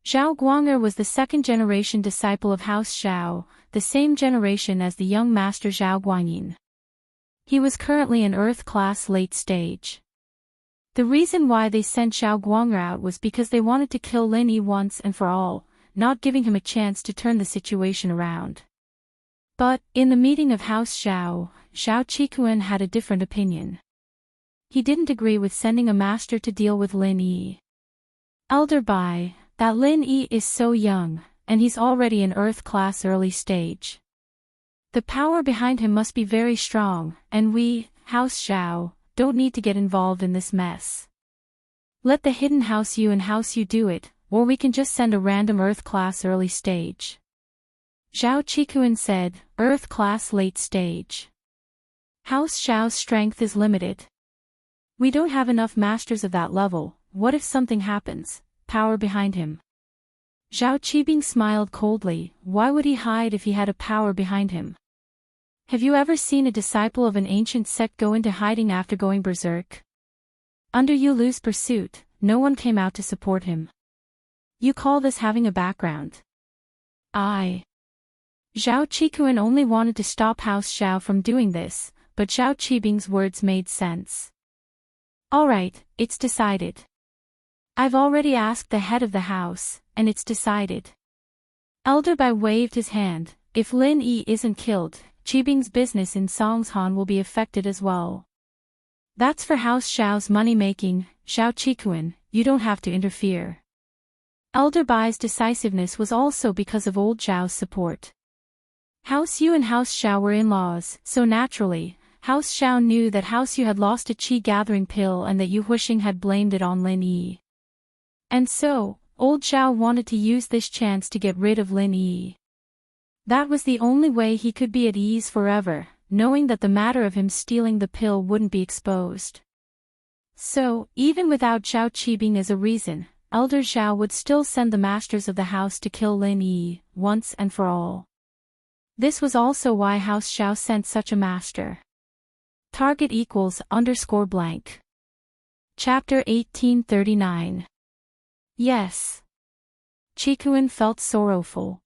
Zhao Guang'er was the second-generation disciple of House Xiao, the same generation as the young master Zhao Guanyin. He was currently in Earth class late stage. The reason why they sent Zhao Guang'er out was because they wanted to kill Lin Yi once and for all, not giving him a chance to turn the situation around. But, in the meeting of House Xiao, Zhao Qikuan had a different opinion. He didn't agree with sending a master to deal with Lin Yi. Elder Bai, that Lin Yi is so young, and he's already in Earth class early stage. The power behind him must be very strong, and we, House Xiao, don't need to get involved in this mess. Let the hidden House Yu and House Yu do it, or we can just send a random Earth class early stage. Zhao Qikuan said, Earth class late stage. House Xiao's strength is limited. We don't have enough masters of that level. What if something happens? Power behind him. Zhao Qibing smiled coldly. Why would he hide if he had a power behind him? Have you ever seen a disciple of an ancient sect go into hiding after going berserk? Under Yu Lu's pursuit, no one came out to support him. You call this having a background? Zhao Qikuan only wanted to stop House Xiao from doing this, but Zhao Qibing's words made sense. Alright, it's decided. I've already asked the head of the house, and it's decided. Elder Bai waved his hand. If Lin Yi isn't killed, Qibing's business in Songshan will be affected as well. That's for House Xiao's money-making, Zhao Qikuan, you don't have to interfere. Elder Bai's decisiveness was also because of old Zhao's support. House Yu and House Xiao were in-laws, so naturally, House Xiao knew that House Yu had lost a Qi gathering pill and that Yu Huixing had blamed it on Lin Yi. And so, old Zhao wanted to use this chance to get rid of Lin Yi. That was the only way he could be at ease forever, knowing that the matter of him stealing the pill wouldn't be exposed. So, even without Zhao Qibing as a reason, Elder Zhao would still send the masters of the house to kill Lin Yi, once and for all. This was also why House Xiao sent such a master. Target =_ blank. Chapter 1839. Yes. Qikuan felt sorrowful.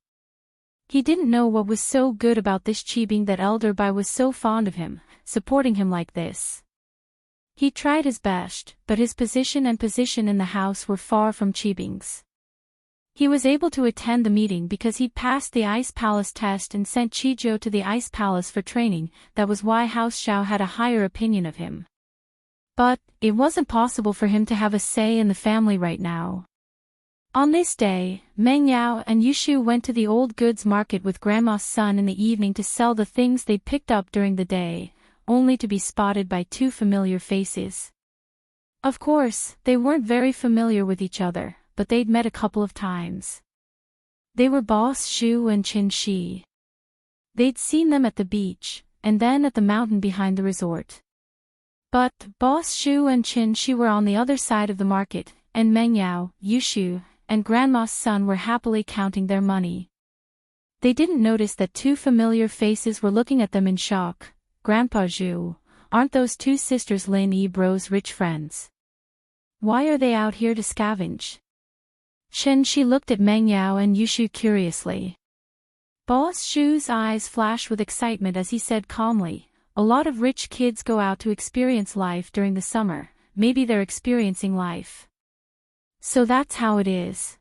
He didn't know what was so good about this Qibing that Elder Bai was so fond of him, supporting him like this. He tried his best, but his position in the house were far from Qibing's. He was able to attend the meeting because he'd passed the Ice Palace test and sent Qizhou to the Ice Palace for training. That was why House Xiao had a higher opinion of him. But, it wasn't possible for him to have a say in the family right now. On this day, Meng Yao and Yushu went to the old goods market with Grandma's son in the evening to sell the things they'd picked up during the day, only to be spotted by two familiar faces. Of course, they weren't very familiar with each other, but they'd met a couple of times. They were Boss Shu and Qin Shi. They'd seen them at the beach, and then at the mountain behind the resort. But, Boss Shu and Qin Shi were on the other side of the market, and Meng Yao, Yushu, and Grandma's son were happily counting their money. They didn't notice that two familiar faces were looking at them in shock. Grandpa Zhu, aren't those two sisters Lin Yi Bro's rich friends? Why are they out here to scavenge? Chen Shi looked at Meng Yao and Yushu curiously. Boss Shu's eyes flashed with excitement as he said calmly, a lot of rich kids go out to experience life during the summer, maybe they're experiencing life. So that's how it is.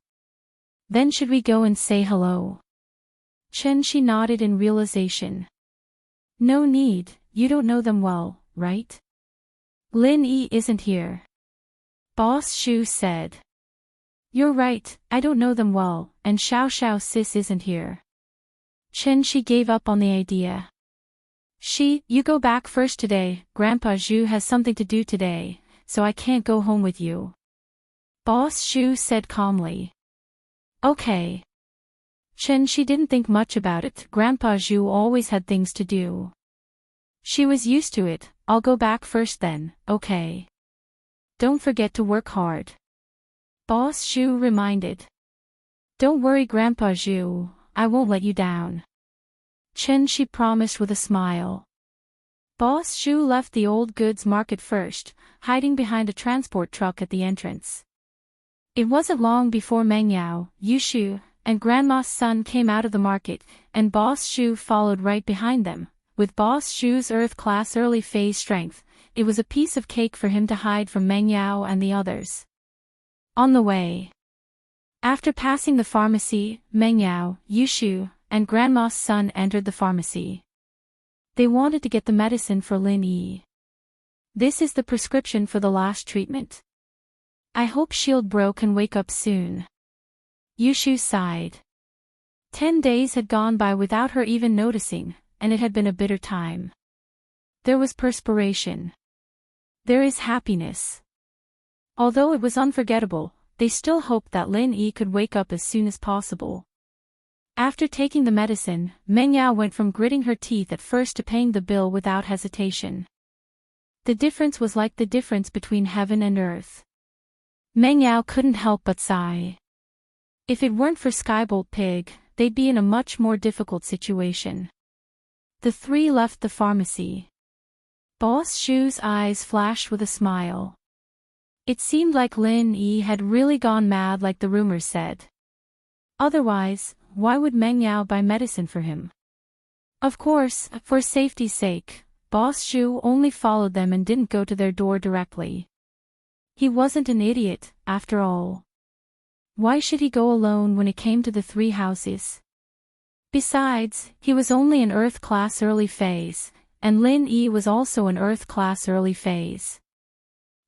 Then should we go and say hello? Chen Shi nodded in realization. No need, you don't know them well, right? Lin Yi isn't here. Boss Shu said. You're right, I don't know them well, and Xiao Xiao sis isn't here. Chen Shi gave up on the idea. You go back first today, Grandpa Zhu has something to do today, so I can't go home with you. Boss Shu said calmly. Okay. Chen Shi didn't think much about it, Grandpa Zhu always had things to do. She was used to it, I'll go back first then, okay. Don't forget to work hard. Boss Shu reminded. Don't worry Grandpa Zhu, I won't let you down. Chen Shi promised with a smile. Boss Shu left the old goods market first, hiding behind a transport truck at the entrance. It wasn't long before Meng Yao, Yushu, and Grandma's son came out of the market, and Boss Shu followed right behind them. With Boss Shu's Earth-class early phase strength, it was a piece of cake for him to hide from Meng Yao and the others. On the way. After passing the pharmacy, Meng Yao, Yushu, and Grandma's son entered the pharmacy. They wanted to get the medicine for Lin Yi. This is the prescription for the last treatment. I hope Shield Bro can wake up soon. Yushu sighed. 10 days had gone by without her even noticing, and it had been a bitter time. There was perspiration. There is happiness. Although it was unforgettable, they still hoped that Lin Yi could wake up as soon as possible. After taking the medicine, Meng Yao went from gritting her teeth at first to paying the bill without hesitation. The difference was like the difference between heaven and earth. Meng Yao couldn't help but sigh. If it weren't for Skybolt Pig, they'd be in a much more difficult situation. The three left the pharmacy. Boss Shu's eyes flashed with a smile. It seemed like Lin Yi had really gone mad like the rumors said. Otherwise, why would Meng Yao buy medicine for him? Of course, for safety's sake, Boss Shu only followed them and didn't go to their door directly. He wasn't an idiot, after all. Why should he go alone when it came to the three houses? Besides, he was only an Earth-class early phase, and Lin Yi was also an Earth-class early phase.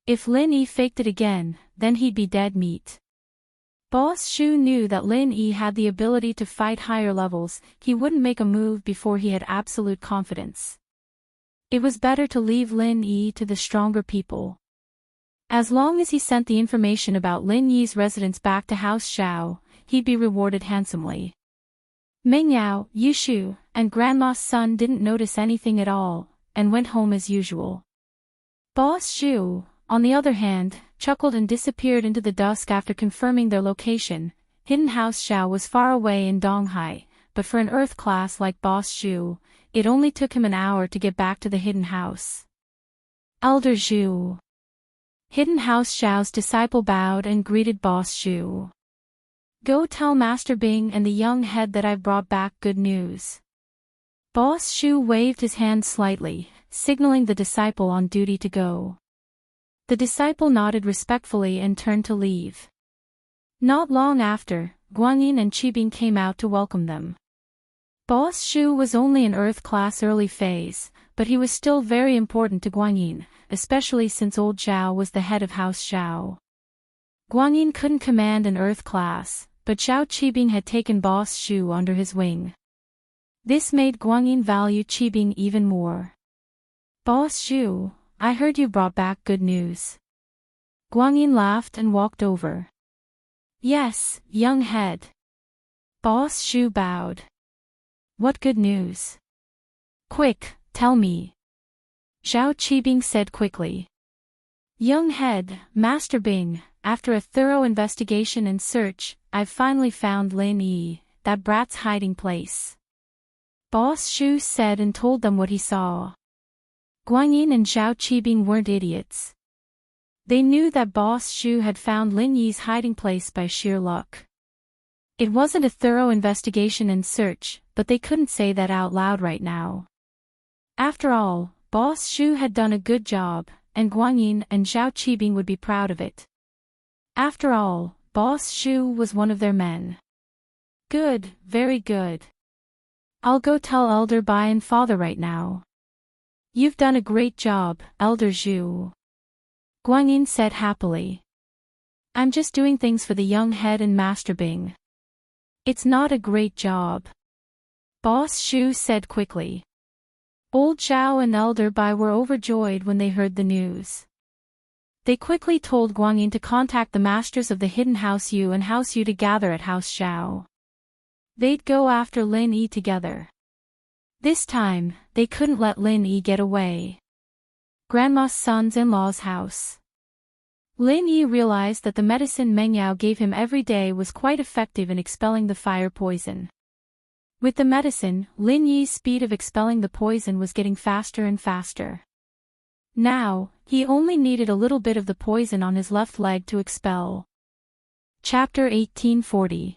If Lin Yi faked it again, then he'd be dead meat. Boss Shu knew that Lin Yi had the ability to fight higher levels, he wouldn't make a move before he had absolute confidence. It was better to leave Lin Yi to the stronger people. As long as he sent the information about Lin Yi's residence back to House Xiao, he'd be rewarded handsomely. Meng Yao, Yushu, and Grandma's son didn't notice anything at all, and went home as usual. Boss Shu, on the other hand, chuckled and disappeared into the dusk after confirming their location. Hidden House Xiao was far away in Donghai, but for an Earth class like Boss Shu, it only took him an hour to get back to the hidden house. Elder Zhu. Hidden House Xiao's disciple bowed and greeted Boss Shu. Go tell Master Bing and the young head that I've brought back good news. Boss Shu waved his hand slightly, signaling the disciple on duty to go. The disciple nodded respectfully and turned to leave. Not long after, Guanyin and Qibing came out to welcome them. Boss Shu was only an Earth-class early phase, but he was still very important to Guanyin, especially since old Zhao was the head of House Xiao. Guanyin couldn't command an Earth class, but Zhao Qibing had taken Boss Shu under his wing. This made Guanyin value Qibing even more. Boss Shu, I heard you brought back good news. Guanyin laughed and walked over. Yes, young head. Boss Shu bowed. What good news? Quick, tell me. Zhao Qibing said quickly. Young head, Master Bing, after a thorough investigation and search, I've finally found Lin Yi, that brat's hiding place. Boss Shu said and told them what he saw. Guanyin and Zhao Qibing weren't idiots. They knew that Boss Shu had found Lin Yi's hiding place by sheer luck. It wasn't a thorough investigation and search, but they couldn't say that out loud right now. After all, Boss Shu had done a good job, and Guanyin and Zhao Qibing would be proud of it. After all, Boss Shu was one of their men. Good, very good. I'll go tell Elder Bai and Father right now. You've done a great job, Elder Zhu. Guanyin said happily. I'm just doing things for the young head and Master Bing. It's not a great job. Boss Shu said quickly. Old Zhao and Elder Bai were overjoyed when they heard the news. They quickly told Guanyin to contact the masters of the hidden House Yu and House Yu to gather at House Zhao. They'd go after Lin Yi together. This time, they couldn't let Lin Yi get away. Grandma's sons-in-law's house. Lin Yi realized that the medicine Meng Yao gave him every day was quite effective in expelling the fire poison. With the medicine, Lin Yi's speed of expelling the poison was getting faster and faster. Now, he only needed a little bit of the poison on his left leg to expel. Chapter 1840.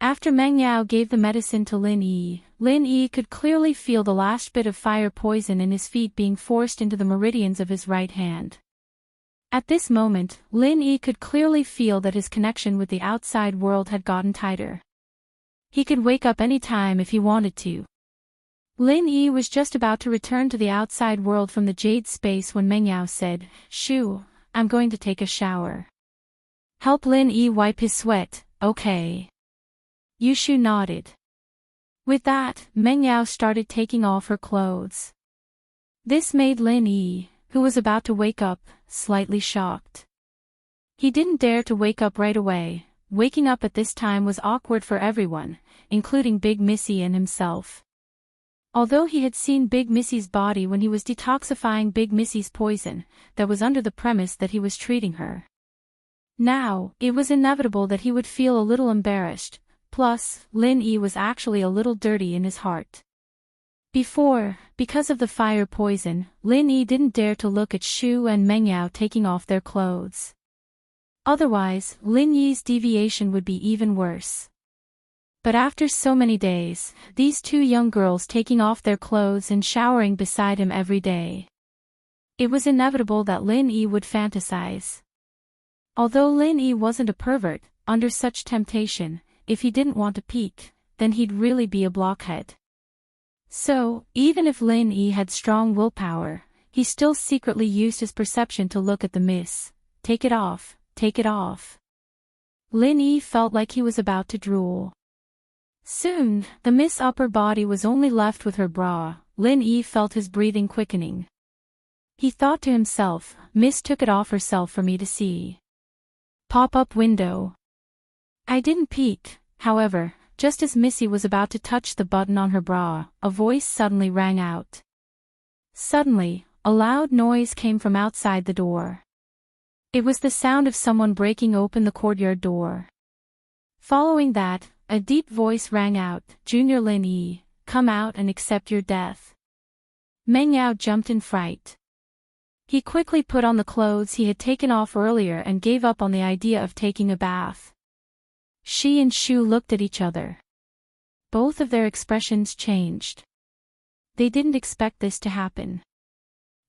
After Meng Yao gave the medicine to Lin Yi could clearly feel the last bit of fire poison in his feet being forced into the meridians of his right hand. At this moment, Lin Yi could clearly feel that his connection with the outside world had gotten tighter. He could wake up any time if he wanted to. Lin Yi was just about to return to the outside world from the jade space when Meng Yao said, "Shu, I'm going to take a shower. Help Lin Yi wipe his sweat, okay?" Yushu nodded. With that, Meng Yao started taking off her clothes. This made Lin Yi, who was about to wake up, slightly shocked. He didn't dare to wake up right away. Waking up at this time was awkward for everyone, including Big Missy and himself. Although he had seen Big Missy's body when he was detoxifying Big Missy's poison, that was under the premise that he was treating her. Now, it was inevitable that he would feel a little embarrassed, plus, Lin Yi was actually a little dirty in his heart. Before, because of the fire poison, Lin Yi didn't dare to look at Shu and Meng Yao taking off their clothes. Otherwise, Lin Yi's deviation would be even worse. But after so many days, these two young girls taking off their clothes and showering beside him every day. It was inevitable that Lin Yi would fantasize. Although Lin Yi wasn't a pervert, under such temptation, if he didn't want to peek, then he'd really be a blockhead. So, even if Lin Yi had strong willpower, he still secretly used his perception to look at the miss. Take it off, take it off. Lin Yi felt like he was about to drool. Soon, the Miss' upper body was only left with her bra. Lin Yi felt his breathing quickening. He thought to himself, Miss took it off herself for me to see. Pop-up window. I didn't peek, however, just as Missy was about to touch the button on her bra, a voice suddenly rang out. Suddenly, a loud noise came from outside the door. It was the sound of someone breaking open the courtyard door. Following that, a deep voice rang out, Junior Lin Yi, come out and accept your death. Meng Yao jumped in fright. He quickly put on the clothes he had taken off earlier and gave up on the idea of taking a bath. She and Shu looked at each other. Both of their expressions changed. They didn't expect this to happen.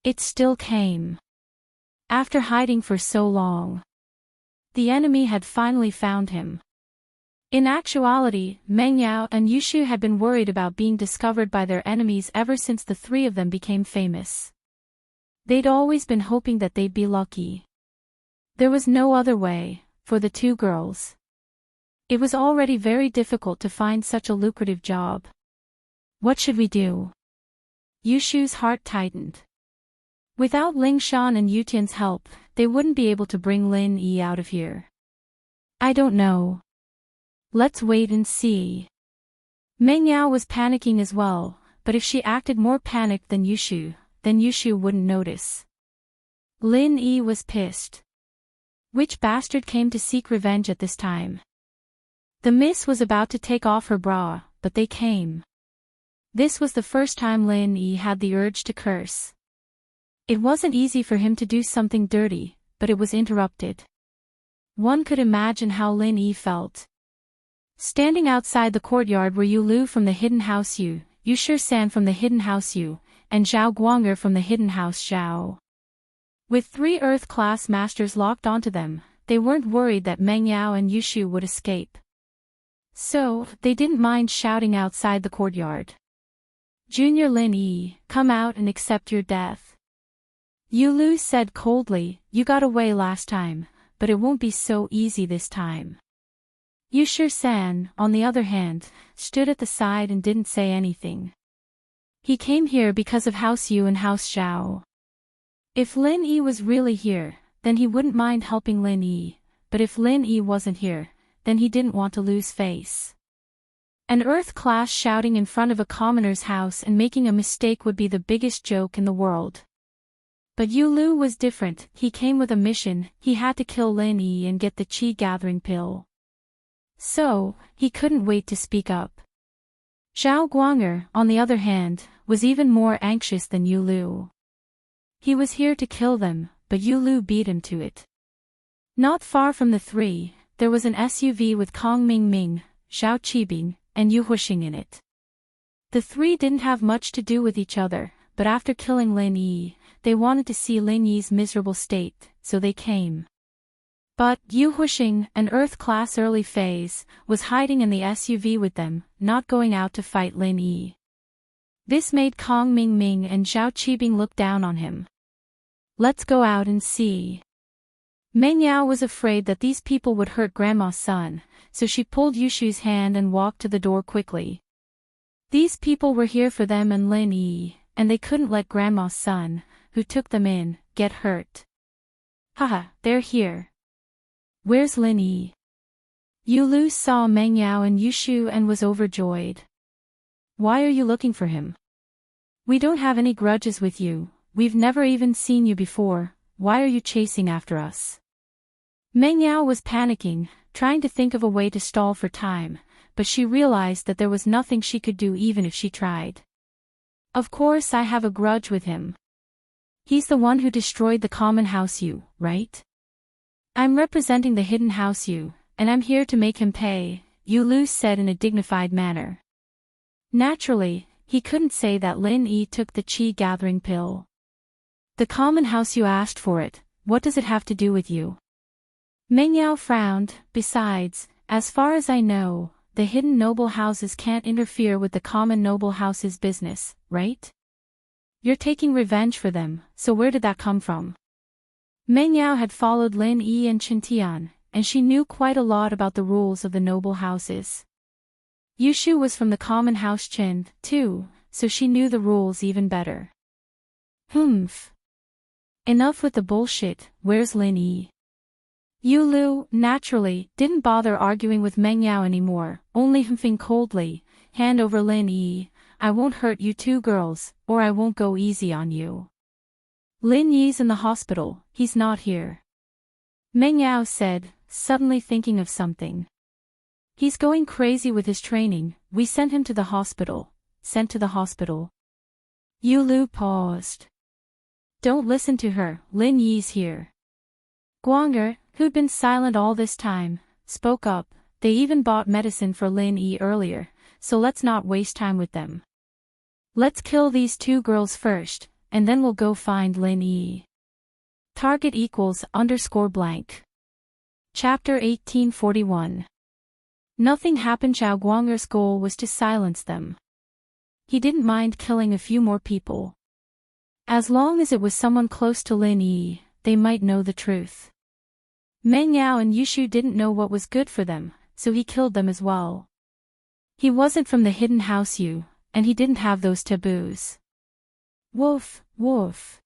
It still came. After hiding for so long. The enemy had finally found him. In actuality, Meng Yao and Yushu had been worried about being discovered by their enemies ever since the three of them became famous. They'd always been hoping that they'd be lucky. There was no other way, for the two girls. It was already very difficult to find such a lucrative job. What should we do? Yushu's heart tightened. Without Ling Shan and Yutian's help, they wouldn't be able to bring Lin Yi out of here. I don't know. Let's wait and see. Meng Yao was panicking as well, but if she acted more panicked than Yushu, then Yushu wouldn't notice. Lin Yi was pissed. Which bastard came to seek revenge at this time? The miss was about to take off her bra, but they came. This was the first time Lin Yi had the urge to curse. It wasn't easy for him to do something dirty, but it was interrupted. One could imagine how Lin Yi felt. Standing outside the courtyard were Yu Lu from the Hidden House Yu, Yu San from the Hidden House Yu, and Zhao Guanger from the Hidden House Zhao. With 3 Earth-class masters locked onto them, they weren't worried that Meng Yao and Yushu would escape. So, they didn't mind shouting outside the courtyard. Junior Lin Yi, come out and accept your death. Yu Lu said coldly, you got away last time, but it won't be so easy this time. Yu San, on the other hand, stood at the side and didn't say anything. He came here because of House Yu and House Zhao. If Lin Yi was really here, then he wouldn't mind helping Lin Yi, but if Lin Yi wasn't here, then he didn't want to lose face. An Earth class shouting in front of a commoner's house and making a mistake would be the biggest joke in the world. But Yu Lu was different. He came with a mission. He had to kill Lin Yi and get the Qi gathering pill. So, he couldn't wait to speak up. Zhao Guanger, on the other hand, was even more anxious than Yu Lu. He was here to kill them, but Yu Lu beat him to it. Not far from the 3, there was an SUV with Kong Ming, Zhao Qibing, and Yu Huixing in it. The 3 didn't have much to do with each other, but after killing Lin Yi, they wanted to see Lin Yi's miserable state, so they came. But Yu Huixing, an Earth-class early phase, was hiding in the SUV with them, not going out to fight Lin Yi. This made Kong Ming and Zhao Qibing look down on him. Let's go out and see. Meng Yao was afraid that these people would hurt Grandma's son, so she pulled Yushu's hand and walked to the door quickly. These people were here for them and Lin Yi, and they couldn't let Grandma's son, who took them in, get hurt. Haha, they're here. Where's Lin Yi? Yu Lu saw Meng Yao and Yushu and was overjoyed. Why are you looking for him? We don't have any grudges with you, we've never even seen you before, why are you chasing after us? Meng Yao was panicking, trying to think of a way to stall for time, but she realized that there was nothing she could do even if she tried. Of course I have a grudge with him. He's the one who destroyed the common house Yu, right? I'm representing the hidden house Yu, and I'm here to make him pay, Yu Lu said in a dignified manner. Naturally, he couldn't say that Lin Yi took the Qi gathering pill. The common house Yu asked for it, what does it have to do with you? Meng Yao frowned, besides, as far as I know, the hidden noble houses can't interfere with the common noble house's business, right? You're taking revenge for them, so where did that come from? Meng Yao had followed Lin Yi and Chen Tian, and she knew quite a lot about the rules of the noble houses. Yushu was from the common house Chen, too, so she knew the rules even better. Humph. Enough with the bullshit, where's Lin Yi? Yu Lu, naturally, didn't bother arguing with Meng Yao anymore, only humping coldly, hand over Lin Yi, I won't hurt you 2 girls, or I won't go easy on you. Lin Yi's in the hospital, he's not here. Meng Yao said, suddenly thinking of something. He's going crazy with his training, we sent him to the hospital. Sent to the hospital. Yu Lu paused. Don't listen to her, Lin Yi's here. Guanger, who'd been silent all this time, spoke up, they even bought medicine for Lin Yi earlier, so let's not waste time with them. Let's kill these 2 girls first, and then we'll go find Lin Yi. Target =_blank. Chapter 1841. Nothing happened. Zhao Guanger's goal was to silence them. He didn't mind killing a few more people. As long as it was someone close to Lin Yi, they might know the truth. Meng Yao and Yushu didn't know what was good for them, so he killed them as well. He wasn't from the hidden house Yu, and he didn't have those taboos. Woof, woof.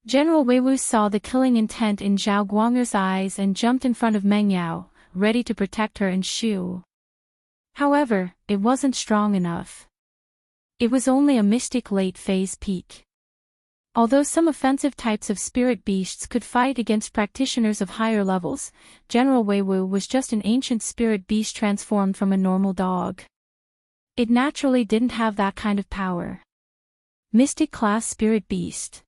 General Weiwu saw the killing intent in Zhao Guanger's eyes and jumped in front of Meng Yao, ready to protect her and Shu. However, it wasn't strong enough. It was only a mystic late-phase peak. Although some offensive types of spirit beasts could fight against practitioners of higher levels, General Weiwu was just an ancient spirit beast transformed from a normal dog. It naturally didn't have that kind of power. Mystic class spirit beast.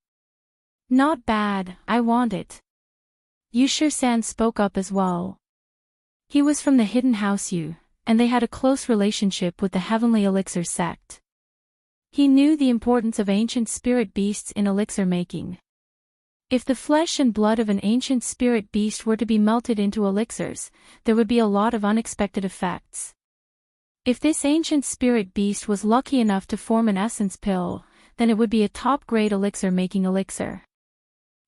Not bad, I want it. San spoke up as well. He was from the hidden house Yu, and they had a close relationship with the Heavenly Elixir sect. He knew the importance of ancient spirit beasts in elixir making. If the flesh and blood of an ancient spirit beast were to be melted into elixirs, there would be a lot of unexpected effects. If this ancient spirit beast was lucky enough to form an essence pill, then it would be a top-grade elixir-making elixir.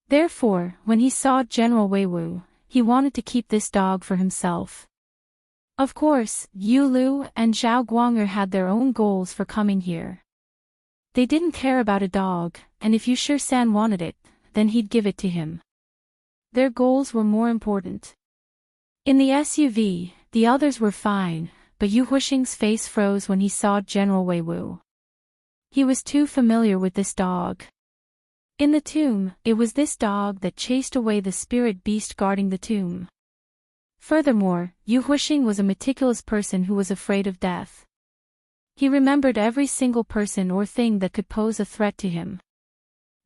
Therefore, when he saw General Weiwu, he wanted to keep this dog for himself. Of course, Yu Lu and Zhao Guang'er had their own goals for coming here. They didn't care about a dog, and if Yu San wanted it, then he'd give it to him. Their goals were more important. In the SUV, the others were fine, but Yu Huixing's face froze when he saw General Weiwu. He was too familiar with this dog. In the tomb, it was this dog that chased away the spirit beast guarding the tomb. Furthermore, Yu Huixing was a meticulous person who was afraid of death. He remembered every single person or thing that could pose a threat to him.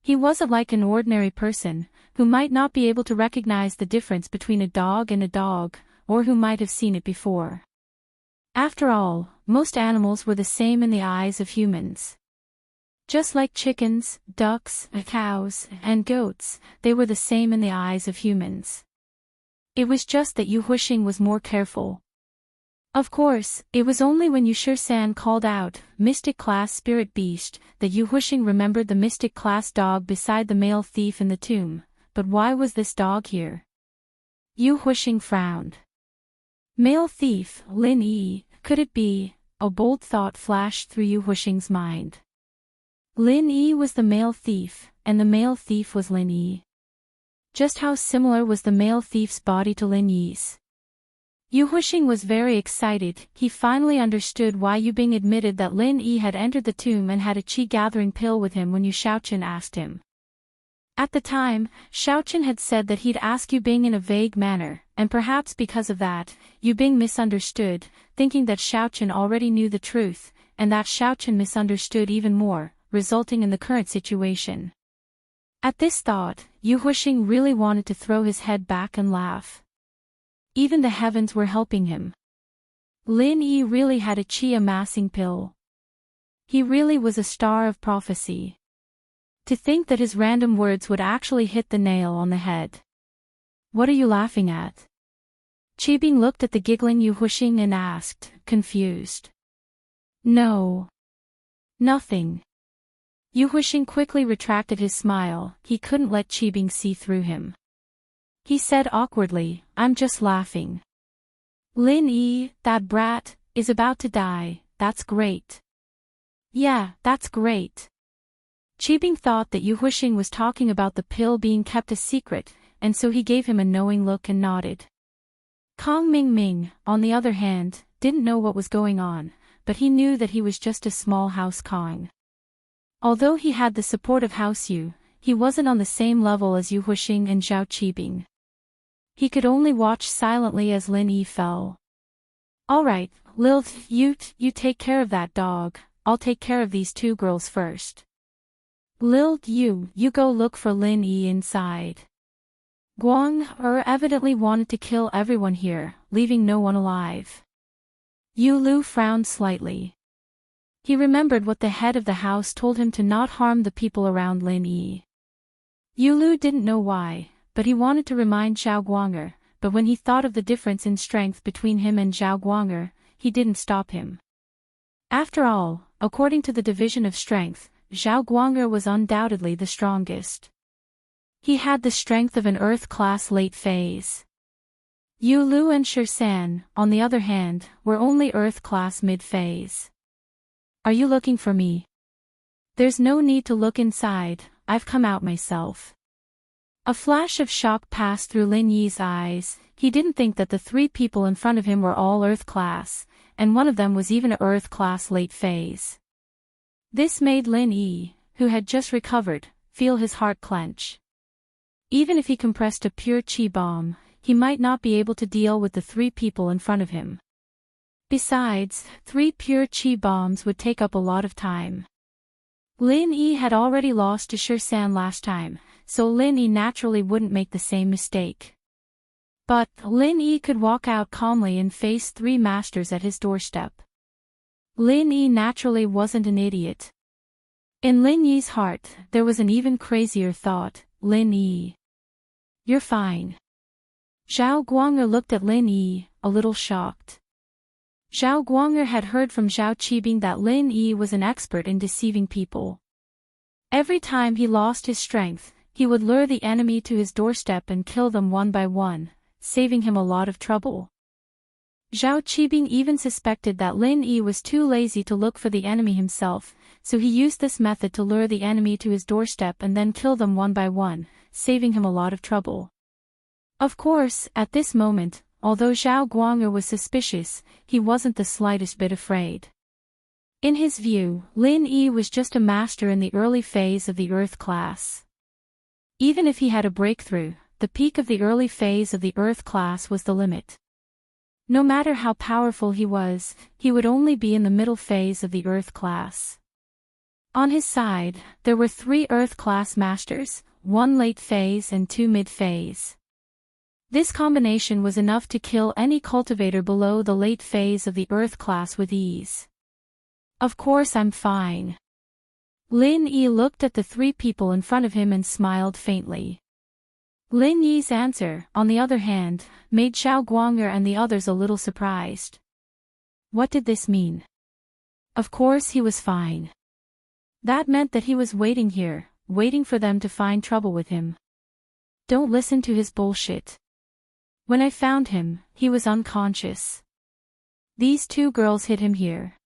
He wasn't like an ordinary person, who might not be able to recognize the difference between a dog and a dog, or who might have seen it before. After all, most animals were the same in the eyes of humans. Just like chickens, ducks, cows, and goats, they were the same in the eyes of humans. It was just that Yu Huixing was more careful. Of course, it was only when Yu San called out, "Mystic Class Spirit Beast," that Yu Huixing remembered the Mystic Class dog beside the male thief in the tomb. But why was this dog here? Yu Huixing frowned. Male thief, Lin Yi, could it be? A bold thought flashed through Yu Huixing's mind. Lin Yi was the male thief, and the male thief was Lin Yi. Just how similar was the male thief's body to Lin Yi's? Yu Huixing was very excited. He finally understood why Yu Bing admitted that Lin Yi had entered the tomb and had a qi-gathering pill with him when Yu Shaoqian asked him. At the time, Shaoqian had said that he'd ask Yu Bing in a vague manner, and perhaps because of that, Yu Bing misunderstood, thinking that Shaoqian already knew the truth, and that Shaoqian misunderstood even more, resulting in the current situation. At this thought, Yu Huixing really wanted to throw his head back and laugh. Even the heavens were helping him. Lin Yi really had a qi-amassing pill. He really was a star of prophecy. To think that his random words would actually hit the nail on the head. What are you laughing at? Qibing looked at the giggling Yu Huixing and asked, confused. No. Nothing. Yu Huixing quickly retracted his smile. He couldn't let Qibing see through him. He said awkwardly, "I'm just laughing. Lin Yi, that brat, is about to die. That's great." "Yeah, that's great." Qibing thought that Yu Huixing was talking about the pill being kept a secret, and so he gave him a knowing look and nodded. Kong Ming, on the other hand, didn't know what was going on, but he knew that he was just a small house Kong. Although he had the support of House Yu, he wasn't on the same level as Yu Huixing and Zhao Qibing. He could only watch silently as Lin Yi fell. "Alright, Lilith, you take care of that dog. I'll take care of these two girls first. Lilith, you go look for Lin Yi inside." Guang evidently wanted to kill everyone here, leaving no one alive. Yu Lu frowned slightly. He remembered what the head of the house told him to not harm the people around Lin Yi. Yu Lu didn't know why, but he wanted to remind Zhao Guang'er, but when he thought of the difference in strength between him and Zhao Guang'er, he didn't stop him. After all, according to the division of strength, Zhao Guang'er was undoubtedly the strongest. He had the strength of an Earth-class late phase. Yu Lu and San, on the other hand, were only Earth-class mid-phase. "Are you looking for me?" "There's no need to look inside, I've come out myself." A flash of shock passed through Lin Yi's eyes. He didn't think that the three people in front of him were all Earth-class, and one of them was even a Earth-class late phase. This made Lin Yi, who had just recovered, feel his heart clench. Even if he compressed a pure qi bomb, he might not be able to deal with the three people in front of him. Besides, 3 pure qi bombs would take up a lot of time. Lin Yi had already lost to San last time, so Lin Yi naturally wouldn't make the same mistake. But Lin Yi could walk out calmly and face 3 masters at his doorstep. Lin Yi naturally wasn't an idiot. In Lin Yi's heart, there was an even crazier thought. Lin Yi, you're fine. Zhao Guang'er looked at Lin Yi, a little shocked. Zhao Guang'er had heard from Zhao Qibing that Lin Yi was an expert in deceiving people. Every time he lost his strength, he would lure the enemy to his doorstep and kill them one by one, saving him a lot of trouble. Zhao Qibing even suspected that Lin Yi was too lazy to look for the enemy himself, so he used this method to lure the enemy to his doorstep and then kill them one by one, saving him a lot of trouble. Of course, at this moment, although Zhao Guang'er was suspicious, he wasn't the slightest bit afraid. In his view, Lin Yi was just a master in the early phase of the Earth class. Even if he had a breakthrough, the peak of the early phase of the Earth class was the limit. No matter how powerful he would only be in the middle phase of the Earth class. On his side, there were 3 Earth class masters, 1 late phase and 2 mid phase. This combination was enough to kill any cultivator below the late phase of the Earth class with ease. Of course I'm fine. Lin Yi looked at the 3 people in front of him and smiled faintly. Lin Yi's answer, on the other hand, made Zhao Guang'er and the others a little surprised. What did this mean? Of course he was fine. That meant that he was waiting here, waiting for them to find trouble with him. Don't listen to his bullshit. When I found him, he was unconscious. These 2 girls hid him here.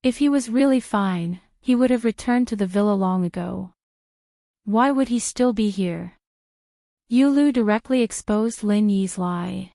If he was really fine, he would have returned to the villa long ago. Why would he still be here? Yulu directly exposed Lin Yi's lie.